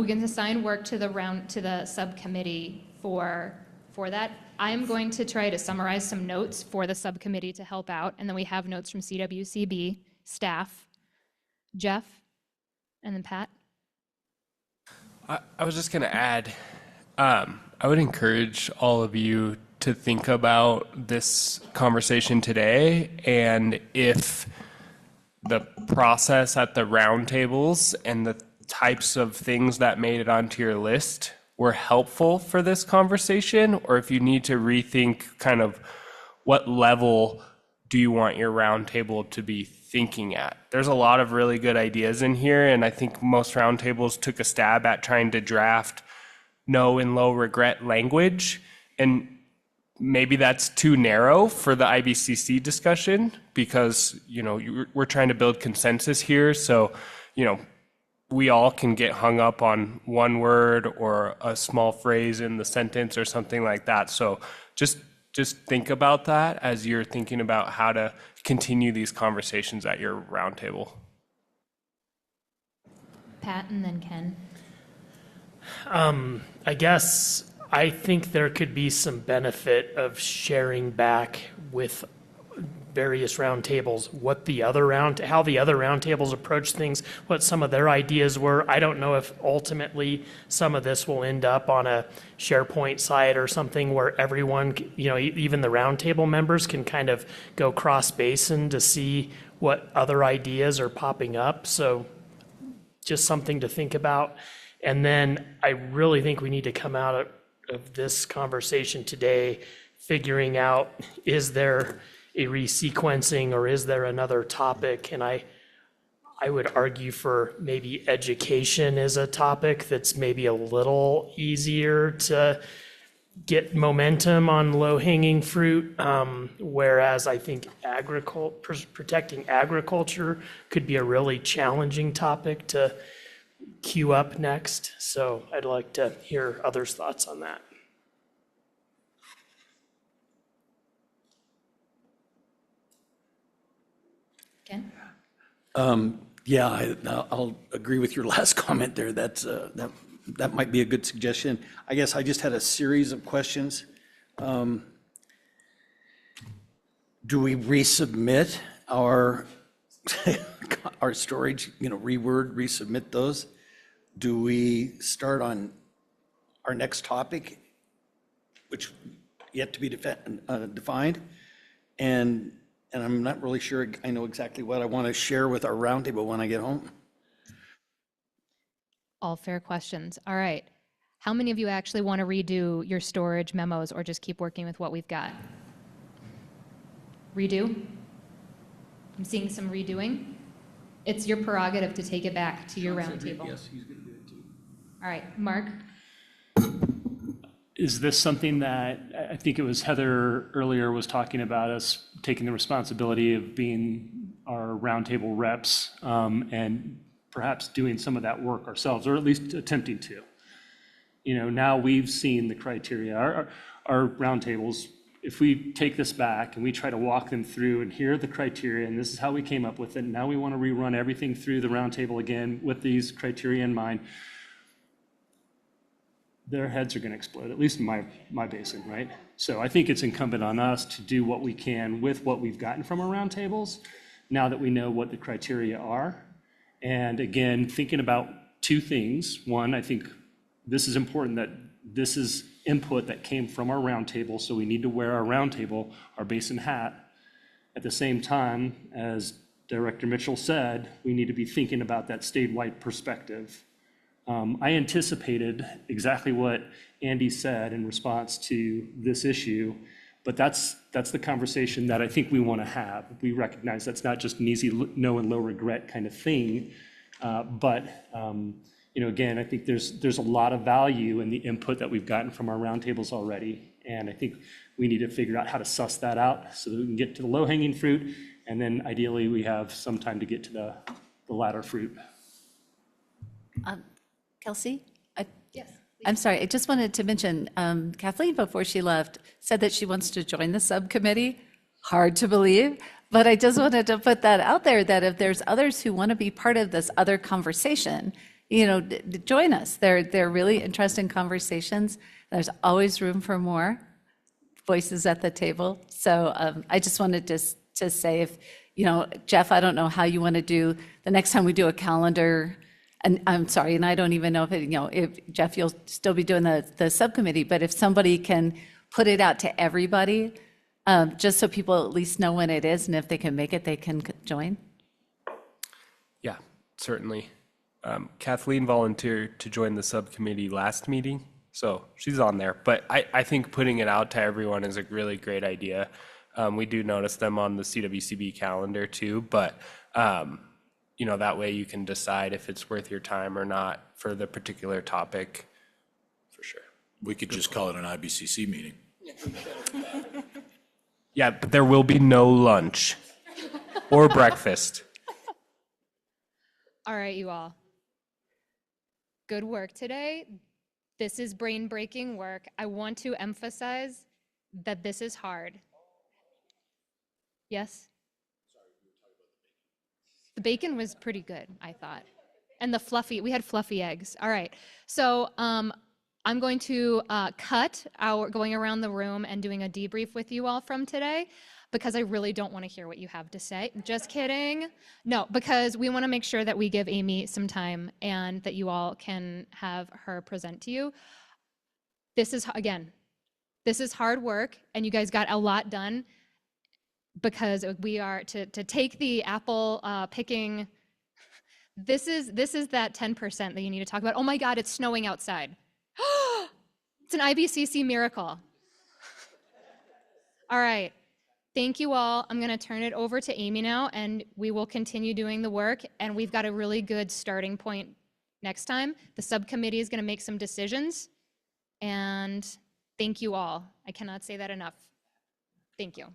can assign work to the subcommittee for that. I'm going to try to summarize some notes for the subcommittee to help out, and then we have notes from CWCB staff. Jeff, and then Pat. I was just going to add, I would encourage all of you to think about this conversation today, and if the process at the roundtables and the types of things that made it onto your list were helpful for this conversation, or if you need to rethink kind of what level do you want your roundtable to be thinking at. There's a lot of really good ideas in here, and I think most roundtables took a stab at trying to draft no and low regret language, and maybe that's too narrow for the IBCC discussion because, we're trying to build consensus here, so, we all can get hung up on one word or a small phrase in the sentence or something like that. So just think about that as you're thinking about how to continue these conversations at your roundtable. Pat and then Ken. I guess I think there could be some benefit of sharing back with various roundtables how the other roundtables approach things, what some of their ideas were. I don't know if ultimately some of this will end up on a SharePoint site or something where everyone, even the roundtable members can kind of go cross basin to see what other ideas are popping up. So just something to think about. And then I really think we need to come out of this conversation today figuring out, is there a resequencing or is there another topic? And I would argue for maybe education is a topic that's maybe a little easier to get momentum on low-hanging fruit, whereas I think protecting agriculture could be a really challenging topic to queue up next. So I'd like to hear others' thoughts on that. Ken? Yeah, I'll agree with your last comment there. That might be a good suggestion. I guess I just had a series of questions. Do we resubmit our our storage, resubmit those? Do we start on our next topic, which yet to be defined? And I'm not really sure I know exactly what I want to share with our roundtable when I get home. All fair questions. All right. How many of you actually want to redo your storage memos or just keep working with what we've got? Redo? I'm seeing some redoing. It's your prerogative to take it back to your roundtable. Yes, he's going to do it too. All right, Mark? Is this something that, I think it was Heather earlier was talking about us taking the responsibility of being our roundtable reps and perhaps doing some of that work ourselves, or at least attempting to. Now we've seen the criteria. Our roundtables, if we take this back and we try to walk them through and here are the criteria and this is how we came up with it, and now we want to rerun everything through the roundtable again with these criteria in mind, their heads are going to explode, at least in my basin, right? So I think it's incumbent on us to do what we can with what we've gotten from our roundtables, now that we know what the criteria are. And again, thinking about two things. One, I think this is important that this is input that came from our roundtable, so we need to wear our roundtable, our basin hat. At the same time, as Director Mitchell said, we need to be thinking about that statewide perspective. I anticipated exactly what Andy said in response to this issue, but that's the conversation that I think we want to have. We recognize that's not just an easy no and low regret kind of thing, but again, I think there's a lot of value in the input that we've gotten from our roundtables already, and I think we need to figure out how to suss that out so that we can get to the low-hanging fruit, and then ideally we have some time to get to the latter fruit. Kelsey? Yes. I'm sorry, I just wanted to mention, Kathleen, before she left, said that she wants to join the subcommittee. Hard to believe, but I just wanted to put that out there, that if there's others who want to be part of this other conversation, join us. They're really interesting conversations. There's always room for more voices at the table. So I just wanted to say, if, Jeff, I don't know how you want to do, the next time we do a calendar, and I'm sorry, and I don't even know if Jeff, you'll still be doing the subcommittee, but if somebody can put it out to everybody, just so people at least know when it is, and if they can make it, they can join. Yeah, certainly. Kathleen volunteered to join the subcommittee last meeting, so she's on there. But I think putting it out to everyone is a really great idea. We do notice them on the CWCB calendar too, but that way you can decide if it's worth your time or not for the particular topic, for sure. We could just call it an IBCC meeting. Yeah, but there will be no lunch or breakfast. All right, you all. Good work today. This is brain-breaking work. I want to emphasize that this is hard. Yes? The bacon was pretty good, I thought. And we had fluffy eggs. All right. So I'm going to cut going around the room and doing a debrief with you all from today, because I really don't want to hear what you have to say. Just kidding. No, because we want to make sure that we give Amy some time and that you all can have her present to you. This is hard work, and you guys got a lot done, because we are to take the apple picking. This is that 10% that you need to talk about. Oh my God, it's snowing outside. It's an IBCC miracle. All right. Thank you all. I'm going to turn it over to Amy now, and we will continue doing the work. And we've got a really good starting point next time. The subcommittee is going to make some decisions, and Thank you all. I cannot say that enough. Thank you.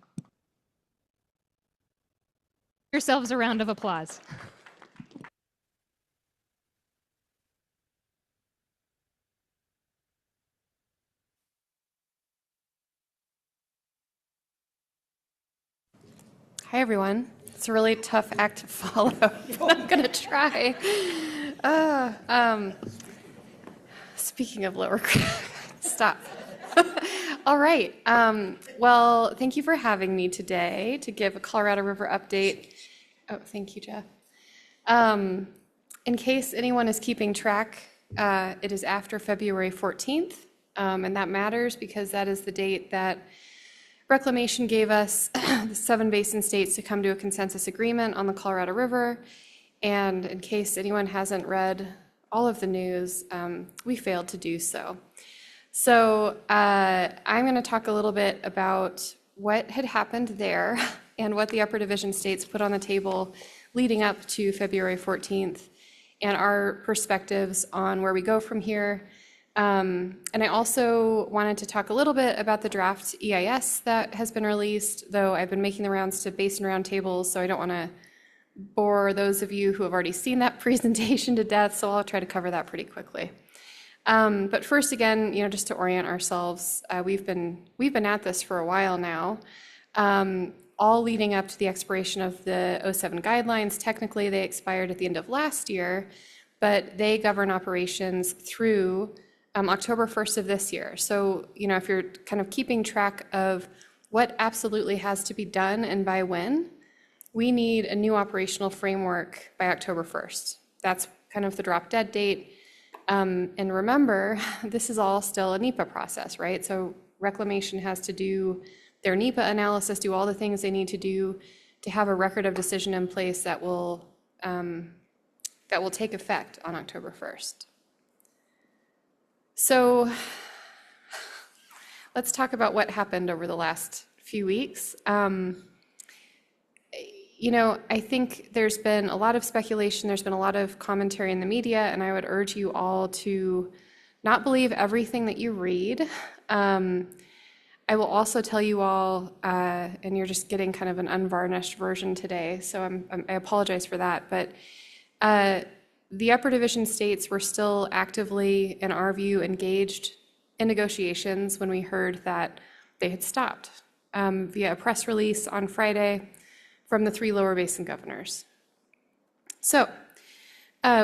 Yourselves a round of applause. Hi, everyone. It's a really tough act to follow, but I'm going to try. Speaking of lower, stop. All right. Well, thank you for having me today to give a Colorado River update. Oh, thank you, Jeff. In case anyone is keeping track, it is after February 14th, and that matters because that is the date that Reclamation gave us the 7 basin states to come to a consensus agreement on the Colorado River. And in case anyone hasn't read all of the news, we failed to do so. So I'm going to talk a little bit about what had happened there and what the upper division states put on the table leading up to February 14th and our perspectives on where we go from here. And I also wanted to talk a little bit about the draft EIS that has been released, though I've been making the rounds to basin roundtables, so I don't want to bore those of you who have already seen that presentation to death, so I'll try to cover that pretty quickly. But first, again, just to orient ourselves, we've been at this for a while now, all leading up to the expiration of the 07 guidelines. Technically, they expired at the end of last year, but they govern operations through October 1st of this year. So, if you're kind of keeping track of what absolutely has to be done and by when, we need a new operational framework by October 1st. That's kind of the drop dead date. And remember, this is all still a NEPA process, right? So Reclamation has to do their NEPA analysis, do all the things they need to do to have a record of decision in place that will take effect on October 1st. So let's talk about what happened over the last few weeks. I think there's been a lot of speculation, there's been a lot of commentary in the media, and I would urge you all to not believe everything that you read. I will also tell you all, and you're just getting kind of an unvarnished version today, so I apologize for that, but the upper division states were still actively, in our view, engaged in negotiations when we heard that they had stopped via a press release on Friday from the 3 lower basin governors. So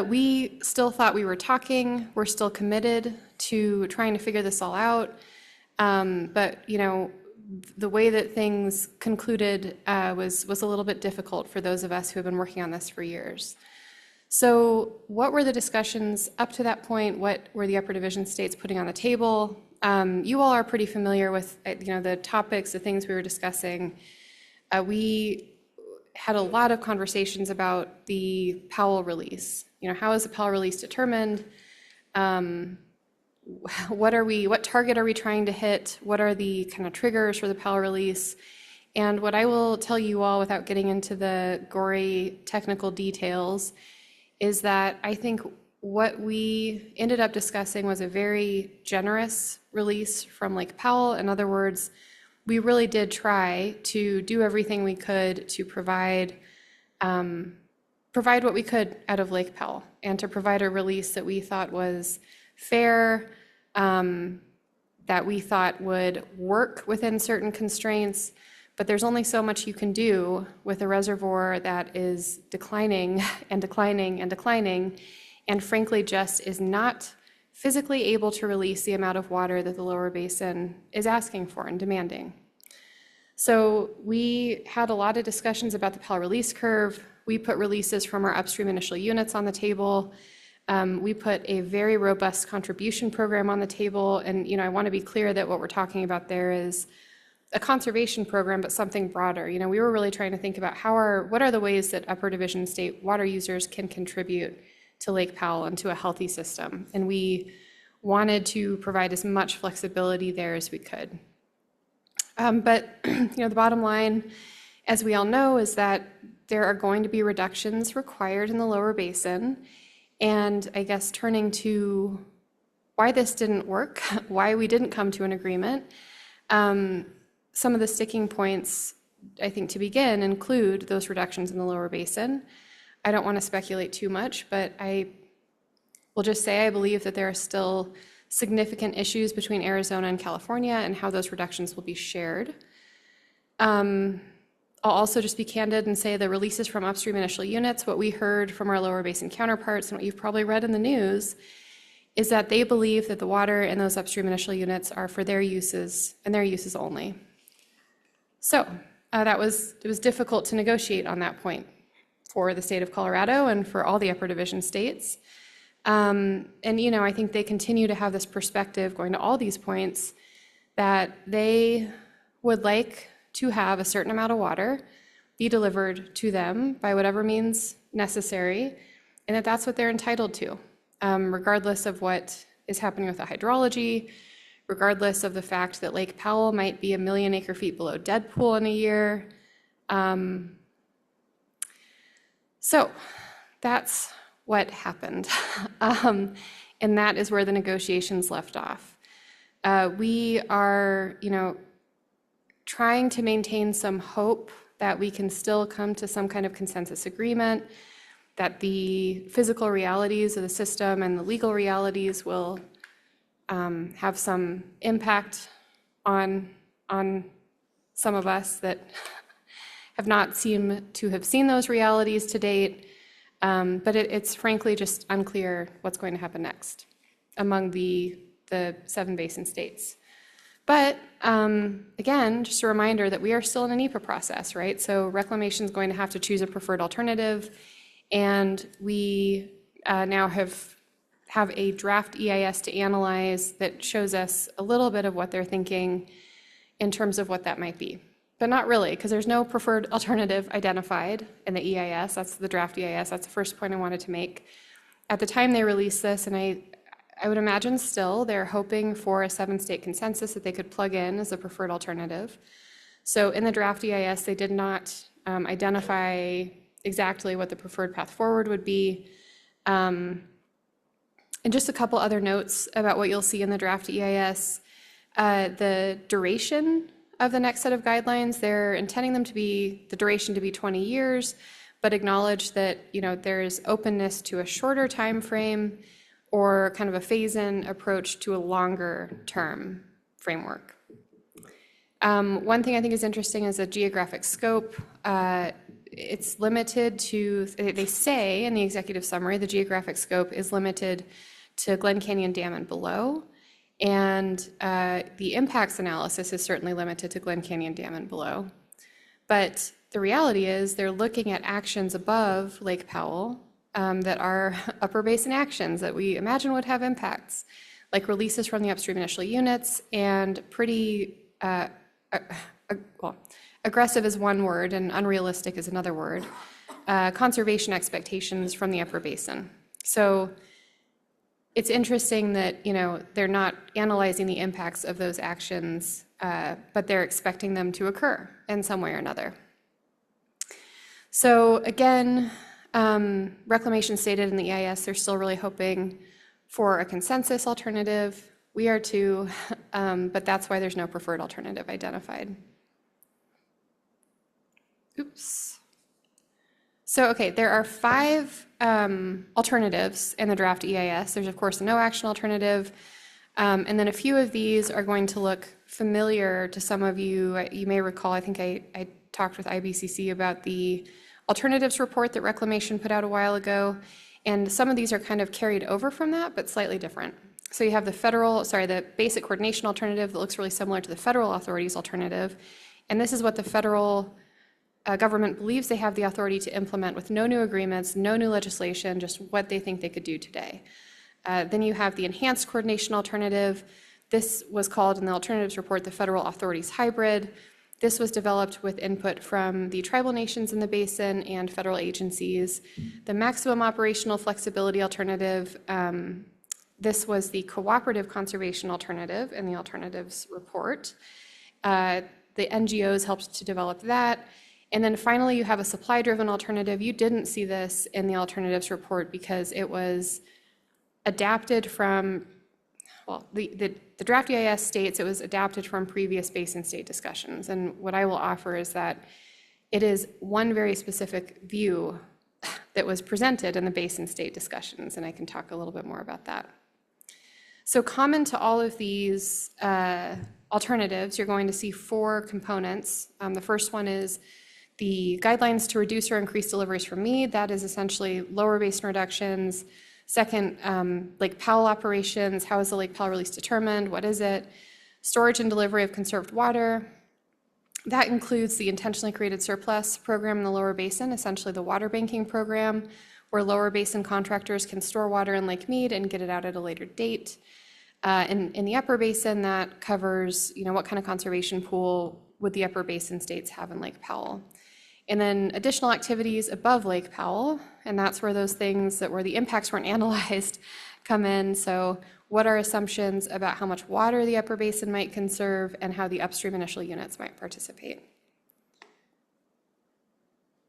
we still thought we were talking. We're still committed to trying to figure this all out. But the way that things concluded was a little bit difficult for those of us who have been working on this for years. So what were the discussions up to that point? What were the upper division states putting on the table? You all are pretty familiar with the topics, the things we were discussing. We had a lot of conversations about the Powell release. How is the Powell release determined? What target are we trying to hit? What are the kind of triggers for the Powell release? And what I will tell you all, without getting into the gory technical details, is that I think what we ended up discussing was a very generous release from Lake Powell. In other words, we really did try to do everything we could to provide what we could out of Lake Powell and to provide a release that we thought was fair, that we thought would work within certain constraints. But there's only so much you can do with a reservoir that is declining and declining and declining, and frankly just is not physically able to release the amount of water that the lower basin is asking for and demanding. So we had a lot of discussions about the Powell release curve. We put releases from our upstream initial units on the table. We put a very robust contribution program on the table. And I want to be clear that what we're talking about there is a conservation program, but something broader. We were really trying to think about what are the ways that upper division state water users can contribute to Lake Powell and to a healthy system. And we wanted to provide as much flexibility there as we could. But the bottom line, as we all know, is that there are going to be reductions required in the lower basin. And I guess turning to why this didn't work, why we didn't come to an agreement. Some of the sticking points, I think, to begin, include those reductions in the lower basin. I don't want to speculate too much, but I will just say I believe that there are still significant issues between Arizona and California and how those reductions will be shared. I'll also just be candid and say the releases from upstream initial units, what we heard from our lower basin counterparts and what you've probably read in the news, is that they believe that the water in those upstream initial units are for their uses and their uses only. So it was difficult to negotiate on that point for the state of Colorado and for all the upper division states. And, I think they continue to have this perspective going to all these points that they would like to have a certain amount of water be delivered to them by whatever means necessary, and that's what they're entitled to, regardless of what is happening with the hydrology, regardless of the fact that Lake Powell might be 1 million acre-feet below dead pool in a year. So that's what happened. And that is where the negotiations left off. We are, trying to maintain some hope that we can still come to some kind of consensus agreement, that the physical realities of the system and the legal realities will have some impact on some of us that have not seemed to have seen those realities to date. But it's frankly just unclear what's going to happen next among the 7 basin states. But again, just a reminder that we are still in a NEPA process, right? So reclamation is going to have to choose a preferred alternative, and we now have a draft EIS to analyze that shows us a little bit of what they're thinking in terms of what that might be. But not really, because there's no preferred alternative identified in the EIS. That's the draft EIS. That's the first point I wanted to make. At the time they released this, and I would imagine still, they're hoping for a 7-state consensus that they could plug in as a preferred alternative. So in the draft EIS, they did not identify exactly what the preferred path forward would be. And just a couple other notes about what you'll see in the draft EIS. The duration of the next set of guidelines, they're intending them to be, the duration to be 20 years, but acknowledge that, there's openness to a shorter time frame or kind of a phase-in approach to a longer term framework. One thing I think is interesting is the geographic scope. It's limited to, they say in the executive summary, the geographic scope is limited to Glen Canyon Dam and below. And the impacts analysis is certainly limited to Glen Canyon Dam and below. But the reality is they're looking at actions above Lake Powell that are upper basin actions that we imagine would have impacts, like releases from the upstream initial units and pretty, aggressive is one word and unrealistic is another word, conservation expectations from the upper basin. So it's interesting that, they're not analyzing the impacts of those actions, but they're expecting them to occur in some way or another. So again, reclamation stated in the EIS, they're still really hoping for a consensus alternative. We are too, but that's why there's no preferred alternative identified. Oops. So, okay, there are 5 alternatives in the draft EIS. There's, of course, a no action alternative. And then a few of these are going to look familiar to some of you. You may recall, I think I talked with IBCC about the alternatives report that Reclamation put out a while ago. And some of these are kind of carried over from that, but slightly different. So you have the basic coordination alternative that looks really similar to the federal authorities alternative. And this is what the federal government believes they have the authority to implement with no new agreements, no new legislation, just what they think they could do today. Then you have the enhanced coordination alternative. This was called in the alternatives report the federal authorities hybrid. This was developed with input from the tribal nations in the basin and federal agencies. The maximum operational flexibility alternative, this was the cooperative conservation alternative in the alternatives report. The NGOs helped to develop that. And then finally, you have a supply-driven alternative. You didn't see this in the alternatives report because it was adapted from, well, the draft EIS states it was adapted from previous basin state discussions. And what I will offer is that it is one very specific view that was presented in the basin state discussions, and I can talk a little bit more about that. So common to all of these alternatives, you're going to see four components. The first one is the guidelines to reduce or increase deliveries from Meade. That is essentially lower basin reductions. Second, Lake Powell operations. How is the Lake Powell release determined? What is it? Storage and delivery of conserved water. That includes the intentionally created surplus program in the lower basin, essentially the water banking program, where lower basin contractors can store water in Lake Meade and get it out at a later date. In the upper basin, that covers, what kind of conservation pool would the upper basin states have in Lake Powell. And then additional activities above Lake Powell, and that's where those things where the impacts weren't analyzed come in. So what are assumptions about how much water the upper basin might conserve and how the upstream initial units might participate?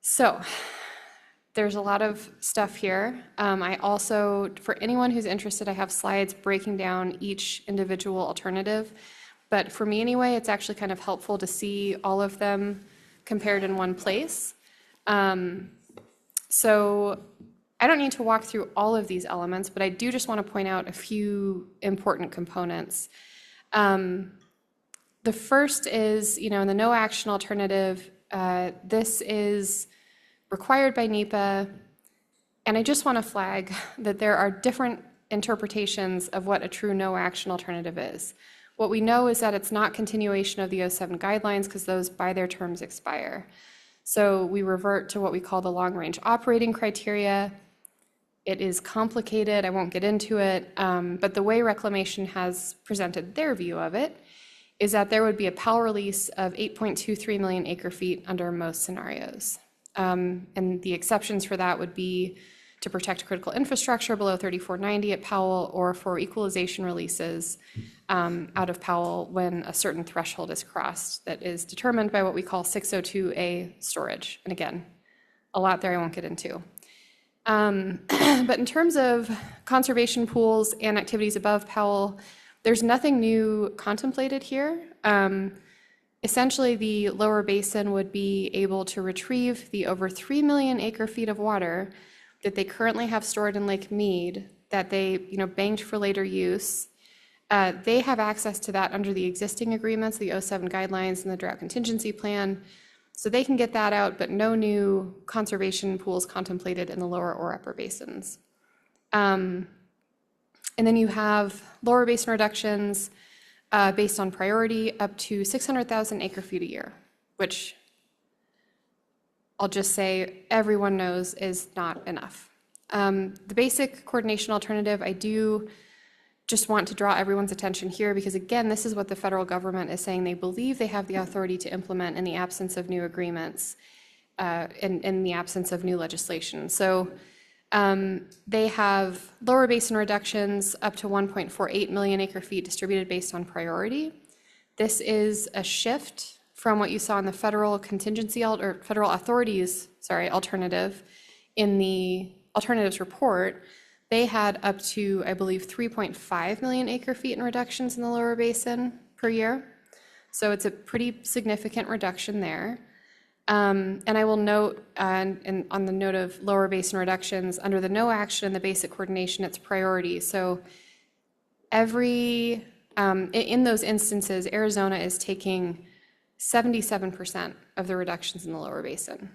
So there's a lot of stuff here. I also, for anyone who's interested, I have slides breaking down each individual alternative. But for me anyway, it's actually kind of helpful to see all of them compared in one place. So I don't need to walk through all of these elements, but I do just want to point out a few important components. The first is, in the no action alternative, this is required by NEPA, and I just want to flag that there are different interpretations of what a true no action alternative is. What we know is that it's not continuation of the 07 guidelines because those by their terms expire. So we revert to what we call the long range operating criteria. It is complicated, I won't get into it, but the way Reclamation has presented their view of it is that there would be a Powell release of 8.23 million acre feet under most scenarios. And the exceptions for that would be to protect critical infrastructure below 3490 at Powell, or for equalization releases out of Powell when a certain threshold is crossed that is determined by what we call 602A storage. And again, a lot there I won't get into. But in terms of conservation pools and activities above Powell, there's nothing new contemplated here. Essentially, the lower basin would be able to retrieve the over 3 million acre feet of water that they currently have stored in Lake Meade that they banked for later use. They have access to that under the existing agreements, the 07 guidelines and the drought contingency plan. So they can get that out, but no new conservation pools contemplated in the lower or upper basins. And then you have lower basin reductions based on priority up to 600,000 acre feet a year, which I'll just say everyone knows is not enough. The basic coordination alternative, I do just want to draw everyone's attention here because, again, this is what the federal government is saying they believe they have the authority to implement in the absence of new agreements, in the absence of new legislation. So they have lower basin reductions up to 1.48 million acre feet distributed based on priority. This is a shift from what you saw in the federal contingency or federal authorities, alternative in the alternatives report. They had up to, I believe, 3.5 million acre feet in reductions in the lower basin per year. So it's a pretty significant reduction there. And I will note, and on the note of lower basin reductions, under the no action and the basic coordination, it's priority. So in those instances, Arizona is taking 77% of the reductions in the lower basin.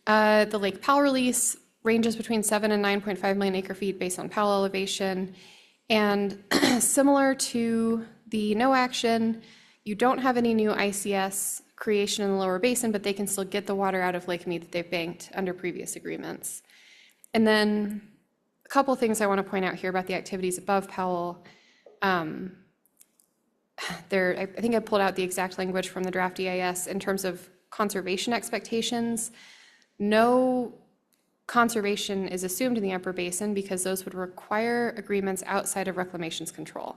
The Lake Powell release ranges between 7 and 9.5 million acre feet based on Powell elevation. And similar to the no action, you don't have any new ICS creation in the lower basin, but they can still get the water out of Lake Meade that they've banked under previous agreements. And then a couple of things I want to point out here about the activities above Powell. I think I pulled out the exact language from the draft EIS in terms of conservation expectations. No conservation is assumed in the upper basin because those would require agreements outside of Reclamation's control.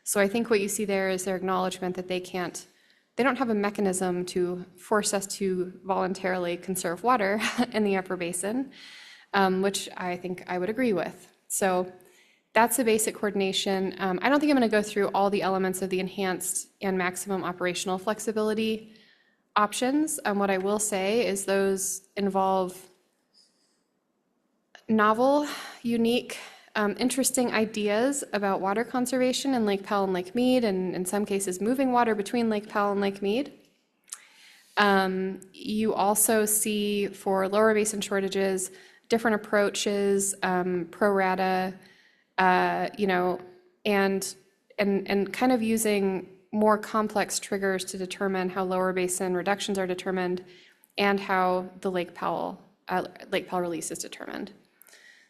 So I think what you see there is their acknowledgement that they don't have a mechanism to force us to voluntarily conserve water in the upper basin, which I think I would agree with. So that's the basic coordination. I don't think I'm going to go through all the elements of the enhanced and maximum operational flexibility options. What I will say is those involve novel, unique, interesting ideas about water conservation in Lake Powell and Lake Mead, and in some cases moving water between Lake Powell and Lake Mead. You also see for lower basin shortages, different approaches, pro rata, and kind of using more complex triggers to determine how lower basin reductions are determined and how the Lake Powell release is determined.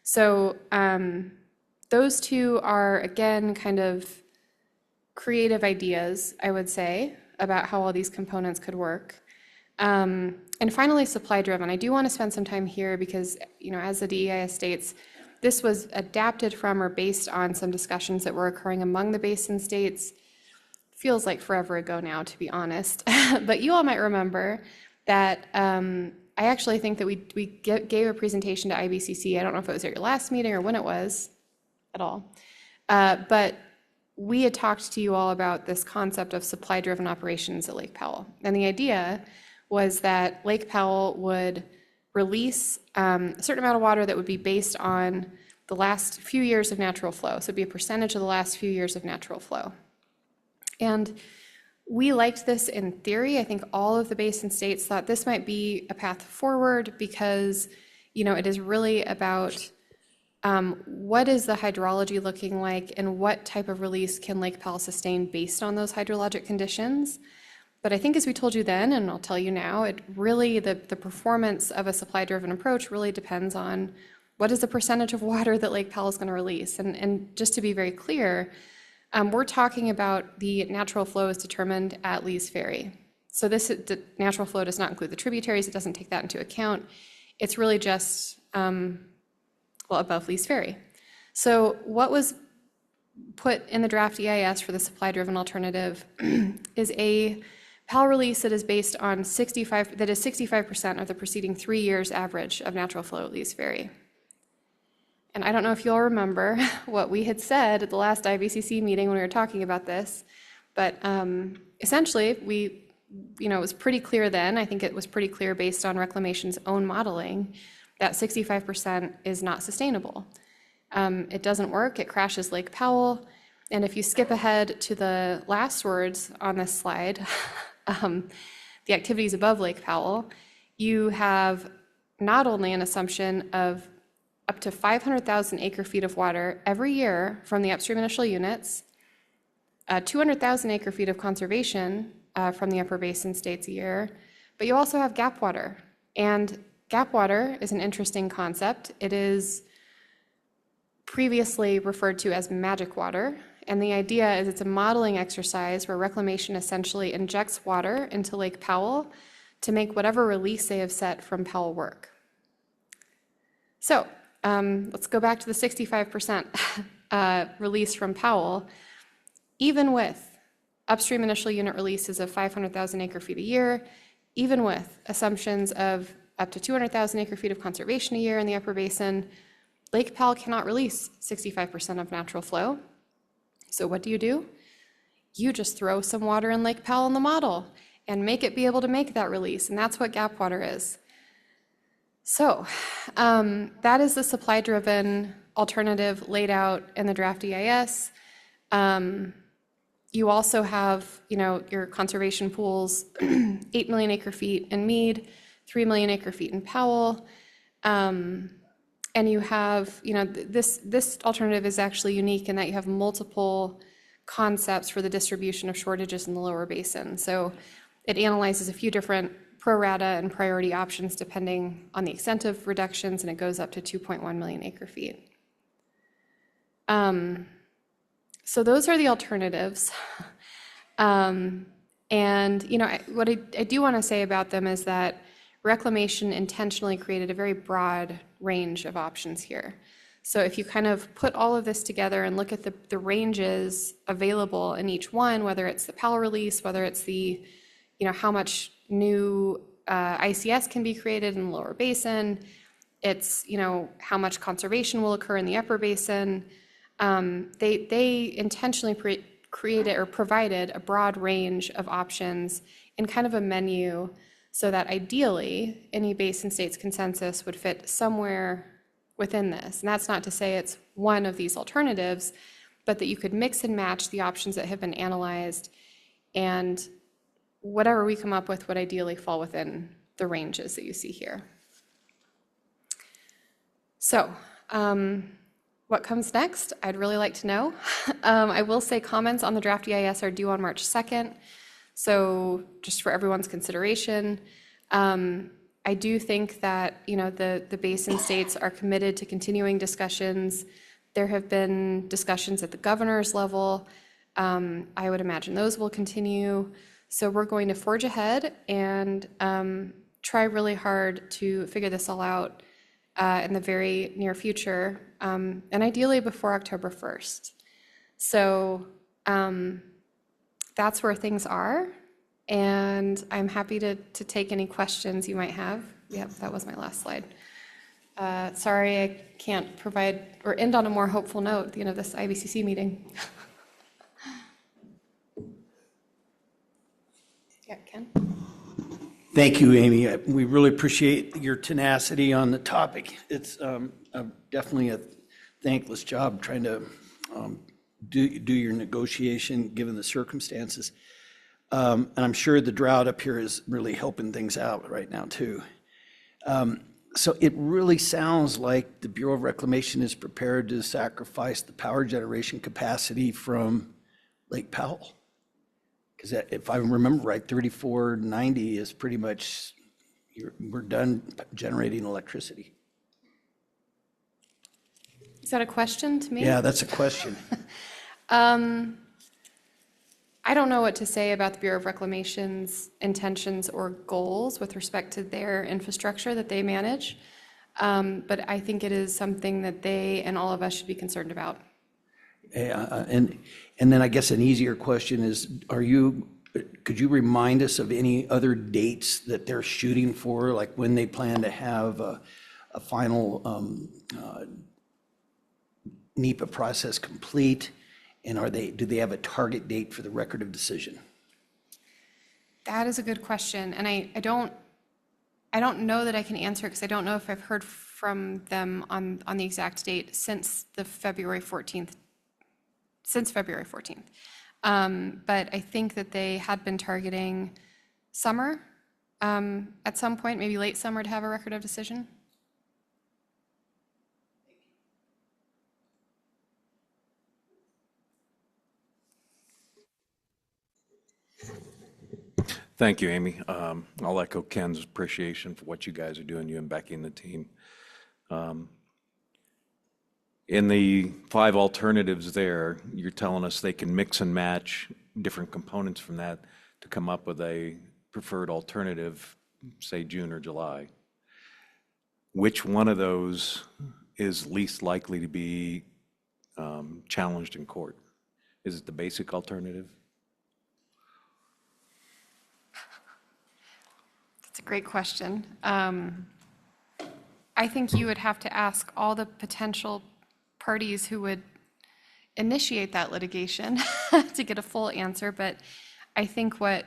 So those two are, again, kind of creative ideas, I would say, about how all these components could work. And finally, supply driven. I do want to spend some time here because, as the DEIS states, this was adapted from or based on some discussions that were occurring among the basin states. Feels like forever ago now, to be honest. But you all might remember that I actually think that we gave a presentation to IBCC. I don't know if it was at your last meeting or when it was at all. But we had talked to you all about this concept of supply-driven operations at Lake Powell. And the idea was that Lake Powell would release a certain amount of water that would be based on the last few years of natural flow. So it'd be a percentage of the last few years of natural flow. And we liked this in theory. I think all of the basin states thought this might be a path forward because, it is really about what is the hydrology looking like and what type of release can Lake Powell sustain based on those hydrologic conditions. But I think as we told you then, and I'll tell you now, it really, the performance of a supply-driven approach really depends on what is the percentage of water that Lake Powell is going to release. And just to be very clear, we're talking about the natural flow is determined at Lee's Ferry. So the natural flow does not include the tributaries. It doesn't take that into account. It's really just, above Lee's Ferry. So what was put in the draft EIS for the supply-driven alternative is a Powell release that is based on 65% of the preceding 3 years average of natural flow at Lee's Ferry. And I don't know if you all remember what we had said at the last IBCC meeting when we were talking about this, but essentially it was pretty clear then, I think it was pretty clear based on Reclamation's own modeling, that 65% is not sustainable. It doesn't work, it crashes Lake Powell, and if you skip ahead to the last words on this slide, the activities above Lake Powell, you have not only an assumption of up to 500,000 acre-feet of water every year from the upstream initial units, 200,000 acre-feet of conservation from the upper basin states a year, but you also have gap water. And gap water is an interesting concept. It is previously referred to as magic water, and the idea is it's a modeling exercise where Reclamation essentially injects water into Lake Powell to make whatever release they have set from Powell work. So, let's go back to the 65% release from Powell. Even with upstream initial unit releases of 500,000 acre-feet a year, even with assumptions of up to 200,000 acre-feet of conservation a year in the upper basin, Lake Powell cannot release 65% of natural flow. So what do? You just throw some water in Lake Powell in the model and make it be able to make that release, and that's what gap water is. So that is the supply-driven alternative laid out in the draft EIS. You also have, your conservation pools, 8 million acre-feet in Mead, 3 million acre-feet in Powell. And you have, this alternative is actually unique in that you have multiple concepts for the distribution of shortages in the lower basin. So it analyzes a few different pro rata and priority options depending on the extent of reductions, and it goes up to 2.1 million acre-feet. So those are the alternatives. And, what I do want to say about them is that Reclamation intentionally created a very broad range of options here. So if you kind of put all of this together and look at the ranges available in each one, whether it's the Powell release, whether it's the, how much new ICS can be created in the lower basin, it's, how much conservation will occur in the upper basin, They intentionally created or provided a broad range of options in kind of a menu so that ideally any basin states consensus would fit somewhere within this. And that's not to say it's one of these alternatives, but that you could mix and match the options that have been analyzed, and whatever we come up with would ideally fall within the ranges that you see here. So, what comes next? I'd really like to know. I will say comments on the draft EIS are due on March 2nd. So just for everyone's consideration, I do think that, the basin states are committed to continuing discussions. There have been discussions at the governor's level. I would imagine those will continue. So we're going to forge ahead and try really hard to figure this all out in the very near future, and ideally before October 1st. So that's where things are, and I'm happy to take any questions you might have. Yep, that was my last slide. Sorry, I can't provide or end on a more hopeful note at the end of this IBCC meeting. Yeah, Ken? Thank you, Amy. We really appreciate your tenacity on the topic. It's definitely a thankless job trying to do your negotiation given the circumstances. And I'm sure the drought up here is really helping things out right now too. So it really sounds like the Bureau of Reclamation is prepared to sacrifice the power generation capacity from Lake Powell. Because if I remember right, 3490 is pretty much, we're done generating electricity. Is that a question to me? Yeah, that's a question. I don't know what to say about the Bureau of Reclamation's intentions or goals with respect to their infrastructure that they manage. But I think it is something that they and all of us should be concerned about. And then I guess an easier question is, could you remind us of any other dates that they're shooting for, like when they plan to have a final NEPA process complete? And do they have a target date for the record of decision? That is a good question. And I don't know that I can answer because I don't know if I've heard from them on the exact date since February 14th. But I think that they had been targeting summer at some point, maybe late summer, to have a record of decision. Thank you, Amy. I'll echo Ken's appreciation for what you guys are doing, you and Becky and the team. In the 5 alternatives there, you're telling us they can mix and match different components from that to come up with a preferred alternative, say June or July. Which one of those is least likely to be challenged in court? Is it the basic alternative? That's a great question. I think you would have to ask all the potential parties who would initiate that litigation to get a full answer. But I think what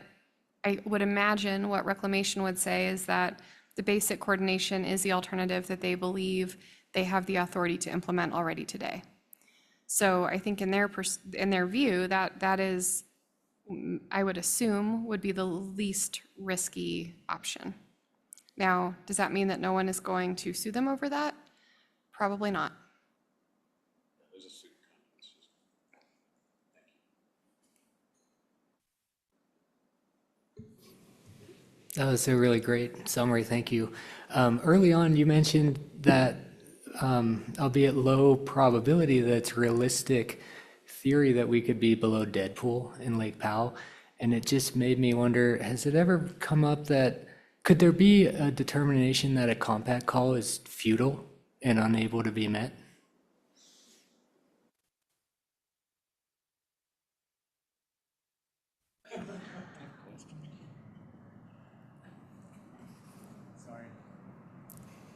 I would imagine what Reclamation would say is that the basic coordination is the alternative that they believe they have the authority to implement already today. So I think in their view, that is, I would assume, would be the least risky option. Now, does that mean that no one is going to sue them over that? Probably not. That was a really great summary, thank you. Early on, you mentioned that, albeit low probability, that it's realistic theory that we could be below dead pool in Lake Powell. And it just made me wonder, has it ever come up that, could there be a determination that a compact call is futile and unable to be met?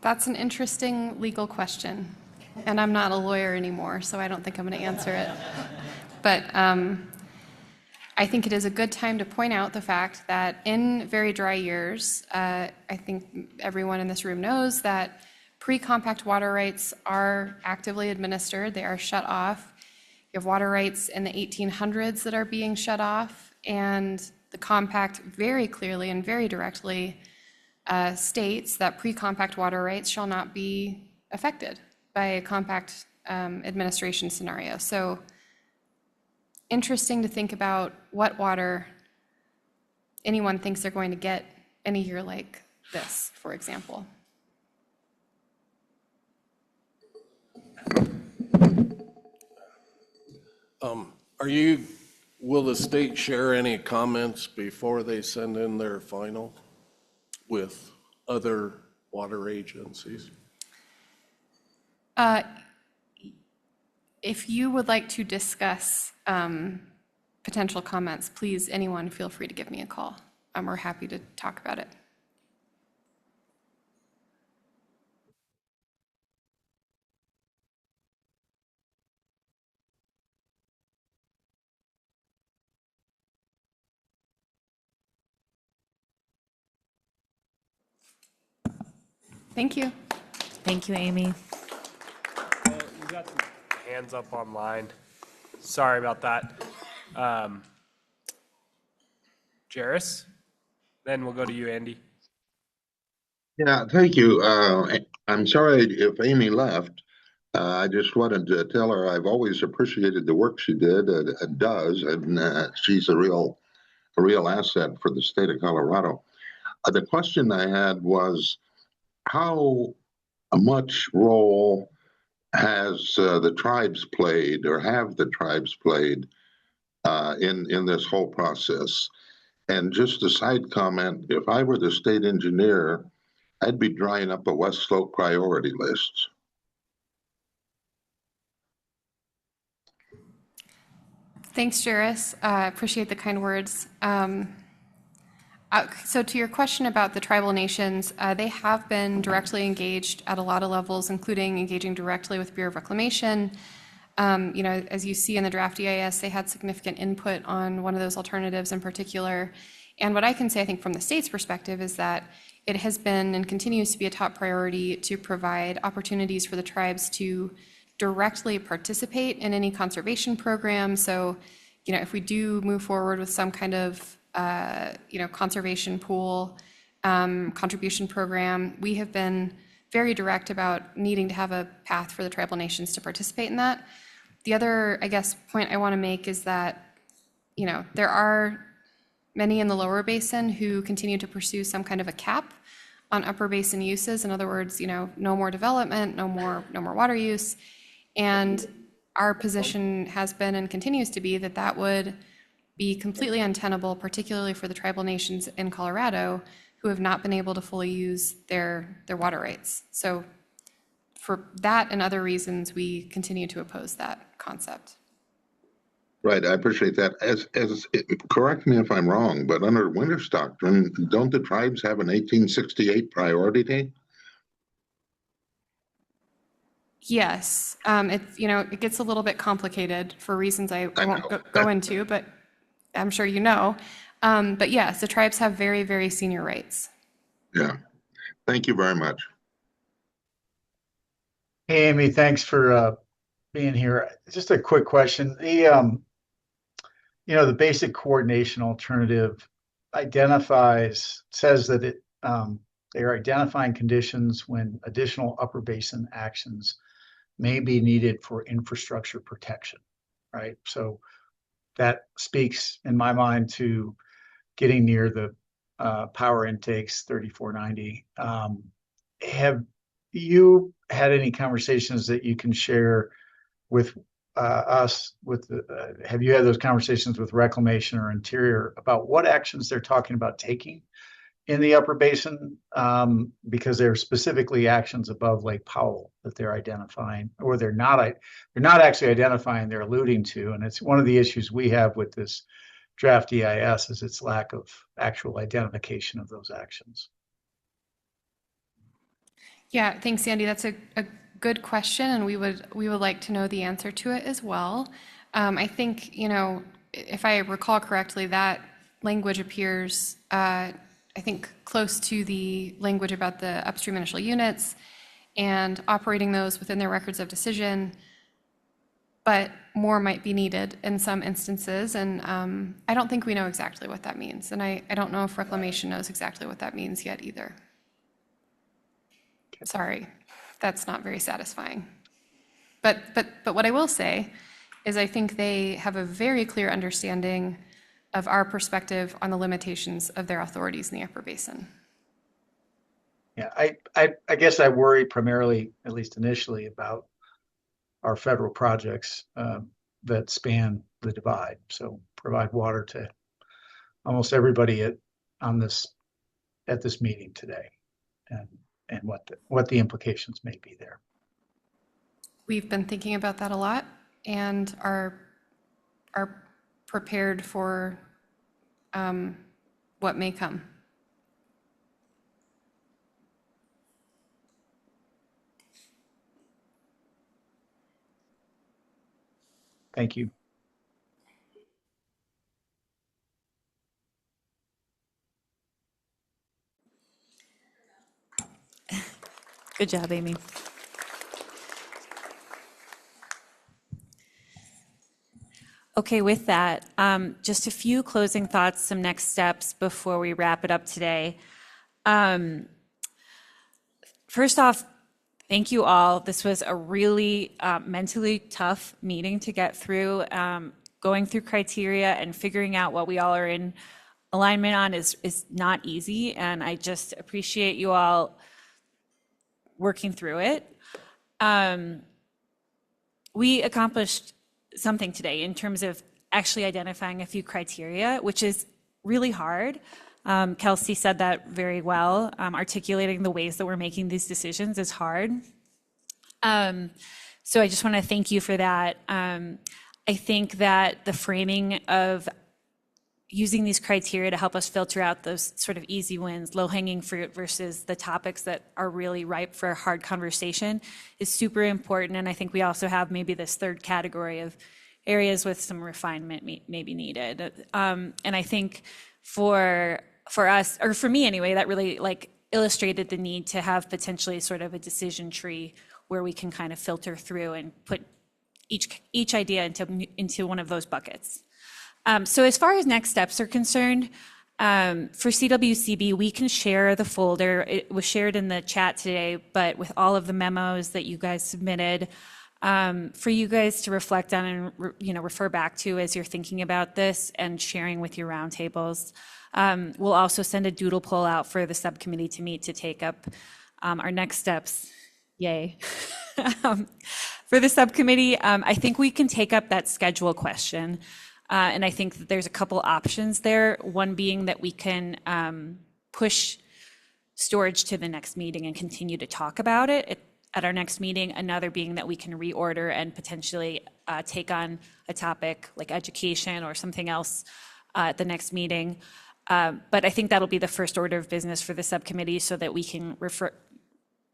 That's an interesting legal question. and I'm not a lawyer anymore, so I don't think I'm going to answer it. But I think it is a good time to point out the fact that in very dry years, I think everyone in this room knows that pre-compact water rights are actively administered. They are shut off. You have water rights in the 1800s that are being shut off, and the compact very clearly and very directly states that pre-compact water rights shall not be affected by a compact administration scenario. So interesting to think about what water anyone thinks they're going to get in a year like this, for example. Will the state share any comments before they send in their final with other water agencies? If you would like to discuss potential comments, please, anyone, feel free to give me a call. We're happy to talk about it. Thank you. Thank you, Amy. Well, you got some hands up online. Sorry about that. Jairus, then we'll go to you, Andy. Yeah, thank you. I'm sorry if Amy left. I just wanted to tell her I've always appreciated the work she did and does, and she's a real asset for the state of Colorado. The question I had was, how much role has the tribes played, or have the tribes played in this whole process? And just a side comment, if I were the state engineer, I'd be drawing up a West Slope priority list. Thanks, Jairus. Appreciate the kind words. So to your question about the tribal nations, they have been directly engaged at a lot of levels, including engaging directly with Bureau of Reclamation. As you see in the draft EIS, they had significant input on one of those alternatives in particular. And what I can say, I think, from the state's perspective is that it has been and continues to be a top priority to provide opportunities for the tribes to directly participate in any conservation program. So, if we do move forward with some kind of, conservation pool, contribution program, we have been very direct about needing to have a path for the tribal nations to participate in that. The other, point I want to make is that, there are many in the lower basin who continue to pursue some kind of a cap on upper basin uses. In other words, no more development, no more water use. And our position has been and continues to be that that would be completely untenable, particularly for the tribal nations in Colorado who have not been able to fully use their water rights. So for that and other reasons, we continue to oppose that concept. Right, I appreciate that. Correct me if I'm wrong, but under Winter's doctrine, don't the tribes have an 1868 priority date? Yes, it gets a little bit complicated for reasons I won't go into, but I'm sure you know. But yes, the tribes have very, very senior rights. Yeah, thank you very much. Hey, Amy, thanks for being here. Just a quick question. The basic coordination alternative says that they are identifying conditions when additional upper basin actions may be needed for infrastructure protection, right? So that speaks, in my mind, to getting near the power intakes 3490. Have you had any conversations that you can share with us? Have you had those conversations with Reclamation or Interior about what actions they're talking about taking in the upper basin? Because there are specifically actions above Lake Powell that they're identifying, or they're not actually identifying, they're alluding to. And it's one of the issues we have with this draft EIS is its lack of actual identification of those actions. Yeah, thanks, Sandy. That's a good question, and we would like to know the answer to it as well. I think, if I recall correctly, that language appears, I think, close to the language about the upstream initial units and operating those within their records of decision. But more might be needed in some instances, and I don't think we know exactly what that means. And I don't know if Reclamation knows exactly what that means yet either. Sorry, that's not very satisfying. But what I will say is I think they have a very clear understanding of our perspective on the limitations of their authorities in the Upper Basin. Yeah, I guess I worry primarily, at least initially, about our federal projects that span the divide. So provide water to almost everybody at this meeting today, and what the implications may be there. We've been thinking about that a lot and are prepared for what may come. Thank you. Good job, Amy. Okay, with that, just a few closing thoughts, some next steps before we wrap it up today. First off, thank you all. This was a really mentally tough meeting to get through. Going through criteria and figuring out what we all are in alignment on is not easy, and I just appreciate you all working through it. We accomplished something today in terms of actually identifying a few criteria, which is really hard. Kelsey said that very well. Articulating the ways that we're making these decisions is hard. So I just want to thank you for that. I think that the framing of using these criteria to help us filter out those sort of easy wins, low-hanging fruit versus the topics that are really ripe for a hard conversation is super important. And I think we also have maybe this third category of areas with some refinement may be needed. And I think for us, or for me anyway, that really illustrated the need to have potentially sort of a decision tree where we can kind of filter through and put each idea into one of those buckets. So as far as next steps are concerned, for CWCB, we can share the folder. It was shared in the chat today, but with all of the memos that you guys submitted, for you guys to reflect on and refer back to as you're thinking about this and sharing with your roundtables. We'll also send a doodle poll out for the subcommittee to meet to take up our next steps. Yay. For the subcommittee, I think we can take up that schedule question. And I think that there's a couple options there. One being that we can push storage to the next meeting and continue to talk about it at our next meeting. Another being that we can reorder and potentially take on a topic like education or something else at the next meeting. But I think that'll be the first order of business for the subcommittee so that we can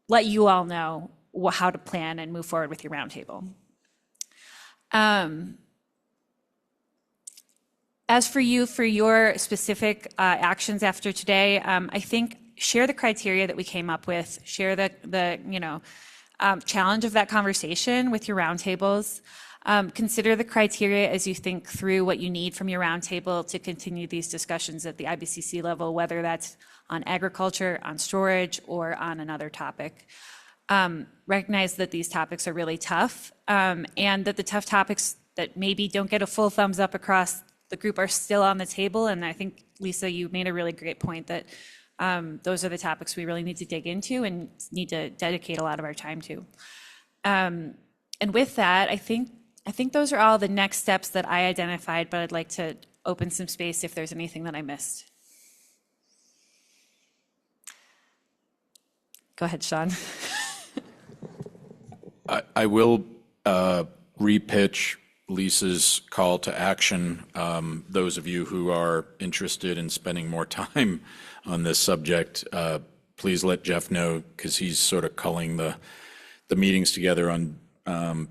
let you all know how to plan and move forward with your roundtable. As for you, for your specific actions after today, I think share the criteria that we came up with, share the challenge of that conversation with your roundtables. Consider the criteria as you think through what you need from your roundtable to continue these discussions at the IBCC level, whether that's on agriculture, on storage, or on another topic. Recognize that these topics are really tough, and that the tough topics that maybe don't get a full thumbs up across the group are still on the table. And I think, Lisa, you made a really great point that those are the topics we really need to dig into and need to dedicate a lot of our time to. And with that, I think those are all the next steps that I identified, but I'd like to open some space if there's anything that I missed. Go ahead, Sean. I will repitch Lisa's call to action. Those of you who are interested in spending more time on this subject, please let Jeff know, because he's sort of culling the the meetings together on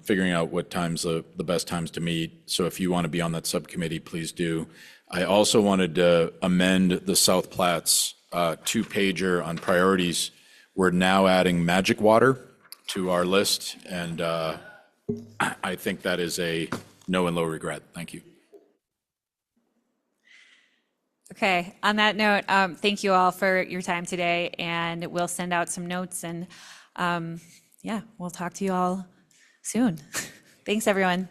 figuring out what times the best times to meet. So if you want to be on that subcommittee, please do. I also wanted to amend the South Platts two-pager on priorities. We're now adding magic water to our list, and I think that is a no and low regret. Thank you. Okay, on that note, thank you all for your time today, and we'll send out some notes, and yeah, we'll talk to you all soon. Thanks, everyone.